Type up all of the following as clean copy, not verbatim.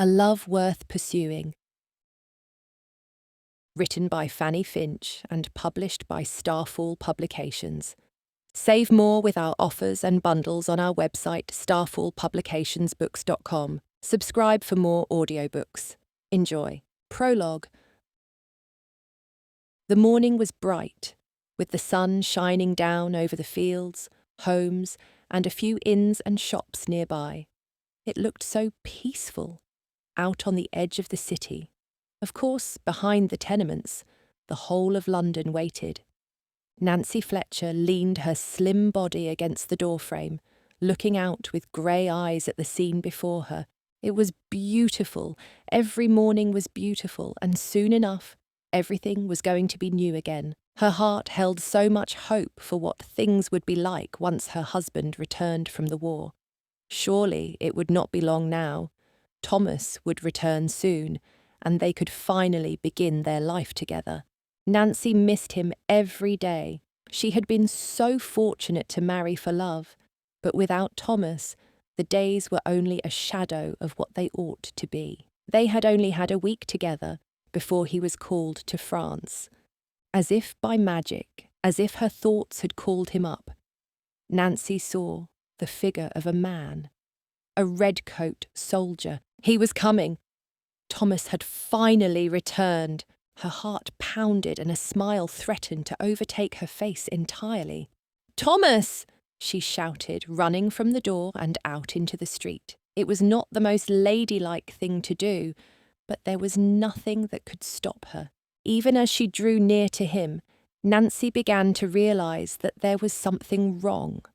A Love Worth Pursuing. Written by Fanny Finch and published by Starfall Publications. Save more with our offers and bundles on our website starfallpublicationsbooks.com. Subscribe for more audiobooks. Enjoy. Prologue. The morning was bright, with the sun shining down over the fields, homes, and a few inns and shops nearby. It looked so peaceful, out on the edge of the city. Of course, behind the tenements, the whole of London waited. Nancy Fletcher leaned her slim body against the doorframe, looking out with grey eyes at the scene before her. It was beautiful. Every morning was beautiful, and soon enough, everything was going to be new again. Her heart held so much hope for what things would be like once her husband returned from the war. Surely it would not be long now. Thomas would return soon, and they could finally begin their life together. Nancy missed him every day. She had been so fortunate to marry for love, but without Thomas, the days were only a shadow of what they ought to be. They had only had a week together before he was called to France. As if by magic, as if her thoughts had called him up, Nancy saw the figure of a man, a red-coat soldier. He was coming. Thomas had finally returned. Her heart pounded and a smile threatened to overtake her face entirely. "Thomas!" she shouted, running from the door and out into the street. It was not the most ladylike thing to do, but there was nothing that could stop her. Even as she drew near to him, Nancy began to realise that there was something wrong.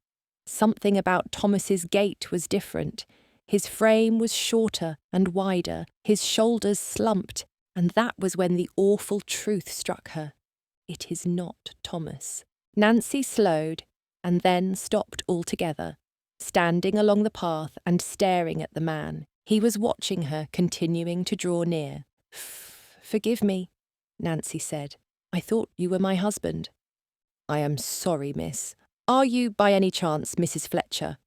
Something about Thomas's gait was different. His frame was shorter and wider, his shoulders slumped, and that was when the awful truth struck her. It is not Thomas. Nancy slowed and then stopped altogether, standing along the path and staring at the man. He was watching her, continuing to draw near. "Forgive me," Nancy said. "I thought you were my husband." "I am sorry, miss. Are you, by any chance, Mrs. Fletcher?"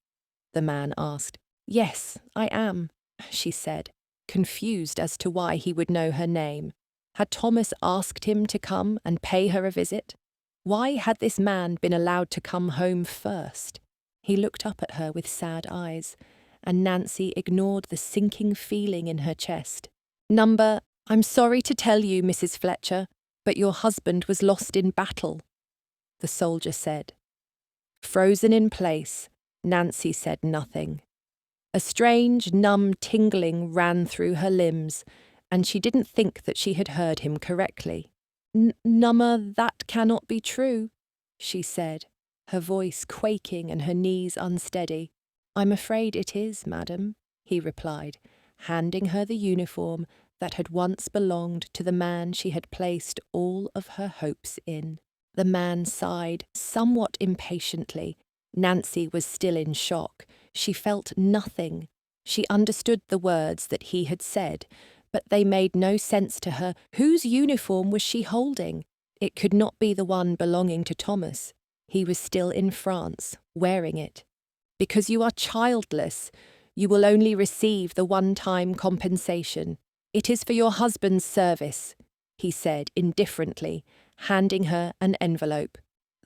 the man asked. "Yes, I am," she said, confused as to why he would know her name. Had Thomas asked him to come and pay her a visit? Why had this man been allowed to come home first? He looked up at her with sad eyes, and Nancy ignored the sinking feeling in her chest. "I'm sorry to tell you, Mrs. Fletcher, but your husband was lost in battle," the soldier said. Frozen in place, Nancy said nothing. A strange, numb tingling ran through her limbs, and she didn't think that she had heard him correctly. "Nummer, that cannot be true," she said, her voice quaking and her knees unsteady. "I'm afraid it is, madam," he replied, handing her the uniform that had once belonged to the man she had placed all of her hopes in. The man sighed, somewhat impatiently. Nancy was still in shock. She felt nothing. She understood the words that he had said, but they made no sense to her. Whose uniform was she holding? It could not be the one belonging to Thomas. He was still in France, wearing it. "Because you are childless, you will only receive the one-time compensation. It is for your husband's service," he said indifferently, handing her an envelope.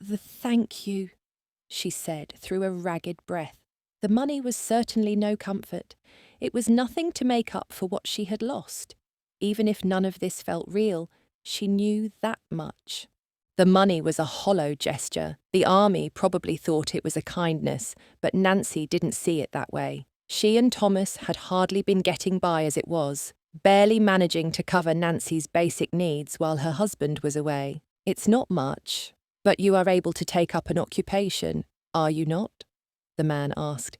Thank you," she said through a ragged breath. The money was certainly no comfort. It was nothing to make up for what she had lost. Even if none of this felt real, she knew that much. The money was a hollow gesture. The army probably thought it was a kindness, but Nancy didn't see it that way. She and Thomas had hardly been getting by as it was, barely managing to cover Nancy's basic needs while her husband was away. "It's not much, but you are able to take up an occupation, are you not?" the man asked.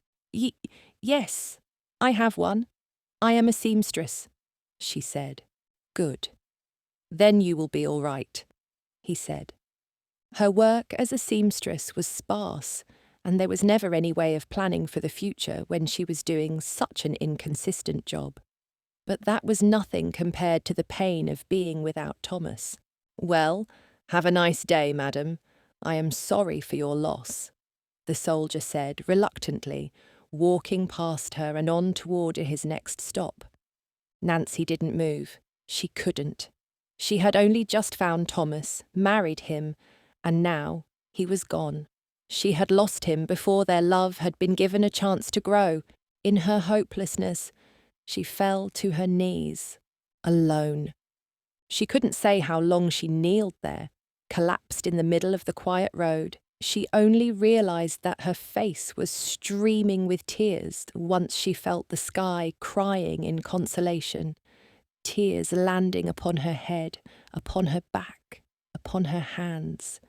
Yes, I have one. I am a seamstress," she said. "Good. Then you will be all right," he said. Her work as a seamstress was sparse, and there was never any way of planning for the future when she was doing such an inconsistent job. But that was nothing compared to the pain of being without Thomas. "Well, have a nice day, madam. I am sorry for your loss," the soldier said reluctantly, walking past her and on toward his next stop. Nancy didn't move. She couldn't. She had only just found Thomas, married him, and now he was gone. She had lost him before their love had been given a chance to grow. In her hopelessness, she fell to her knees, alone. She couldn't say how long she kneeled there, collapsed in the middle of the quiet road. She only realised that her face was streaming with tears once she felt the sky crying in consolation, tears landing upon her head, upon her back, upon her hands.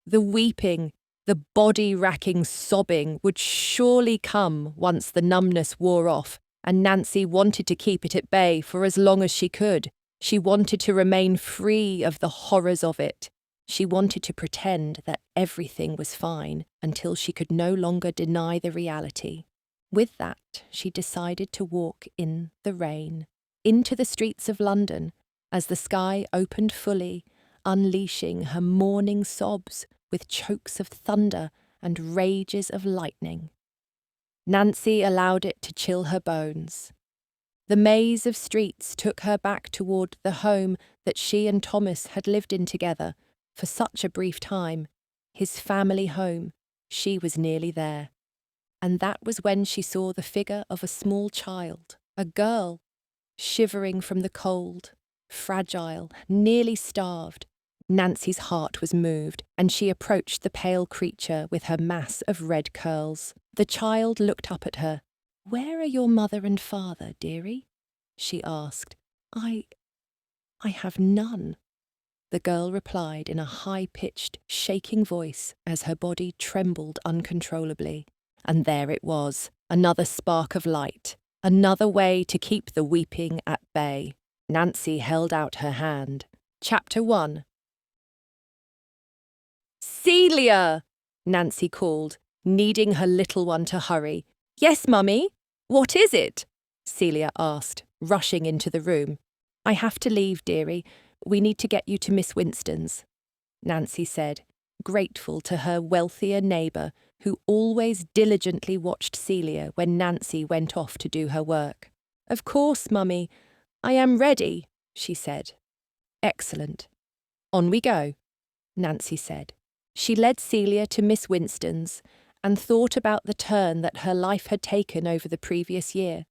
The weeping, the body-racking sobbing would surely come once the numbness wore off, and Nancy wanted to keep it at bay for as long as she could. She wanted to remain free of the horrors of it. She wanted to pretend that everything was fine until she could no longer deny the reality. With that, she decided to walk in the rain, into the streets of London, as the sky opened fully, unleashing her morning sobs with chokes of thunder and rages of lightning. Nancy allowed it to chill her bones. The maze of streets took her back toward the home that she and Thomas had lived in together for such a brief time, his family home. She was nearly there. And that was when she saw the figure of a small child, a girl, shivering from the cold, fragile, nearly starved. Nancy's heart was moved, and she approached the pale creature with her mass of red curls. The child looked up at her. "Where are your mother and father, dearie?" she asked. I have none," the girl replied in a high-pitched, shaking voice as her body trembled uncontrollably. And there it was, another spark of light, another way to keep the weeping at bay. Nancy held out her hand. Chapter 1. "Celia!" Nancy called, needing her little one to hurry. "Yes, Mummy? What is it?" Celia asked, rushing into the room. "I have to leave, dearie. We need to get you to Miss Winston's," Nancy said, grateful to her wealthier neighbour who always diligently watched Celia when Nancy went off to do her work. "Of course, Mummy. I am ready," she said. "Excellent. On we go," Nancy said. She led Celia to Miss Winston's and thought about the turn that her life had taken over the previous year.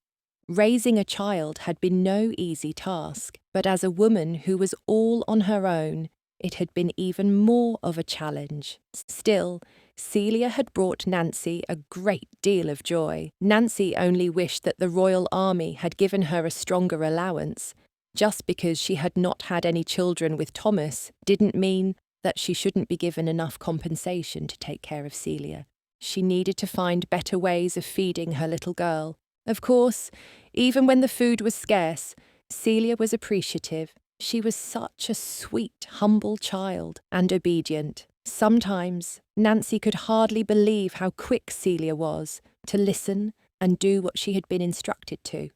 Raising a child had been no easy task, but as a woman who was all on her own, it had been even more of a challenge. Still, Celia had brought Nancy a great deal of joy. Nancy only wished that the Royal Army had given her a stronger allowance. Just because she had not had any children with Thomas didn't mean that she shouldn't be given enough compensation to take care of Celia. She needed to find better ways of feeding her little girl. Of course, even when the food was scarce, Celia was appreciative. She was such a sweet, humble child, and obedient. Sometimes Nancy could hardly believe how quick Celia was to listen and do what she had been instructed to.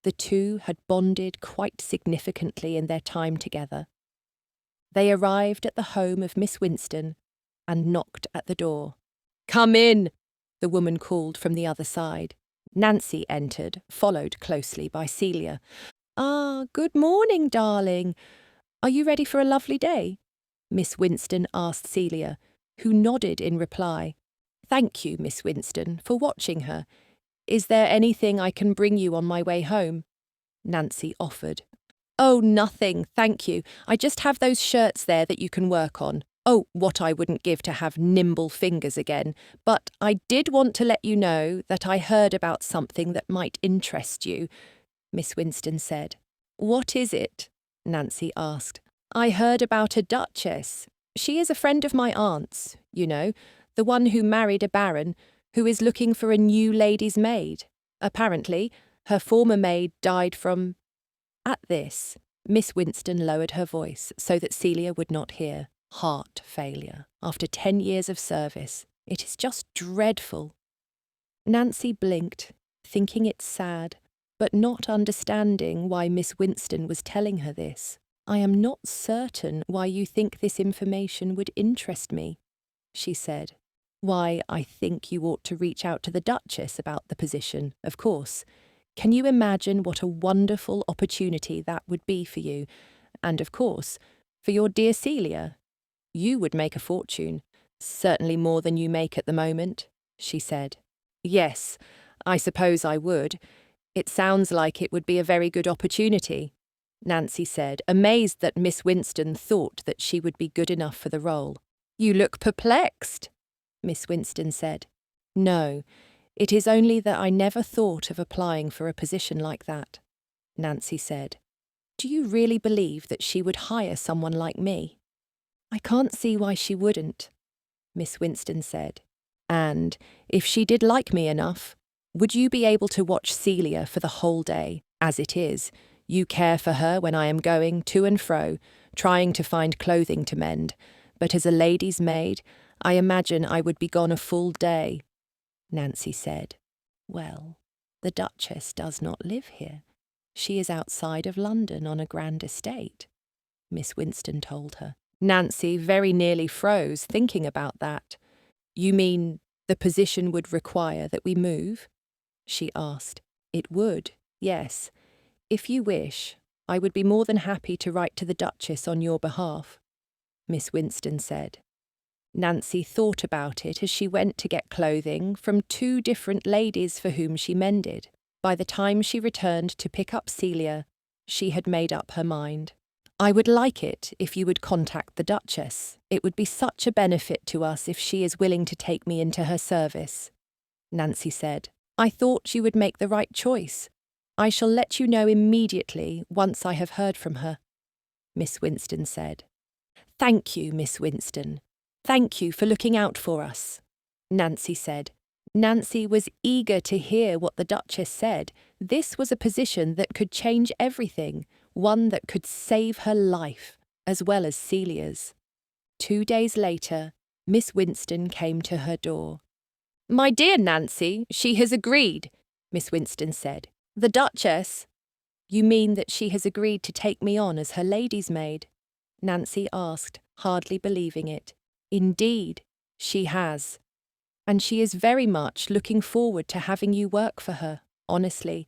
The two had bonded quite significantly in their time together. They arrived at the home of Miss Winston and knocked at the door. "Come in," the woman called from the other side. Nancy entered, followed closely by Celia. "Ah, good morning, darling. Are you ready for a lovely day?" Miss Winston asked Celia, who nodded in reply. "Thank you, Miss Winston, for watching her. Is there anything I can bring you on my way home?" Nancy offered. "Oh, nothing, thank you. I just have those shirts there that you can work on. Oh, what I wouldn't give to have nimble fingers again. But I did want to let you know that I heard about something that might interest you," Miss Winston said. "What is it?" Nancy asked. "I heard about a duchess. She is a friend of my aunt's, you know, the one who married a baron, who is looking for a new lady's maid. Apparently, her former maid died from—" At this, Miss Winston lowered her voice so that Celia would not hear. "Heart failure. After 10 years of service. It is just dreadful." Nancy blinked, thinking it sad, but not understanding why Miss Winston was telling her this. "I am not certain why you think this information would interest me," she said. "Why, I think you ought to reach out to the Duchess about the position, of course. Can you imagine what a wonderful opportunity that would be for you? And, of course, for your dear Celia. You would make a fortune, certainly more than you make at the moment, she said. Yes, I suppose I would. It sounds like it would be a very good opportunity, Nancy said, amazed that Miss Winston thought that she would be good enough for the role. You look perplexed, Miss Winston said. No, it is only that I never thought of applying for a position like that, Nancy said. Do you really believe that she would hire someone like me? I can't see why she wouldn't, Miss Winston said. And, if she did like me enough, would you be able to watch Celia for the whole day? As it is, you care for her when I am going to and fro, trying to find clothing to mend, but as a lady's maid, I imagine I would be gone a full day, Nancy said. Well, the Duchess does not live here. She is outside of London on a grand estate, Miss Winston told her. Nancy very nearly froze thinking about that. You mean the position would require that we move? She asked. It would, yes. If you wish, I would be more than happy to write to the Duchess on your behalf, Miss Winston said. Nancy thought about it as she went to get clothing from 2 different ladies for whom she mended. By the time she returned to pick up Celia, she had made up her mind. I would like it if you would contact the Duchess. It would be such a benefit to us if she is willing to take me into her service, Nancy said. I thought you would make the right choice. I shall let you know immediately once I have heard from her, Miss Winston said. Thank you, Miss Winston. Thank you for looking out for us, Nancy said. Nancy was eager to hear what the Duchess said. This was a position that could change everything, one that could save her life, as well as Celia's. 2 days later, Miss Winston came to her door. My dear Nancy, she has agreed, Miss Winston said. The Duchess? You mean that she has agreed to take me on as her lady's maid? Nancy asked, hardly believing it. Indeed, she has. And she is very much looking forward to having you work for her. Honestly,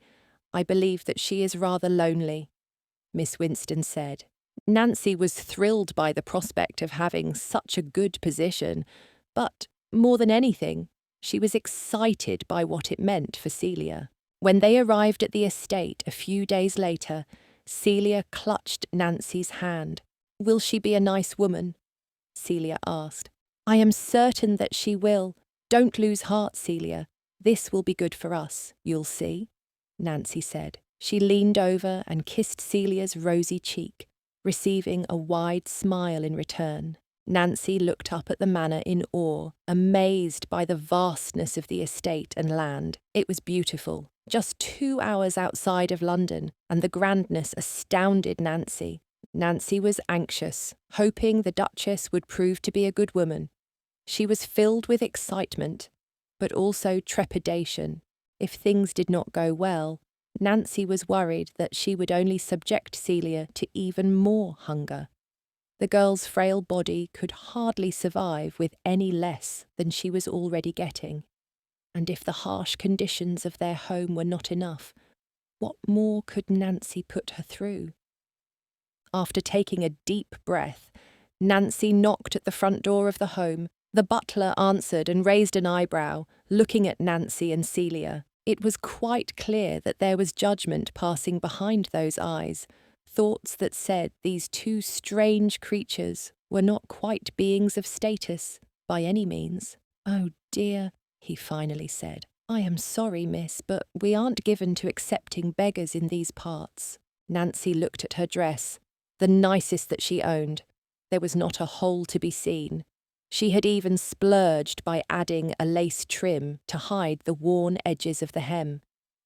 I believe that she is rather lonely, Miss Winston said. Nancy was thrilled by the prospect of having such a good position, but, more than anything, she was excited by what it meant for Celia. When they arrived at the estate a few days later, Celia clutched Nancy's hand. Will she be a nice woman? Celia asked. I am certain that she will. Don't lose heart, Celia. This will be good for us, you'll see, Nancy said. She leaned over and kissed Celia's rosy cheek, receiving a wide smile in return. Nancy looked up at the manor in awe, amazed by the vastness of the estate and land. It was beautiful, just 2 hours outside of London, and the grandness astounded Nancy. Nancy was anxious, hoping the Duchess would prove to be a good woman. She was filled with excitement, but also trepidation. If things did not go well, Nancy was worried that she would only subject Celia to even more hunger. The girl's frail body could hardly survive with any less than she was already getting. And if the harsh conditions of their home were not enough, what more could Nancy put her through? After taking a deep breath, Nancy knocked at the front door of the home. The butler answered and raised an eyebrow, looking at Nancy and Celia. It was quite clear that there was judgment passing behind those eyes, thoughts that said these 2 strange creatures were not quite beings of status, by any means. Oh dear, he finally said. I am sorry, miss, but we aren't given to accepting beggars in these parts. Nancy looked at her dress, the nicest that she owned. There was not a hole to be seen. She had even splurged by adding a lace trim to hide the worn edges of the hem.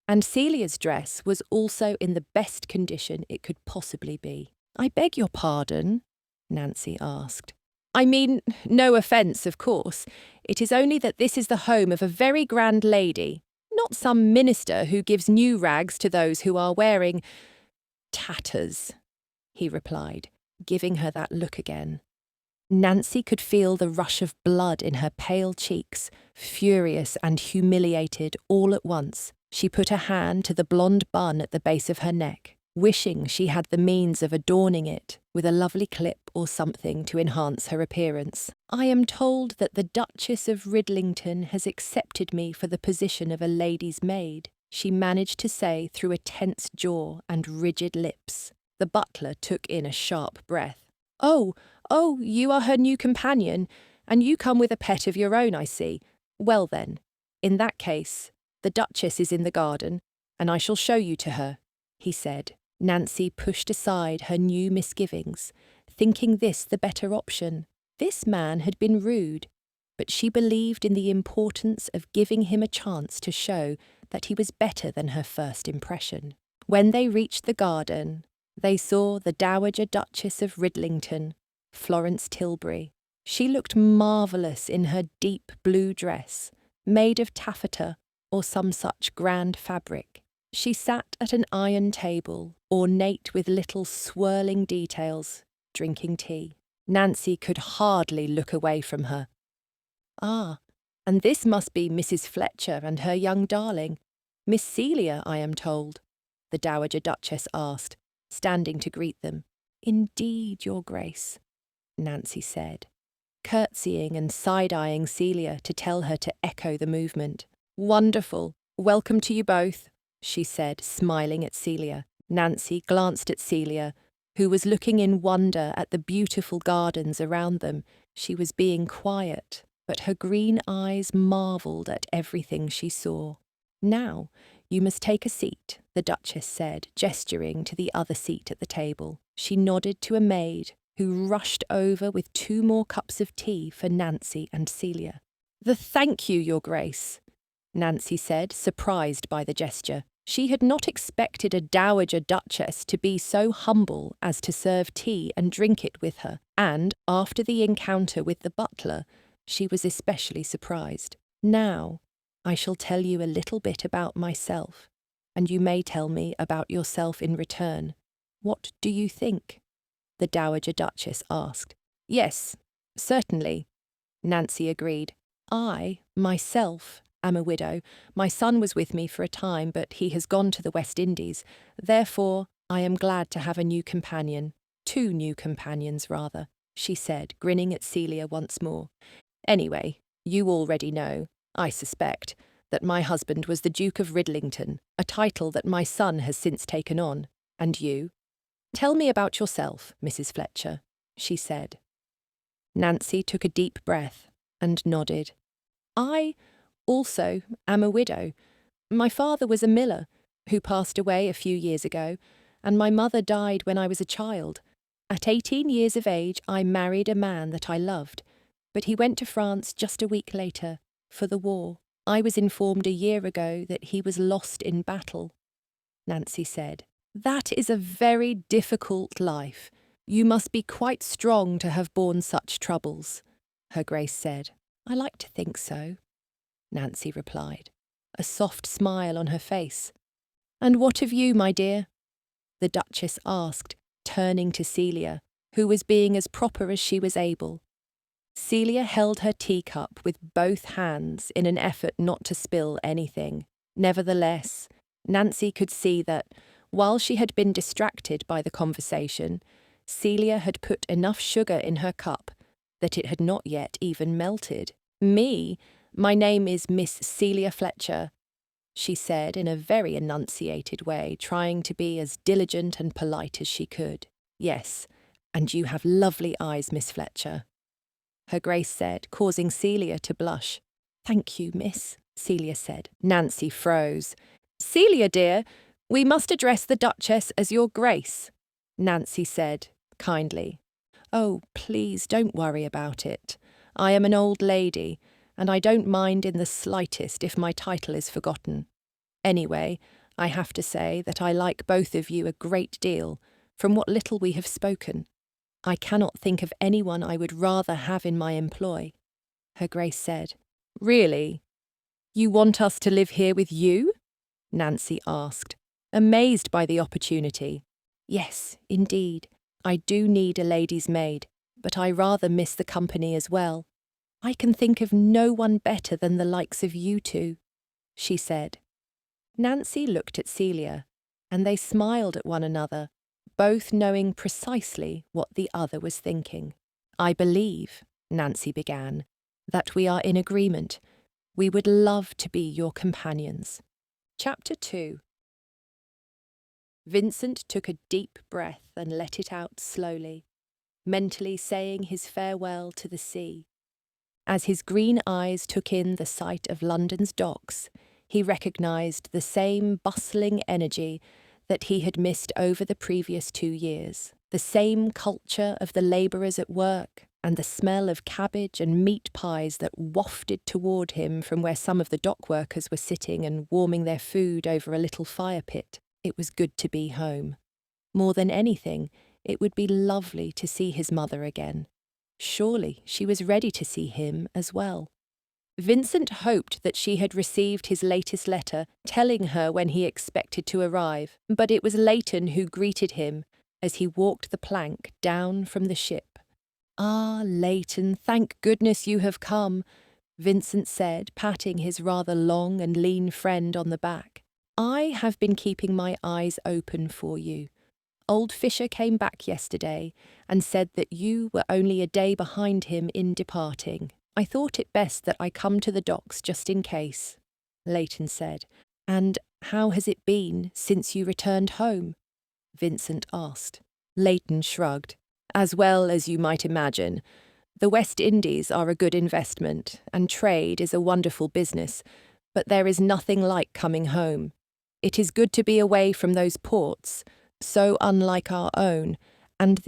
And Celia's dress was also in the best condition it could possibly be. I beg your pardon? Nancy asked. I mean, no offence, of course. It is only that this is the home of a very grand lady, not some minister who gives new rags to those who are wearing tatters, he replied, giving her that look again. Nancy could feel the rush of blood in her pale cheeks, furious and humiliated all at once. She put a hand to the blonde bun at the base of her neck, wishing she had the means of adorning it with a lovely clip or something to enhance her appearance. "I am told that the Duchess of Ridlington has accepted me for the position of a lady's maid," she managed to say through a tense jaw and rigid lips. The butler took in a sharp breath. Oh, you are her new companion, and you come with a pet of your own, I see. Well then, in that case, the Duchess is in the garden, and I shall show you to her," he said. Nancy pushed aside her new misgivings, thinking this the better option. This man had been rude, but she believed in the importance of giving him a chance to show that he was better than her first impression. When they reached the garden, they saw the Dowager Duchess of Ridlington, Florence Tilbury. She looked marvellous in her deep blue dress, made of taffeta or some such grand fabric. She sat at an iron table, ornate with little swirling details, drinking tea. Nancy could hardly look away from her. "Ah, and this must be Mrs. Fletcher and her young darling. Miss Celia, I am told," the Dowager Duchess asked, standing to greet them. "Indeed, Your Grace," Nancy said, curtsying and side-eyeing Celia to tell her to echo the movement. "Wonderful. Welcome to you both," she said, smiling at Celia. Nancy glanced at Celia, who was looking in wonder at the beautiful gardens around them. She was being quiet, but her green eyes marvelled at everything she saw. "Now, you must take a seat," the Duchess said, gesturing to the other seat at the table. She nodded to a maid, who rushed over with 2 more cups of tea for Nancy and Celia. "Thank you, Your Grace," Nancy said, surprised by the gesture. She had not expected a Dowager Duchess to be so humble as to serve tea and drink it with her, and, after the encounter with the butler, she was especially surprised. "Now, I shall tell you a little bit about myself, and you may tell me about yourself in return. What do you think?" the Dowager Duchess asked. "Yes, certainly," Nancy agreed. "I, myself, am a widow. My son was with me for a time, but he has gone to the West Indies. Therefore, I am glad to have a new companion. 2 new companions, rather," she said, grinning at Celia once more. "Anyway, you already know, I suspect, that my husband was the Duke of Ridlington, a title that my son has since taken on. And you? Tell me about yourself, Mrs. Fletcher," she said. Nancy took a deep breath and nodded. "I, also, am a widow. My father was a miller, who passed away a few years ago, and my mother died when I was a child. At 18 years of age, I married a man that I loved, but he went to France just a week later, for the war. I was informed a year ago that he was lost in battle," Nancy said. "That is a very difficult life. You must be quite strong to have borne such troubles," Her Grace said. "I like to think so," Nancy replied, a soft smile on her face. "And what of you, my dear?" the Duchess asked, turning to Celia, who was being as proper as she was able. Celia held her teacup with both hands in an effort not to spill anything. Nevertheless, Nancy could see that, while she had been distracted by the conversation, Celia had put enough sugar in her cup that it had not yet even melted. My name is Miss Celia Fletcher," she said in a very enunciated way, trying to be as diligent and polite as she could. "Yes, and you have lovely eyes, Miss Fletcher," Her Grace said, causing Celia to blush. "Thank you, miss," Celia said. Nancy froze. "Celia, dear, we must address the Duchess as Your Grace," Nancy said, kindly. "Oh, please don't worry about it. I am an old lady, and I don't mind in the slightest if my title is forgotten. Anyway, I have to say that I like both of you a great deal, from what little we have spoken. I cannot think of anyone I would rather have in my employ," Her Grace said. "Really? You want us to live here with you?" Nancy asked, amazed by the opportunity. "Yes, indeed. I do need a lady's maid, but I rather miss the company as well. I can think of no one better than the likes of you two," she said. Nancy looked at Celia, and they smiled at one another, both knowing precisely what the other was thinking. "I believe," Nancy began, "that we are in agreement. We would love to be your companions." Chapter 2. Vincent took a deep breath and let it out slowly, mentally saying his farewell to the sea. As his green eyes took in the sight of London's docks, he recognised the same bustling energy that he had missed over the previous 2 years, the same culture of the labourers at work, and the smell of cabbage and meat pies that wafted toward him from where some of the dock workers were sitting and warming their food over a little fire pit. It was good to be home. More than anything, it would be lovely to see his mother again. Surely she was ready to see him as well. Vincent hoped that she had received his latest letter telling her when he expected to arrive, but it was Leighton who greeted him as he walked the plank down from the ship. "Ah, Leighton, thank goodness you have come," Vincent said, patting his rather long and lean friend on the back. "I have been keeping my eyes open for you. Old Fisher came back yesterday and said that you were only a day behind him in departing. I thought it best that I come to the docks just in case," Leighton said. "And how has it been since you returned home?" Vincent asked. Leighton shrugged. "As well as you might imagine. The West Indies are a good investment, and trade is a wonderful business, but there is nothing like coming home. It is good to be away from those ports, so unlike our own, and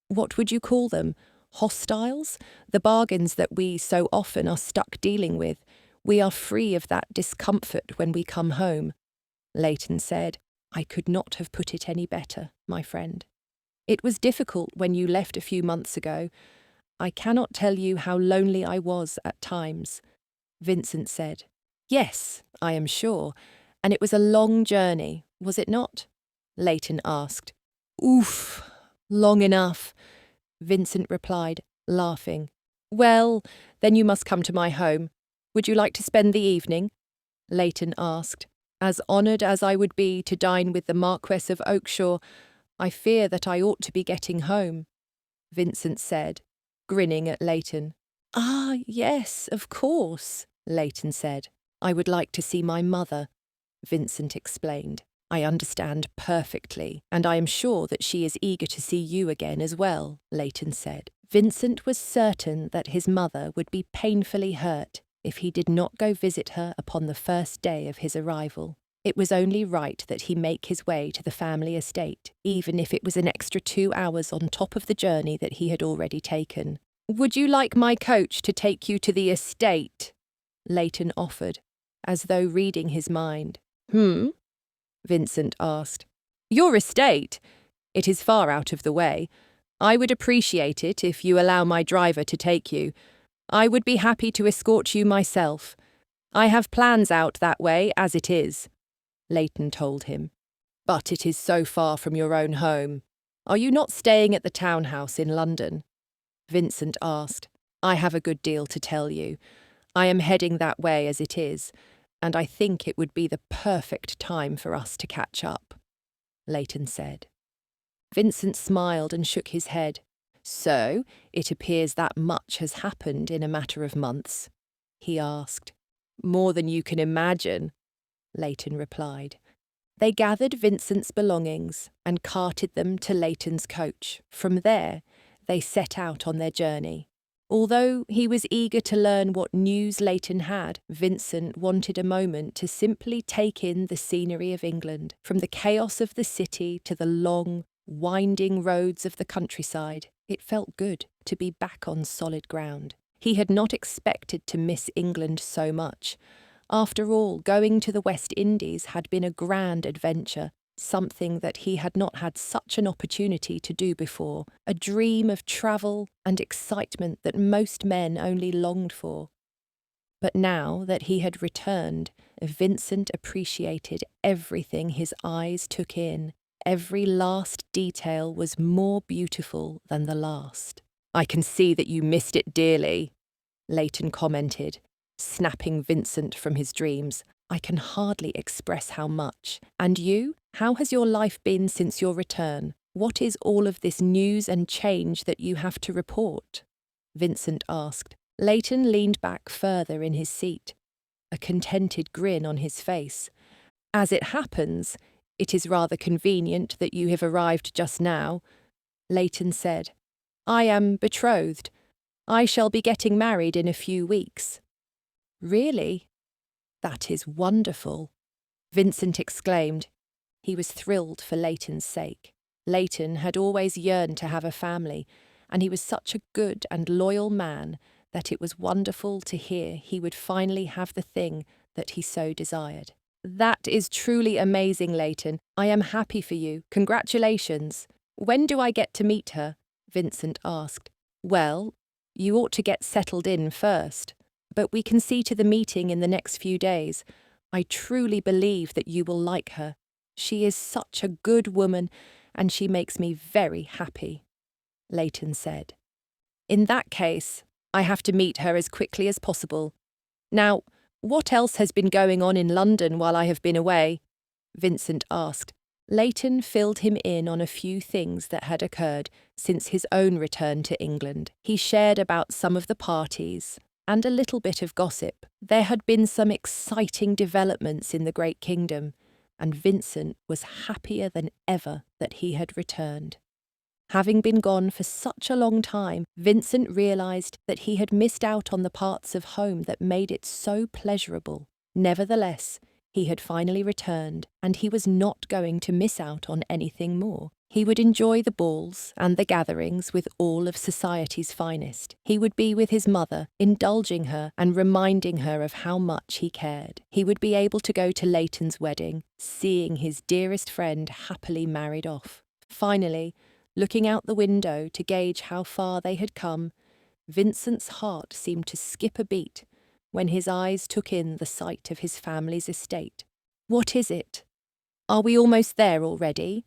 what would you call them? Hostiles? The bargains that we so often are stuck dealing with. We are free of that discomfort when we come home," Leighton said. "I could not have put it any better, my friend. It was difficult when you left a few months ago. I cannot tell you how lonely I was at times," Vincent said. "Yes, I am sure. And it was a long journey, was it not?" Leighton asked. "Oof, long enough," Vincent replied, laughing. "Well, then you must come to my home. Would you like to spend the evening?" Leighton asked. "As honoured as I would be to dine with the Marquess of Oakshire, I fear that I ought to be getting home," Vincent said, grinning at Leighton. "Ah, yes, of course," Leighton said. "I would like to see my mother," Vincent explained. "I understand perfectly, and I am sure that she is eager to see you again as well," Leighton said. Vincent was certain that his mother would be painfully hurt if he did not go visit her upon the first day of his arrival. It was only right that he make his way to the family estate, even if it was an extra 2 hours on top of the journey that he had already taken. "Would you like my coach to take you to the estate?" Leighton offered, as though reading his mind. Vincent asked. "Your estate? It is far out of the way. I would appreciate it if you allow my driver to take you. I would be happy to escort you myself. I have plans out that way as it is," Leighton told him. "But it is so far from your own home. Are you not staying at the townhouse in London?" Vincent asked. "I have a good deal to tell you. I am heading that way as it is, and I think it would be the perfect time for us to catch up," Leighton said. Vincent smiled and shook his head. "So, it appears that much has happened in a matter of months?" he asked. "More than you can imagine," Leighton replied. They gathered Vincent's belongings and carted them to Leighton's coach. From there, they set out on their journey. Although he was eager to learn what news Leighton had, Vincent wanted a moment to simply take in the scenery of England, from the chaos of the city to the long, winding roads of the countryside. It felt good to be back on solid ground. He had not expected to miss England so much. After all, going to the West Indies had been a grand adventure, something that he had not had such an opportunity to do before, a dream of travel and excitement that most men only longed for. But now that he had returned, Vincent appreciated everything his eyes took in. Every last detail was more beautiful than the last. "I can see that you missed it dearly," Leighton commented, snapping Vincent from his dreams. I can hardly express how much. And you? How has your life been since your return? What is all of this news and change that you have to report? Vincent asked. Leighton leaned back further in his seat, a contented grin on his face. As it happens, it is rather convenient that you have arrived just now, Leighton said. I am betrothed. I shall be getting married in a few weeks. Really? That is wonderful, Vincent exclaimed. He was thrilled for Leighton's sake. Leighton had always yearned to have a family, and he was such a good and loyal man that it was wonderful to hear he would finally have the thing that he so desired. That is truly amazing, Leighton. I am happy for you. Congratulations. When do I get to meet her? Vincent asked. Well, you ought to get settled in first, but we can see to the meeting in the next few days. I truly believe that you will like her. She is such a good woman, and she makes me very happy, Leighton said. In that case, I have to meet her as quickly as possible. Now, what else has been going on in London while I have been away? Vincent asked. Leighton filled him in on a few things that had occurred since his own return to England. He shared about some of the parties and a little bit of gossip. There had been some exciting developments in the great kingdom, and Vincent was happier than ever that he had returned. Having been gone for such a long time, Vincent realised that he had missed out on the parts of home that made it so pleasurable. Nevertheless, he had finally returned, and he was not going to miss out on anything more. He would enjoy the balls and the gatherings with all of society's finest. He would be with his mother, indulging her and reminding her of how much he cared. He would be able to go to Leighton's wedding, seeing his dearest friend happily married off. Finally, looking out the window to gauge how far they had come, Vincent's heart seemed to skip a beat when his eyes took in the sight of his family's estate. What is it? Are we almost there already?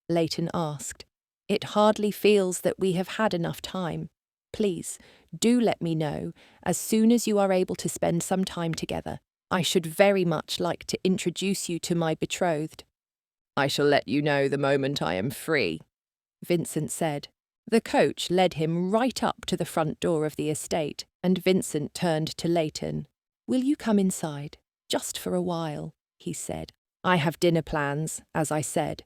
Leighton asked. It hardly feels that we have had enough time. Please, do let me know as soon as you are able to spend some time together. I should very much like to introduce you to my betrothed. I shall let you know the moment I am free, Vincent said. The coach led him right up to the front door of the estate, and Vincent turned to Leighton. Will you come inside? Just for a while, he said. I have dinner plans, as I said.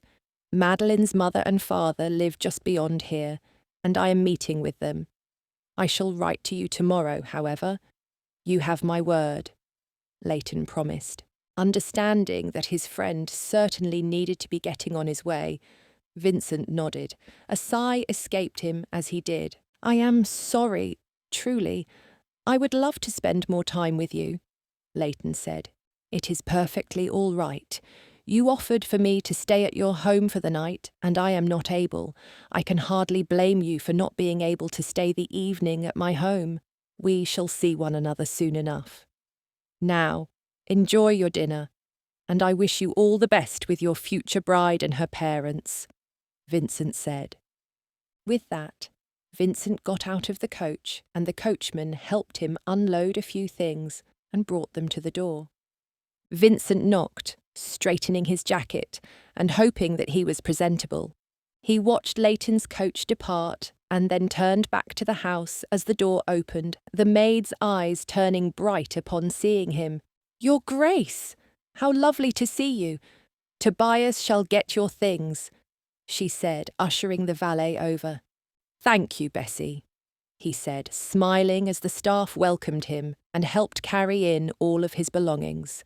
Madeline's mother and father live just beyond here, and I am meeting with them. I shall write to you tomorrow, however. You have my word, Leighton promised. Understanding that his friend certainly needed to be getting on his way, Vincent nodded. A sigh escaped him as he did. I am sorry, truly. I would love to spend more time with you, Leighton said. It is perfectly all right. You offered for me to stay at your home for the night, and I am not able. I can hardly blame you for not being able to stay the evening at my home. We shall see one another soon enough. Now, enjoy your dinner, and I wish you all the best with your future bride and her parents, Vincent said. With that, Vincent got out of the coach, and the coachman helped him unload a few things and brought them to the door. Vincent knocked, straightening his jacket and hoping that he was presentable. He watched Leighton's coach depart and then turned back to the house as the door opened, the maid's eyes turning bright upon seeing him. Your Grace! How lovely to see you! Tobias shall get your things, she said, ushering the valet over. Thank you, Bessie, he said, smiling as the staff welcomed him and helped carry in all of his belongings.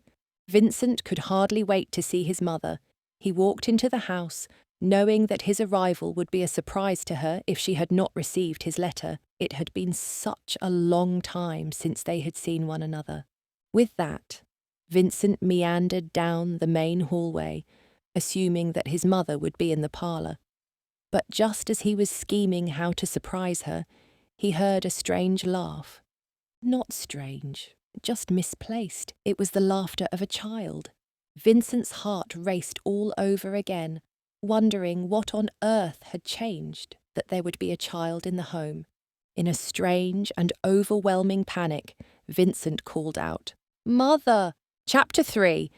Vincent could hardly wait to see his mother. He walked into the house, knowing that his arrival would be a surprise to her if she had not received his letter. It had been such a long time since they had seen one another. With that, Vincent meandered down the main hallway, assuming that his mother would be in the parlour. But just as he was scheming how to surprise her, he heard a strange laugh. Not strange, just misplaced. It was the laughter of a child. Vincent's heart raced all over again, wondering what on earth had changed that there would be a child in the home. In a strange and overwhelming panic, Vincent called out, "Mother! Chapter 3.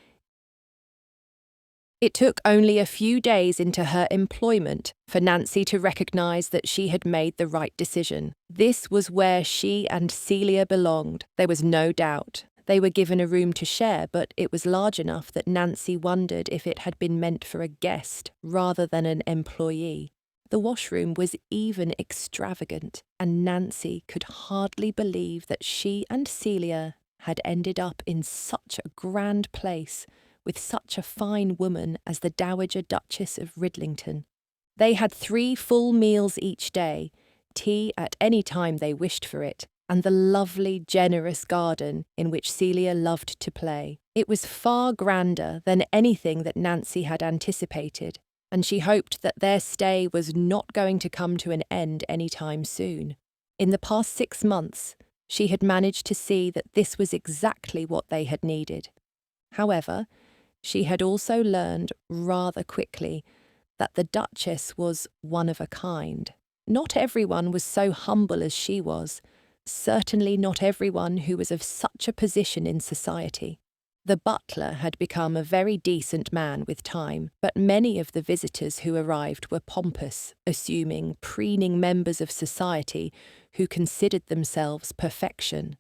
It took only a few days into her employment for Nancy to recognise that she had made the right decision. This was where she and Celia belonged. There was no doubt. They were given a room to share, but it was large enough that Nancy wondered if it had been meant for a guest rather than an employee. The washroom was even extravagant, and Nancy could hardly believe that she and Celia had ended up in such a grand place with such a fine woman as the Dowager Duchess of Ridlington. They had 3 full meals each day, tea at any time they wished for it, and the lovely, generous garden in which Celia loved to play. It was far grander than anything that Nancy had anticipated, and she hoped that their stay was not going to come to an end any time soon. In the past 6 months, she had managed to see that this was exactly what they had needed. However, she had also learned rather quickly that the Duchess was one of a kind. Not everyone was so humble as she was, certainly not everyone who was of such a position in society. The butler had become a very decent man with time, but many of the visitors who arrived were pompous, assuming, preening members of society who considered themselves perfection.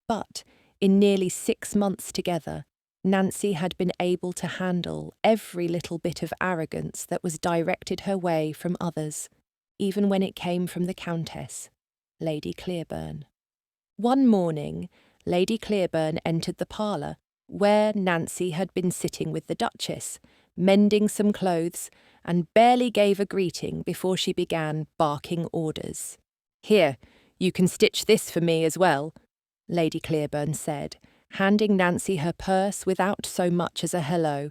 But in nearly 6 months together, Nancy had been able to handle every little bit of arrogance that was directed her way from others, even when it came from the Countess, Lady Clearburn. One morning, Lady Clearburn entered the parlour, where Nancy had been sitting with the Duchess, mending some clothes, and barely gave a greeting before she began barking orders. "Here, you can stitch this for me as well," Lady Clearburn said, handing Nancy her purse without so much as a hello.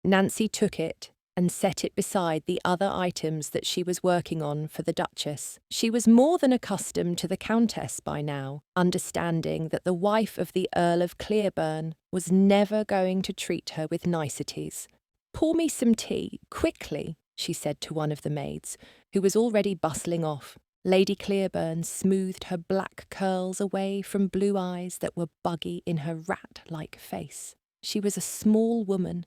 Nancy took it and set it beside the other items that she was working on for the Duchess. She was more than accustomed to the Countess by now, understanding that the wife of the Earl of Clearburn was never going to treat her with niceties. "Pour me some tea, quickly," she said to one of the maids, who was already bustling off. Lady Clearburn smoothed her black curls away from blue eyes that were buggy in her rat-like face. She was a small woman,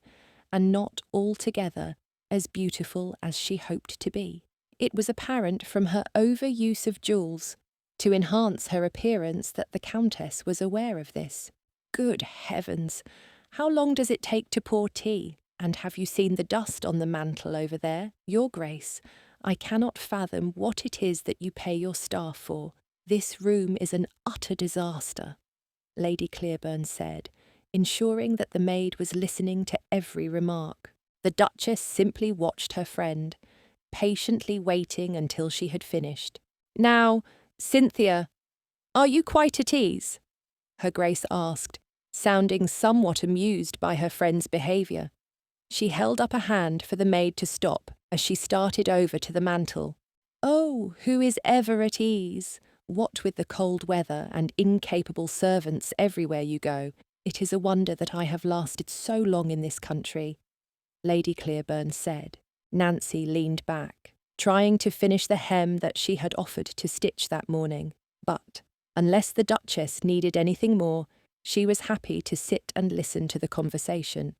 and not altogether as beautiful as she hoped to be. It was apparent from her overuse of jewels to enhance her appearance that the Countess was aware of this. "Good heavens! How long does it take to pour tea? And have you seen the dust on the mantel over there, Your Grace? I cannot fathom what it is that you pay your staff for. This room is an utter disaster," Lady Clearburn said, ensuring that the maid was listening to every remark. The Duchess simply watched her friend, patiently waiting until she had finished. "Now, Cynthia, are you quite at ease?" Her Grace asked, sounding somewhat amused by her friend's behaviour. She held up a hand for the maid to stop as she started over to the mantel. "Oh, who is ever at ease? What with the cold weather and incapable servants everywhere you go, it is a wonder that I have lasted so long in this country," Lady Clearburn said. Nancy leaned back, trying to finish the hem that she had offered to stitch that morning. But, unless the Duchess needed anything more, she was happy to sit and listen to the conversation.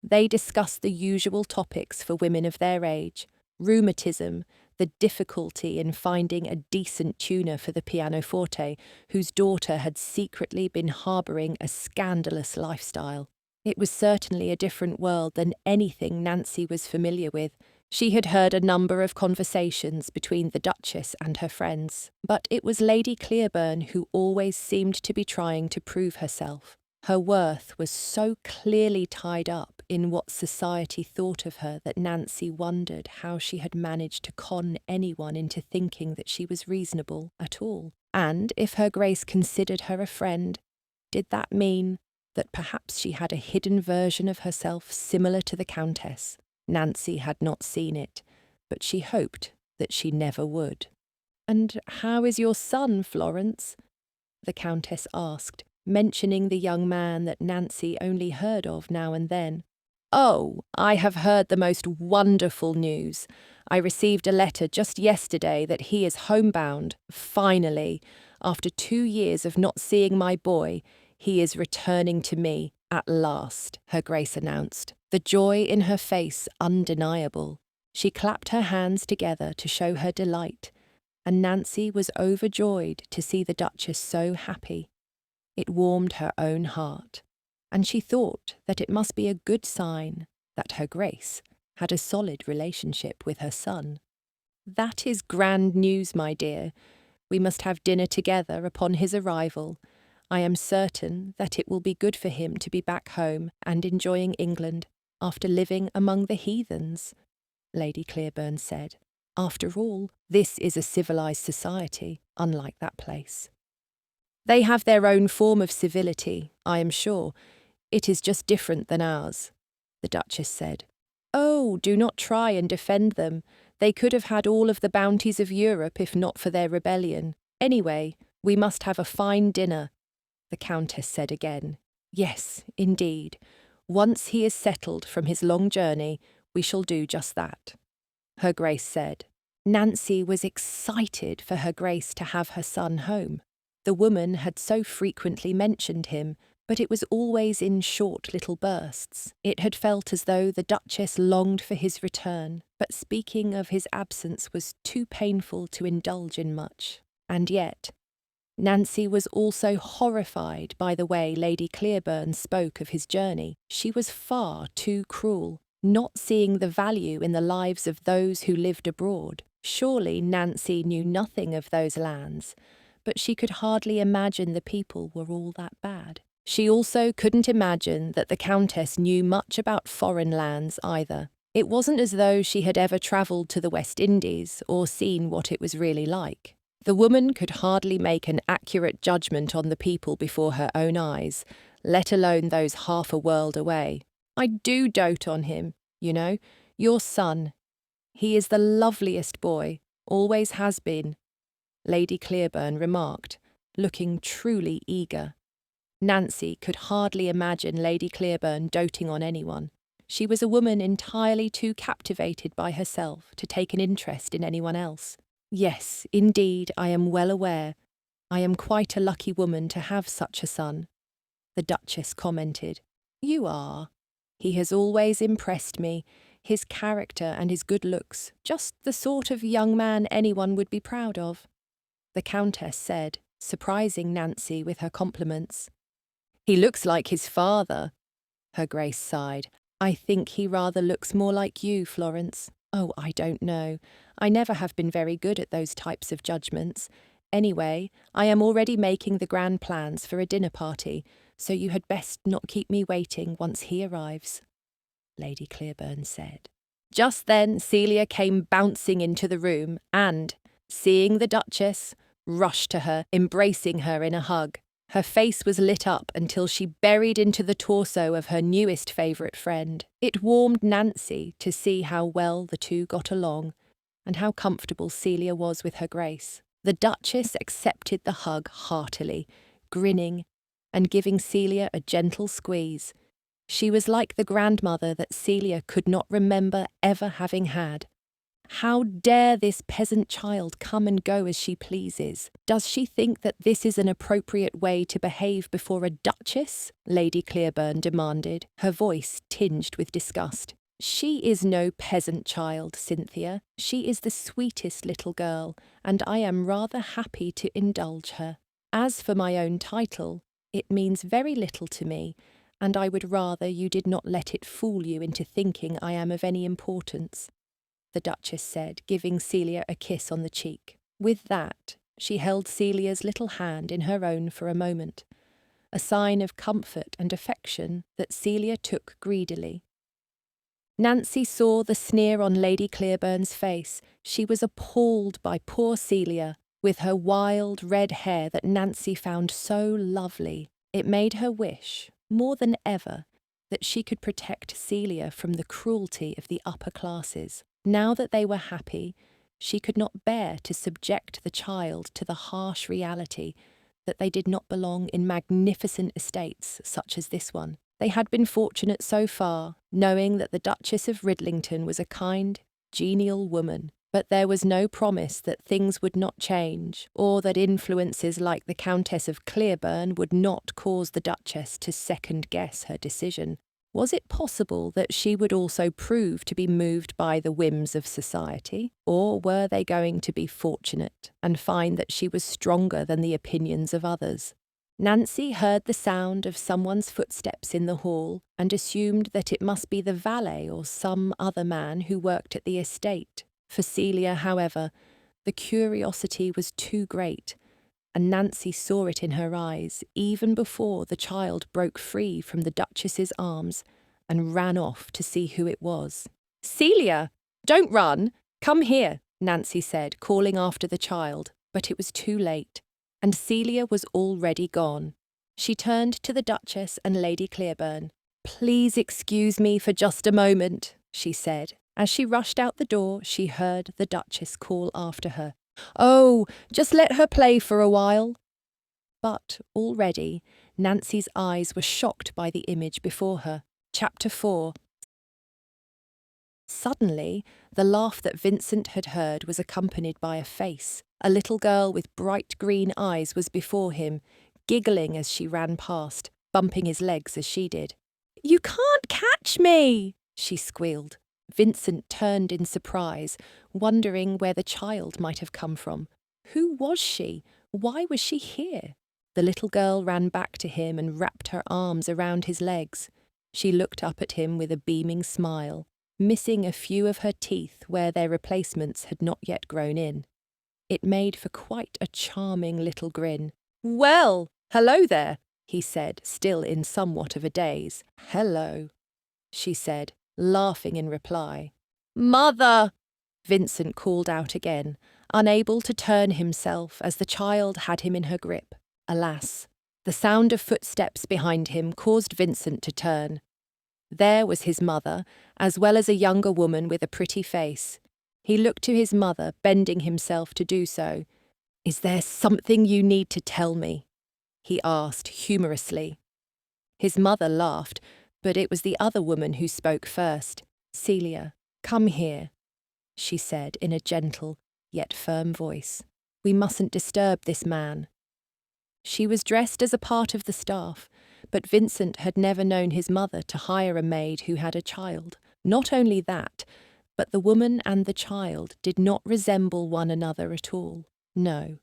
They discussed the usual topics for women of their age: rheumatism, the difficulty in finding a decent tuner for the pianoforte, whose daughter had secretly been harbouring a scandalous lifestyle. It was certainly a different world than anything Nancy was familiar with. She had heard a number of conversations between the Duchess and her friends, but it was Lady Clearburn who always seemed to be trying to prove herself. Her worth was so clearly tied up in what society thought of her that Nancy wondered how she had managed to con anyone into thinking that she was reasonable at all. And if her Grace considered her a friend, did that mean that perhaps she had a hidden version of herself similar to the Countess? Nancy had not seen it, but she hoped that she never would. "And how is your son, Florence?" the Countess asked, mentioning the young man that Nancy only heard of now and then. "Oh, I have heard the most wonderful news. I received a letter just yesterday that he is homebound, finally. After 2 years of not seeing my boy, he is returning to me, "At last," Her Grace announced, the joy in her face undeniable. She clapped her hands together to show her delight, and Nancy was overjoyed to see the Duchess so happy. It warmed her own heart, and she thought that it must be a good sign that Her Grace had a solid relationship with her son. "That is grand news, my dear. We must have dinner together upon his arrival. I am certain that it will be good for him to be back home and enjoying England after living among the heathens," Lady Clearburn said. "After all, this is a civilised society, unlike that place." "They have their own form of civility, I am sure. It is just different than ours," the Duchess said. "Oh, do not try and defend them. They could have had all of the bounties of Europe if not for their rebellion. Anyway, we must have a fine dinner," the Countess said again. "Yes, indeed. Once he is settled from his long journey, we shall do just that," Her Grace said. Nancy was excited for Her Grace to have her son home. The woman had so frequently mentioned him, but it was always in short little bursts. It had felt as though the Duchess longed for his return, but speaking of his absence was too painful to indulge in much. And yet, Nancy was also horrified by the way Lady Clearburn spoke of his journey. She was far too cruel, not seeing the value in the lives of those who lived abroad. Surely Nancy knew nothing of those lands, but she could hardly imagine the people were all that bad. She also couldn't imagine that the Countess knew much about foreign lands either. It wasn't as though she had ever travelled to the West Indies or seen what it was really like. The woman could hardly make an accurate judgment on the people before her own eyes, let alone those half a world away. "I do dote on him, you know, your son. He is the loveliest boy, always has been," Lady Clearburn remarked, looking truly eager. Nancy could hardly imagine Lady Clearburn doting on anyone. She was a woman entirely too captivated by herself to take an interest in anyone else. "Yes, indeed, I am well aware. I am quite a lucky woman to have such a son," the Duchess commented. "You are. He has always impressed me, his character and his good looks, just the sort of young man anyone would be proud of," the Countess said, surprising Nancy with her compliments. "He looks like his father," Her Grace sighed. "I think he rather looks more like you, Florence." "Oh, I don't know. I never have been very good at those types of judgments. Anyway, I am already making the grand plans for a dinner party, so you had best not keep me waiting once he arrives," Lady Clearburn said. Just then Celia came bouncing into the room and, seeing the Duchess, rushed to her, embracing her in a hug. Her face was lit up until she buried into the torso of her newest favourite friend. It warmed Nancy to see how well the two got along, and how comfortable Celia was with Her Grace. The Duchess accepted the hug heartily, grinning, and giving Celia a gentle squeeze. She was like the grandmother that Celia could not remember ever having had. How dare this peasant child come and go as she pleases? Does she think that this is an appropriate way to behave before a duchess? Lady Clearburn demanded, her voice tinged with disgust. She is no peasant child, Cynthia. She is the sweetest little girl, and I am rather happy to indulge her. As for my own title, it means very little to me, and I would rather you did not let it fool you into thinking I am of any importance, the Duchess said, giving Celia a kiss on the cheek. With that, she held Celia's little hand in her own for a moment, a sign of comfort and affection that Celia took greedily. Nancy saw the sneer on Lady Clearburn's face. She was appalled by poor Celia, with her wild red hair that Nancy found so lovely. It made her wish, more than ever, that she could protect Celia from the cruelty of the upper classes. Now that they were happy, she could not bear to subject the child to the harsh reality that they did not belong in magnificent estates such as this one. They had been fortunate so far, knowing that the Duchess of Ridlington was a kind, genial woman But there was no promise that things would not change, or that influences like the Countess of Clearburn would not cause the Duchess to second-guess her decision. Was it possible that she would also prove to be moved by the whims of society, or were they going to be fortunate and find that she was stronger than the opinions of others? Nancy heard the sound of someone's footsteps in the hall and assumed that it must be the valet or some other man who worked at the estate. For Celia, however, the curiosity was too great, and Nancy saw it in her eyes even before the child broke free from the Duchess's arms and ran off to see who it was. "Celia, don't run! Come here," Nancy said, calling after the child, but it was too late, and Celia was already gone. She turned to the Duchess and Lady Clearburn. "Please excuse me for just a moment," she said. As she rushed out the door, she heard the Duchess call after her, "Oh, just let her play for a while." But already Nancy's eyes were shocked by the image before her. Chapter 4. Suddenly, the laugh that Vincent had heard was accompanied by a face. A little girl with bright green eyes was before him, giggling as she ran past, bumping his legs as she did. "You can't catch me!" she squealed. Vincent turned in surprise, wondering where the child might have come from. Who was she? Why was she here? The little girl ran back to him and wrapped her arms around his legs. She looked up at him with a beaming smile, missing a few of her teeth where their replacements had not yet grown in. It made for quite a charming little grin. "Well, hello there," he said, still in somewhat of a daze. "Hello," she said, laughing in reply. "Mother!" Vincent called out again, unable to turn himself as the child had him in her grip. Alas, the sound of footsteps behind him caused Vincent to turn. There was his mother, as well as a younger woman with a pretty face. He looked to his mother, bending himself to do so. "Is there something you need to tell me?" he asked humorously. His mother laughed, but it was the other woman who spoke first. "Celia, come here," she said in a gentle yet firm voice. "We mustn't disturb this man." She was dressed as a part of the staff, but Vincent had never known his mother to hire a maid who had a child. Not only that, but the woman and the child did not resemble one another at all. No,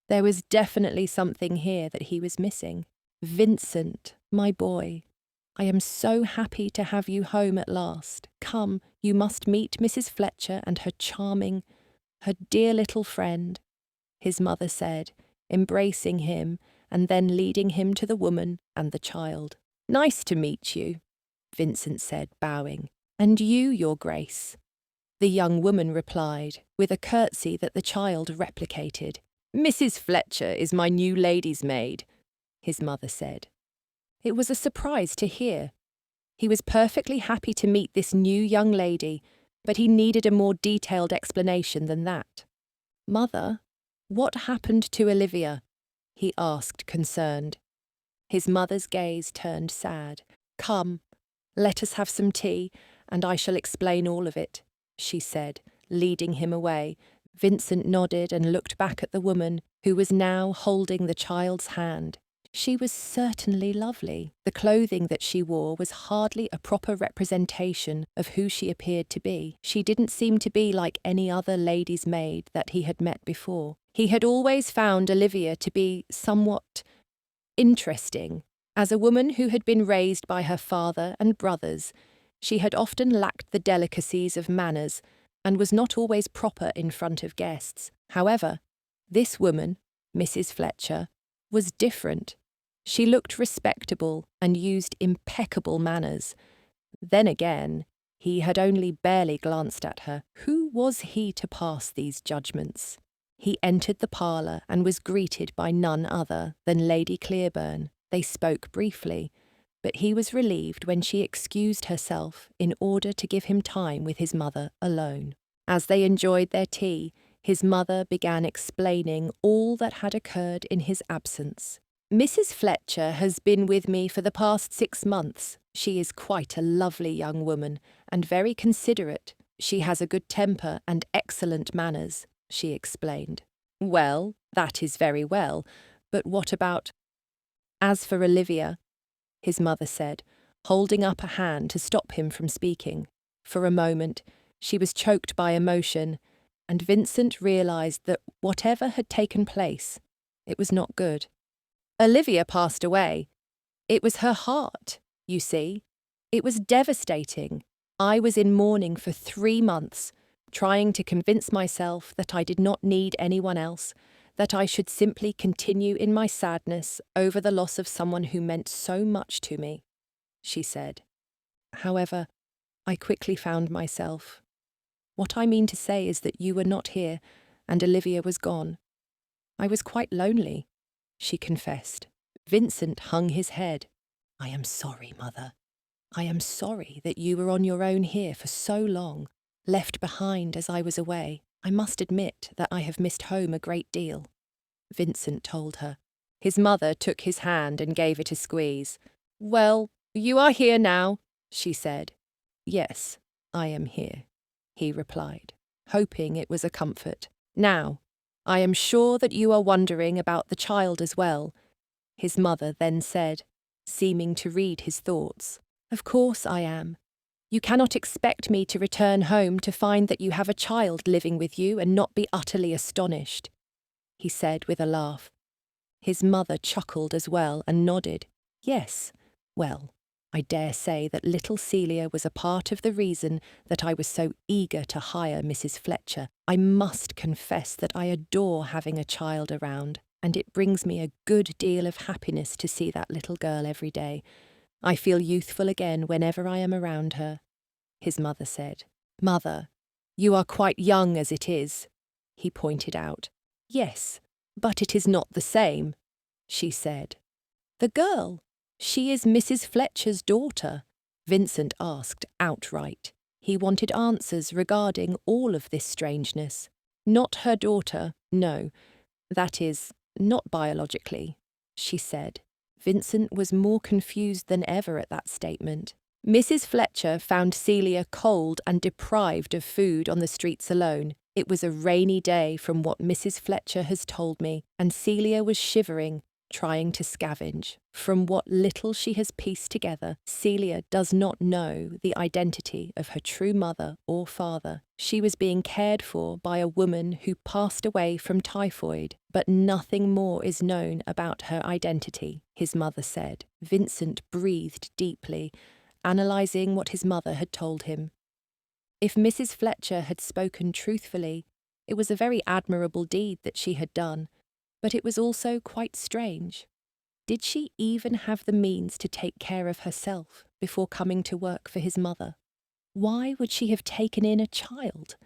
there was definitely something here that he was missing. "Vincent, my boy, I am so happy to have you home at last. Come, you must meet Mrs. Fletcher and her dear little friend," his mother said, embracing him and then leading him to the woman and the child. "Nice to meet you," Vincent said, bowing. "And you, Your Grace," the young woman replied, with a curtsy that the child replicated. "Mrs. Fletcher is my new lady's maid," his mother said. It was a surprise to hear. He was perfectly happy to meet this new young lady, but he needed a more detailed explanation than that. "Mother, what happened to Olivia?" he asked, concerned. His mother's gaze turned sad. "Come, let us have some tea, and I shall explain all of it," she said, leading him away. Vincent nodded and looked back at the woman, who was now holding the child's hand. She was certainly lovely. The clothing that she wore was hardly a proper representation of who she appeared to be. She didn't seem to be like any other lady's maid that he had met before. He had always found Olivia to be somewhat interesting. As a woman who had been raised by her father and brothers, she had often lacked the delicacies of manners and was not always proper in front of guests. However, this woman, Mrs. Fletcher, was different. She looked respectable and used impeccable manners. Then again, he had only barely glanced at her. Who was he to pass these judgments? He entered the parlour and was greeted by none other than Lady Clearburn. They spoke briefly, but he was relieved when she excused herself in order to give him time with his mother alone. As they enjoyed their tea, his mother began explaining all that had occurred in his absence. "Mrs. Fletcher has been with me for the past 6 months. She is quite a lovely young woman and very considerate. She has a good temper and excellent manners, she explained. Well, that is very well, but what about— As for Olivia, his mother said, holding up a hand to stop him from speaking. For a moment, she was choked by emotion, and Vincent realised that whatever had taken place, it was not good. Olivia passed away. It was her heart, you see. It was devastating. I was in mourning for 3 months, trying to convince myself that I did not need anyone else, that I should simply continue in my sadness over the loss of someone who meant so much to me, she said. However, I quickly found myself. What I mean to say is that you were not here, and Olivia was gone. I was quite lonely, she confessed. Vincent hung his head. I am sorry, Mother. I am sorry that you were on your own here for so long, left behind as I was away. I must admit that I have missed home a great deal, Vincent told her. His mother took his hand and gave it a squeeze. Well, you are here now, she said. Yes, I am here, he replied, hoping it was a comfort. Now, I am sure that you are wondering about the child as well, his mother then said, seeming to read his thoughts. Of course I am. You cannot expect me to return home to find that you have a child living with you and not be utterly astonished, he said with a laugh. His mother chuckled as well and nodded. Yes, well, I dare say that little Celia was a part of the reason that I was so eager to hire Mrs. Fletcher. I must confess that I adore having a child around, and it brings me a good deal of happiness to see that little girl every day. I feel youthful again whenever I am around her, his mother said. Mother, you are quite young as it is, he pointed out. Yes, but it is not the same, she said. The girl, she is Mrs. Fletcher's daughter, Vincent asked outright. He wanted answers regarding all of this strangeness. Not her daughter, no, that is, not biologically, she said. Vincent was more confused than ever at that statement. Mrs. Fletcher found Celia cold and deprived of food on the streets alone. It was a rainy day from what Mrs. Fletcher has told me, and Celia was shivering, trying to scavenge. From what little she has pieced together, Celia does not know the identity of her true mother or father. She was being cared for by a woman who passed away from typhoid, but nothing more is known about her identity, his mother said. Vincent breathed deeply, analysing what his mother had told him. If Mrs. Fletcher had spoken truthfully, it was a very admirable deed that she had done, but it was also quite strange. Did she even have the means to take care of herself before coming to work for his mother? Why would she have taken in a child?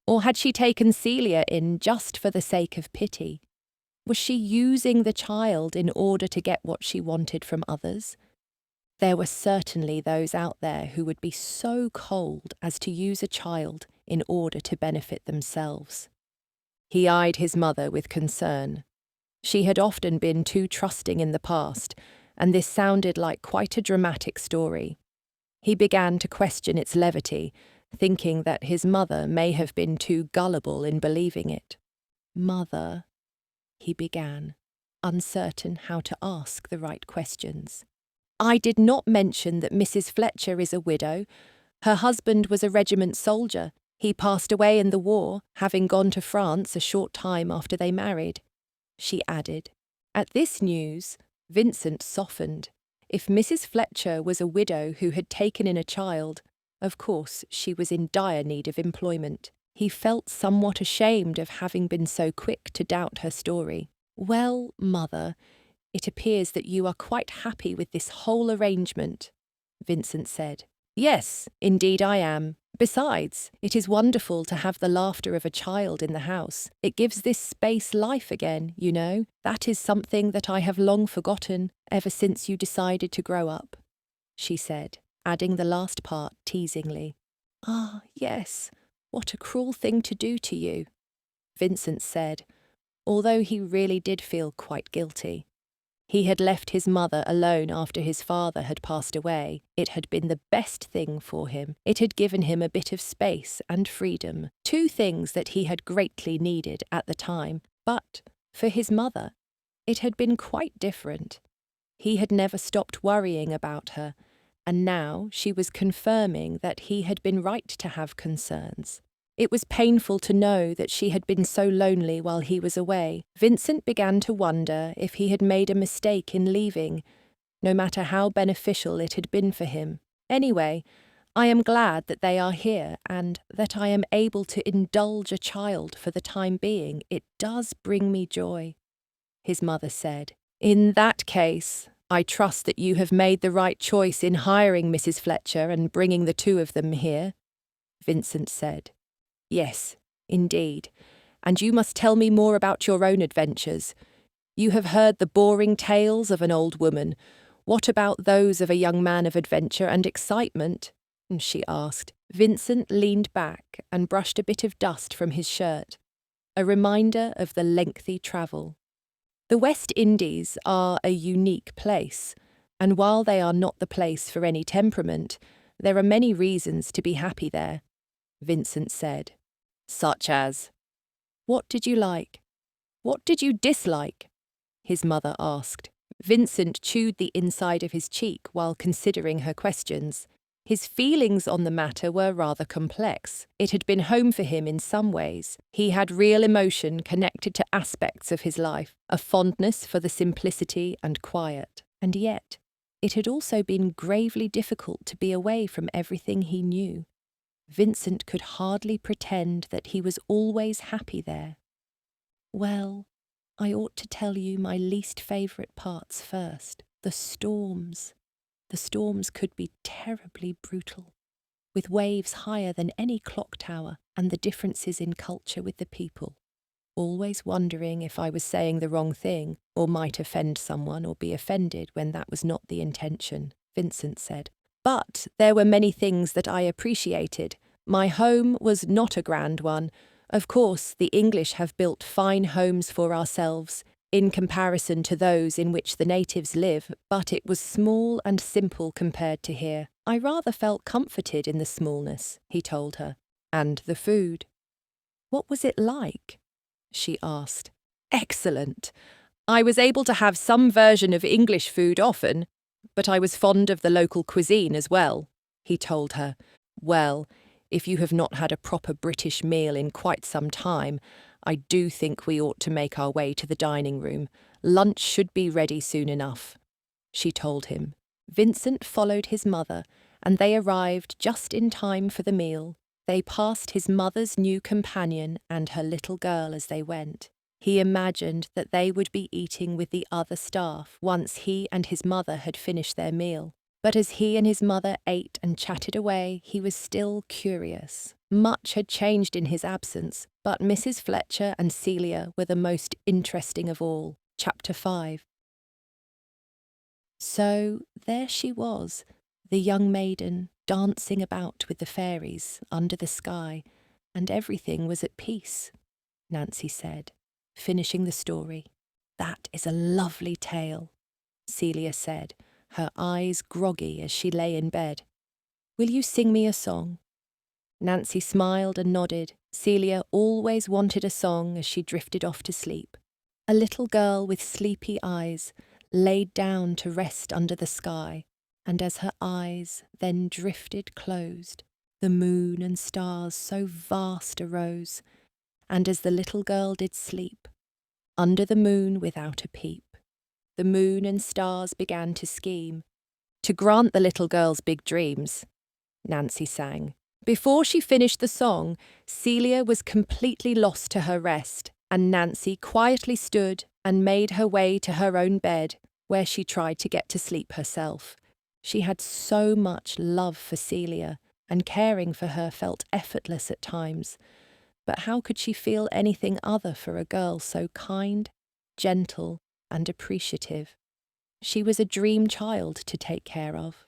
Or had she taken Celia in just for the sake of pity? Was she using the child in order to get what she wanted from others? There were certainly those out there who would be so cold as to use a child in order to benefit themselves. He eyed his mother with concern. She had often been too trusting in the past, and this sounded like quite a dramatic story. He began to question its levity, thinking that his mother may have been too gullible in believing it. Mother, he began, uncertain how to ask the right questions. I did not mention that Mrs. Fletcher is a widow. Her husband was a regiment soldier. He passed away in the war, having gone to France a short time after they married, she added. At this news, Vincent softened. If Mrs. Fletcher was a widow who had taken in a child, of course she was in dire need of employment. He felt somewhat ashamed of having been so quick to doubt her story. Well, Mother, it appears that you are quite happy with this whole arrangement, Vincent said. Yes, indeed I am. Besides, it is wonderful to have the laughter of a child in the house. It gives this space life again, you know. That is something that I have long forgotten, ever since you decided to grow up, she said, adding the last part teasingly. Ah, yes, what a cruel thing to do to you, Vincent said, although he really did feel quite guilty. He had left his mother alone after his father had passed away. It had been the best thing for him. It had given him a bit of space and freedom, two things that he had greatly needed at the time. But for his mother, it had been quite different. He had never stopped worrying about her, and now she was confirming that he had been right to have concerns. It was painful to know that she had been so lonely while he was away. Vincent began to wonder if he had made a mistake in leaving, no matter how beneficial it had been for him. Anyway, I am glad that they are here and that I am able to indulge a child for the time being. It does bring me joy, his mother said. In that case, I trust that you have made the right choice in hiring Mrs. Fletcher and bringing the two of them here, Vincent said. Yes, indeed, and you must tell me more about your own adventures. You have heard the boring tales of an old woman. What about those of a young man of adventure and excitement? She asked. Vincent leaned back and brushed a bit of dust from his shirt, a reminder of the lengthy travel. The West Indies are a unique place, and while they are not the place for any temperament, there are many reasons to be happy there, Vincent said. Such as? What did you like? What did you dislike? His mother asked. Vincent chewed the inside of his cheek while considering her questions. His feelings on the matter were rather complex. It had been home for him in some ways. He had real emotion connected to aspects of his life, a fondness for the simplicity and quiet. And yet, it had also been gravely difficult to be away from everything he knew. Vincent could hardly pretend that he was always happy there. Well, I ought to tell you my least favourite parts first. The storms. The storms could be terribly brutal, with waves higher than any clock tower, and the differences in culture with the people. Always wondering if I was saying the wrong thing, or might offend someone or be offended when that was not the intention, Vincent said. But there were many things that I appreciated. My home was not a grand one. Of course, the English have built fine homes for ourselves, in comparison to those in which the natives live, but it was small and simple compared to here. I rather felt comforted in the smallness, he told her. And the food. What was it like? She asked. Excellent. I was able to have some version of English food often, but I was fond of the local cuisine as well, he told her. Well, if you have not had a proper British meal in quite some time, I do think we ought to make our way to the dining room. Lunch should be ready soon enough, she told him. Vincent followed his mother, and they arrived just in time for the meal. They passed his mother's new companion and her little girl as they went. He imagined that they would be eating with the other staff once he and his mother had finished their meal. But as he and his mother ate and chatted away, he was still curious. Much had changed in his absence, but Mrs. Fletcher and Celia were the most interesting of all. Chapter 5. So there she was, the young maiden, dancing about with the fairies under the sky, and everything was at peace, Nancy said, finishing the story. That is a lovely tale, Celia said, her eyes groggy as she lay in bed. Will you sing me a song? Nancy smiled and nodded. Celia always wanted a song as she drifted off to sleep. A little girl with sleepy eyes laid down to rest under the sky, and as her eyes then drifted closed, the moon and stars so vast arose, and as the little girl did sleep, under the moon without a peep, the moon and stars began to scheme, to grant the little girl's big dreams, Nancy sang. Before she finished the song, Celia was completely lost to her rest, and Nancy quietly stood and made her way to her own bed, where she tried to get to sleep herself. She had so much love for Celia, and caring for her felt effortless at times. But how could she feel anything other for a girl so kind, gentle, and appreciative? She was a dream child to take care of.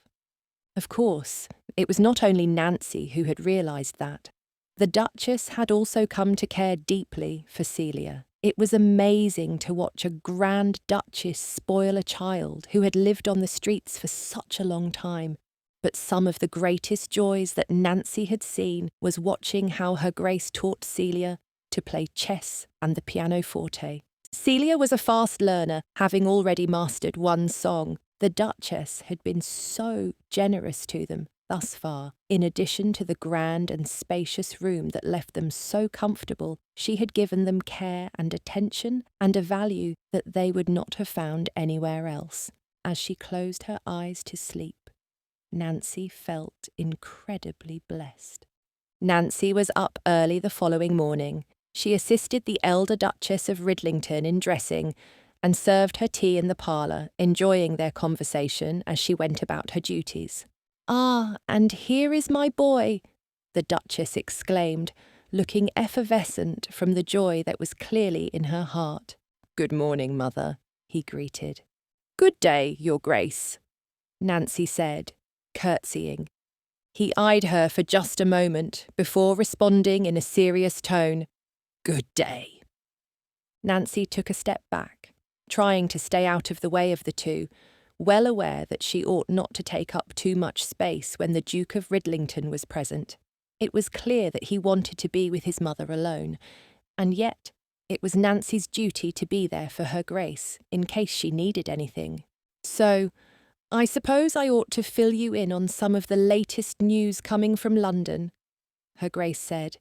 Of course, it was not only Nancy who had realised that. The Duchess had also come to care deeply for Celia. It was amazing to watch a Grand Duchess spoil a child who had lived on the streets for such a long time. But some of the greatest joys that Nancy had seen was watching how Her Grace taught Celia to play chess and the pianoforte. Celia was a fast learner, having already mastered one song. The Duchess had been so generous to them thus far. In addition to the grand and spacious room that left them so comfortable, she had given them care and attention and a value that they would not have found anywhere else. As she closed her eyes to sleep, Nancy felt incredibly blessed. Nancy was up early the following morning. She assisted the elder Duchess of Ridlington in dressing and served her tea in the parlour, enjoying their conversation as she went about her duties. "Ah, and here is my boy," the Duchess exclaimed, looking effervescent from the joy that was clearly in her heart. "Good morning, Mother," he greeted. "Good day, Your Grace," Nancy said, curtsying. He eyed her for just a moment before responding in a serious tone, "Good day." Nancy took a step back, trying to stay out of the way of the two, well aware that she ought not to take up too much space when the Duke of Ridlington was present. It was clear that he wanted to be with his mother alone, and yet it was Nancy's duty to be there for Her Grace in case she needed anything. "So, I suppose I ought to fill you in on some of the latest news coming from London," Her Grace said.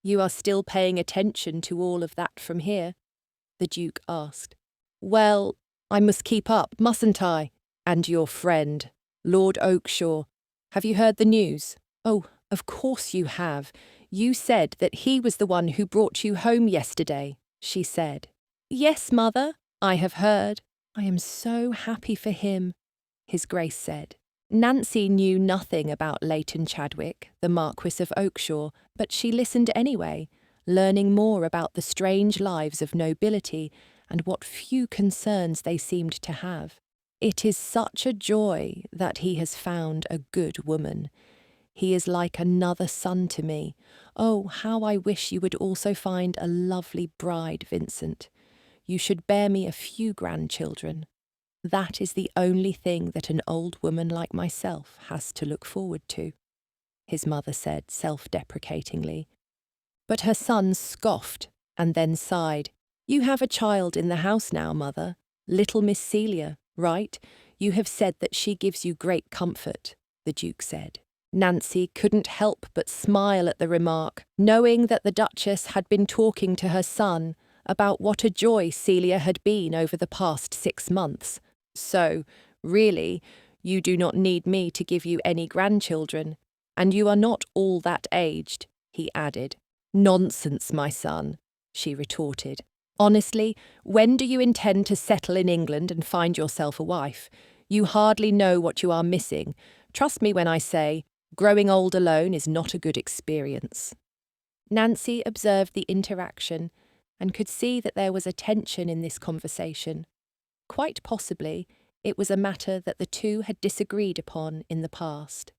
"You are still paying attention to all of that from here?" the Duke asked. "Well, I must keep up, mustn't I? And your friend, Lord Oakshaw. Have you heard the news?" "Oh, of course you have. You said that he was the one who brought you home yesterday," she said. "Yes, Mother, I have heard. I am so happy for him," His Grace said. Nancy knew nothing about Leighton Chadwick, the Marquis of Oakshaw, but she listened anyway, learning more about the strange lives of nobility and what few concerns they seemed to have. "It is such a joy that he has found a good woman. He is like another son to me. Oh, how I wish you would also find a lovely bride, Vincent. You should bear me a few grandchildren. That is the only thing that an old woman like myself has to look forward to," his mother said self-deprecatingly. But her son scoffed and then sighed. "You have a child in the house now, Mother. Little Miss Celia, right? You have said that she gives you great comfort," the Duke said. Nancy couldn't help but smile at the remark, knowing that the Duchess had been talking to her son about what a joy Celia had been over the past 6 months. "So, really, you do not need me to give you any grandchildren, and you are not all that aged," he added. "Nonsense, my son," she retorted. "Honestly, when do you intend to settle in England and find yourself a wife? You hardly know what you are missing. Trust me when I say, growing old alone is not a good experience." Nancy observed the interaction and could see that there was a tension in this conversation. Quite possibly, it was a matter that the two had disagreed upon in the past.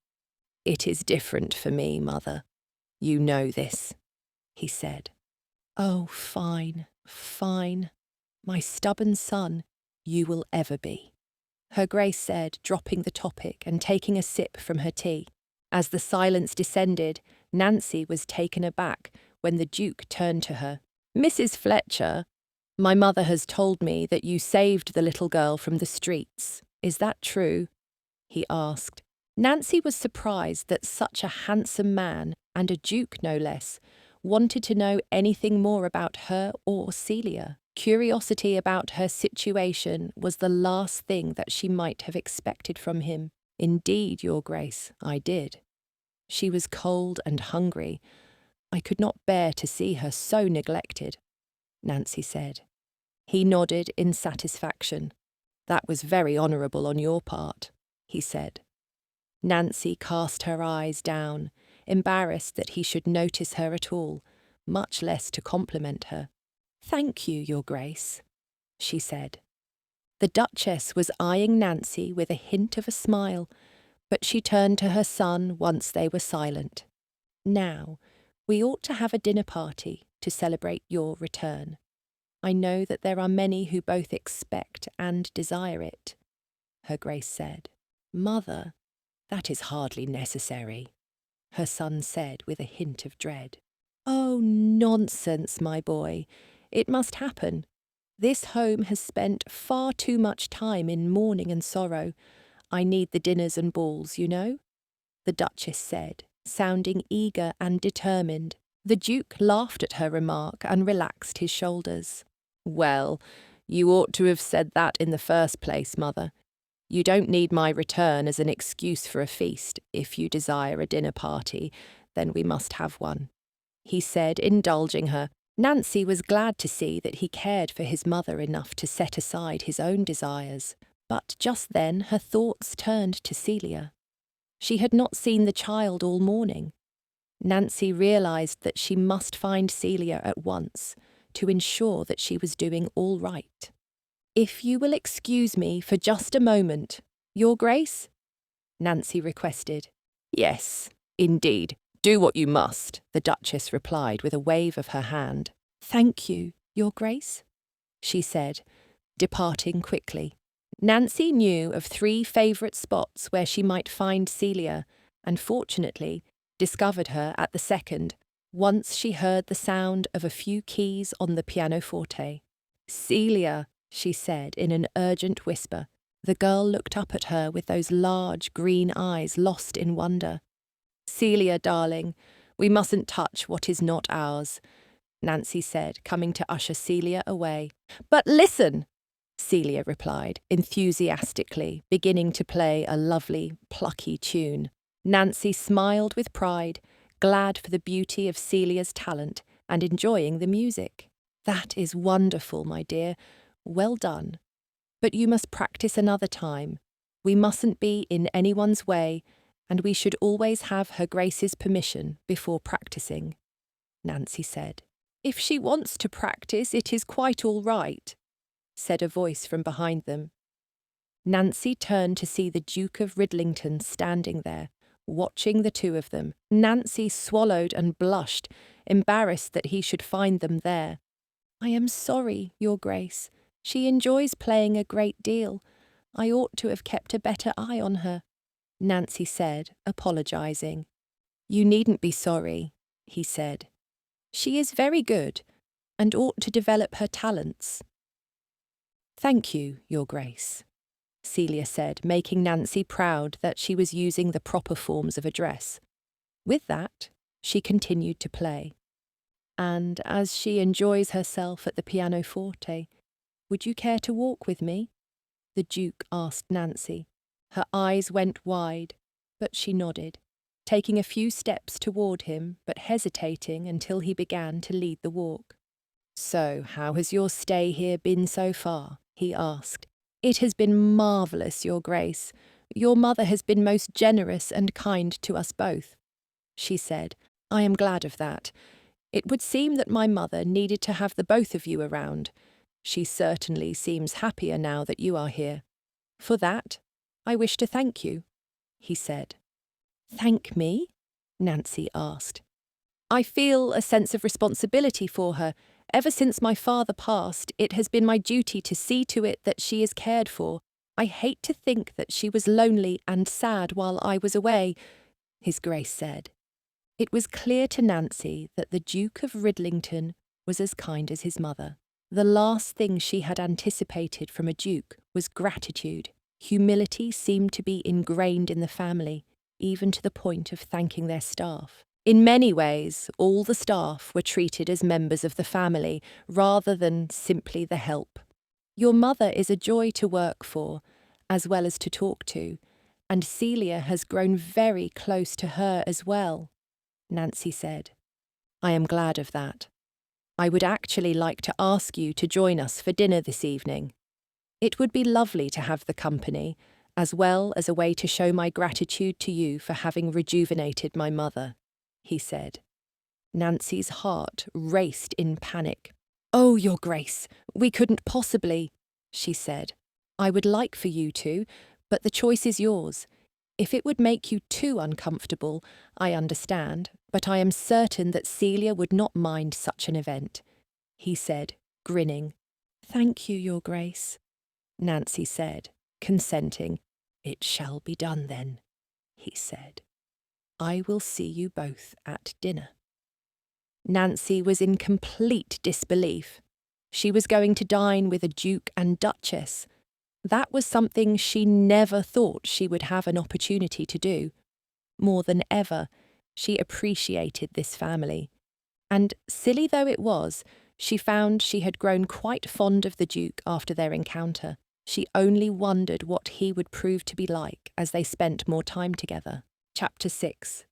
"It is different for me, Mother. You know this," he said. "Oh, fine, fine. My stubborn son, you will ever be," Her Grace said, dropping the topic and taking a sip from her tea. As the silence descended, Nancy was taken aback when the Duke turned to her. "Mrs. Fletcher, my mother has told me that you saved the little girl from the streets. Is that true?" he asked. Nancy was surprised that such a handsome man, and a duke no less, wanted to know anything more about her or Celia. Curiosity about her situation was the last thing that she might have expected from him. "Indeed, Your Grace, I did. She was cold and hungry. I could not bear to see her so neglected," Nancy said. He nodded in satisfaction. "That was very honourable on your part," he said. Nancy cast her eyes down, embarrassed that he should notice her at all, much less to compliment her. "Thank you, Your Grace," she said. The Duchess was eyeing Nancy with a hint of a smile, but she turned to her son once they were silent. "Now, we ought to have a dinner party to celebrate your return." I know that there are many who both expect and desire it, her Grace said. Mother, that is hardly necessary, her son said with a hint of dread. Oh, nonsense, my boy. It must happen. This home has spent far too much time in mourning and sorrow. I need the dinners and balls, you know, the Duchess said, sounding eager and determined. The Duke laughed at her remark and relaxed his shoulders. Well, you ought to have said that in the first place, Mother. You don't need my return as an excuse for a feast. If you desire a dinner party, then we must have one, he said, indulging her. Nancy was glad to see that he cared for his mother enough to set aside his own desires, but just then her thoughts turned to Celia. She had not seen the child all morning. Nancy realised that she must find Celia at once to ensure that she was doing all right. If you will excuse me for just a moment, Your Grace? Nancy requested. Yes, indeed. Do what you must, the Duchess replied with a wave of her hand. Thank you, Your Grace, she said, departing quickly. Nancy knew of 3 favourite spots where she might find Celia, and fortunately discovered her at the second, once she heard the sound of a few keys on the pianoforte. Celia, she said in an urgent whisper. The girl looked up at her with those large green eyes lost in wonder. Celia, darling, we mustn't touch what is not ours, Nancy said, coming to usher Celia away. But listen, Celia replied, enthusiastically, beginning to play a lovely, plucky tune. Nancy smiled with pride, glad for the beauty of Celia's talent and enjoying the music. That is wonderful, my dear. Well done. But you must practice another time. We mustn't be in anyone's way, and we should always have Her Grace's permission before practicing, Nancy said. If she wants to practice, it is quite all right, said a voice from behind them. Nancy turned to see the Duke of Ridlington standing there, watching the two of them. Nancy swallowed and blushed, embarrassed that he should find them there. I am sorry, Your Grace. She enjoys playing a great deal. I ought to have kept a better eye on her, Nancy said, apologising. You needn't be sorry, he said. She is very good, and ought to develop her talents. Thank you, Your Grace, Celia said, making Nancy proud that she was using the proper forms of address. With that, she continued to play. And as she enjoys herself at the pianoforte, would you care to walk with me? The Duke asked Nancy. Her eyes went wide, but she nodded, taking a few steps toward him, but hesitating until he began to lead the walk. So, how has your stay here been so far? He asked. It has been marvellous, Your Grace. Your mother has been most generous and kind to us both, she said. I am glad of that. It would seem that my mother needed to have the both of you around. She certainly seems happier now that you are here. For that, I wish to thank you, he said. Thank me? Nancy asked. I feel a sense of responsibility for her. Ever since my father passed, it has been my duty to see to it that she is cared for. I hate to think that she was lonely and sad while I was away, His Grace said. It was clear to Nancy that the Duke of Ridlington was as kind as his mother. The last thing she had anticipated from a duke was gratitude. Humility seemed to be ingrained in the family, even to the point of thanking their staff. In many ways, all the staff were treated as members of the family, rather than simply the help. Your mother is a joy to work for, as well as to talk to, and Celia has grown very close to her as well, Nancy said. I am glad of that. I would actually like to ask you to join us for dinner this evening. It would be lovely to have the company, as well as a way to show my gratitude to you for having rejuvenated my mother, he said. Nancy's heart raced in panic. Oh, Your Grace, we couldn't possibly, she said. I would like for you to, but the choice is yours. If it would make you too uncomfortable, I understand, but I am certain that Celia would not mind such an event, he said, grinning. "Thank you, Your Grace," Nancy said, consenting. "It shall be done then," he said. "I will see you both at dinner." Nancy was in complete disbelief. She was going to dine with a duke and duchess. That was something she never thought she would have an opportunity to do. More than ever, she appreciated this family. And silly though it was, she found she had grown quite fond of the Duke after their encounter. She only wondered what he would prove to be like as they spent more time together. Chapter 6.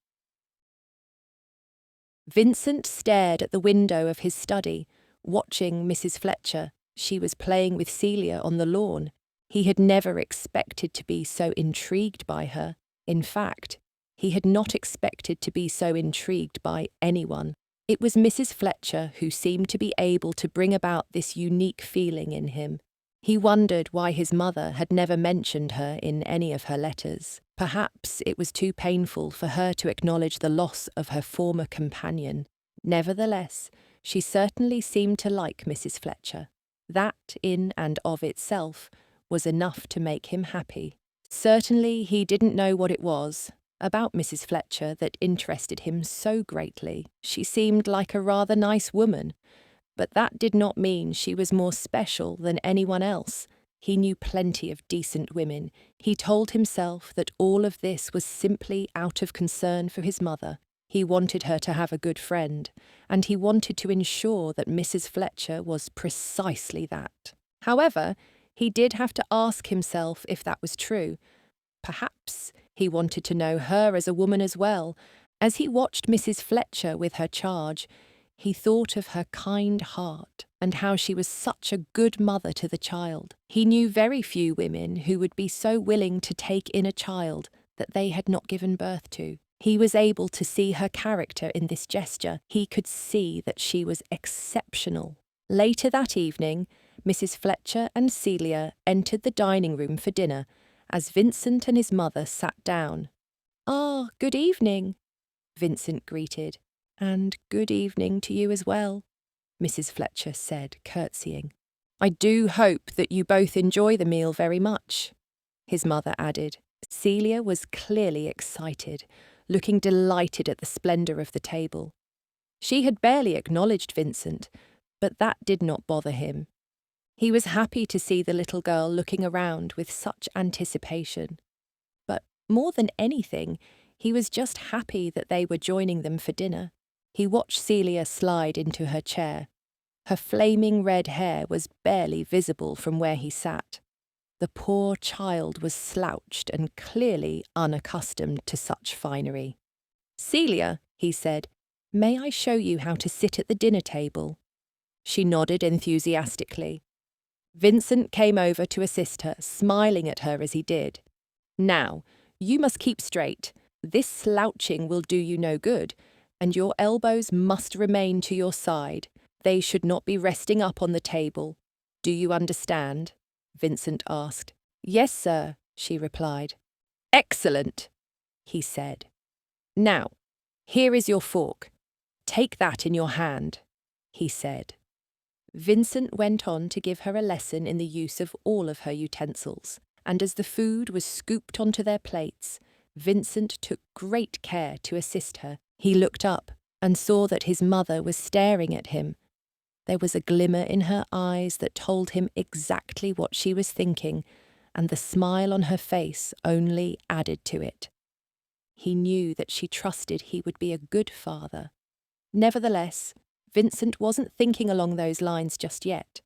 Vincent stared at the window of his study, watching Mrs. Fletcher. She was playing with Celia on the lawn. He had never expected to be so intrigued by her. In fact, he had not expected to be so intrigued by anyone. It was Mrs. Fletcher who seemed to be able to bring about this unique feeling in him. He wondered why his mother had never mentioned her in any of her letters. Perhaps it was too painful for her to acknowledge the loss of her former companion. Nevertheless, she certainly seemed to like Mrs. Fletcher. That, in and of itself, was enough to make him happy. Certainly he didn't know what it was about Mrs. Fletcher that interested him so greatly. She seemed like a rather nice woman, but that did not mean she was more special than anyone else. He knew plenty of decent women. He told himself that all of this was simply out of concern for his mother. He wanted her to have a good friend, and he wanted to ensure that Mrs. Fletcher was precisely that. However, he did have to ask himself if that was true. Perhaps he wanted to know her as a woman as well. As he watched Mrs. Fletcher with her charge, he thought of her kind heart and how she was such a good mother to the child. He knew very few women who would be so willing to take in a child that they had not given birth to. He was able to see her character in this gesture. He could see that she was exceptional. Later that evening, Mrs. Fletcher and Celia entered the dining room for dinner as Vincent and his mother sat down. "Ah, good evening," Vincent greeted. "And good evening to you as well," Mrs. Fletcher said, curtsying. "I do hope that you both enjoy the meal very much," his mother added. Celia was clearly excited, looking delighted at the splendour of the table. She had barely acknowledged Vincent, but that did not bother him. He was happy to see the little girl looking around with such anticipation. But more than anything, he was just happy that they were joining them for dinner. He watched Celia slide into her chair. Her flaming red hair was barely visible from where he sat. The poor child was slouched and clearly unaccustomed to such finery. "Celia," he said, "may I show you how to sit at the dinner table?" She nodded enthusiastically. Vincent came over to assist her, smiling at her as he did. "Now, you must keep straight. This slouching will do you no good, and your elbows must remain to your side. They should not be resting up on the table. Do you understand?" Vincent asked. "Yes, sir," she replied. "Excellent," he said. "Now, here is your fork. Take that in your hand," he said. Vincent went on to give her a lesson in the use of all of her utensils, and as the food was scooped onto their plates, Vincent took great care to assist her. He looked up and saw that his mother was staring at him. There was a glimmer in her eyes that told him exactly what she was thinking, and the smile on her face only added to it. He knew that she trusted he would be a good father. Nevertheless, Vincent wasn't thinking along those lines just yet.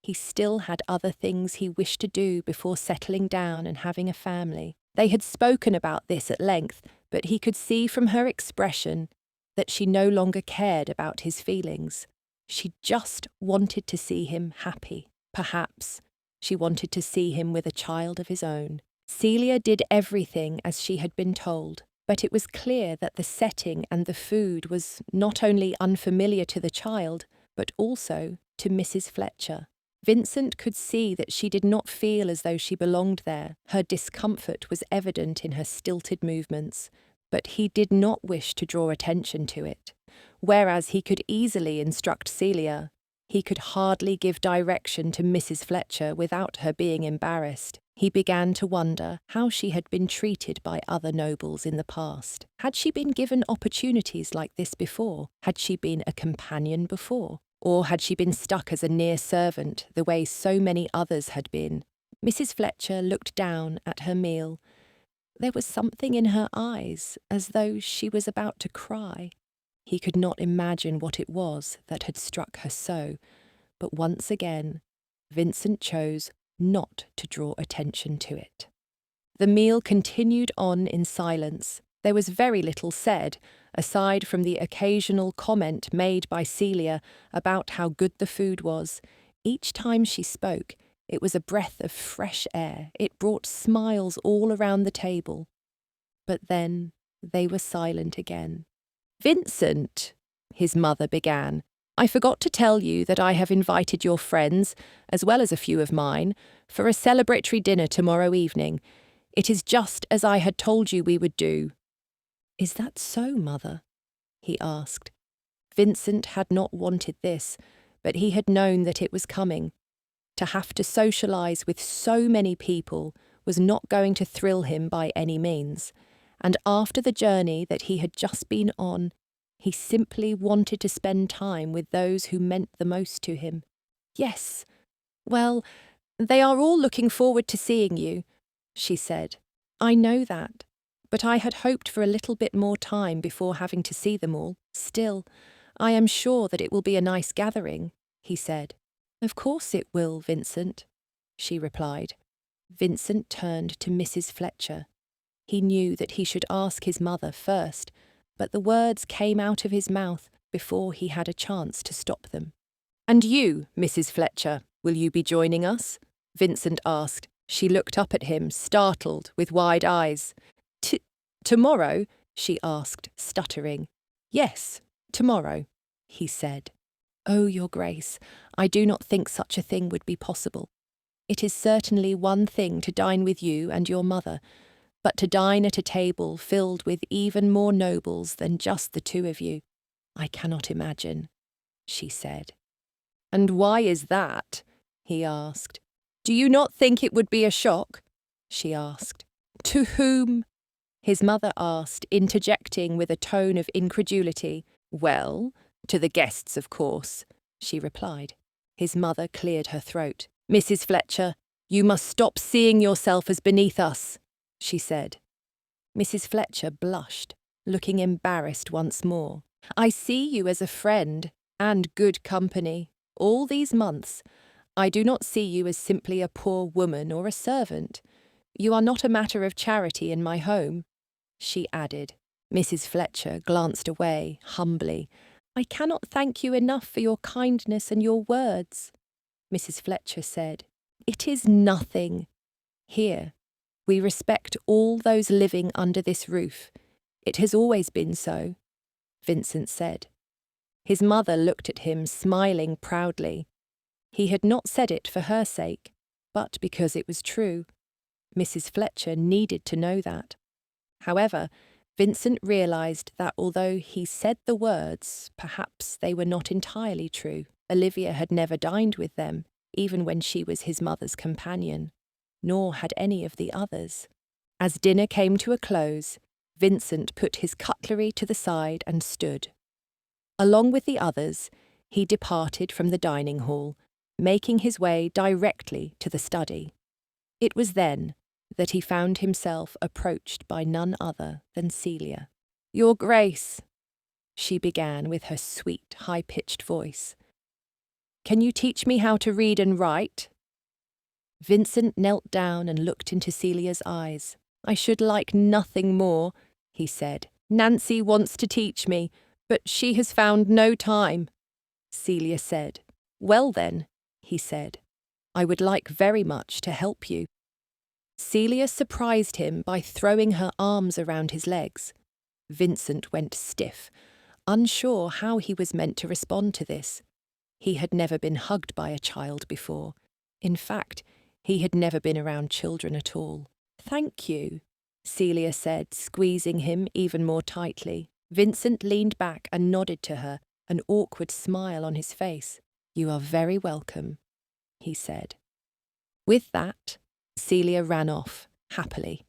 He still had other things he wished to do before settling down and having a family. They had spoken about this at length, but he could see from her expression that she no longer cared about his feelings. She just wanted to see him happy. Perhaps she wanted to see him with a child of his own. Celia did everything as she had been told, but it was clear that the setting and the food was not only unfamiliar to the child, but also to Mrs. Fletcher. Vincent could see that she did not feel as though she belonged there. Her discomfort was evident in her stilted movements, but he did not wish to draw attention to it. Whereas he could easily instruct Celia, He could hardly give direction to Mrs. Fletcher without her being embarrassed. He began to wonder how she had been treated by other nobles in the past. Had she been given opportunities like this before? Had she been a companion before? Or had she been stuck as a near servant, the way so many others had been? Mrs. Fletcher looked down at her meal. There was something in her eyes, as though she was about to cry. He could not imagine what it was that had struck her so, but once again, Vincent chose not to draw attention to it. The meal continued on in silence. There was very little said, aside from the occasional comment made by Celia about how good the food was. Each time she spoke, it was a breath of fresh air. It brought smiles all around the table. But then they were silent again. "Vincent," his mother began, "I forgot to tell you that I have invited your friends, as well as a few of mine, for a celebratory dinner tomorrow evening. It is just as I had told you we would do." "Is that so, Mother?" he asked. Vincent had not wanted this, but he had known that it was coming. To have to socialise with so many people was not going to thrill him by any means, and after the journey that he had just been on, he simply wanted to spend time with those who meant the most to him. "Yes, well, they are all looking forward to seeing you," she said. "I know that, but I had hoped for a little bit more time before having to see them all. Still, I am sure that it will be a nice gathering," he said. "Of course it will, Vincent," she replied. Vincent turned to Mrs. Fletcher. He knew that he should ask his mother first, but the words came out of his mouth before he had a chance to stop them. "And you, Mrs. Fletcher, will you be joining us?" Vincent asked. She looked up at him, startled, with wide eyes. Tomorrow?" she asked, stuttering. "Yes, tomorrow," he said. "Oh, Your Grace, I do not think such a thing would be possible. It is certainly one thing to dine with you and your mother, but to dine at a table filled with even more nobles than just the two of you, I cannot imagine," she said. "And why is that?" he asked. "Do you not think it would be a shock?" she asked. "To whom?" his mother asked, interjecting with a tone of incredulity. "Well, to the guests, of course," she replied. His mother cleared her throat. "Mrs. Fletcher, you must stop seeing yourself as beneath us," she said. Mrs. Fletcher blushed, looking embarrassed once more. "I see you as a friend and good company. All these months, I do not see you as simply a poor woman or a servant. You are not a matter of charity in my home," she added. Mrs. Fletcher glanced away, humbly. "I cannot thank you enough for your kindness and your words," Mrs. Fletcher said. "It is nothing. Here, we respect all those living under this roof. It has always been so," Vincent said. His mother looked at him, smiling proudly. He had not said it for her sake, but because it was true. Mrs. Fletcher needed to know that. However, Vincent realised that although he said the words, perhaps they were not entirely true. Olivia had never dined with them, even when she was his mother's companion, nor had any of the others. As dinner came to a close, Vincent put his cutlery to the side and stood. Along with the others, he departed from the dining hall, making his way directly to the study. It was then that he found himself approached by none other than Celia. "Your Grace," she began with her sweet, high-pitched voice, "can you teach me how to read and write?" Vincent knelt down and looked into Celia's eyes. "I should like nothing more," he said. "Nancy wants to teach me, but she has found no time." Celia said. "Well then," he said, "I would like very much to help you." Celia surprised him by throwing her arms around his legs. Vincent went stiff, unsure how he was meant to respond to this. He had never been hugged by a child before. In fact, he had never been around children at all. "Thank you," Celia said, squeezing him even more tightly. Vincent leaned back and nodded to her, an awkward smile on his face. "You are very welcome," he said. With that, Celia ran off, happily.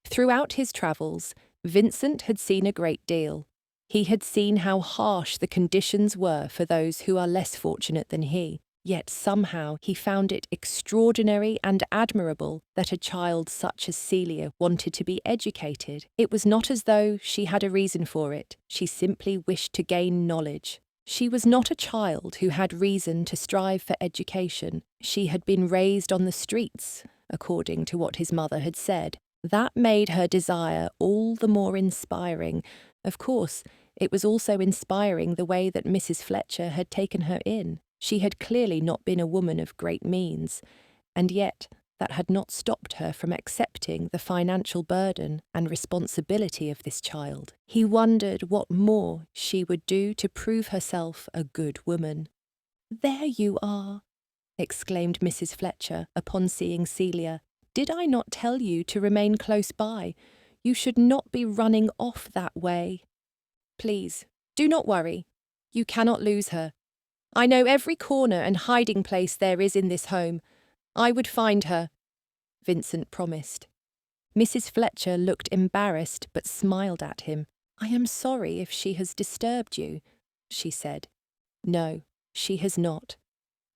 Throughout his travels, Vincent had seen a great deal. He had seen how harsh the conditions were for those who are less fortunate than he. Yet somehow he found it extraordinary and admirable that a child such as Celia wanted to be educated. It was not as though she had a reason for it. She simply wished to gain knowledge. She was not a child who had reason to strive for education. She had been raised on the streets, according to what his mother had said. That made her desire all the more inspiring. Of course, it was also inspiring the way that Mrs. Fletcher had taken her in. She had clearly not been a woman of great means, and yet that had not stopped her from accepting the financial burden and responsibility of this child. He wondered what more she would do to prove herself a good woman. "There you are," exclaimed Mrs. Fletcher upon seeing Celia. "Did I not tell you to remain close by? You should not be running off that way. Please, do not worry. You cannot lose her. I know every corner and hiding place there is in this home. I would find her," Vincent promised. Mrs. Fletcher looked embarrassed but smiled at him. "I am sorry if she has disturbed you," she said. "No, she has not.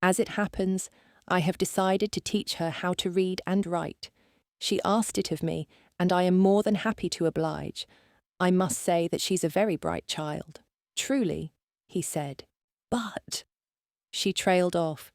As it happens, I have decided to teach her how to read and write. She asked it of me, and I am more than happy to oblige. I must say that she's a very bright child." "Truly," he said. "But—" She trailed off.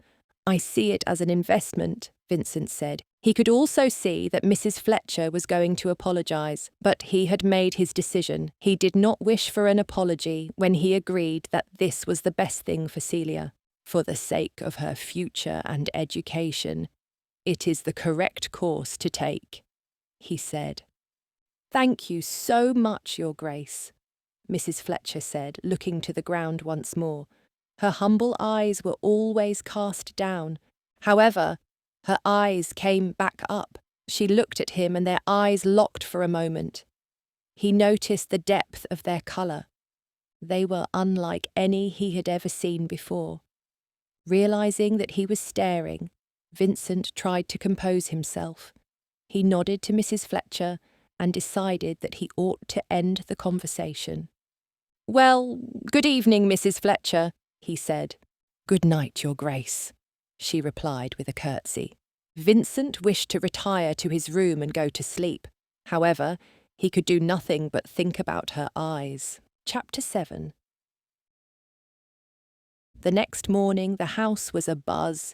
"I see it as an investment," Vincent said. He could also see that Mrs. Fletcher was going to apologise, but he had made his decision. He did not wish for an apology when he agreed that this was the best thing for Celia. For the sake of her future and education, it is the correct course to take, he said. "Thank you so much, Your Grace," Mrs. Fletcher said, looking to the ground once more. Her humble eyes were always cast down. However, her eyes came back up. She looked at him and their eyes locked for a moment. He noticed the depth of their colour. They were unlike any he had ever seen before. Realising that he was staring, Vincent tried to compose himself. He nodded to Mrs. Fletcher and decided that he ought to end the conversation. "Well, good evening, Mrs. Fletcher," he said. "Good night, Your Grace," she replied with a curtsy. Vincent wished to retire to his room and go to sleep. However, he could do nothing but think about her eyes. Chapter 7. The next morning the house was abuzz.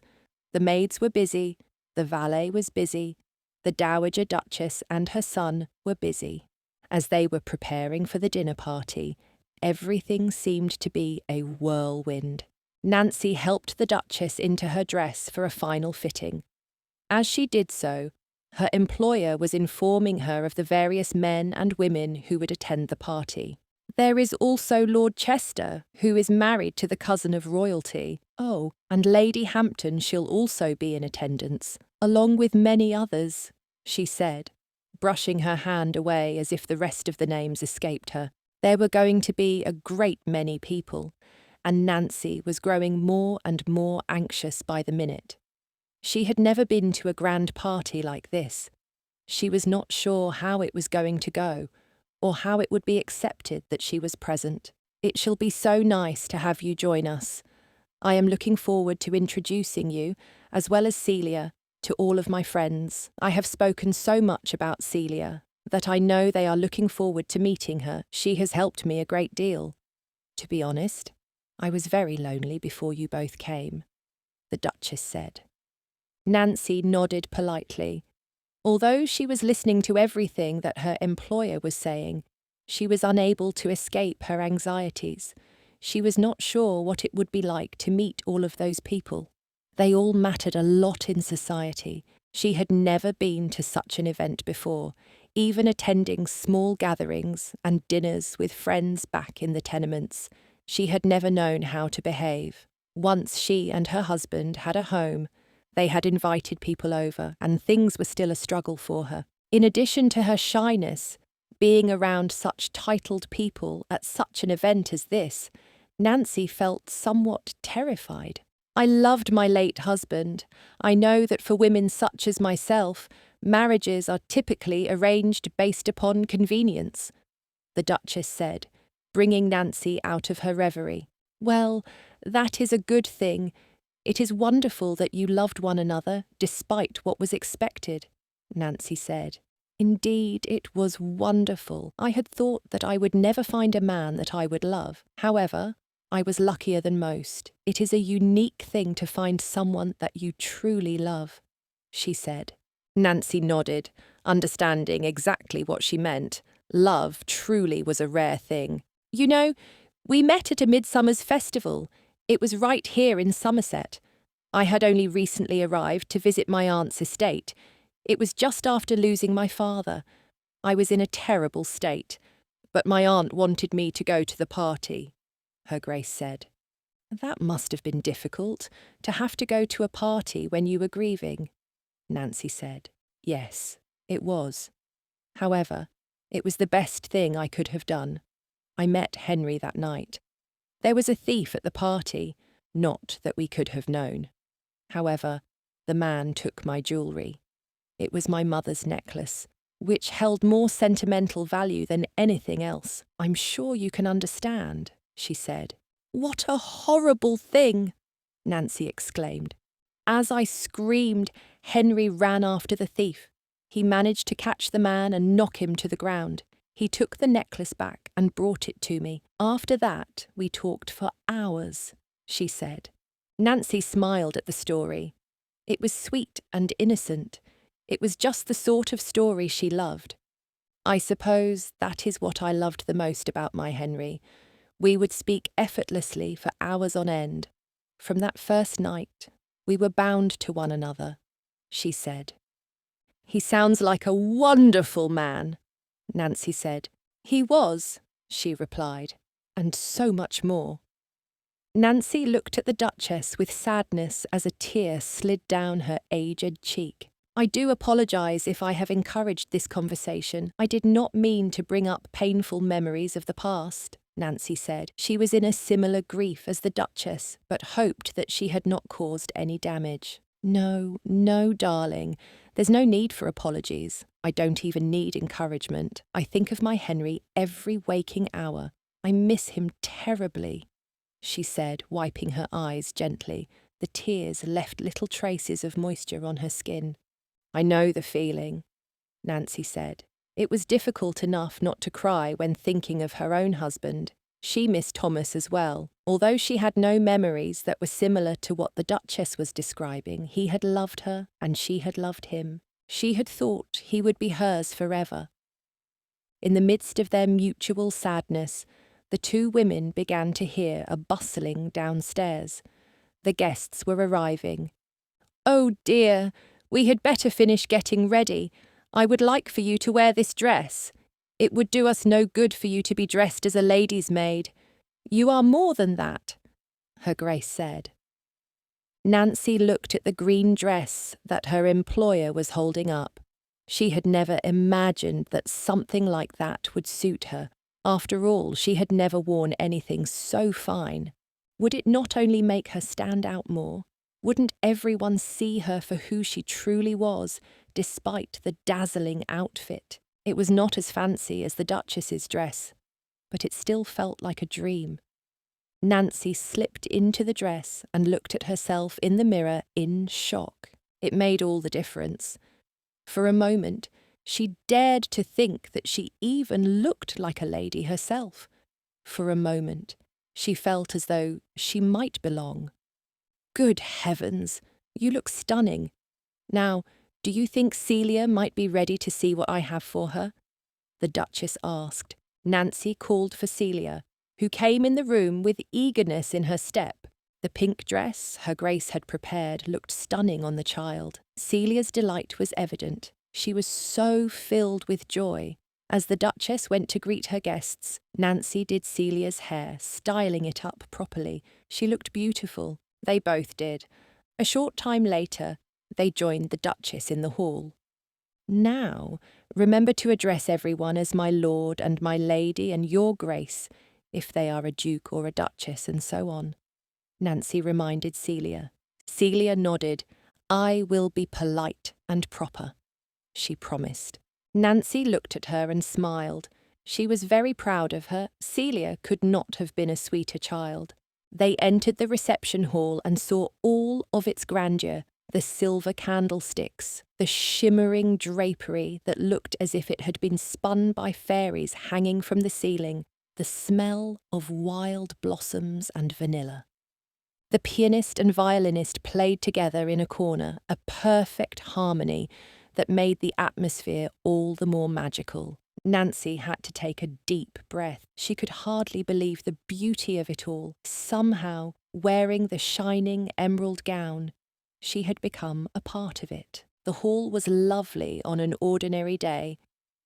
The maids were busy, the valet was busy, the Dowager Duchess and her son were busy. As they were preparing for the dinner party, everything seemed to be a whirlwind. Nancy helped the Duchess into her dress for a final fitting. As she did so, her employer was informing her of the various men and women who would attend the party. "There is also Lord Chester, who is married to the cousin of royalty. Oh, and Lady Hampton shall also be in attendance, along with many others," she said, brushing her hand away as if the rest of the names escaped her. There were going to be a great many people, and Nancy was growing more and more anxious by the minute. She had never been to a grand party like this. She was not sure how it was going to go, or how it would be accepted that she was present. "It shall be so nice to have you join us. I am looking forward to introducing you, as well as Celia, to all of my friends. I have spoken so much about Celia that I know they are looking forward to meeting her. She has helped me a great deal. To be honest, I was very lonely before you both came," the Duchess said. Nancy nodded politely. Although she was listening to everything that her employer was saying, she was unable to escape her anxieties. She was not sure what it would be like to meet all of those people. They all mattered a lot in society. She had never been to such an event before, even attending small gatherings and dinners with friends back in the tenements. She had never known how to behave. Once she and her husband had a home, they had invited people over, and things were still a struggle for her. In addition to her shyness, being around such titled people at such an event as this, Nancy felt somewhat terrified. I loved my late husband. I know that for women such as myself, marriages are typically arranged based upon convenience," the Duchess said, bringing Nancy out of her reverie. "Well, that is a good thing. It is wonderful that you loved one another despite what was expected," Nancy said. "Indeed, it was wonderful. I had thought that I would never find a man that I would love. However, I was luckier than most. It is a unique thing to find someone that you truly love," she said. Nancy nodded, understanding exactly what she meant. Love truly was a rare thing. "You know, we met at a midsummer's festival. It was right here in Somerset. I had only recently arrived to visit my aunt's estate. It was just after losing my father. I was in a terrible state, but my aunt wanted me to go to the party," Her Grace said. "That must have been difficult, to have to go to a party when you were grieving," Nancy said. "Yes, it was. However, it was the best thing I could have done. I met Henry that night. There was a thief at the party, not that we could have known. However, the man took my jewellery. It was my mother's necklace, which held more sentimental value than anything else. I'm sure you can understand," she said. "What a horrible thing!" Nancy exclaimed. As I screamed, Henry ran after the thief. He managed to catch the man and knock him to the ground. He took the necklace back and brought it to me. After that, we talked for hours, she said. Nancy smiled at the story. It was sweet and innocent. It was just the sort of story she loved. I suppose that is what I loved the most about my Henry. We would speak effortlessly for hours on end. From that first night, we were bound to one another, she said. He sounds like a wonderful man, Nancy said. He was, she replied, and so much more. Nancy looked at the Duchess with sadness as a tear slid down her aged cheek. I do apologise if I have encouraged this conversation. I did not mean to bring up painful memories of the past, Nancy said. She was in a similar grief as the Duchess, but hoped that she had not caused any damage. No, darling. There's no need for apologies. I don't even need encouragement. I think of my Henry every waking hour. I miss him terribly, she said, wiping her eyes gently. The tears left little traces of moisture on her skin. I know the feeling, Nancy said. It was difficult enough not to cry when thinking of her own husband. She missed Thomas as well. Although she had no memories that were similar to what the Duchess was describing, he had loved her and she had loved him. She had thought he would be hers forever. In the midst of their mutual sadness, the two women began to hear a bustling downstairs. The guests were arriving. "Oh dear, we had better finish getting ready. I would like for you to wear this dress. It would do us no good for you to be dressed as a lady's maid. You are more than that," Her Grace said. Nancy looked at the green dress that her employer was holding up. She had never imagined that something like that would suit her. After all, she had never worn anything so fine. Would it not only make her stand out more? Wouldn't everyone see her for who she truly was, despite the dazzling outfit? It was not as fancy as the Duchess's dress, but it still felt like a dream. Nancy slipped into the dress and looked at herself in the mirror in shock. It made all the difference. For a moment, she dared to think that she even looked like a lady herself. For a moment, she felt as though she might belong. Good heavens, you look stunning. Now, do you think Celia might be ready to see what I have for her? The Duchess asked. Nancy called for Celia, who came in the room with eagerness in her step. The pink dress Her Grace had prepared looked stunning on the child. Celia's delight was evident. She was so filled with joy. As the Duchess went to greet her guests, Nancy did Celia's hair, styling it up properly. She looked beautiful. They both did. A short time later, they joined the Duchess in the hall. Now, remember to address everyone as my lord and my lady and your grace, if they are a duke or a duchess and so on. Nancy reminded Celia. Celia nodded. I will be polite and proper, she promised. Nancy looked at her and smiled. She was very proud of her. Celia could not have been a sweeter child. They entered the reception hall and saw all of its grandeur, the silver candlesticks, the shimmering drapery that looked as if it had been spun by fairies hanging from the ceiling, the smell of wild blossoms and vanilla. The pianist and violinist played together in a corner, a perfect harmony that made the atmosphere all the more magical. Nancy had to take a deep breath. She could hardly believe the beauty of it all. Somehow, wearing the shining emerald gown, she had become a part of it. The hall was lovely on an ordinary day,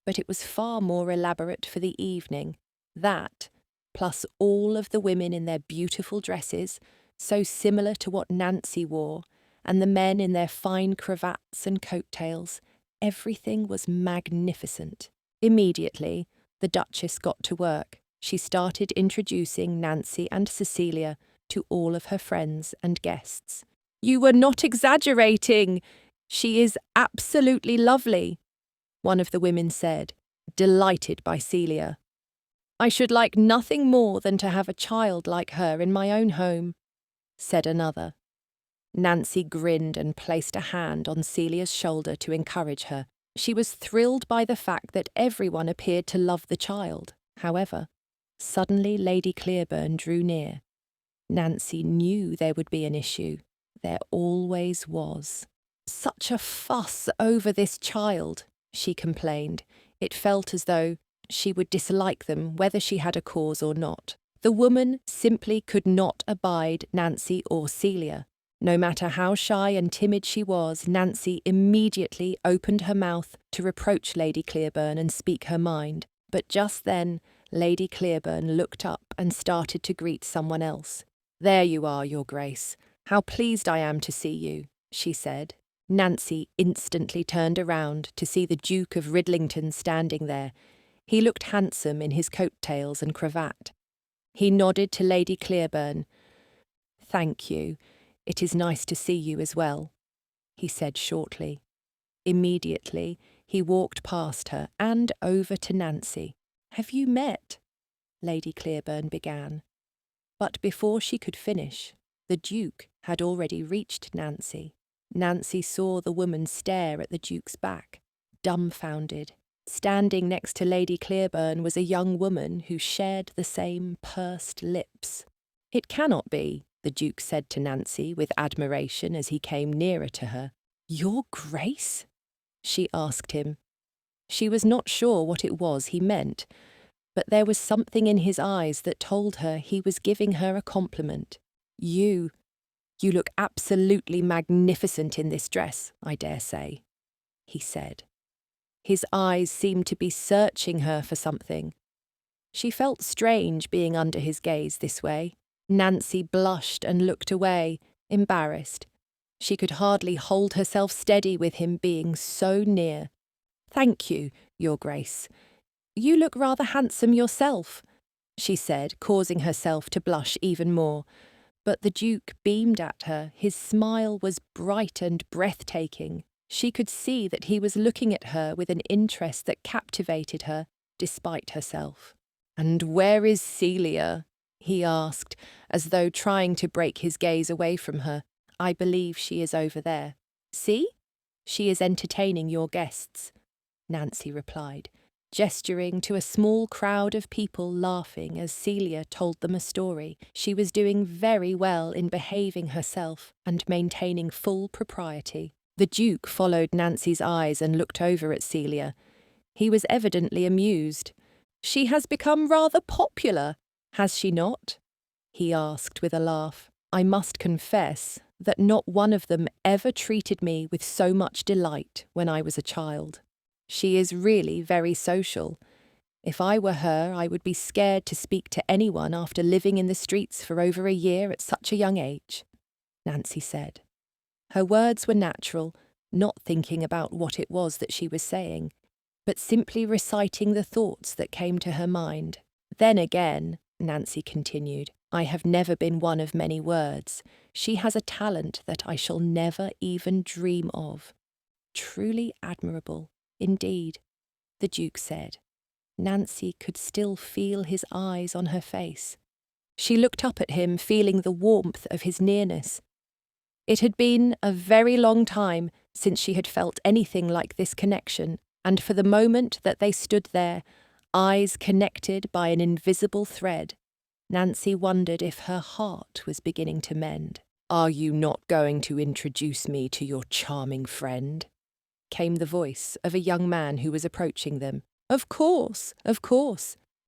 but it was far more elaborate for the evening. That, plus all of the women in their beautiful dresses, so similar to what Nancy wore, and the men in their fine cravats and coat-tails, everything was magnificent. Immediately, the Duchess got to work. She started introducing Nancy and Cecilia to all of her friends and guests. You were not exaggerating. She is absolutely lovely, one of the women said, delighted by Celia. I should like nothing more than to have a child like her in my own home, said another. Nancy grinned and placed a hand on Celia's shoulder to encourage her. She was thrilled by the fact that everyone appeared to love the child. However, suddenly Lady Clearburn drew near. Nancy knew there would be an issue. There always was. Such a fuss over this child, she complained. It felt as though she would dislike them whether she had a cause or not. The woman simply could not abide Nancy or Celia. No matter how shy and timid she was, Nancy immediately opened her mouth to reproach Lady Clearburn and speak her mind. But just then, Lady Clearburn looked up and started to greet someone else. There you are, Your Grace. How pleased I am to see you, she said. Nancy instantly turned around to see the Duke of Ridlington standing there. He looked handsome in his coat-tails and cravat. He nodded to Lady Clearburn. Thank you. It is nice to see you as well, he said shortly. Immediately, he walked past her and over to Nancy. Have you met? Lady Clearburn began. But before she could finish, the Duke had already reached Nancy. Nancy saw the woman stare at the Duke's back, dumbfounded. Standing next to Lady Clearburn was a young woman who shared the same pursed lips. It cannot be, the Duke said to Nancy with admiration as he came nearer to her. Your Grace? She asked him. She was not sure what it was he meant, but there was something in his eyes that told her he was giving her a compliment. You look absolutely magnificent in this dress, I dare say, he said. His eyes seemed to be searching her for something. She felt strange being under his gaze this way. Nancy blushed and looked away, embarrassed. She could hardly hold herself steady with him being so near. Thank you, Your Grace. You look rather handsome yourself, she said, causing herself to blush even more. But the Duke beamed at her. His smile was bright and breathtaking. She could see that he was looking at her with an interest that captivated her, despite herself. And where is Celia? He asked, as though trying to break his gaze away from her. I believe she is over there. See? She is entertaining your guests, Nancy replied, gesturing to a small crowd of people laughing as Celia told them a story. She was doing very well in behaving herself and maintaining full propriety. The Duke followed Nancy's eyes and looked over at Celia. He was evidently amused. She has become rather popular, has she not? He asked with a laugh. I must confess that not one of them ever treated me with so much delight when I was a child. She is really very social. If I were her, I would be scared to speak to anyone after living in the streets for over a year at such a young age, Nancy said. Her words were natural, not thinking about what it was that she was saying, but simply reciting the thoughts that came to her mind. Then again, Nancy continued, I have never been one of many words. She has a talent that I shall never even dream of. Truly admirable, indeed, the Duke said. Nancy could still feel his eyes on her face. She looked up at him, feeling the warmth of his nearness. It had been a very long time since she had felt anything like this connection, and for the moment that they stood there, eyes connected by an invisible thread, Nancy wondered if her heart was beginning to mend. "Are you not going to introduce me to your charming friend?" came the voice of a young man who was approaching them. Of course.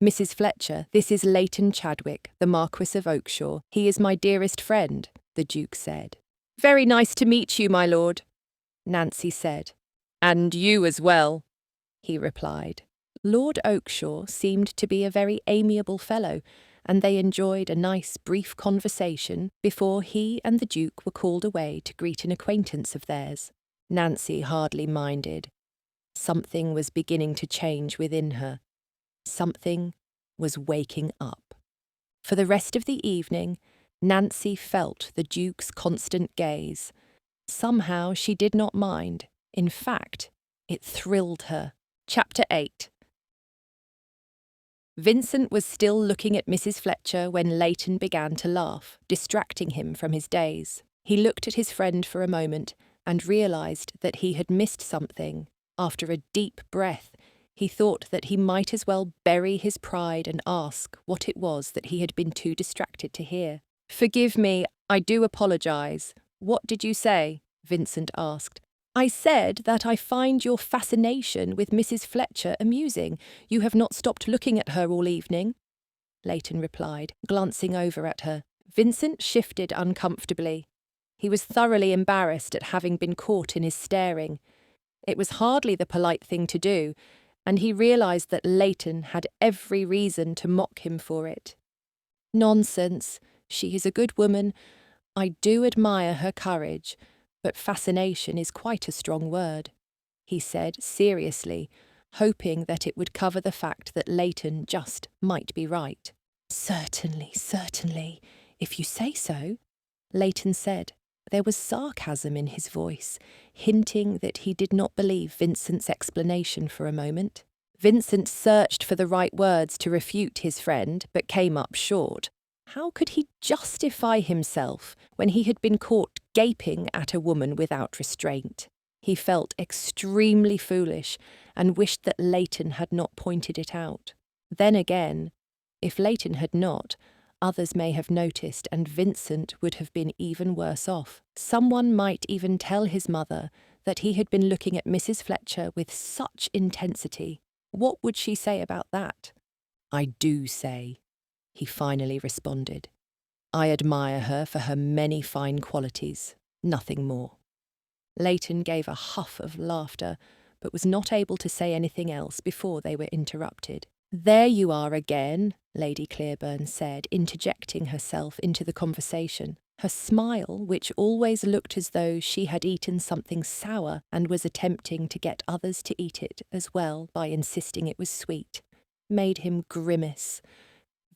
Mrs. Fletcher, this is Leighton Chadwick, the Marquis of Oakshire. He is my dearest friend," the Duke said. "Very nice to meet you, my lord," Nancy said. "And you as well," he replied. Lord Oakshire seemed to be a very amiable fellow, and they enjoyed a nice brief conversation before he and the Duke were called away to greet an acquaintance of theirs. Nancy hardly minded. Something was beginning to change within her. Something was waking up. For the rest of the evening, Nancy felt the Duke's constant gaze. Somehow she did not mind. In fact, it thrilled her. Chapter 8. Vincent was still looking at Mrs. Fletcher when Leighton began to laugh, distracting him from his daze. He looked at his friend for a moment and realised that he had missed something. After a deep breath, he thought that he might as well bury his pride and ask what it was that he had been too distracted to hear. "Forgive me, I do apologise. What did you say?" Vincent asked. "I said that I find your fascination with Mrs. Fletcher amusing. You have not stopped looking at her all evening," Leighton replied, glancing over at her. Vincent shifted uncomfortably. He was thoroughly embarrassed at having been caught in his staring. It was hardly the polite thing to do, and he realised that Leighton had every reason to mock him for it. "Nonsense. She is a good woman. I do admire her courage, but fascination is quite a strong word," he said seriously, hoping that it would cover the fact that Leighton just might be right. Certainly, if you say so," Leighton said. There was sarcasm in his voice, hinting that he did not believe Vincent's explanation for a moment. Vincent searched for the right words to refute his friend, but came up short. How could he justify himself when he had been caught gaping at a woman without restraint? He felt extremely foolish and wished that Leighton had not pointed it out. Then again, if Leighton had not, others may have noticed, and Vincent would have been even worse off. Someone might even tell his mother that he had been looking at Mrs. Fletcher with such intensity. What would she say about that? "I do say," he finally responded. "I admire her for her many fine qualities, nothing more." Leighton gave a huff of laughter, but was not able to say anything else before they were interrupted. "There you are again," Lady Clearburn said, interjecting herself into the conversation. Her smile, which always looked as though she had eaten something sour and was attempting to get others to eat it as well by insisting it was sweet, made him grimace.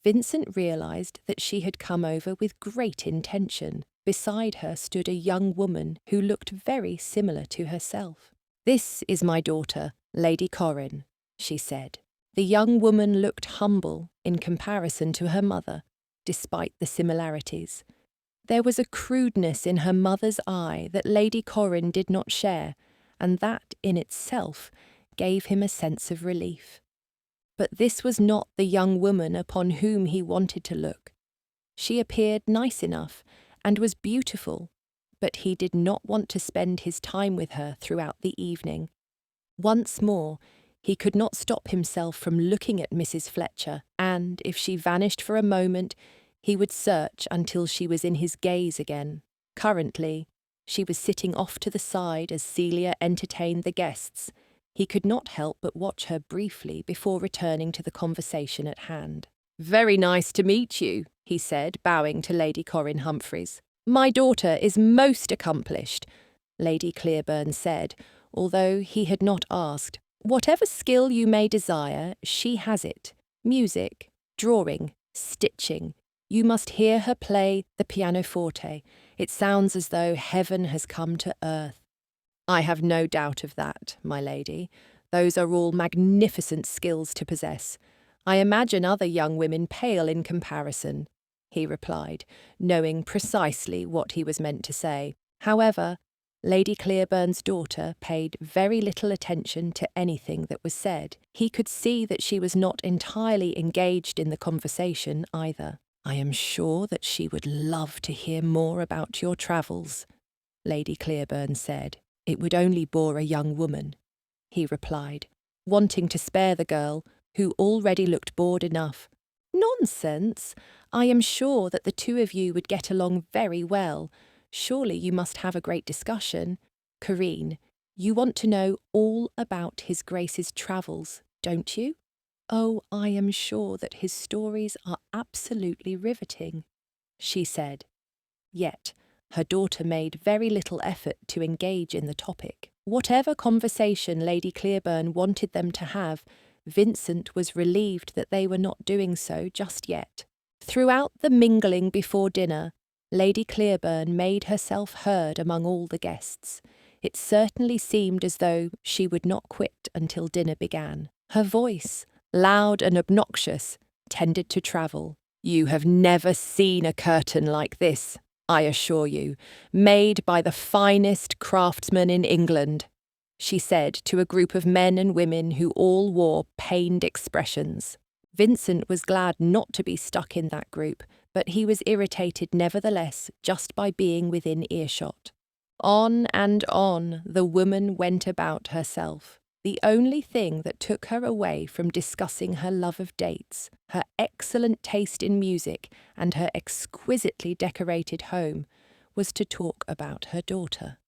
Vincent realised that she had come over with great intention. Beside her stood a young woman who looked very similar to herself. "This is my daughter, Lady Corrin," she said. The young woman looked humble in comparison to her mother, despite the similarities. There was a crudeness in her mother's eye that Lady Corrin did not share, and that in itself gave him a sense of relief. But this was not the young woman upon whom he wanted to look. She appeared nice enough and was beautiful, but he did not want to spend his time with her throughout the evening. Once more, he could not stop himself from looking at Mrs. Fletcher, and if she vanished for a moment, he would search until she was in his gaze again. Currently, she was sitting off to the side as Celia entertained the guests. He could not help but watch her briefly before returning to the conversation at hand. "Very nice to meet you," he said, bowing to Lady Corrin Humphreys. "My daughter is most accomplished," Lady Clearburn said, although he had not asked. "Whatever skill you may desire, she has it. Music, drawing, stitching, You must hear her play the pianoforte. It sounds as though heaven has come to earth." "I have no doubt of that, my lady. Those are all magnificent skills to possess. I imagine other young women pale in comparison," he replied, knowing precisely what he was meant to say. However, Lady Clearburn's daughter paid very little attention to anything that was said. He could see that she was not entirely engaged in the conversation either. "I am sure that she would love to hear more about your travels," Lady Clearburn said. "It would only bore a young woman," he replied, wanting to spare the girl, who already looked bored enough. "Nonsense! I am sure that the two of you would get along very well. Surely you must have a great discussion. Corinne, you want to know all about His Grace's travels, don't you? Oh, I am sure that his stories are absolutely riveting," she said. Yet her daughter made very little effort to engage in the topic. Whatever conversation Lady Clearburn wanted them to have, Vincent was relieved that they were not doing so just yet. Throughout the mingling before dinner, Lady Clearburn made herself heard among all the guests. It certainly seemed as though she would not quit until dinner began. Her voice, loud and obnoxious, tended to travel. "You have never seen a curtain like this, I assure you, made by the finest craftsman in England," she said to a group of men and women who all wore pained expressions. Vincent was glad not to be stuck in that group, but he was irritated nevertheless just by being within earshot. On and on the woman went about herself. The only thing that took her away from discussing her love of dates, her excellent taste in music, and her exquisitely decorated home, was to talk about her daughter.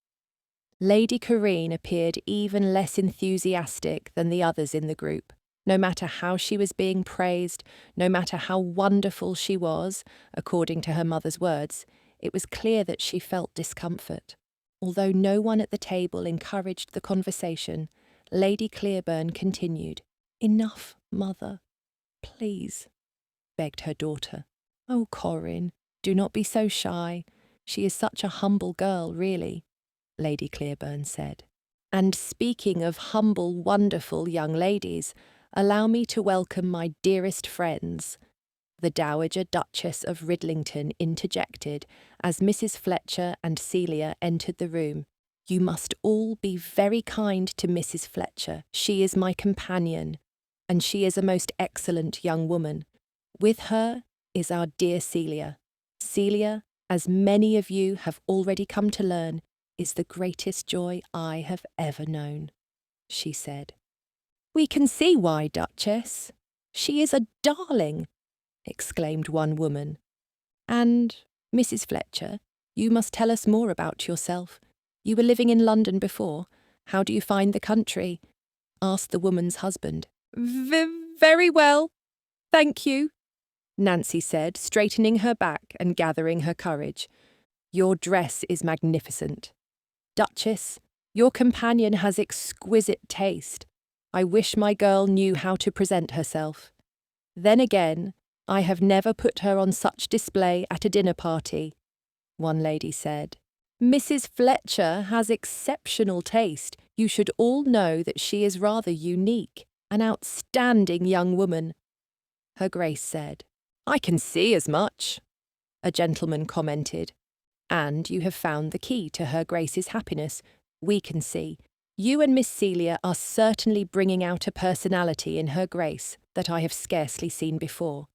Lady Corinne appeared even less enthusiastic than the others in the group. No matter how she was being praised, no matter how wonderful she was, according to her mother's words, it was clear that she felt discomfort. Although no one at the table encouraged the conversation, Lady Clearburn continued. "Enough, mother. Please," begged her daughter. "Oh, Corinne, do not be so shy. She is such a humble girl, really," Lady Clearburn said. "And speaking of humble, wonderful young ladies, allow me to welcome my dearest friends," the Dowager Duchess of Ridlington interjected as Mrs. Fletcher and Celia entered the room. "You must all be very kind to Mrs. Fletcher. She is my companion, and she is a most excellent young woman. With her is our dear Celia. Celia, as many of you have already come to learn, is the greatest joy I have ever known," she said. "We can see why, Duchess. She is a darling," exclaimed one woman. "And, Mrs. Fletcher, you must tell us more about yourself. You were living in London before. How do you find the country?" asked the woman's husband. Very well, thank you," Nancy said, straightening her back and gathering her courage. "Your dress is magnificent. Duchess, your companion has exquisite taste. I wish my girl knew how to present herself. Then again, I have never put her on such display at a dinner party," one lady said. "Mrs. Fletcher has exceptional taste. You should all know that she is rather unique, an outstanding young woman," Her Grace said. "I can see as much," a gentleman commented. "And you have found the key to Her Grace's happiness. We can see. You and Miss Celia are certainly bringing out a personality in Her Grace that I have scarcely seen before,"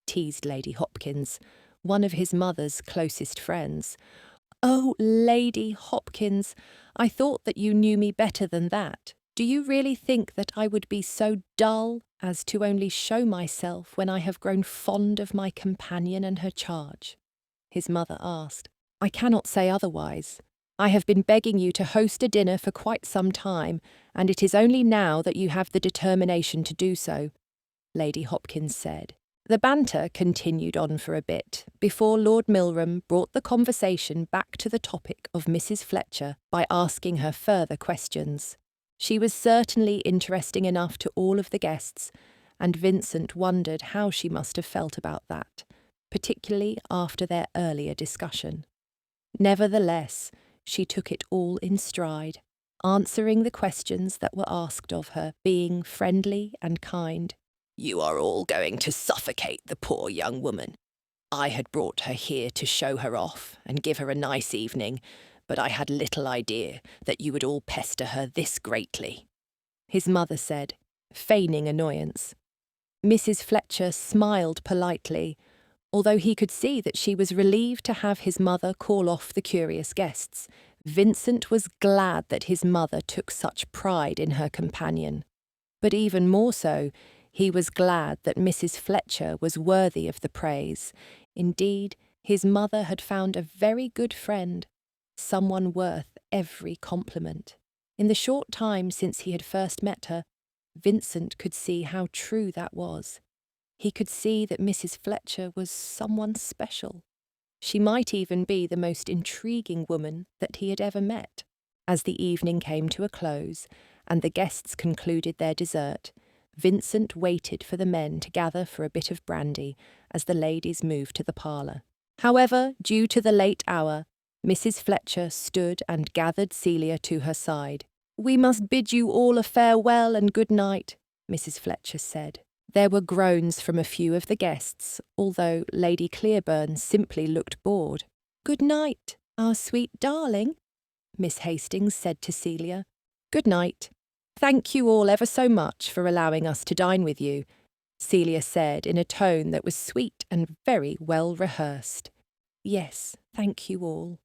teased Lady Hopkins, one of his mother's closest friends. "Oh, Lady Hopkins, I thought that you knew me better than that. Do you really think that I would be so dull as to only show myself when I have grown fond of my companion and her charge?" his mother asked. "I cannot say otherwise. I have been begging you to host a dinner for quite some time, and it is only now that you have the determination to do so," Lady Hopkins said. The banter continued on for a bit, before Lord Milram brought the conversation back to the topic of Mrs. Fletcher by asking her further questions. She was certainly interesting enough to all of the guests, and Vincent wondered how she must have felt about that, particularly after their earlier discussion. Nevertheless, she took it all in stride, answering the questions that were asked of her, being friendly and kind. "You are all going to suffocate the poor young woman. I had brought her here to show her off and give her a nice evening, but I had little idea that you would all pester her this greatly," his mother said, feigning annoyance. Mrs. Fletcher smiled politely, although he could see that she was relieved to have his mother call off the curious guests. Vincent was glad that his mother took such pride in her companion. But even more so, he was glad that Mrs. Fletcher was worthy of the praise. Indeed, his mother had found a very good friend, someone worth every compliment. In the short time since he had first met her, Vincent could see how true that was. He could see that Mrs. Fletcher was someone special. She might even be the most intriguing woman that he had ever met. As the evening came to a close, and the guests concluded their dessert, Vincent waited for the men to gather for a bit of brandy as the ladies moved to the parlour. However, due to the late hour, Mrs. Fletcher stood and gathered Celia to her side. "We must bid you all a farewell and good night," Mrs. Fletcher said. There were groans from a few of the guests, although Lady Clearburn simply looked bored. "Good night, our sweet darling," Miss Hastings said to Celia. "Good night. Thank you all ever so much for allowing us to dine with you," Celia said in a tone that was sweet and very well rehearsed. "Yes, thank you all,"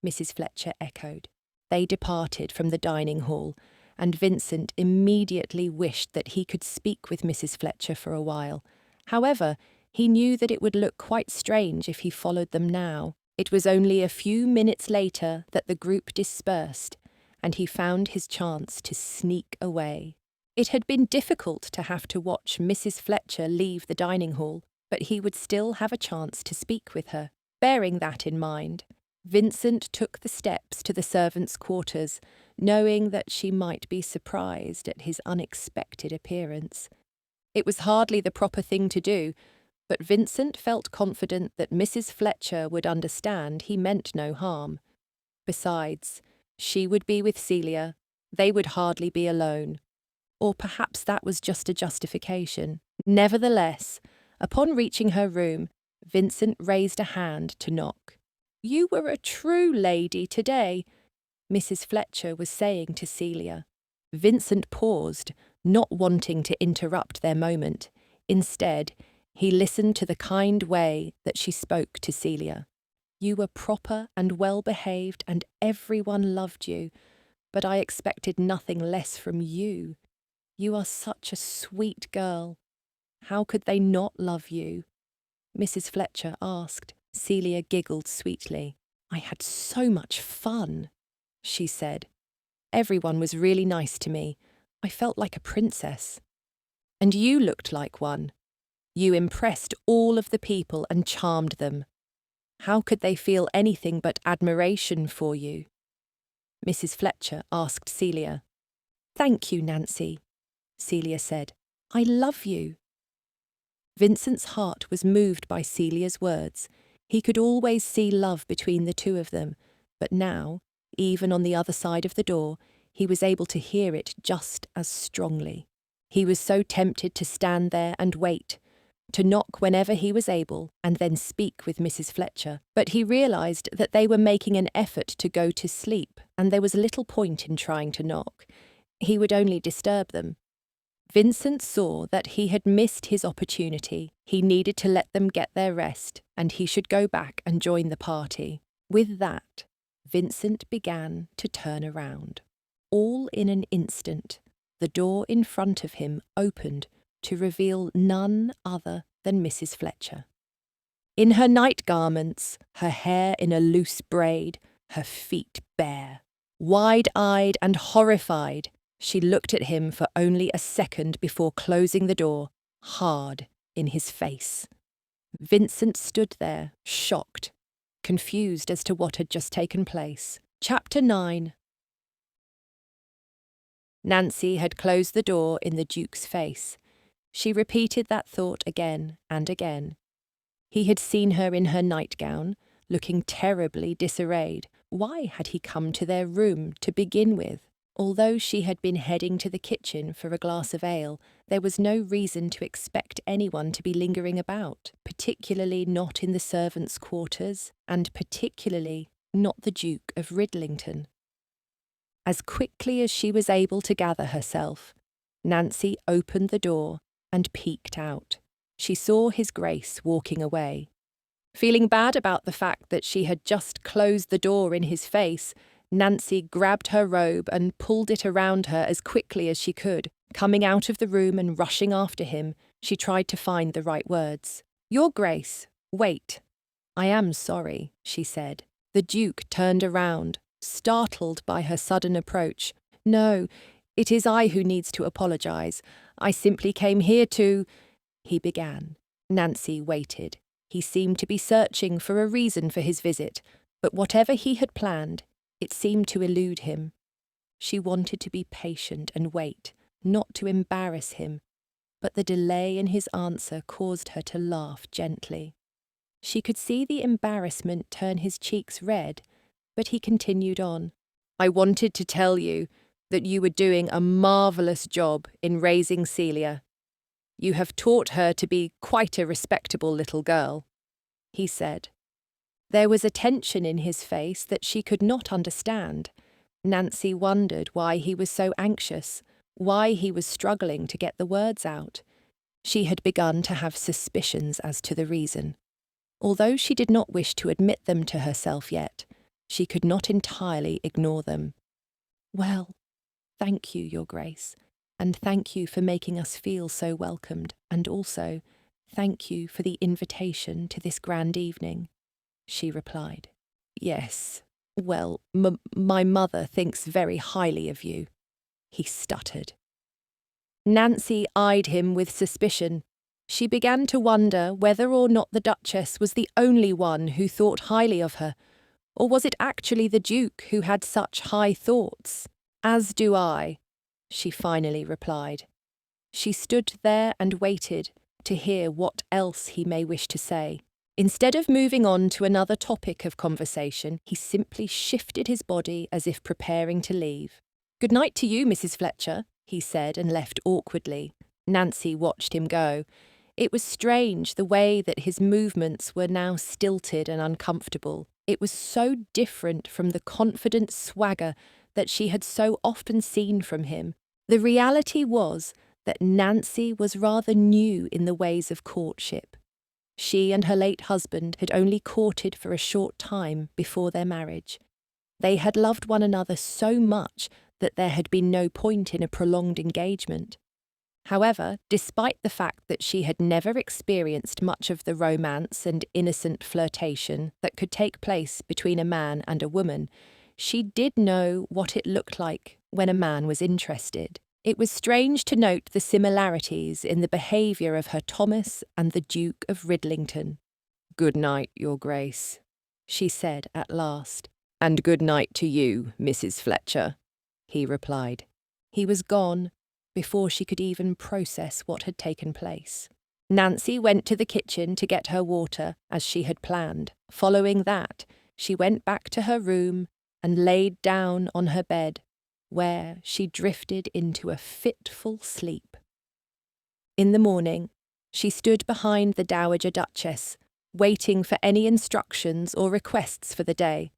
Mrs. Fletcher echoed. They departed from the dining hall, and Vincent immediately wished that he could speak with Mrs. Fletcher for a while. However, he knew that it would look quite strange if he followed them now. It was only a few minutes later that the group dispersed, and he found his chance to sneak away. It had been difficult to have to watch Mrs. Fletcher leave the dining hall, but he would still have a chance to speak with her. Bearing that in mind, Vincent took the steps to the servants' quarters, knowing that she might be surprised at his unexpected appearance. It was hardly the proper thing to do, but Vincent felt confident that Mrs. Fletcher would understand he meant no harm. Besides, she would be with Celia. They would hardly be alone. Or perhaps that was just a justification. Nevertheless, upon reaching her room, Vincent raised a hand to knock. "You were a true lady today," Mrs. Fletcher was saying to Celia. Vincent paused, not wanting to interrupt their moment. Instead, he listened to the kind way that she spoke to Celia. "You were proper and well-behaved, and everyone loved you, but I expected nothing less from you. You are such a sweet girl. How could they not love you?" Mrs. Fletcher asked. Celia giggled sweetly. "I had so much fun," she said. "Everyone was really nice to me. I felt like a princess. And you looked like one. You impressed all of the people and charmed them. How could they feel anything but admiration for you?" Mrs. Fletcher asked Celia. "Thank you, Nancy," Celia said. "I love you." Vincent's heart was moved by Celia's words. He could always see love between the two of them, but now, even on the other side of the door, he was able to hear it just as strongly. He was so tempted to stand there and wait, to knock whenever he was able, and then speak with Mrs. Fletcher. But he realised that they were making an effort to go to sleep, and there was little point in trying to knock. He would only disturb them. Vincent saw that he had missed his opportunity. He needed to let them get their rest, and he should go back and join the party. With that, Vincent began to turn around. All in an instant, the door in front of him opened to reveal none other than Mrs. Fletcher. In her night garments, her hair in a loose braid, her feet bare. Wide-eyed and horrified, she looked at him for only a second before closing the door, hard in his face. Vincent stood there, shocked, confused as to what had just taken place. Chapter 9. Nancy had closed the door in the Duke's face. She repeated that thought again and again. He had seen her in her nightgown, looking terribly disarrayed. Why had he come to their room to begin with? Although she had been heading to the kitchen for a glass of ale, there was no reason to expect anyone to be lingering about, particularly not in the servants' quarters, and particularly not the Duke of Ridlington. As quickly as she was able to gather herself, Nancy opened the door and peeked out. She saw His Grace walking away. Feeling bad about the fact that she had just closed the door in his face, Nancy grabbed her robe and pulled it around her as quickly as she could. Coming out of the room and rushing after him, she tried to find the right words. "Your Grace, wait." "I am sorry," she said. The Duke turned around, startled by her sudden approach. "No, it is I who needs to apologize. I simply came here to—" he began. Nancy waited. He seemed to be searching for a reason for his visit, but whatever he had planned, it seemed to elude him. She wanted to be patient and wait, not to embarrass him, but the delay in his answer caused her to laugh gently. She could see the embarrassment turn his cheeks red, but he continued on. "I wanted to tell you that you were doing a marvellous job in raising Celia. You have taught her to be quite a respectable little girl," he said. There was a tension in his face that she could not understand. Nancy wondered why he was so anxious, why he was struggling to get the words out. She had begun to have suspicions as to the reason. Although she did not wish to admit them to herself yet, she could not entirely ignore them. "Well, thank you, Your Grace, and thank you for making us feel so welcomed, and also thank you for the invitation to this grand evening," she replied. "Yes, well, my mother thinks very highly of you," he stuttered. Nancy eyed him with suspicion. She began to wonder whether or not the Duchess was the only one who thought highly of her, or was it actually the Duke who had such high thoughts? "As do I," she finally replied. She stood there and waited to hear what else he may wish to say. Instead of moving on to another topic of conversation, he simply shifted his body as if preparing to leave. "Good night to you, Mrs. Fletcher," he said, and left awkwardly. Nancy watched him go. It was strange the way that his movements were now stilted and uncomfortable. It was so different from the confident swagger that she had so often seen from him. The reality was that Nancy was rather new in the ways of courtship. She and her late husband had only courted for a short time before their marriage. They had loved one another so much that there had been no point in a prolonged engagement. However, despite the fact that she had never experienced much of the romance and innocent flirtation that could take place between a man and a woman, she did know what it looked like when a man was interested. It was strange to note the similarities in the behaviour of her Thomas and the Duke of Ridlington. "Good night, Your Grace," she said at last. "And good night to you, Mrs. Fletcher," he replied. He was gone before she could even process what had taken place. Nancy went to the kitchen to get her water, as she had planned. Following that, she went back to her room and laid down on her bed, where she drifted into a fitful sleep. In the morning, she stood behind the Dowager Duchess, waiting for any instructions or requests for the day.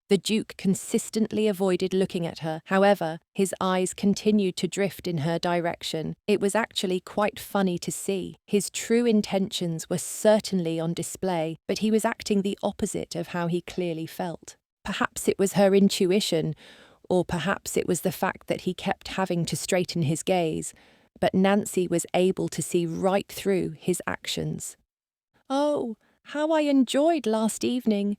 The Duke consistently avoided looking at her. However, his eyes continued to drift in her direction. It was actually quite funny to see. His true intentions were certainly on display, but he was acting the opposite of how he clearly felt. Perhaps it was her intuition, or perhaps it was the fact that he kept having to straighten his gaze, but Nancy was able to see right through his actions. "Oh, how I enjoyed last evening,"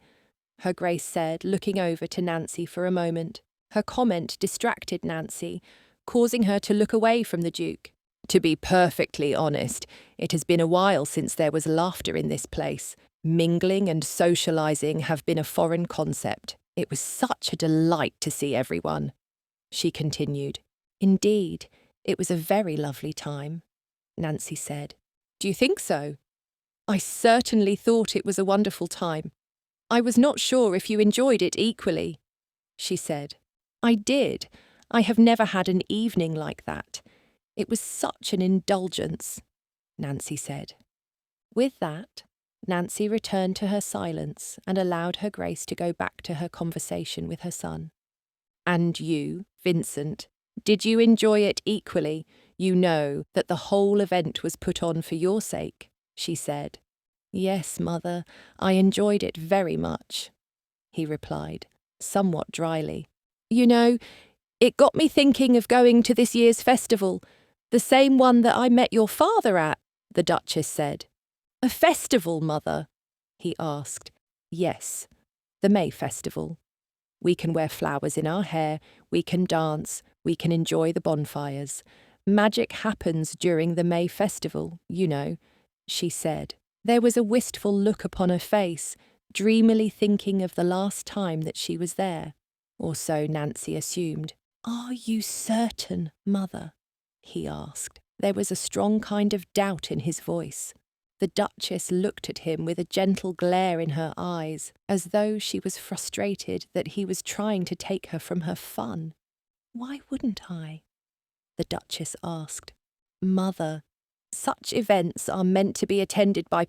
Her Grace said, looking over to Nancy for a moment. Her comment distracted Nancy, causing her to look away from the Duke. "To be perfectly honest, it has been a while since there was laughter in this place. Mingling and socialising have been a foreign concept. It was such a delight to see everyone," she continued. "Indeed, it was a very lovely time," Nancy said. "Do you think so?" I certainly thought it was a wonderful time. I was not sure if you enjoyed it equally, she said. I did. I have never had an evening like that. It was such an indulgence, Nancy said. With that, Nancy returned to her silence and allowed her Grace to go back to her conversation with her son. And you, Vincent, did you enjoy it equally? You know that the whole event was put on for your sake, she said. Yes, mother, I enjoyed it very much, he replied, somewhat dryly. You know, it got me thinking of going to this year's festival, the same one that I met your father at, the Duchess said. A festival, mother? He asked. Yes, the May Festival. We can wear flowers in our hair, we can dance, we can enjoy the bonfires. Magic happens during the May Festival, you know, she said. There was a wistful look upon her face, dreamily thinking of the last time that she was there. Or so Nancy assumed. Are you certain, mother? He asked. There was a strong kind of doubt in his voice. The Duchess looked at him with a gentle glare in her eyes, as though she was frustrated that he was trying to take her from her fun. Why wouldn't I? The Duchess asked. Mother, such events are meant to be attended by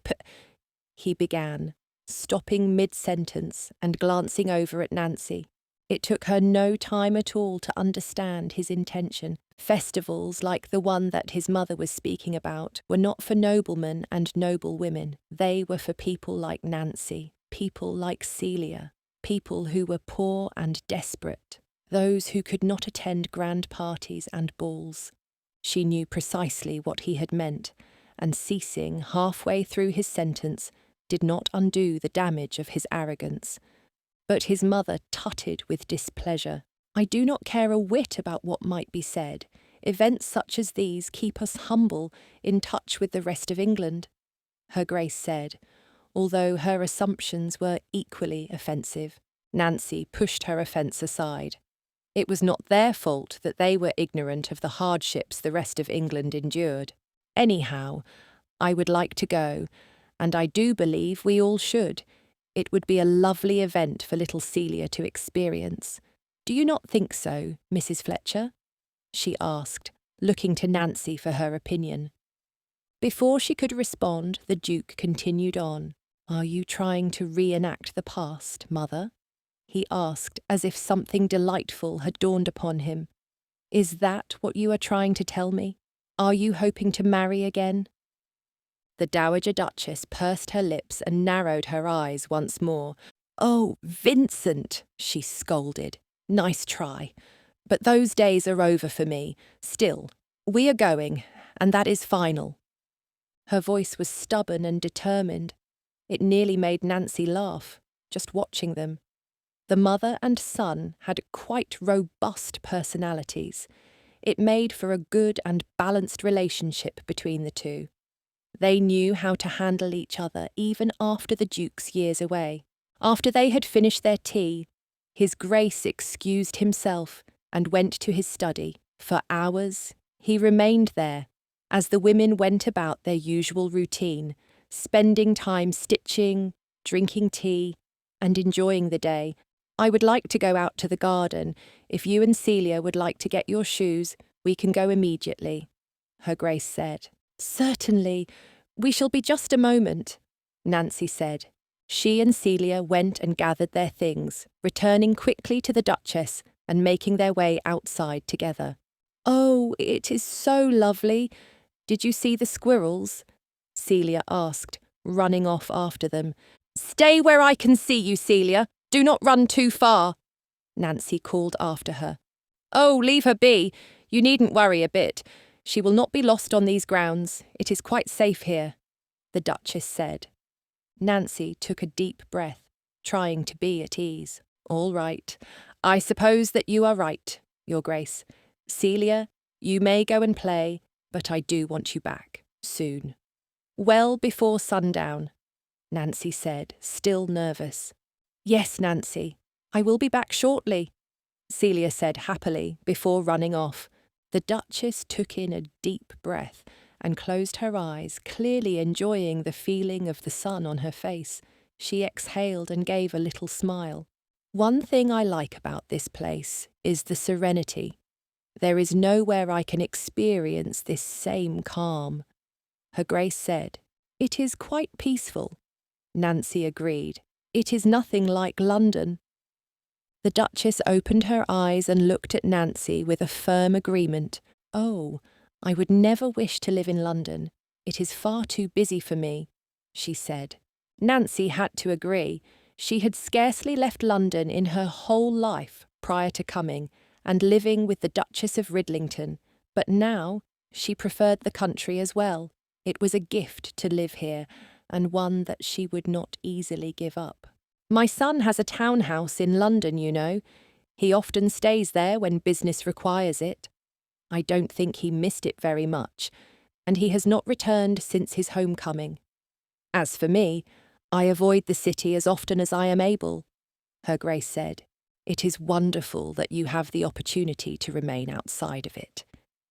he began, stopping mid-sentence and glancing over at Nancy. It took her no time at all to understand his intention. Festivals like the one that his mother was speaking about were not for noblemen and noble women. They were for people like Nancy, people like Celia, people who were poor and desperate, those who could not attend grand parties and balls. She knew precisely what he had meant, and ceasing halfway through his sentence did not undo the damage of his arrogance. But his mother tutted with displeasure. I do not care a whit about what might be said. Events such as these keep us humble, in touch with the rest of England, her Grace said, although her assumptions were equally offensive. Nancy pushed her offence aside. It was not their fault that they were ignorant of the hardships the rest of England endured. Anyhow, I would like to go, and I do believe we all should. It would be a lovely event for little Celia to experience. Do you not think so, Mrs. Fletcher? She asked, looking to Nancy for her opinion. Before she could respond, the Duke continued on. Are you trying to reenact the past, mother? He asked, as if something delightful had dawned upon him. Is that what you are trying to tell me? Are you hoping to marry again? The Dowager Duchess pursed her lips and narrowed her eyes once more. Oh, Vincent, she scolded. Nice try. But those days are over for me. Still, we are going, and that is final. Her voice was stubborn and determined. It nearly made Nancy laugh, just watching them. The mother and son had quite robust personalities. It made for a good and balanced relationship between the two. They knew how to handle each other even after the Duke's years away. After they had finished their tea, His Grace excused himself and went to his study. For hours he remained there, as the women went about their usual routine, spending time stitching, drinking tea, and enjoying the day. I would like to go out to the garden. If you and Celia would like to get your shoes, we can go immediately, her Grace said. Certainly. We shall be just a moment, Nancy said. She and Celia went and gathered their things, returning quickly to the Duchess and making their way outside together. Oh, it is so lovely. Did you see the squirrels? Celia asked, running off after them. Stay where I can see you, Celia. Do not run too far, Nancy called after her. Oh, leave her be. You needn't worry a bit. She will not be lost on these grounds. It is quite safe here, the Duchess said. Nancy took a deep breath, trying to be at ease. All right. I suppose that you are right, Your Grace. Celia, you may go and play, but I do want you back, soon. Well before sundown, Nancy said, still nervous. Yes, Nancy, I will be back shortly, Celia said happily before running off. The Duchess took in a deep breath and closed her eyes, clearly enjoying the feeling of the sun on her face. She exhaled and gave a little smile. One thing I like about this place is the serenity. There is nowhere I can experience this same calm. Her Grace said, "It is quite peaceful." Nancy agreed. "It is nothing like London." The Duchess opened her eyes and looked at Nancy with a firm agreement. "Oh, I would never wish to live in London. It is far too busy for me," she said. Nancy had to agree. She had scarcely left London in her whole life prior to coming and living with the Duchess of Ridlington, but now she preferred the country as well. It was a gift to live here, and one that she would not easily give up. "My son has a townhouse in London, you know. He often stays there when business requires it. I don't think he missed it very much, and he has not returned since his homecoming. As for me, I avoid the city as often as I am able," Her Grace said. "It is wonderful that you have the opportunity to remain outside of it,"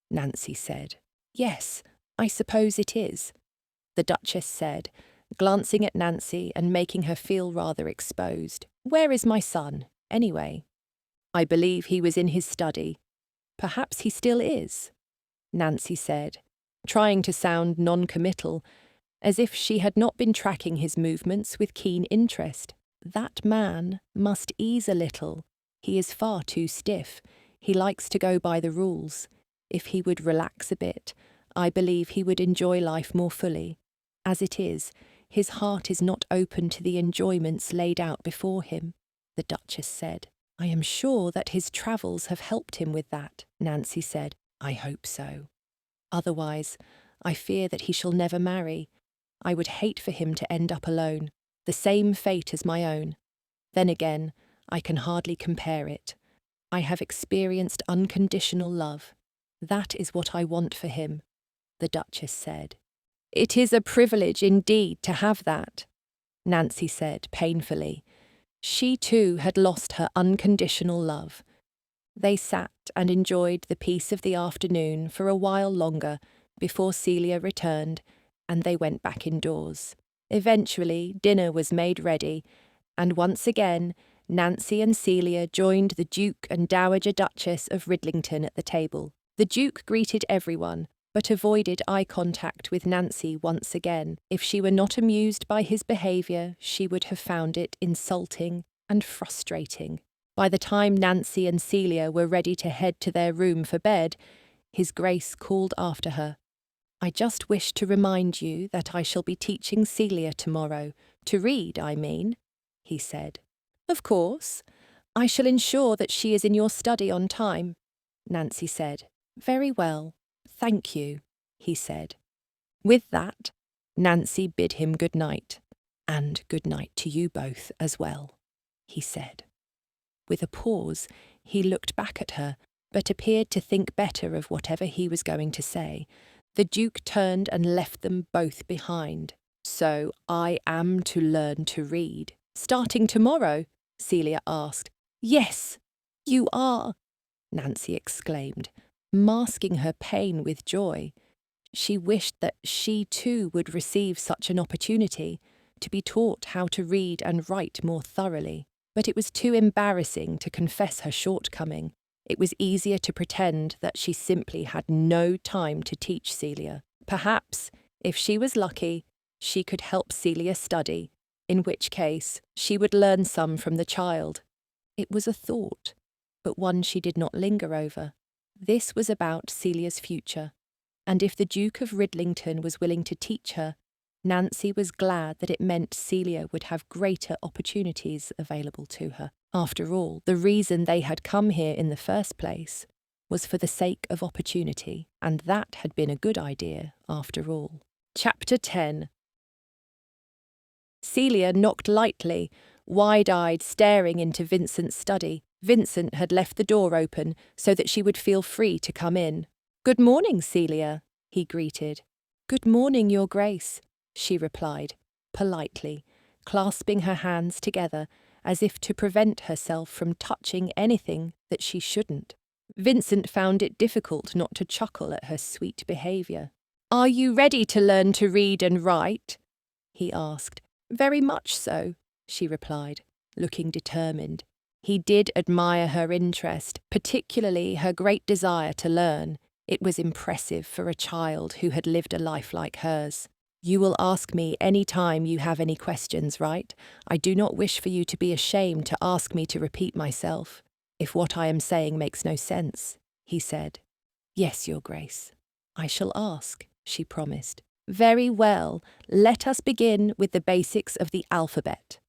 Nancy said. "Yes, I suppose it is," the Duchess said, glancing at Nancy and making her feel rather exposed. "Where is my son, anyway?" "I believe he was in his study. Perhaps he still is," Nancy said, trying to sound non-committal, as if she had not been tracking his movements with keen interest. "That man must ease a little. He is far too stiff. He likes to go by the rules. If he would relax a bit, I believe he would enjoy life more fully. As it is, his heart is not open to the enjoyments laid out before him," the Duchess said. "I am sure that his travels have helped him with that," Nancy said. "I hope so. Otherwise, I fear that he shall never marry. I would hate for him to end up alone, the same fate as my own. Then again, I can hardly compare it. I have experienced unconditional love. That is what I want for him," the Duchess said. "It is a privilege indeed to have that," Nancy said painfully. She too had lost her unconditional love. They sat and enjoyed the peace of the afternoon for a while longer before Celia returned, and they went back indoors. Eventually, dinner was made ready, and once again, Nancy and Celia joined the Duke and Dowager Duchess of Ridlington at the table. The Duke greeted everyone, but avoided eye contact with Nancy once again. If she were not amused by his behaviour, she would have found it insulting and frustrating. By the time Nancy and Celia were ready to head to their room for bed, His Grace called after her. "I just wish to remind you that I shall be teaching Celia tomorrow, to read, I mean," he said. "Of course. I shall ensure that she is in your study on time," Nancy said. "Very well. Thank you," he said. With that, Nancy bid him good night. "And good night to you both as well," he said. With a pause, he looked back at her, but appeared to think better of whatever he was going to say. The Duke turned and left them both behind. "So I am to learn to read, starting tomorrow?" Celia asked. "Yes, you are," Nancy exclaimed, masking her pain with joy. She wished that she too would receive such an opportunity, to be taught how to read and write more thoroughly. But it was too embarrassing to confess her shortcoming. It was easier to pretend that she simply had no time to teach Celia. Perhaps, if she was lucky, she could help Celia study, in which case she would learn some from the child. It was a thought, but one she did not linger over. This was about Celia's future, and if the Duke of Ridlington was willing to teach her, Nancy was glad that it meant Celia would have greater opportunities available to her. After all, the reason they had come here in the first place was for the sake of opportunity, and that had been a good idea after all. Chapter 10. Celia knocked lightly, wide-eyed, staring into Vincent's study. Vincent had left the door open so that she would feel free to come in. "Good morning, Celia," he greeted. "Good morning, Your Grace," she replied, politely, clasping her hands together as if to prevent herself from touching anything that she shouldn't. Vincent found it difficult not to chuckle at her sweet behaviour. "Are you ready to learn to read and write?" he asked. "Very much so," she replied, looking determined. He did admire her interest, particularly her great desire to learn. It was impressive for a child who had lived a life like hers. "You will ask me any time you have any questions, right? I do not wish for you to be ashamed to ask me to repeat myself, if what I am saying makes no sense," he said. "Yes, Your Grace. I shall ask," she promised. "Very well, let us begin with the basics of the alphabet,"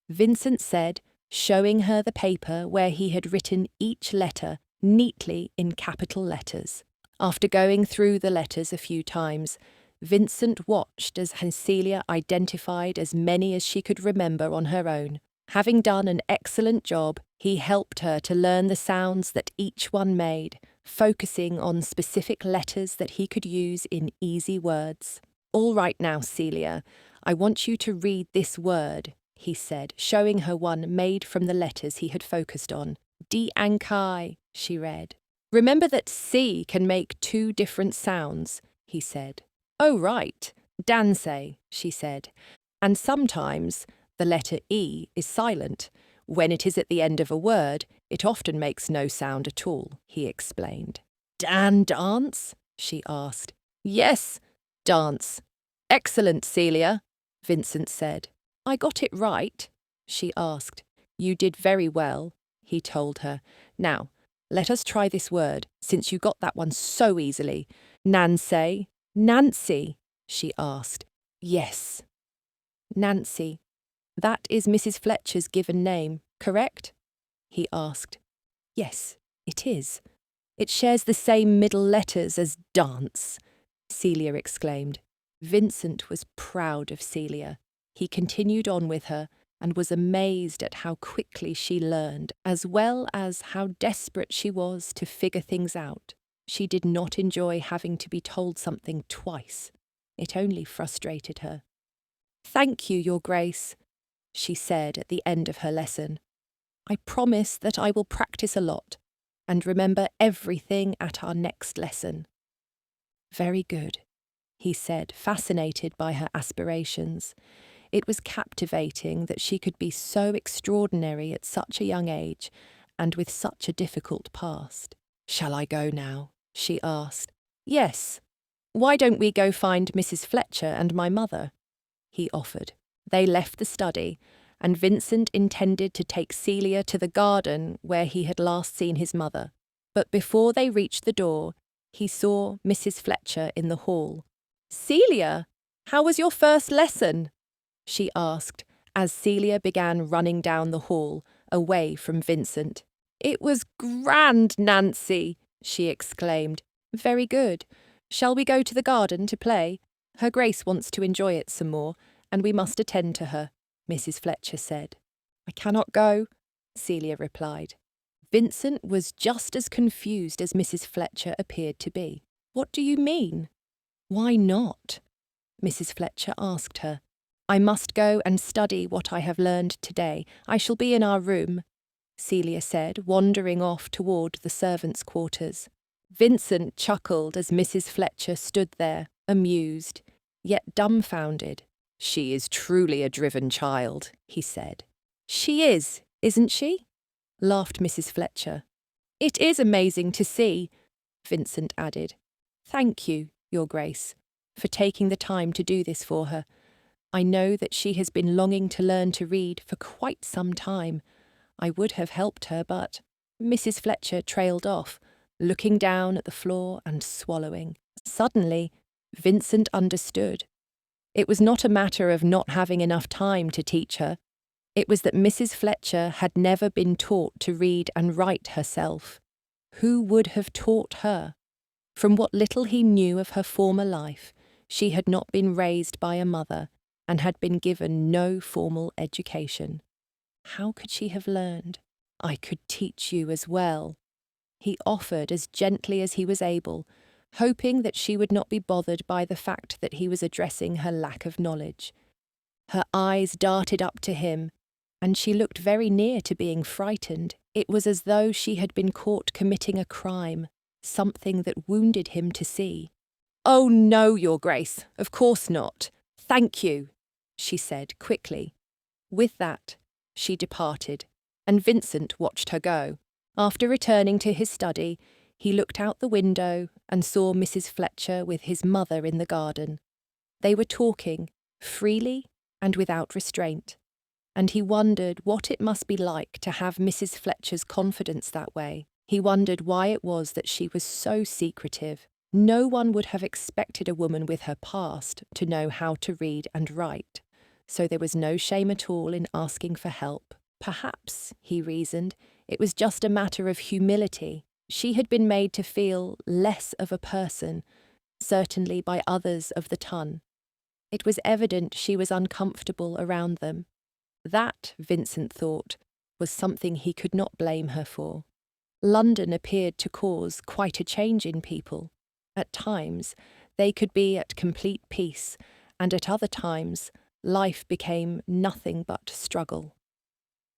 Vincent said, showing her the paper where he had written each letter neatly in capital letters. After going through the letters a few times, Vincent watched as Celia identified as many as she could remember on her own. Having done an excellent job, he helped her to learn the sounds that each one made, focusing on specific letters that he could use in easy words. "All right now, Celia, I want you to read this word," he said, showing her one made from the letters he had focused on. "D-ankai," she read. "Remember that C can make two different sounds," he said. "Oh, right, dansei," she said. "And sometimes the letter E is silent. When it is at the end of a word, it often makes no sound at all," he explained. "Dance?" she asked. "Yes, dance. Excellent, Celia," Vincent said. "I got it right?" she asked. "You did very well," he told her. "Now, let us try this word, since you got that one so easily. Nancy." "Nancy?" she asked. "Yes." "Nancy. That is Mrs. Fletcher's given name, correct?" he asked. "Yes, it is. It shares the same middle letters as dance," Celia exclaimed. Vincent was proud of Celia. He continued on with her and was amazed at how quickly she learned, as well as how desperate she was to figure things out. She did not enjoy having to be told something twice. It only frustrated her. "Thank you, Your Grace," she said at the end of her lesson. "I promise that I will practice a lot and remember everything at our next lesson." "Very good," he said, fascinated by her aspirations. It was captivating that she could be so extraordinary at such a young age and with such a difficult past. "Shall I go now?" she asked. "Yes. Why don't we go find Mrs. Fletcher and my mother?" he offered. They left the study, and Vincent intended to take Celia to the garden where he had last seen his mother. But before they reached the door, he saw Mrs. Fletcher in the hall. "Celia, how was your first lesson?" she asked, as Celia began running down the hall, away from Vincent. "It was grand, Nancy," she exclaimed. "Very good. Shall we go to the garden to play? Her Grace wants to enjoy it some more, and we must attend to her," Mrs. Fletcher said. "I cannot go," Celia replied. Vincent was just as confused as Mrs. Fletcher appeared to be. "What do you mean?" "Why not?" Mrs. Fletcher asked her. "I must go and study what I have learned today. I shall be in our room," Celia said, wandering off toward the servants' quarters. Vincent chuckled as Mrs. Fletcher stood there, amused, yet dumbfounded. "She is truly a driven child," he said. "She is, isn't she?" laughed Mrs. Fletcher. "It is amazing to see," Vincent added. "Thank you, Your Grace, for taking the time to do this for her. I know that she has been longing to learn to read for quite some time. I would have helped her, but—" Mrs. Fletcher trailed off, looking down at the floor and swallowing. Suddenly, Vincent understood. It was not a matter of not having enough time to teach her. It was that Mrs. Fletcher had never been taught to read and write herself. Who would have taught her? From what little he knew of her former life, she had not been raised by a mother and had been given no formal education. How could she have learned? "I could teach you as well," he offered as gently as he was able, hoping that she would not be bothered by the fact that he was addressing her lack of knowledge. Her eyes darted up to him, and she looked very near to being frightened. It was as though she had been caught committing a crime, something that wounded him to see. "Oh no, Your Grace, of course not. Thank you," she said quickly. With that, she departed, and Vincent watched her go. After returning to his study, he looked out the window and saw Mrs. Fletcher with his mother in the garden. They were talking, freely and without restraint, and he wondered what it must be like to have Mrs. Fletcher's confidence that way. He wondered why it was that she was so secretive. No one would have expected a woman with her past to know how to read and write, so there was no shame at all in asking for help. Perhaps, he reasoned, it was just a matter of humility. She had been made to feel less of a person, certainly by others of the ton. It was evident she was uncomfortable around them. That, Vincent thought, was something he could not blame her for. London appeared to cause quite a change in people. At times, they could be at complete peace, and at other times, life became nothing but struggle.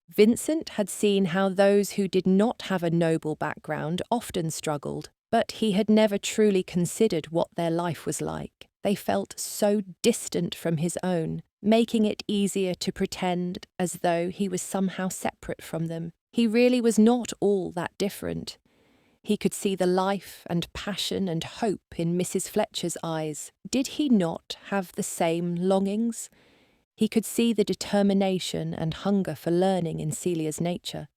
Vincent had seen how those who did not have a noble background often struggled, but he had never truly considered what their life was like. They felt so distant from his own, making it easier to pretend as though he was somehow separate from them. He really was not all that different. He could see the life and passion and hope in Mrs. Fletcher's eyes. Did he not have the same longings? He could see the determination and hunger for learning in Celia's nature.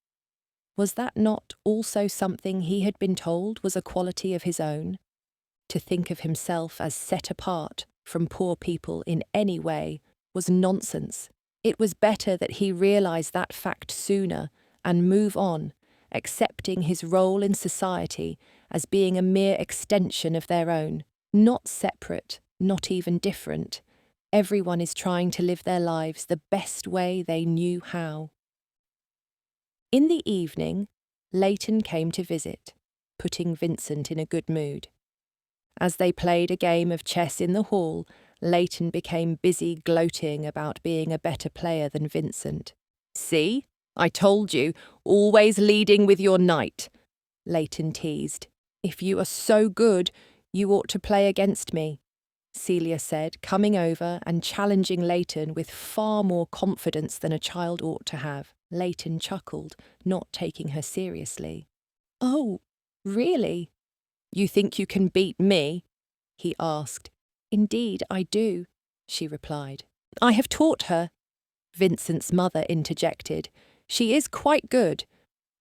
Was that not also something he had been told was a quality of his own? To think of himself as set apart from poor people in any way was nonsense. It was better that he realize that fact sooner and move on, accepting his role in society as being a mere extension of their own, not separate, not even different. Everyone is trying to live their lives the best way they knew how. In the evening, Leighton came to visit, putting Vincent in a good mood. As they played a game of chess in the hall, Leighton became busy gloating about being a better player than Vincent. "See? I told you, always leading with your knight," Leighton teased. "If you are so good, you ought to play against me," Celia said, coming over and challenging Leighton with far more confidence than a child ought to have. Leighton chuckled, not taking her seriously. "Oh, really? You think you can beat me?" he asked. "Indeed, I do," she replied. "I have taught her," Vincent's mother interjected. "She is quite good,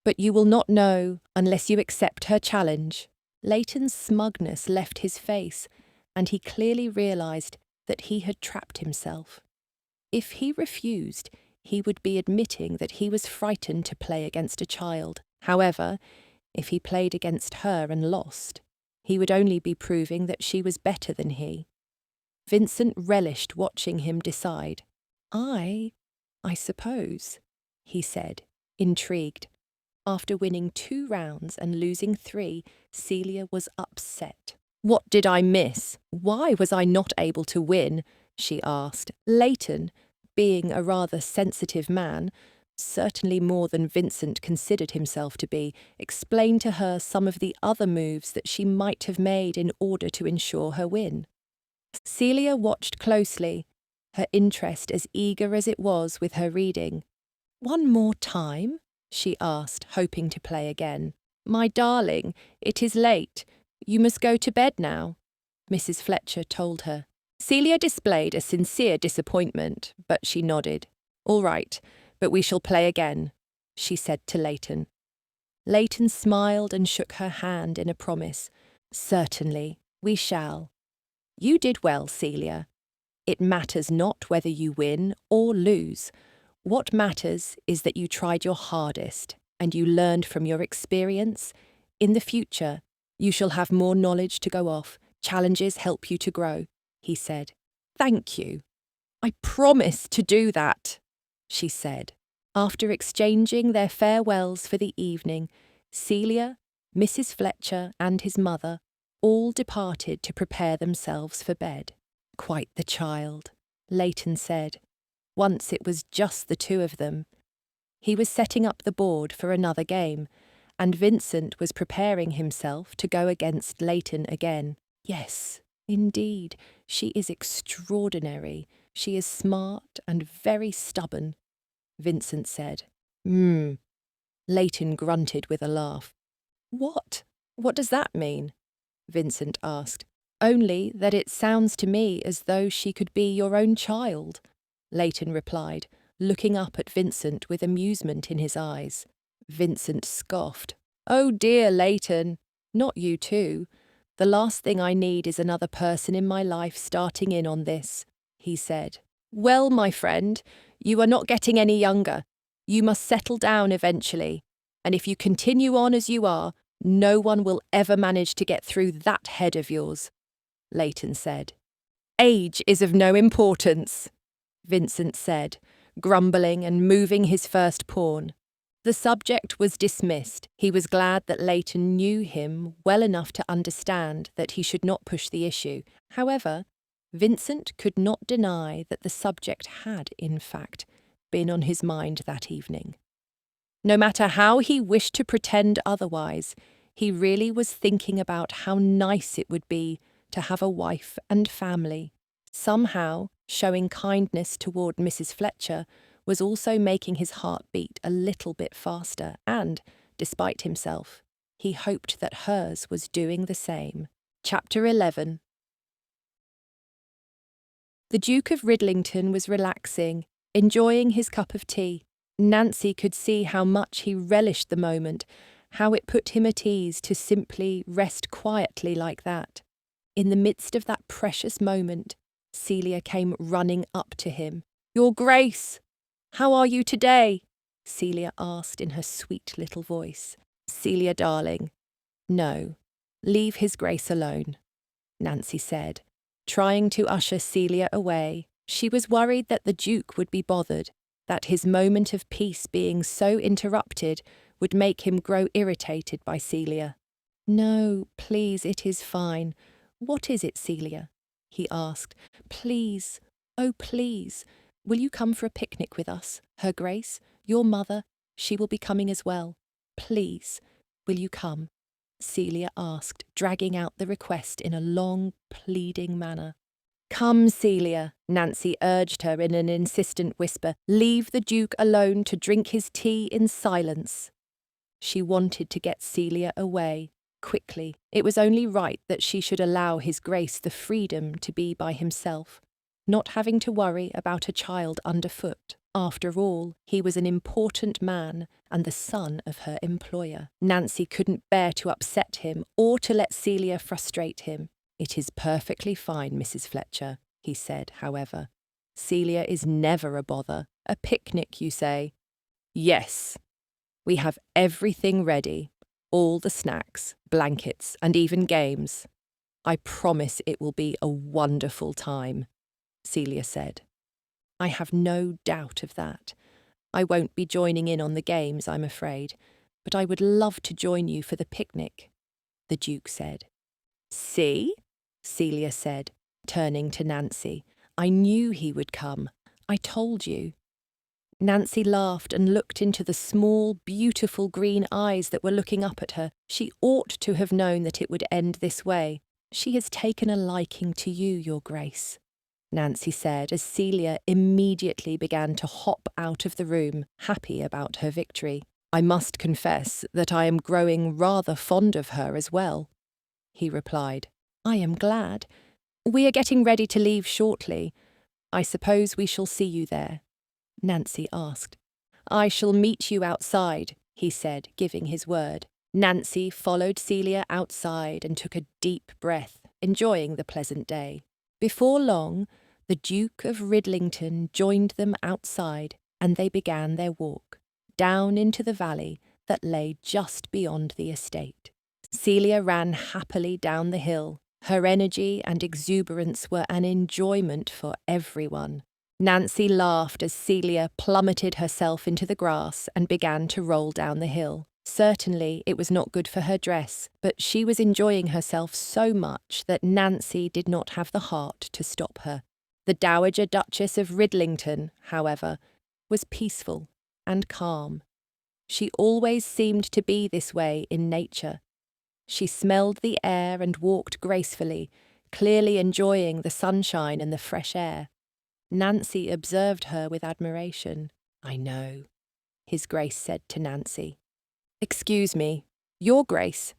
but you will not know unless you accept her challenge." Leighton's smugness left his face, and he clearly realized that he had trapped himself. If he refused, he would be admitting that he was frightened to play against a child. However, if he played against her and lost, he would only be proving that she was better than he. Vincent relished watching him decide. I suppose," he said, intrigued. After winning 2 rounds and losing 3, Celia was upset. "What did I miss? Why was I not able to win?" she asked. Leighton, being a rather sensitive man, certainly more than Vincent considered himself to be, explained to her some of the other moves that she might have made in order to ensure her win. Celia watched closely, her interest as eager as it was with her reading. "One more time?" she asked, hoping to play again. "My darling, it is late. You must go to bed now," Mrs. Fletcher told her. Celia displayed a sincere disappointment, but she nodded. "All right, but we shall play again," she said to Leighton. Leighton smiled and shook her hand in a promise. "Certainly, we shall. You did well, Celia. It matters not whether you win or lose. What matters is that you tried your hardest and you learned from your experience. In the future, you shall have more knowledge to go off. Challenges help you to grow," he said. "Thank you. I promise to do that," she said. After exchanging their farewells for the evening, Celia, Mrs. Fletcher, and his mother all departed to prepare themselves for bed. "Quite the child," Leighton said. Once it was just the 2 of them. He was setting up the board for another game, and Vincent was preparing himself to go against Leighton again. "Yes, Indeed, she is extraordinary. She is smart and very stubborn, Vincent said. Leighton grunted with a laugh. What? What does that mean? Vincent asked. Only that it sounds to me as though she could be your own child, Leighton replied, looking up at Vincent with amusement in his eyes. Vincent scoffed. Oh dear, Leighton, not you too. The last thing I need is another person in my life starting in on this, he said. Well, my friend, you are not getting any younger. You must settle down eventually, and if you continue on as you are, no one will ever manage to get through that head of yours, Leighton said. Age is of no importance, Vincent said, grumbling and moving his first pawn. The subject was dismissed. He was glad that Leighton knew him well enough to understand that he should not push the issue. However, Vincent could not deny that the subject had, in fact, been on his mind that evening. No matter how he wished to pretend otherwise, he really was thinking about how nice it would be to have a wife and family. Somehow, showing kindness toward Mrs. Fletcher was also making his heart beat a little bit faster and, despite himself, he hoped that hers was doing the same. Chapter 11. The Duke of Ridlington was relaxing, enjoying his cup of tea. Nancy could see how much he relished the moment, how it put him at ease to simply rest quietly like that. In the midst of that precious moment, Celia came running up to him. Your Grace! How are you today? Celia asked in her sweet little voice. Celia, darling. No, leave His Grace alone, Nancy said, trying to usher Celia away. She was worried that the Duke would be bothered, that his moment of peace being so interrupted would make him grow irritated by Celia. No, please, it is fine. What is it, Celia? He asked. Please, oh please, will you come for a picnic with us? Her Grace, your mother, she will be coming as well. Please, will you come? Celia asked, dragging out the request in a long, pleading manner. Come, Celia, Nancy urged her in an insistent whisper. Leave the Duke alone to drink his tea in silence. She wanted to get Celia away, quickly. It was only right that she should allow His Grace the freedom to be by himself, not having to worry about a child underfoot. After all, he was an important man and the son of her employer. Nancy couldn't bear to upset him or to let Celia frustrate him. It is perfectly fine, Mrs. Fletcher, he said, however. Celia is never a bother. A picnic, you say? Yes. We have everything ready, all the snacks, blankets, and even games. I promise it will be a wonderful time, Celia said. I have no doubt of that. I won't be joining in on the games, I'm afraid, but I would love to join you for the picnic, the Duke said. See? Celia said, turning to Nancy. I knew he would come. I told you. Nancy laughed and looked into the small, beautiful green eyes that were looking up at her. She ought to have known that it would end this way. She has taken a liking to you, Your Grace, Nancy said as Celia immediately began to hop out of the room, happy about her victory. I must confess that I am growing rather fond of her as well, he replied. I am glad. We are getting ready to leave shortly. I suppose we shall see you there, Nancy asked. I shall meet you outside, he said, giving his word. Nancy followed Celia outside and took a deep breath, enjoying the pleasant day. Before long, the Duke of Ridlington joined them outside, and they began their walk, down into the valley that lay just beyond the estate. Celia ran happily down the hill. Her energy and exuberance were an enjoyment for everyone. Nancy laughed as Celia plummeted herself into the grass and began to roll down the hill. Certainly it was not good for her dress, but she was enjoying herself so much that Nancy did not have the heart to stop her. The Dowager Duchess of Ridlington, however, was peaceful and calm. She always seemed to be this way in nature. She smelled the air and walked gracefully, clearly enjoying the sunshine and the fresh air. Nancy observed her with admiration. "I know," His Grace said to Nancy. "Excuse me, Your Grace?"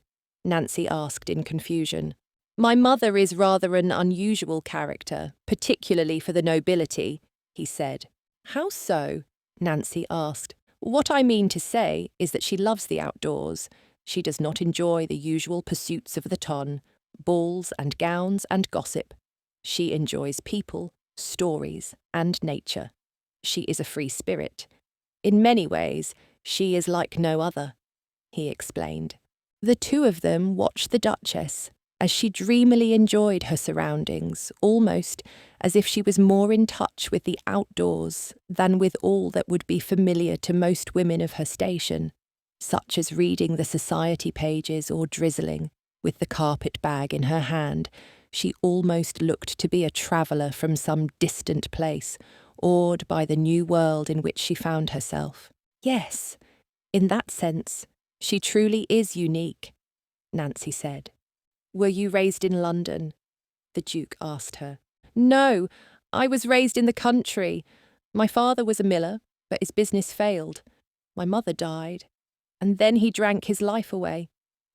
Nancy asked in confusion. "My mother is rather an unusual character, particularly for the nobility," he said. "How so?" Nancy asked. "What I mean to say is that she loves the outdoors. She does not enjoy the usual pursuits of the ton, balls and gowns and gossip. She enjoys people, stories, and nature. She is a free spirit. In many ways, she is like no other," he explained. The two of them watched the Duchess as she dreamily enjoyed her surroundings, almost as if she was more in touch with the outdoors than with all that would be familiar to most women of her station, such as reading the society pages or drizzling. With the carpet bag in her hand, she almost looked to be a traveller from some distant place, awed by the new world in which she found herself. "Yes, in that sense, she truly is unique," Nancy said. "Were you raised in London?" the Duke asked her. "No, I was raised in the country. My father was a miller, but his business failed. My mother died, and then he drank his life away.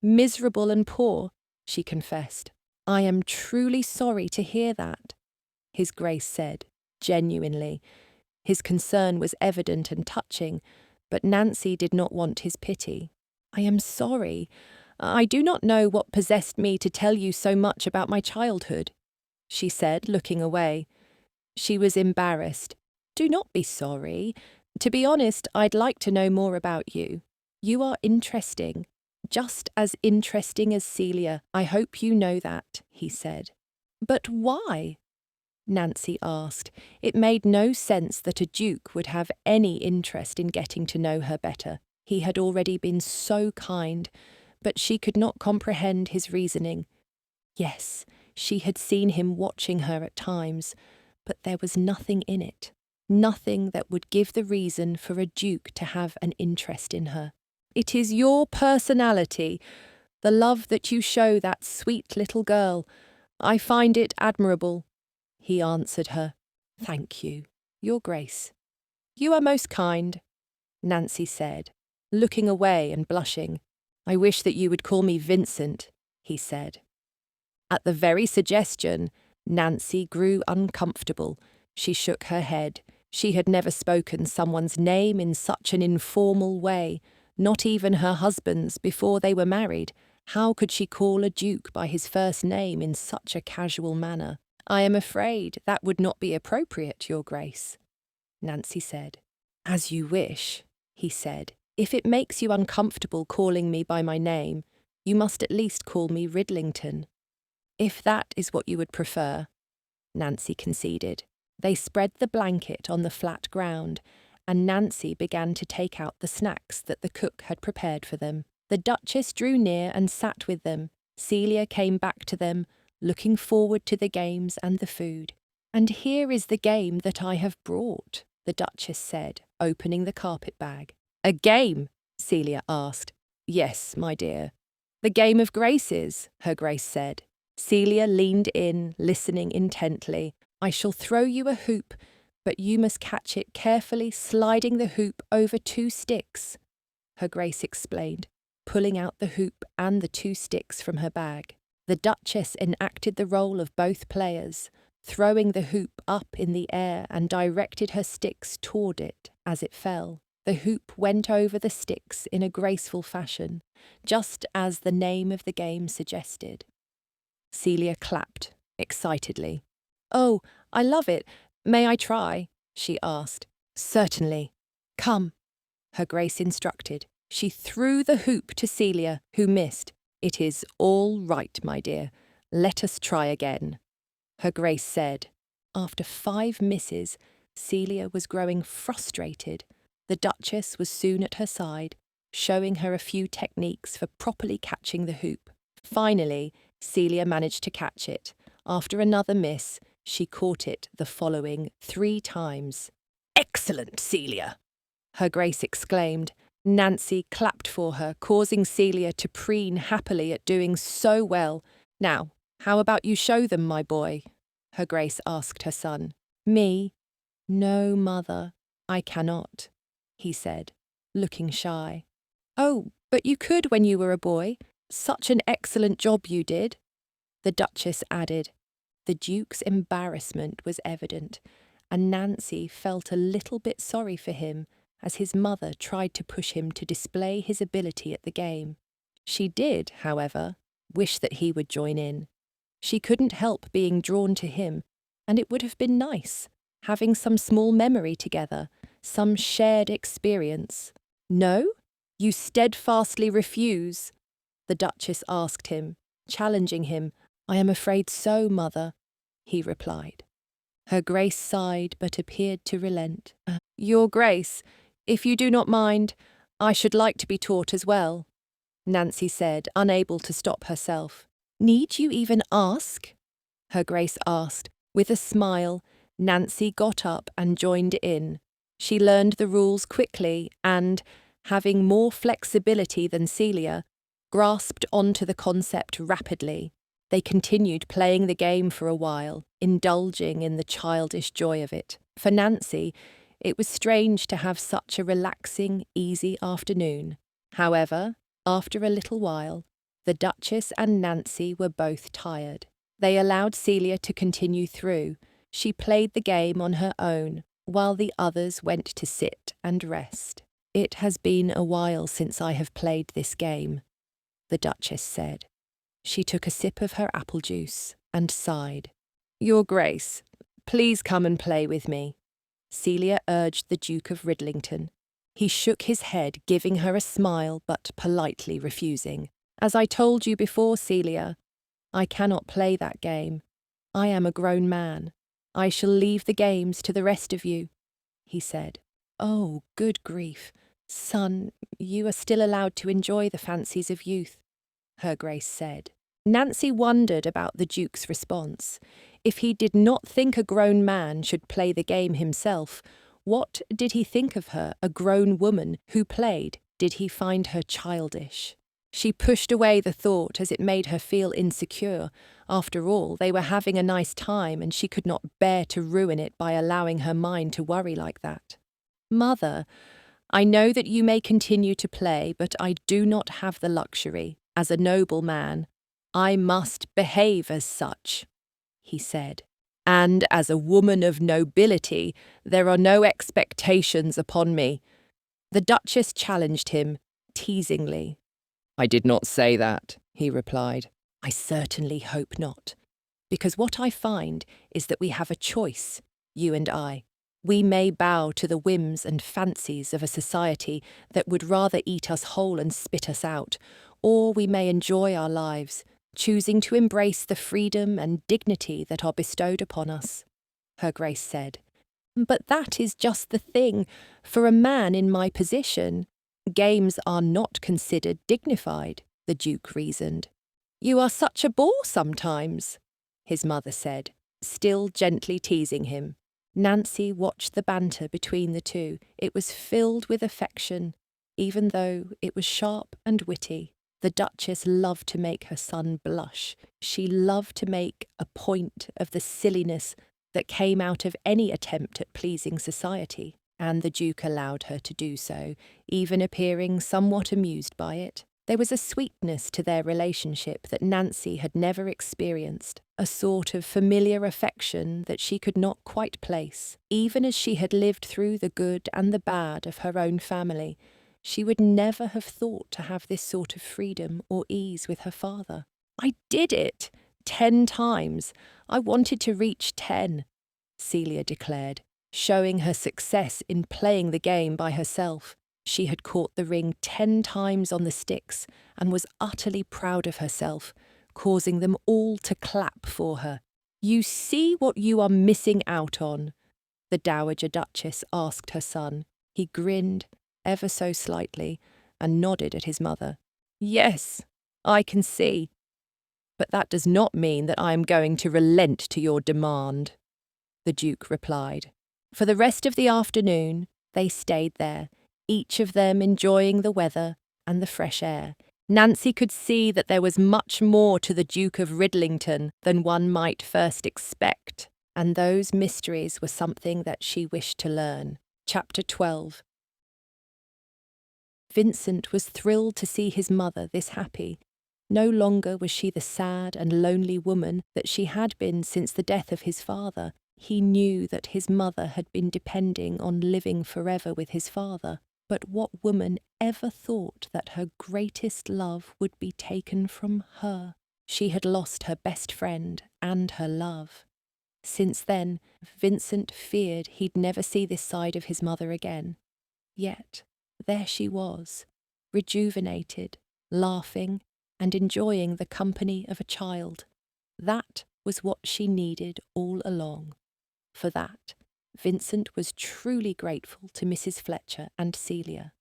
Miserable and poor," she confessed. "I am truly sorry to hear that," His Grace said, genuinely. His concern was evident and touching, but Nancy did not want his pity. "I am sorry. I do not know what possessed me to tell you so much about my childhood," she said, looking away. She was embarrassed. "Do not be sorry. To be honest, I'd like to know more about you. You are interesting. Just as interesting as Celia. I hope you know that," he said. "But why?" Nancy asked. It made no sense that a duke would have any interest in getting to know her better. He had already been so kind, but she could not comprehend his reasoning. Yes, she had seen him watching her at times, but there was nothing in it, nothing that would give the reason for a duke to have an interest in her. "It is your personality, the love that you show that sweet little girl. I find it admirable," he answered her. "Thank you, Your Grace." "You are most kind," Nancy said, looking away and blushing. "I wish that you would call me Vincent," he said. At the very suggestion, Nancy grew uncomfortable. She shook her head. She had never spoken someone's name in such an informal way, not even her husband's before they were married. How could she call a duke by his first name in such a casual manner? "I am afraid that would not be appropriate, Your Grace," Nancy said. "As you wish," he said. "If it makes you uncomfortable calling me by my name, you must at least call me Ridlington." "If that is what you would prefer," Nancy conceded. They spread the blanket on the flat ground, and Nancy began to take out the snacks that the cook had prepared for them. The Duchess drew near and sat with them. Celia came back to them, looking forward to the games and the food. "And here is the game that I have brought," the Duchess said, opening the carpet bag. "A game?" Celia asked. "Yes, my dear." "The game of graces," Her Grace said. Celia leaned in, listening intently. "I shall throw you a hoop, but you must catch it carefully, sliding the hoop over 2 sticks," Her Grace explained, pulling out the hoop and the 2 sticks from her bag. The Duchess enacted the role of both players, throwing the hoop up in the air and directed her sticks toward it as it fell. The hoop went over the sticks in a graceful fashion, just as the name of the game suggested. Celia clapped excitedly. "Oh, I love it. May I try?" she asked. "Certainly. Come," Her Grace instructed. She threw the hoop to Celia, who missed. "It is all right, my dear. Let us try again," Her Grace said. After 5 misses, Celia was growing frustrated. The Duchess was soon at her side, showing her a few techniques for properly catching the hoop. Finally, Celia managed to catch it. After another miss, she caught it the following 3 times. "Excellent, Celia!" Her Grace exclaimed. Nancy clapped for her, causing Celia to preen happily at doing so well. "Now, How about you show them, my boy? Her Grace asked her son. Me? No, mother, I cannot, he said, looking shy. Oh, but you could when you were a boy. Such an excellent job you did, the Duchess added. The Duke's embarrassment was evident, and Nancy felt a little bit sorry for him as his mother tried to push him to display his ability at the game. She did, however, wish that he would join in. She couldn't help being drawn to him, and it would have been nice, having some small memory together, some shared experience. No? You steadfastly refuse? The Duchess asked him, challenging him. I am afraid so, mother, he replied. Her Grace sighed but appeared to relent. Your Grace, if you do not mind, I should like to be taught as well, Nancy said, unable to stop herself. Need you even ask? Her Grace asked. With a smile, Nancy got up and joined in. She learned the rules quickly and, having more flexibility than Celia, grasped onto the concept rapidly. They continued playing the game for a while, indulging in the childish joy of it. For Nancy, it was strange to have such a relaxing, easy afternoon. However, after a little while, the Duchess and Nancy were both tired. They allowed Celia to continue through. She played the game on her own, while the others went to sit and rest. It has been a while since I have played this game, the Duchess said. She took a sip of her apple juice and sighed. Your Grace, please come and play with me, Celia urged the Duke of Ridlington. He shook his head, giving her a smile but politely refusing. As I told you before, Celia, I cannot play that game. I am a grown man. I shall leave the games to the rest of you, he said. Oh, good grief. Son, you are still allowed to enjoy the fancies of youth, Her Grace said. Nancy wondered about the Duke's response. If he did not think a grown man should play the game himself, what did he think of her, a grown woman who played? Did he find her childish? She pushed away the thought as it made her feel insecure. After all, they were having a nice time and she could not bear to ruin it by allowing her mind to worry like that. Mother, I know that you may continue to play, but I do not have the luxury. As a noble man, I must behave as such, he said. And as a woman of nobility, there are no expectations upon me. The Duchess challenged him, teasingly. I did not say that, he replied. I certainly hope not, because what I find is that we have a choice, you and I. We may bow to the whims and fancies of a society that would rather eat us whole and spit us out, or we may enjoy our lives, choosing to embrace the freedom and dignity that are bestowed upon us, Her Grace said. But that is just the thing. For a man in my position, games are not considered dignified, the Duke reasoned. You are such a bore sometimes, his mother said, still gently teasing him. Nancy watched the banter between the two. It was filled with affection, even though it was sharp and witty. The Duchess loved to make her son blush. She loved to make a point of the silliness that came out of any attempt at pleasing society, and the Duke allowed her to do so, even appearing somewhat amused by it. There was a sweetness to their relationship that Nancy had never experienced, a sort of familiar affection that she could not quite place. Even as she had lived through the good and the bad of her own family, she would never have thought to have this sort of freedom or ease with her father. I did it! 10 times. I wanted to reach 10, Celia declared, showing her success in playing the game by herself. She had caught the ring 10 times on the sticks and was utterly proud of herself, causing them all to clap for her. You see what you are missing out on, the Dowager Duchess asked her son. He grinned, ever so slightly, and nodded at his mother. Yes, I can see. But that does not mean that I am going to relent to your demand, the Duke replied. For the rest of the afternoon, they stayed there, each of them enjoying the weather and the fresh air. Nancy could see that there was much more to the Duke of Ridlington than one might first expect, and those mysteries were something that she wished to learn. Chapter 12. Vincent was thrilled to see his mother this happy. No longer was she the sad and lonely woman that she had been since the death of his father. He knew that his mother had been depending on living forever with his father. But what woman ever thought that her greatest love would be taken from her? She had lost her best friend and her love. Since then, Vincent feared he'd never see this side of his mother again. Yet, there she was, rejuvenated, laughing, and enjoying the company of a child. That was what she needed all along. For that, Vincent was truly grateful to Mrs. Fletcher and Celia.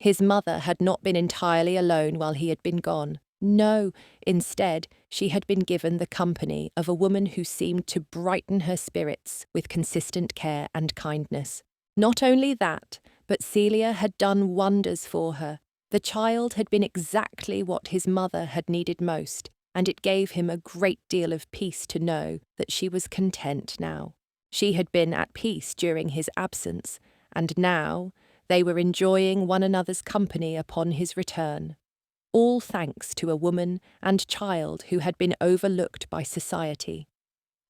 His mother had not been entirely alone while he had been gone. No, instead, she had been given the company of a woman who seemed to brighten her spirits with consistent care and kindness. Not only that, but Celia had done wonders for her. The child had been exactly what his mother had needed most, and it gave him a great deal of peace to know that she was content now. She had been at peace during his absence, and now they were enjoying one another's company upon his return. All thanks to a woman and child who had been overlooked by society.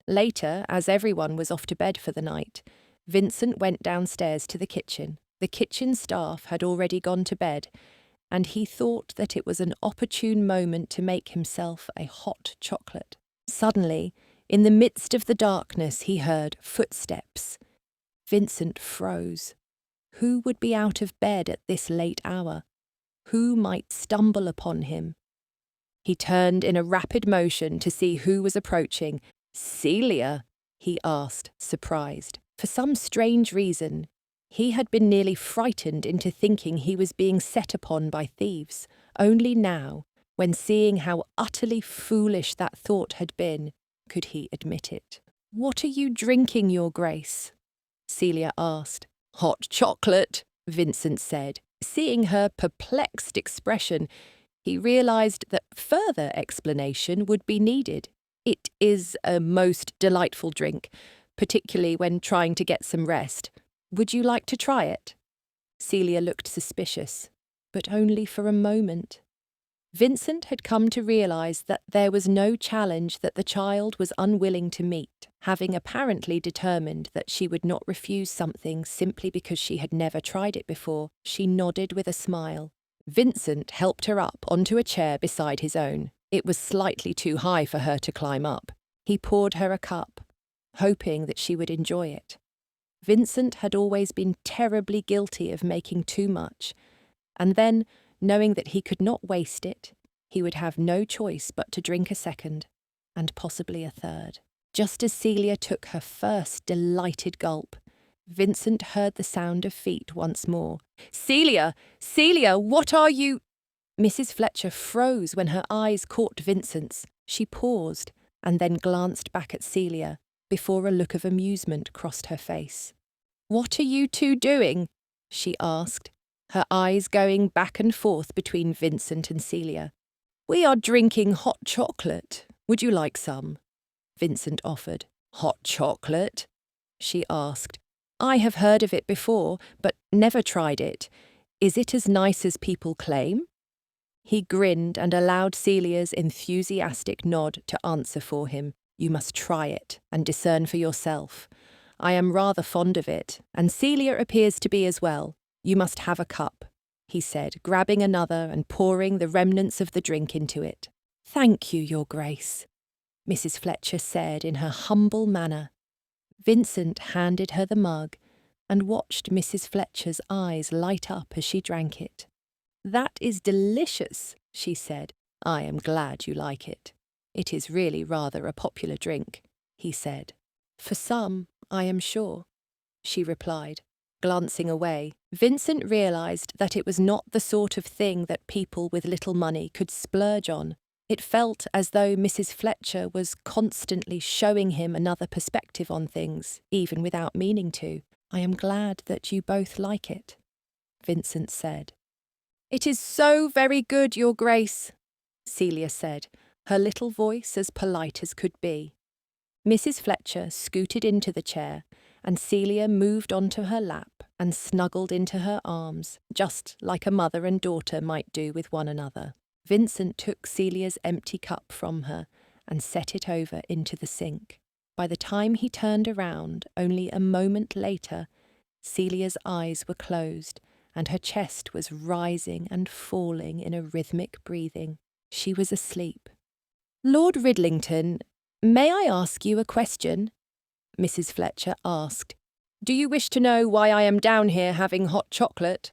Later, as everyone was off to bed for the night, Vincent went downstairs to the kitchen. The kitchen staff had already gone to bed, and he thought that it was an opportune moment to make himself a hot chocolate. Suddenly, in the midst of the darkness, he heard footsteps. Vincent froze. Who would be out of bed at this late hour? Who might stumble upon him? He turned in a rapid motion to see who was approaching. "Celia?" he asked, surprised. For some strange reason, he had been nearly frightened into thinking he was being set upon by thieves. Only now, when seeing how utterly foolish that thought had been, could he admit it. "What are you drinking, Your Grace?" Celia asked. "Hot chocolate," Vincent said. Seeing her perplexed expression, he realised that further explanation would be needed. "It is a most delightful drink, particularly when trying to get some rest. Would you like to try it?" Celia looked suspicious, but only for a moment. Vincent had come to realise that there was no challenge that the child was unwilling to meet, having apparently determined that she would not refuse something simply because she had never tried it before. She nodded with a smile. Vincent helped her up onto a chair beside his own. It was slightly too high for her to climb up. He poured her a cup, hoping that she would enjoy it. Vincent had always been terribly guilty of making too much, and then, knowing that he could not waste it, he would have no choice but to drink a second, and possibly a third. Just as Celia took her first delighted gulp, Vincent heard the sound of feet once more. "Celia! Celia, what are you—" Mrs. Fletcher froze when her eyes caught Vincent's. She paused, and then glanced back at Celia, before a look of amusement crossed her face. "What are you two doing?" she asked, her eyes going back and forth between Vincent and Celia. "We are drinking hot chocolate. Would you like some?" Vincent offered. "Hot chocolate?" she asked. "I have heard of it before, but never tried it. Is it as nice as people claim?" He grinned and allowed Celia's enthusiastic nod to answer for him. "You must try it and discern for yourself. I am rather fond of it, and Celia appears to be as well. You must have a cup," he said, grabbing another and pouring the remnants of the drink into it. "Thank you, Your Grace," Mrs. Fletcher said in her humble manner. Vincent handed her the mug and watched Mrs. Fletcher's eyes light up as she drank it. "That is delicious," she said. "I am glad you like it. It is really rather a popular drink," he said. "For some, I am sure," she replied, glancing away. Vincent realised that it was not the sort of thing that people with little money could splurge on. It felt as though Mrs. Fletcher was constantly showing him another perspective on things, even without meaning to. "I am glad that you both like it," Vincent said. "It is so very good, Your Grace," Celia said, her little voice as polite as could be. Mrs. Fletcher scooted into the chair, and Celia moved onto her lap and snuggled into her arms, just like a mother and daughter might do with one another. Vincent took Celia's empty cup from her and set it over into the sink. By the time he turned around, only a moment later, Celia's eyes were closed and her chest was rising and falling in a rhythmic breathing. She was asleep. "Lord Ridlington, may I ask you a question?" Mrs. Fletcher asked. "Do you wish to know why I am down here having hot chocolate?"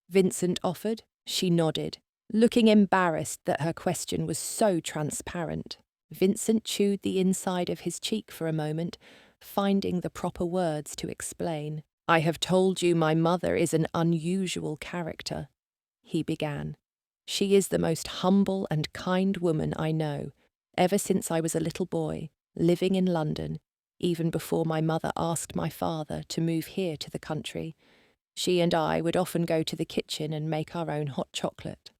Vincent offered. She nodded, looking embarrassed that her question was so transparent. Vincent chewed the inside of his cheek for a moment, finding the proper words to explain. "I have told you my mother is an unusual character," he began. "She is the most humble and kind woman I know, ever since I was a little boy, living in London, even before my mother asked my father to move here to the country. She and I would often go to the kitchen and make our own hot chocolate."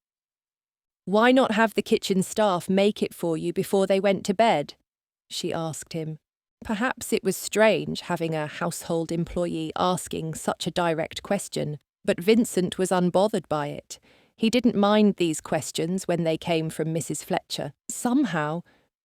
"Why not have the kitchen staff make it for you before they went to bed?" she asked him. Perhaps it was strange having a household employee asking such a direct question, but Vincent was unbothered by it. He didn't mind these questions when they came from Mrs. Fletcher. Somehow,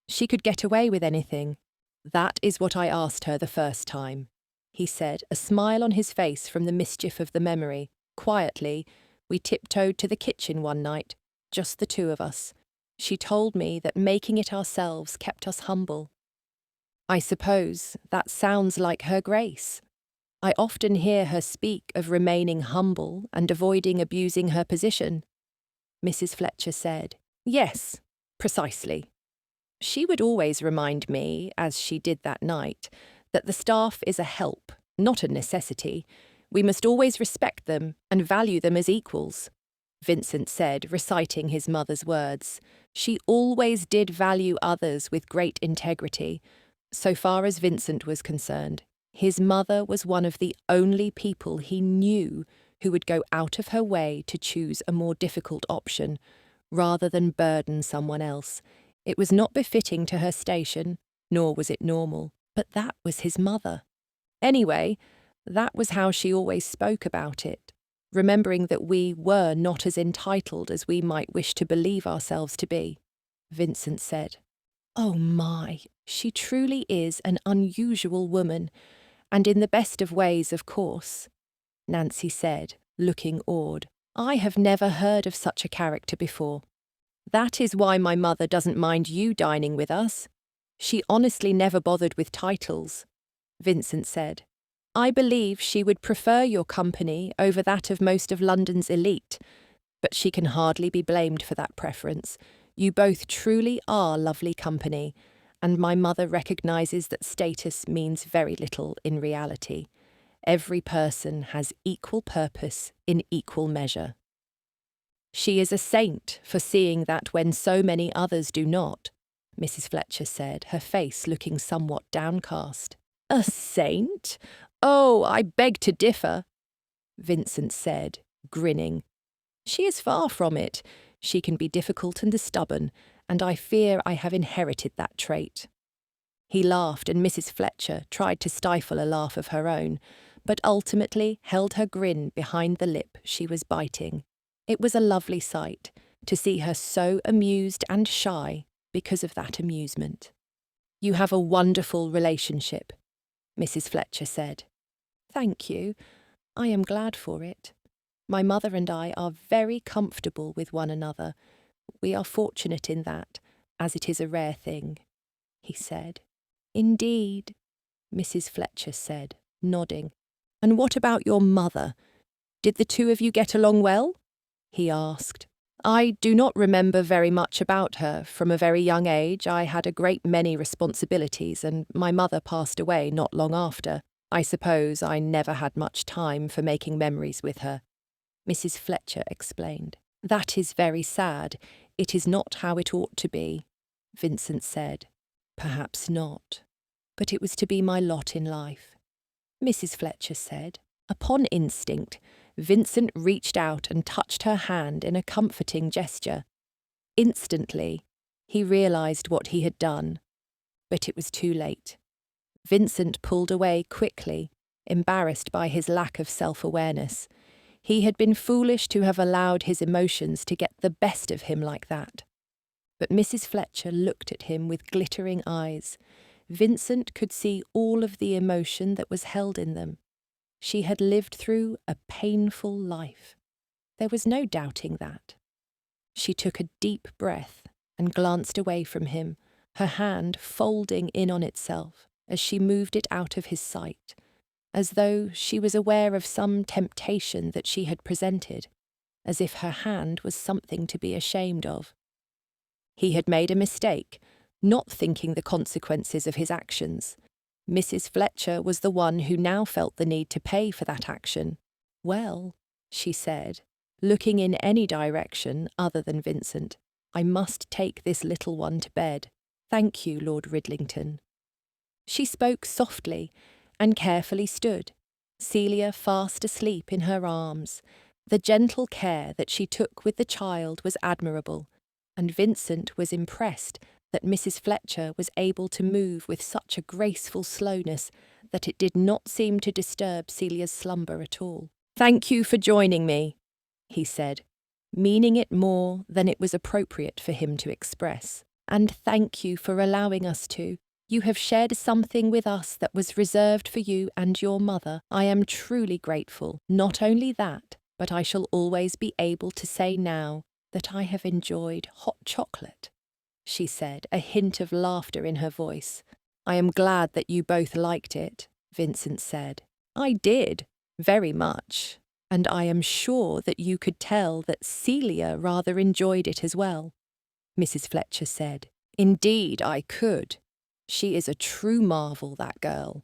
she could get away with anything. "That is what I asked her the first time," he said, a smile on his face from the mischief of the memory. "Quietly, we tiptoed to the kitchen one night, just the two of us. She told me that making it ourselves kept us humble. I suppose that sounds like her grace. I often hear her speak of remaining humble and avoiding abusing her position." Mrs. Fletcher said, "Yes, precisely. She would always remind me, as she did that night, that the staff is a help, not a necessity. We must always respect them and value them as equals," Vincent said, reciting his mother's words. "She always did value others with great integrity." So far as Vincent was concerned, his mother was one of the only people he knew who would go out of her way to choose a more difficult option, rather than burden someone else. It was not befitting to her station, nor was it normal, but that was his mother. Anyway, that was how she always spoke about it, remembering that we were not as entitled as we might wish to believe ourselves to be. Vincent said, "Oh my, she truly is an unusual woman, and in the best of ways, of course," Nancy said, looking awed. "I have never heard of such a character before. That is why my mother doesn't mind you dining with us. She honestly never bothered with titles," Vincent said. "I believe she would prefer your company over that of most of London's elite, but she can hardly be blamed for that preference. You both truly are lovely company, and my mother recognises that status means very little in reality. Every person has equal purpose in equal measure. She is a saint for seeing that when so many others do not," Mrs. Fletcher said, her face looking somewhat downcast. "A saint? Oh, I beg to differ," Vincent said, grinning. "She is far from it. She can be difficult and stubborn, and I fear I have inherited that trait." He laughed, and Mrs. Fletcher tried to stifle a laugh of her own, but ultimately held her grin behind the lip she was biting. It was a lovely sight to see her so amused and shy because of that amusement. "You have a wonderful relationship," Mrs. Fletcher said. "Thank you. I am glad for it. My mother and I are very comfortable with one another. We are fortunate in that, as it is a rare thing," he said. "Indeed," Mrs. Fletcher said, nodding. "And what about your mother? Did the two of you get along well?" he asked. "I do not remember very much about her. From a very young age, I had a great many responsibilities, and my mother passed away not long after. I suppose I never had much time for making memories with her," Mrs. Fletcher explained. "That is very sad. It is not how it ought to be," Vincent said. "Perhaps not. But it was to be my lot in life," Mrs. Fletcher said. Upon instinct, Vincent reached out and touched her hand in a comforting gesture. Instantly, he realised what he had done, but it was too late. Vincent pulled away quickly, embarrassed by his lack of self-awareness. He had been foolish to have allowed his emotions to get the best of him like that. But Mrs. Fletcher looked at him with glittering eyes. Vincent could see all of the emotion that was held in them. She had lived through a painful life. There was no doubting that. She took a deep breath and glanced away from him, her hand folding in on itself as she moved it out of his sight, as though she was aware of some temptation that she had presented, as if her hand was something to be ashamed of. He had made a mistake, not thinking the consequences of his actions. Mrs. Fletcher was the one who now felt the need to pay for that action. "Well," she said, looking in any direction other than Vincent, "I must take this little one to bed. Thank you, Lord Ridlington." She spoke softly and carefully stood, Celia fast asleep in her arms. The gentle care that she took with the child was admirable, and Vincent was impressed that Mrs. Fletcher was able to move with such a graceful slowness that it did not seem to disturb Celia's slumber at all. "Thank you for joining me," he said, meaning it more than it was appropriate for him to express. "And thank you for allowing us to. You have shared something with us that was reserved for you and your mother. I am truly grateful. Not only that, but I shall always be able to say now that I have enjoyed hot chocolate," she said, a hint of laughter in her voice. "I am glad that you both liked it," Vincent said. "I did, very much, and I am sure that you could tell that Celia rather enjoyed it as well," Mrs. Fletcher said. "Indeed, I could. She is a true marvel, that girl,"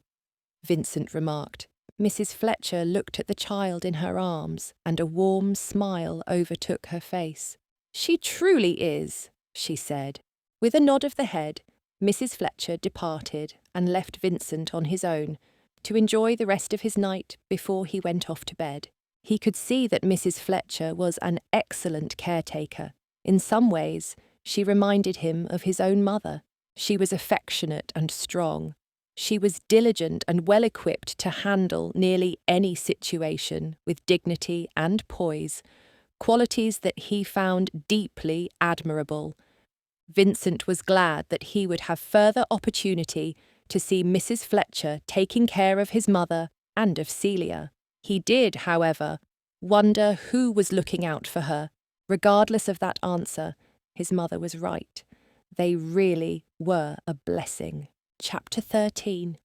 Vincent remarked. Mrs. Fletcher looked at the child in her arms, and a warm smile overtook her face. "She truly is," she said. With a nod of the head, Mrs. Fletcher departed and left Vincent on his own to enjoy the rest of his night before he went off to bed. He could see that Mrs. Fletcher was an excellent caretaker. In some ways, she reminded him of his own mother. She was affectionate and strong. She was diligent and well-equipped to handle nearly any situation with dignity and poise, qualities that he found deeply admirable. Vincent was glad that he would have further opportunity to see Mrs. Fletcher taking care of his mother and of Celia. He did, however, wonder who was looking out for her. Regardless of that answer, his mother was right. They really were a blessing. Chapter 13.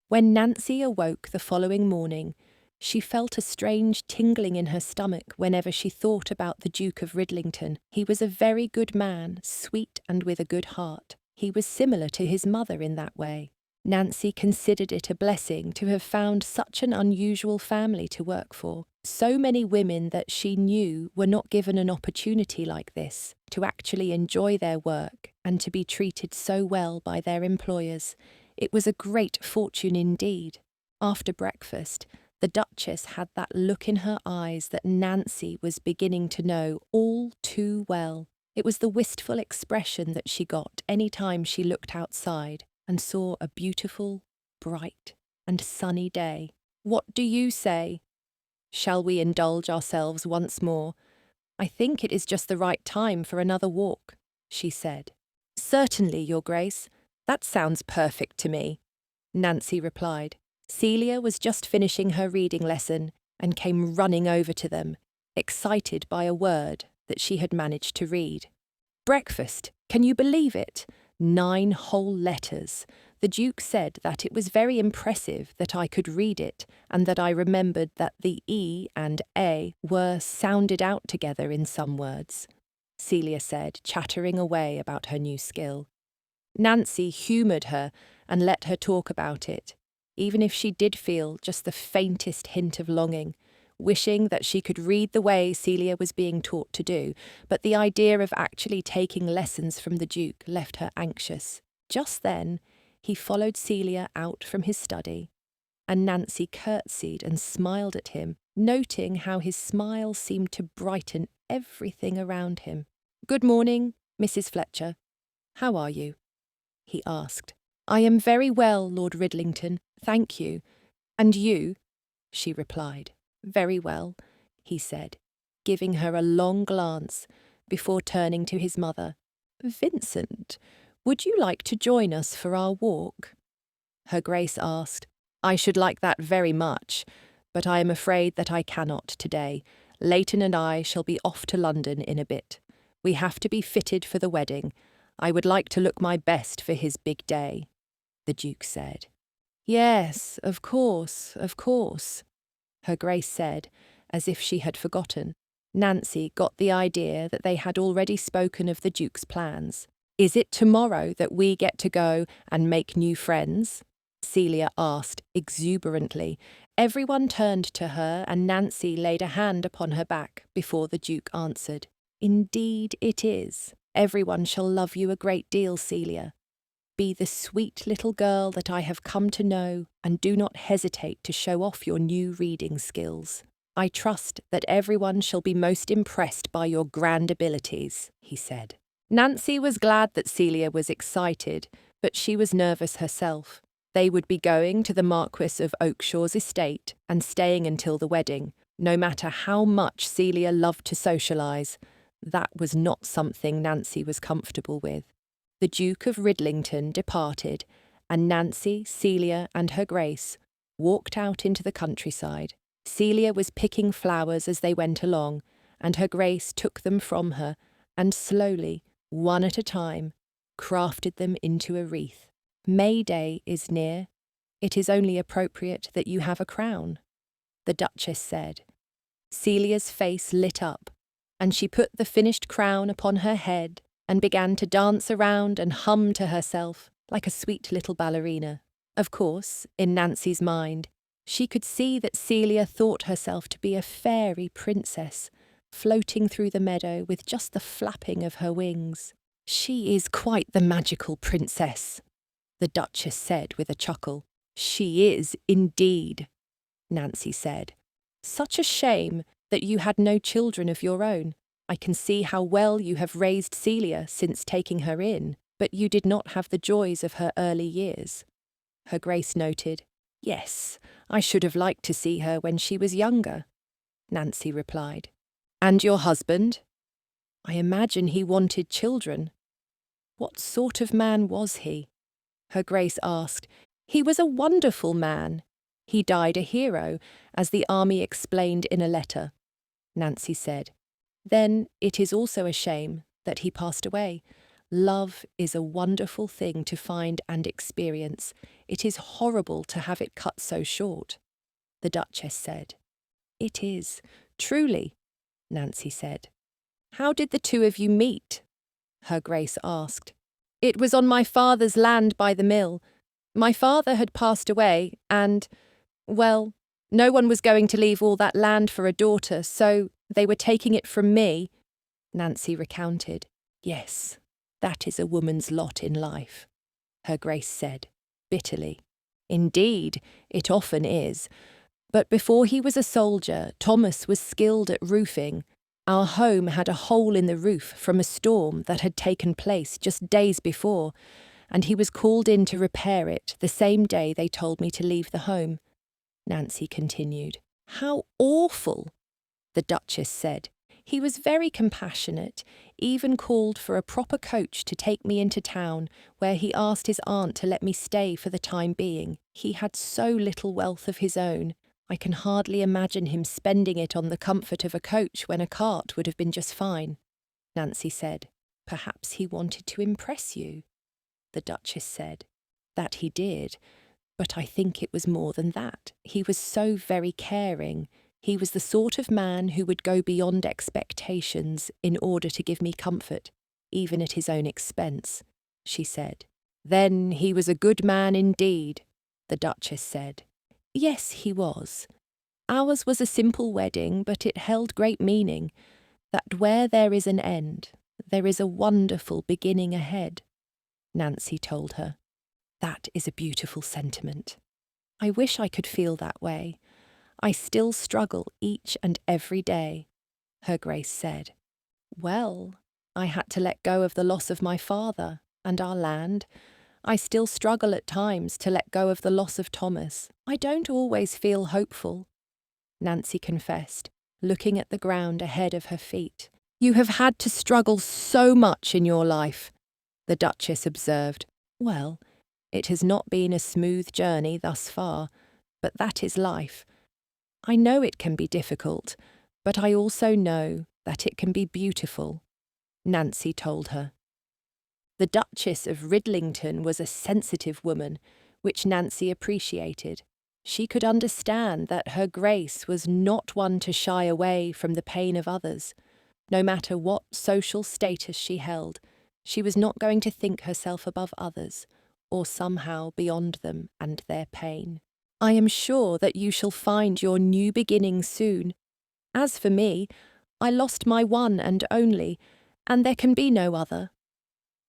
When Nancy awoke the following morning, she felt a strange tingling in her stomach whenever she thought about the Duke of Ridlington. He was a very good man, sweet and with a good heart. He was similar to his mother in that way. Nancy considered it a blessing to have found such an unusual family to work for. So many women that she knew were not given an opportunity like this, to actually enjoy their work and to be treated so well by their employers. It was a great fortune indeed. After breakfast, the Duchess had that look in her eyes that Nancy was beginning to know all too well. It was the wistful expression that she got any time she looked outside and saw a beautiful, bright, and sunny day. "What do you say? Shall we indulge ourselves once more? I think it is just the right time for another walk," she said. "Certainly, Your Grace. That sounds perfect to me," Nancy replied. Celia was just finishing her reading lesson and came running over to them, excited by a word that she had managed to read. "Breakfast, can you believe it? 9 whole letters. The Duke said that it was very impressive that I could read it and that I remembered that the E and A were sounded out together in some words," Celia said, chattering away about her new skill. Nancy humoured her and let her talk about it, even if she did feel just the faintest hint of longing, wishing that she could read the way Celia was being taught to do, but the idea of actually taking lessons from the Duke left her anxious. Just then, he followed Celia out from his study, and Nancy curtsied and smiled at him, noting how his smile seemed to brighten everything around him. "Good morning, Mrs. Fletcher. How are you?" he asked. "I am very well, Lord Ridlington, thank you. And you?" she replied. "Very well," he said, giving her a long glance before turning to his mother. "Vincent, would you like to join us for our walk?" Her Grace asked. "I should like that very much, but I am afraid that I cannot today. Leighton and I shall be off to London in a bit. We have to be fitted for the wedding. I would like to look my best for his big day," the Duke said. "Yes, of course, Her Grace said, as if she had forgotten. Nancy got the idea that they had already spoken of the Duke's plans. "Is it tomorrow that we get to go and make new friends?" Celia asked exuberantly. Everyone turned to her and Nancy laid a hand upon her back before the Duke answered. "Indeed it is. Everyone shall love you a great deal, Celia. Be the sweet little girl that I have come to know, and do not hesitate to show off your new reading skills. I trust that everyone shall be most impressed by your grand abilities," he said. Nancy was glad that Celia was excited, but she was nervous herself. They would be going to the Marquis of Oakshaw's estate and staying until the wedding. No matter how much Celia loved to socialise, that was not something Nancy was comfortable with. The Duke of Ridlington departed, and Nancy, Celia, and Her Grace walked out into the countryside. Celia was picking flowers as they went along, and Her Grace took them from her and slowly, one at a time, crafted them into a wreath. "May Day is near. It is only appropriate that you have a crown," the Duchess said. Celia's face lit up, and she put the finished crown upon her head and began to dance around and hum to herself like a sweet little ballerina. Of course, in Nancy's mind, she could see that Celia thought herself to be a fairy princess, floating through the meadow with just the flapping of her wings. "She is quite the magical princess," the Duchess said with a chuckle. "She is, indeed," Nancy said. "Such a shame that you had no children of your own. I can see how well you have raised Celia since taking her in, but you did not have the joys of her early years." Her Grace noted. "Yes, I should have liked to see her when she was younger," Nancy replied. "And your husband?" "I imagine he wanted children." "What sort of man was he?" Her Grace asked. "He was a wonderful man. He died a hero, as the army explained in a letter," Nancy said. "Then it is also a shame that he passed away. Love is a wonderful thing to find and experience. It is horrible to have it cut so short," the Duchess said. "It is, truly," Nancy said. "How did the two of you meet?" Her Grace asked. "It was on my father's land by the mill. My father had passed away and, well, no one was going to leave all that land for a daughter, so they were taking it from me," Nancy recounted. "Yes, that is a woman's lot in life," Her Grace said, bitterly. "Indeed, it often is. But before he was a soldier, Thomas was skilled at roofing. Our home had a hole in the roof from a storm that had taken place just days before, and he was called in to repair it the same day they told me to leave the home," Nancy continued. "How awful!" the Duchess said. "He was very compassionate, even called for a proper coach to take me into town, where he asked his aunt to let me stay for the time being. He had so little wealth of his own. I can hardly imagine him spending it on the comfort of a coach when a cart would have been just fine," Nancy said. "Perhaps he wanted to impress you," the Duchess said. "That he did, but I think it was more than that. He was so very caring. He was the sort of man who would go beyond expectations in order to give me comfort, even at his own expense," she said. "Then he was a good man indeed," the Duchess said. "Yes, he was. Ours was a simple wedding, but it held great meaning, that where there is an end, there is a wonderful beginning ahead," Nancy told her. "That is a beautiful sentiment. I wish I could feel that way. I still struggle each and every day, Her Grace said. Well, I had to let go of the loss of my father and our land. I still struggle at times to let go of the loss of Thomas. I don't always feel hopeful, Nancy confessed, looking at the ground ahead of her feet. You have had to struggle so much in your life, the Duchess observed. Well, it has not been a smooth journey thus far, but that is life. I know it can be difficult, but I also know that it can be beautiful, Nancy told her. The Duchess of Ridlington was a sensitive woman, which Nancy appreciated. She could understand that Her Grace was not one to shy away from the pain of others. No matter what social status she held, she was not going to think herself above others, or somehow beyond them and their pain. I am sure that you shall find your new beginning soon. As for me, I lost my one and only, and there can be no other,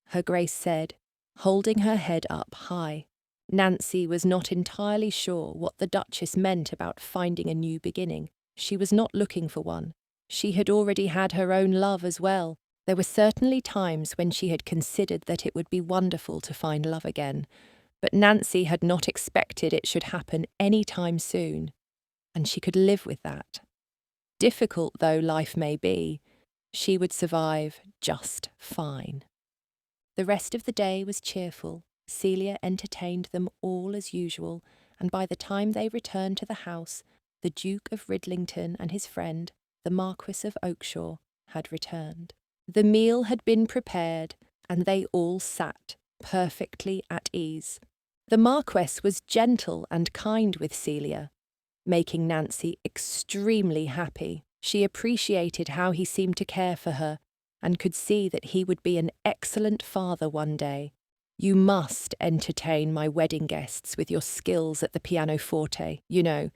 Her Grace said, holding her head up high. Nancy was not entirely sure what the Duchess meant about finding a new beginning. She was not looking for one. She had already had her own love as well. There were certainly times when she had considered that it would be wonderful to find love again, but Nancy had not expected it should happen any time soon, and she could live with that. Difficult though life may be, she would survive just fine. The rest of the day was cheerful. Celia entertained them all as usual, and by the time they returned to the house, the Duke of Ridlington and his friend, the Marquis of Oakshire, had returned. The meal had been prepared, and they all sat, perfectly at ease. The Marquess was gentle and kind with Celia, making Nancy extremely happy. She appreciated how he seemed to care for her, and could see that he would be an excellent father one day. You must entertain my wedding guests with your skills at the pianoforte. You know,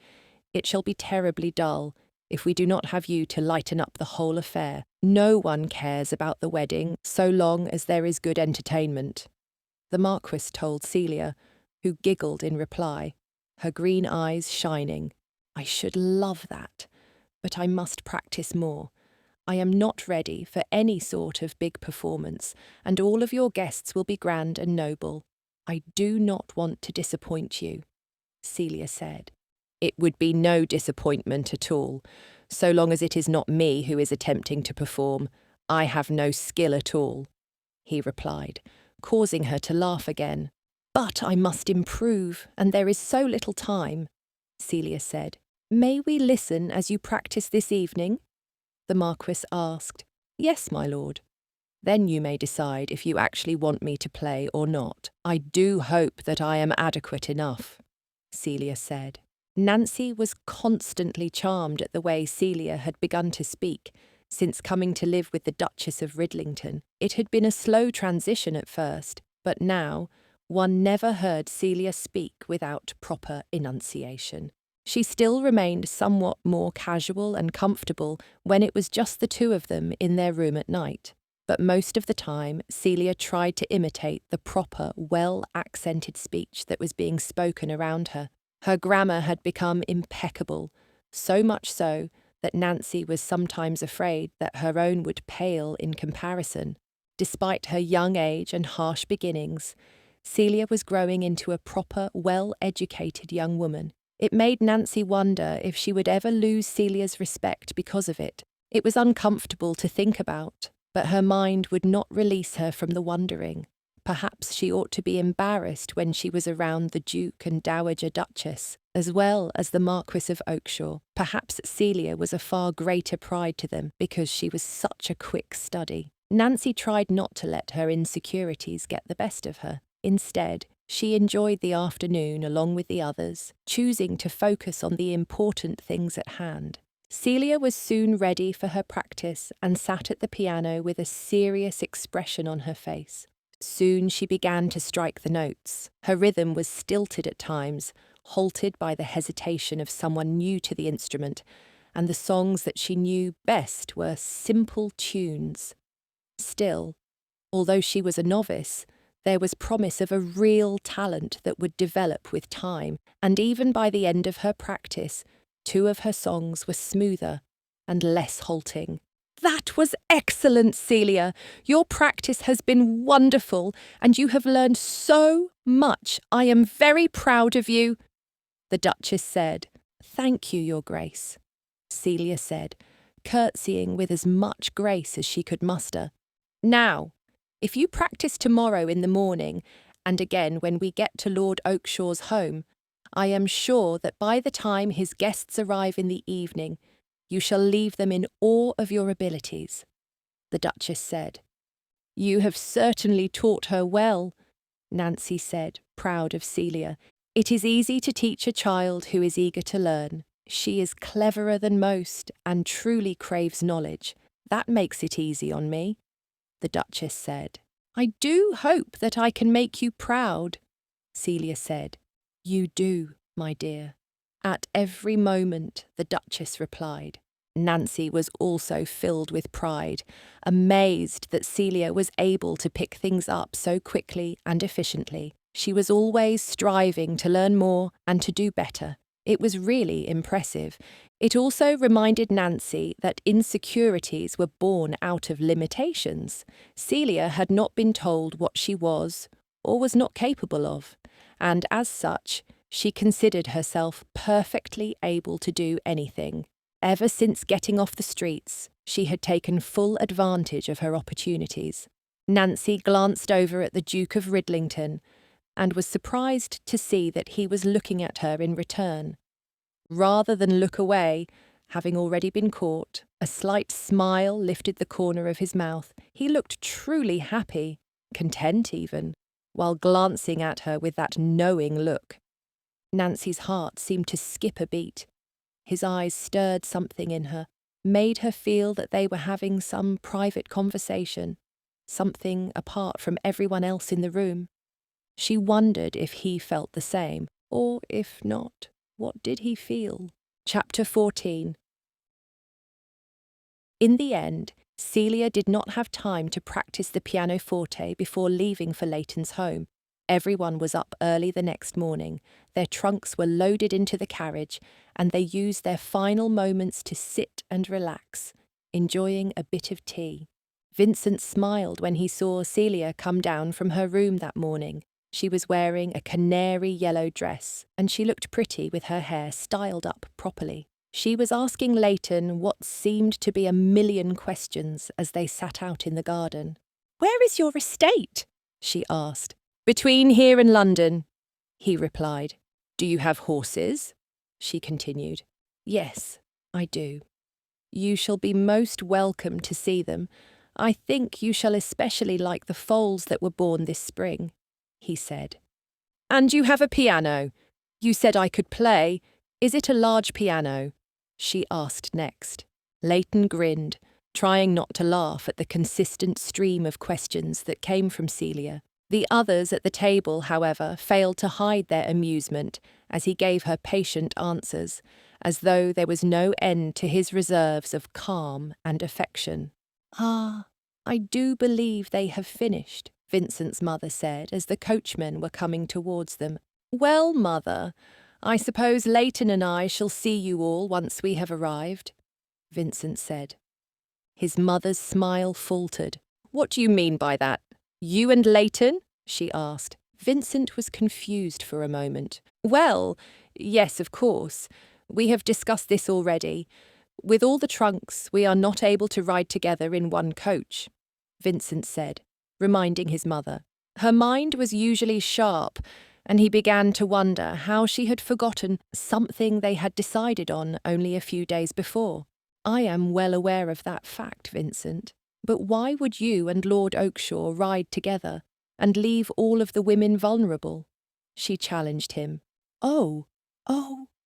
it shall be terribly dull if we do not have you to lighten up the whole affair. No one cares about the wedding so long as there is good entertainment, the Marquis told Celia, who giggled in reply, her green eyes shining. I should love that, but I must practice more. I am not ready for any sort of big performance, and all of your guests will be grand and noble. I do not want to disappoint you, Celia said. It would be no disappointment at all, so long as it is not me who is attempting to perform. I have no skill at all, he replied, causing her to laugh again. But I must improve, and there is so little time, Celia said. May we listen as you practice this evening? The Marquis asked. Yes, my lord. Then you may decide if you actually want me to play or not. I do hope that I am adequate enough, Celia said. Nancy was constantly charmed at the way Celia had begun to speak since coming to live with the Duchess of Ridlington. It had been a slow transition at first, but now one never heard Celia speak without proper enunciation. She still remained somewhat more casual and comfortable when it was just the two of them in their room at night. But most of the time, Celia tried to imitate the proper, well-accented speech that was being spoken around her. Her grammar had become impeccable, so much so that Nancy was sometimes afraid that her own would pale in comparison. Despite her young age and harsh beginnings, Celia was growing into a proper, well-educated young woman. It made Nancy wonder if she would ever lose Celia's respect because of it. It was uncomfortable to think about, but her mind would not release her from the wondering. Perhaps she ought to be embarrassed when she was around the Duke and Dowager Duchess, as well as the Marquis of Oakshire. Perhaps Celia was a far greater pride to them because she was such a quick study. Nancy tried not to let her insecurities get the best of her. Instead, she enjoyed the afternoon along with the others, choosing to focus on the important things at hand. Celia was soon ready for her practice and sat at the piano with a serious expression on her face. Soon she began to strike the notes. Her rhythm was stilted at times, halted by the hesitation of someone new to the instrument, and the songs that she knew best were simple tunes. Still, although she was a novice, There was promise of a real talent that would develop with time, and even by the end of her practice, 2 of her songs were smoother and less halting. "That was excellent, Celia. Your practice has been wonderful, and you have learned so much. I am very proud of you," the Duchess said. "Thank you, Your Grace," Celia said, curtsying with as much grace as she could muster. "Now, if you practice tomorrow in the morning, and again when we get to Lord Oakshaw's home, I am sure that by the time his guests arrive in the evening, you shall leave them in awe of your abilities," the Duchess said. "You have certainly taught her well," Nancy said, proud of Celia. "It is easy to teach a child who is eager to learn. She is cleverer than most and truly craves knowledge. That makes it easy on me," the Duchess said. "I do hope that I can make you proud," Celia said. "You do, my dear." "At every moment," the Duchess replied. Nancy was also filled with pride, amazed that Celia was able to pick things up so quickly and efficiently. She was always striving to learn more and to do better. It was really impressive. It also reminded Nancy that insecurities were born out of limitations. Celia had not been told what she was or was not capable of, and as such, she considered herself perfectly able to do anything. Ever since getting off the streets, she had taken full advantage of her opportunities. Nancy glanced over at the Duke of Ridlington and was surprised to see that he was looking at her in return. Rather than look away, having already been caught, a slight smile lifted the corner of his mouth. He looked truly happy, content even, while glancing at her with that knowing look. Nancy's heart seemed to skip a beat. His eyes stirred something in her, made her feel that they were having some private conversation, something apart from everyone else in the room. She wondered if he felt the same, or if not, what did he feel? Chapter 14. In the end, Celia did not have time to practice the pianoforte before leaving for Leighton's home. Everyone was up early the next morning. Their trunks were loaded into the carriage, and they used their final moments to sit and relax, enjoying a bit of tea. Vincent smiled when he saw Celia come down from her room that morning. She was wearing a canary yellow dress, and she looked pretty with her hair styled up properly. She was asking Leighton what seemed to be a million questions as they sat out in the garden. "Where is your estate?" she asked. "Between here and London," he replied. "Do you have horses?" she continued. "Yes, I do. You shall be most welcome to see them. I think you shall especially like the foals that were born this spring," he said. "And you have a piano. You said I could play. Is it a large piano?" she asked next. Leighton grinned, trying not to laugh at the consistent stream of questions that came from Celia. The others at the table, however, failed to hide their amusement as he gave her patient answers, as though there was no end to his reserves of calm and affection. "Ah, I do believe they have finished," Vincent's mother said as the coachmen were coming towards them. "Well, mother, I suppose Leighton and I shall see you all once we have arrived," Vincent said. His mother's smile faltered. "What do you mean by that? You and Leighton?" she asked. Vincent was confused for a moment. "Well, yes, of course. We have discussed this already. With all the trunks, we are not able to ride together in one coach," Vincent said, reminding his mother. Her mind was usually sharp, and he began to wonder how she had forgotten something they had decided on only a few days before. "I am well aware of that fact, Vincent. But why would you and Lord Oakshaw ride together and leave all of the women vulnerable?" she challenged him. Oh,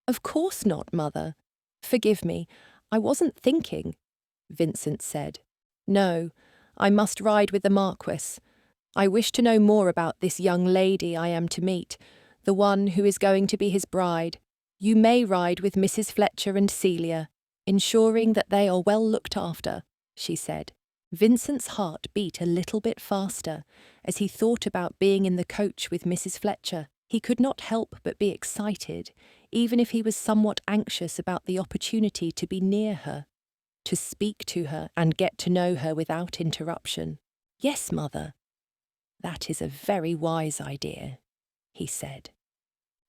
of course not, Mother. Forgive me, I wasn't thinking," Vincent said. "No, I must ride with the Marquis. I wish to know more about this young lady I am to meet, the one who is going to be his bride. You may ride with Mrs. Fletcher and Celia, ensuring that they are well looked after," she said. Vincent's heart beat a little bit faster as he thought about being in the coach with Mrs. Fletcher. He could not help but be excited, even if he was somewhat anxious about the opportunity to be near her, to speak to her and get to know her without interruption. "Yes, mother. That is a very wise idea," he said.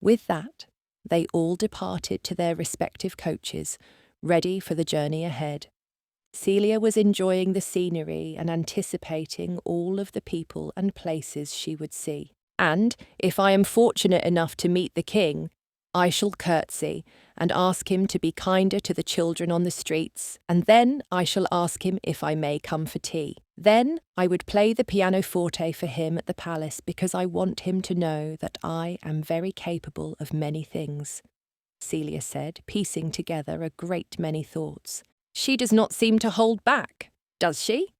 With that, they all departed to their respective coaches, ready for the journey ahead. Celia was enjoying the scenery and anticipating all of the people and places she would see. "And, if I am fortunate enough to meet the king, I shall curtsy and ask him to be kinder to the children on the streets, and then I shall ask him if I may come for tea. Then I would play the pianoforte for him at the palace because I want him to know that I am very capable of many things," Celia said, piecing together a great many thoughts. "She does not seem to hold back, does she?"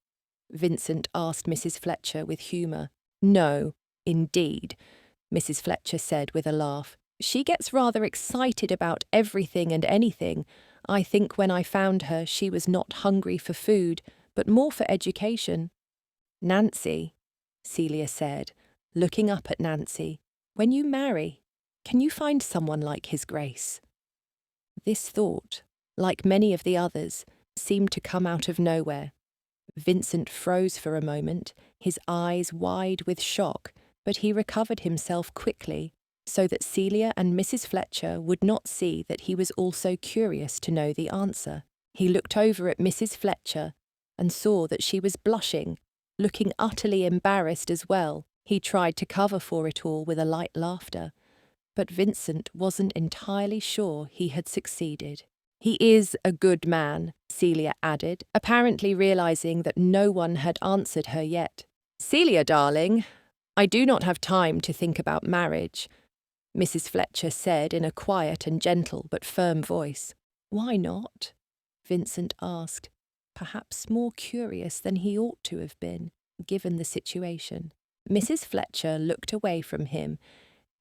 Vincent asked Mrs. Fletcher with humour. "No, indeed," Mrs. Fletcher said with a laugh. "She gets rather excited about everything and anything. I think when I found her she was not hungry for food, but more for education." "Nancy," Celia said, looking up at Nancy, "when you marry, can you find someone like His Grace?" This thought, like many of the others, seemed to come out of nowhere. Vincent froze for a moment, his eyes wide with shock, but he recovered himself quickly, so that Celia and Mrs. Fletcher would not see that he was also curious to know the answer. He looked over at Mrs. Fletcher and saw that she was blushing, looking utterly embarrassed as well. He tried to cover for it all with a light laughter, but Vincent wasn't entirely sure he had succeeded. "He is a good man," Celia added, apparently realising that no one had answered her yet. "Celia, darling, I do not have time to think about marriage," Mrs. Fletcher said in a quiet and gentle but firm voice. "Why not?" Vincent asked, perhaps more curious than he ought to have been, given the situation. Mrs. Fletcher looked away from him,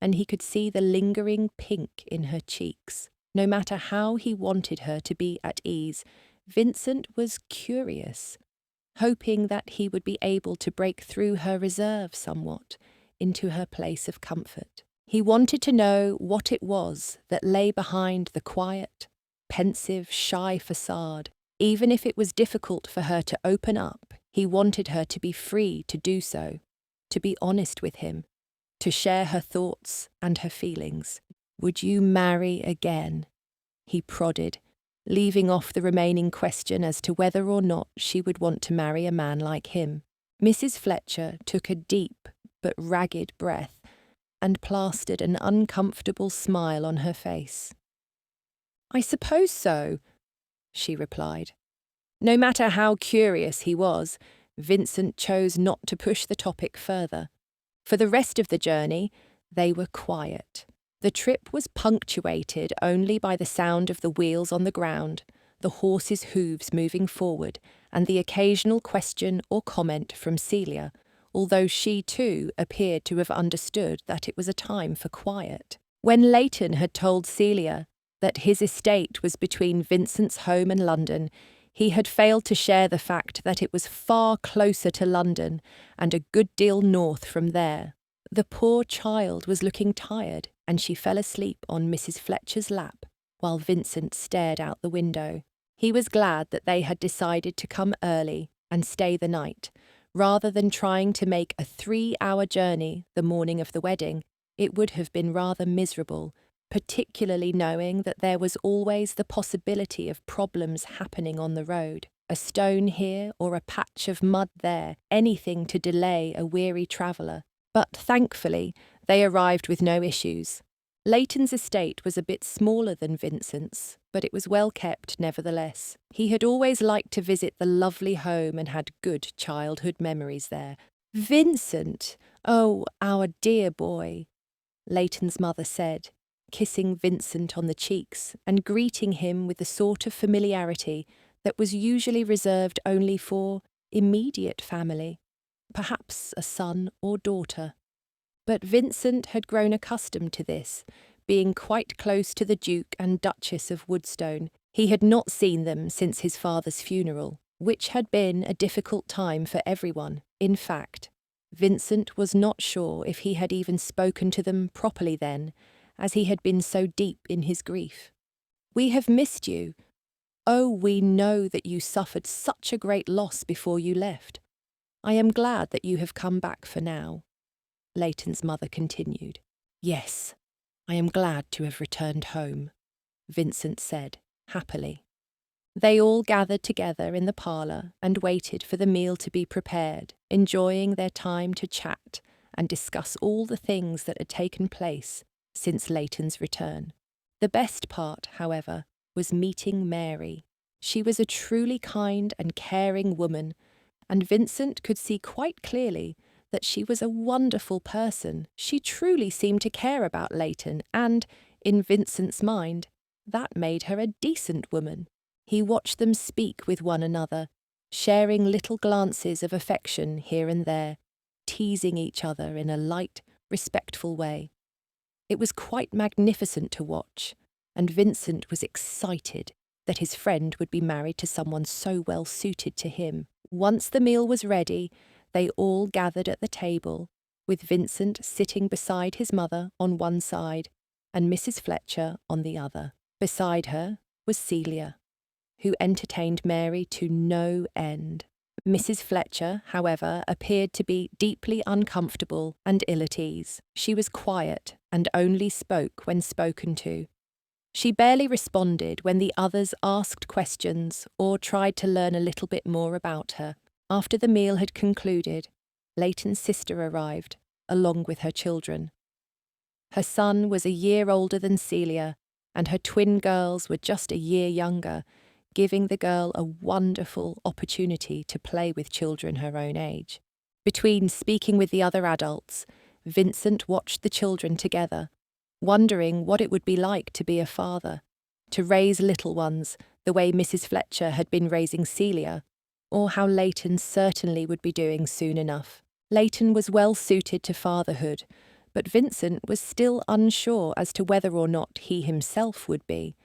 and he could see the lingering pink in her cheeks. No matter how he wanted her to be at ease, Vincent was curious, hoping that he would be able to break through her reserve somewhat into her place of comfort. He wanted to know what it was that lay behind the quiet, pensive, shy facade. Even if it was difficult for her to open up, he wanted her to be free to do so, to be honest with him, to share her thoughts and her feelings. "Would you marry again?" he prodded, leaving off the remaining question as to whether or not she would want to marry a man like him. Mrs. Fletcher took a deep but ragged breath and plastered an uncomfortable smile on her face. "I suppose so," she replied. No matter how curious he was, Vincent chose not to push the topic further. For the rest of the journey, they were quiet. The trip was punctuated only by the sound of the wheels on the ground, the horses' hooves moving forward, and the occasional question or comment from Celia, although she too appeared to have understood that it was a time for quiet. When Leighton had told Celia that his estate was between Vincent's home and London, he had failed to share the fact that it was far closer to London and a good deal north from there. The poor child was looking tired, and she fell asleep on Mrs. Fletcher's lap while Vincent stared out the window. He was glad that they had decided to come early and stay the night, rather than trying to make a 3-hour journey the morning of the wedding. It would have been rather miserable, particularly knowing that there was always the possibility of problems happening on the road. A stone here or a patch of mud there, anything to delay a weary traveller. But thankfully, they arrived with no issues. Leighton's estate was a bit smaller than Vincent's, but it was well kept nevertheless. He had always liked to visit the lovely home and had good childhood memories there. "Vincent! Oh, our dear boy," Leighton's mother said, kissing Vincent on the cheeks and greeting him with the sort of familiarity that was usually reserved only for immediate family, perhaps a son or daughter. But Vincent had grown accustomed to this, being quite close to the Duke and Duchess of Woodstone. He had not seen them since his father's funeral. which had been a difficult time for everyone. In fact, Vincent was not sure if he had even spoken to them properly then, as he had been so deep in his grief. "We have missed you. Oh, we know that you suffered such a great loss before you left. I am glad that you have come back for now," Leighton's mother continued. "Yes, I am glad to have returned home," Vincent said, happily. They all gathered together in the parlour and waited for the meal to be prepared, enjoying their time to chat and discuss all the things that had taken place since Leighton's return. The best part, however, was meeting Mary. She was a truly kind and caring woman, and Vincent could see quite clearly that she was a wonderful person. She truly seemed to care about Leighton, and, in Vincent's mind, that made her a decent woman. He watched them speak with one another, sharing little glances of affection here and there, teasing each other in a light, respectful way. It was quite magnificent to watch, and Vincent was excited that his friend would be married to someone so well suited to him. Once the meal was ready, they all gathered at the table, with Vincent sitting beside his mother on one side and Mrs. Fletcher on the other. Beside her was Celia, who entertained Mary to no end. Mrs. Fletcher, however, appeared to be deeply uncomfortable and ill at ease. She was quiet and only spoke when spoken to. She barely responded when the others asked questions or tried to learn a little bit more about her. After the meal had concluded, Leighton's sister arrived, along with her children. Her son was a year older than Celia, and her twin girls were just a year younger, giving the girl a wonderful opportunity to play with children her own age. Between speaking with the other adults, Vincent watched the children together, wondering what it would be like to be a father, to raise little ones the way Mrs. Fletcher had been raising Celia, or how Leighton certainly would be doing soon enough. Leighton was well suited to fatherhood, but Vincent was still unsure as to whether or not he himself would be.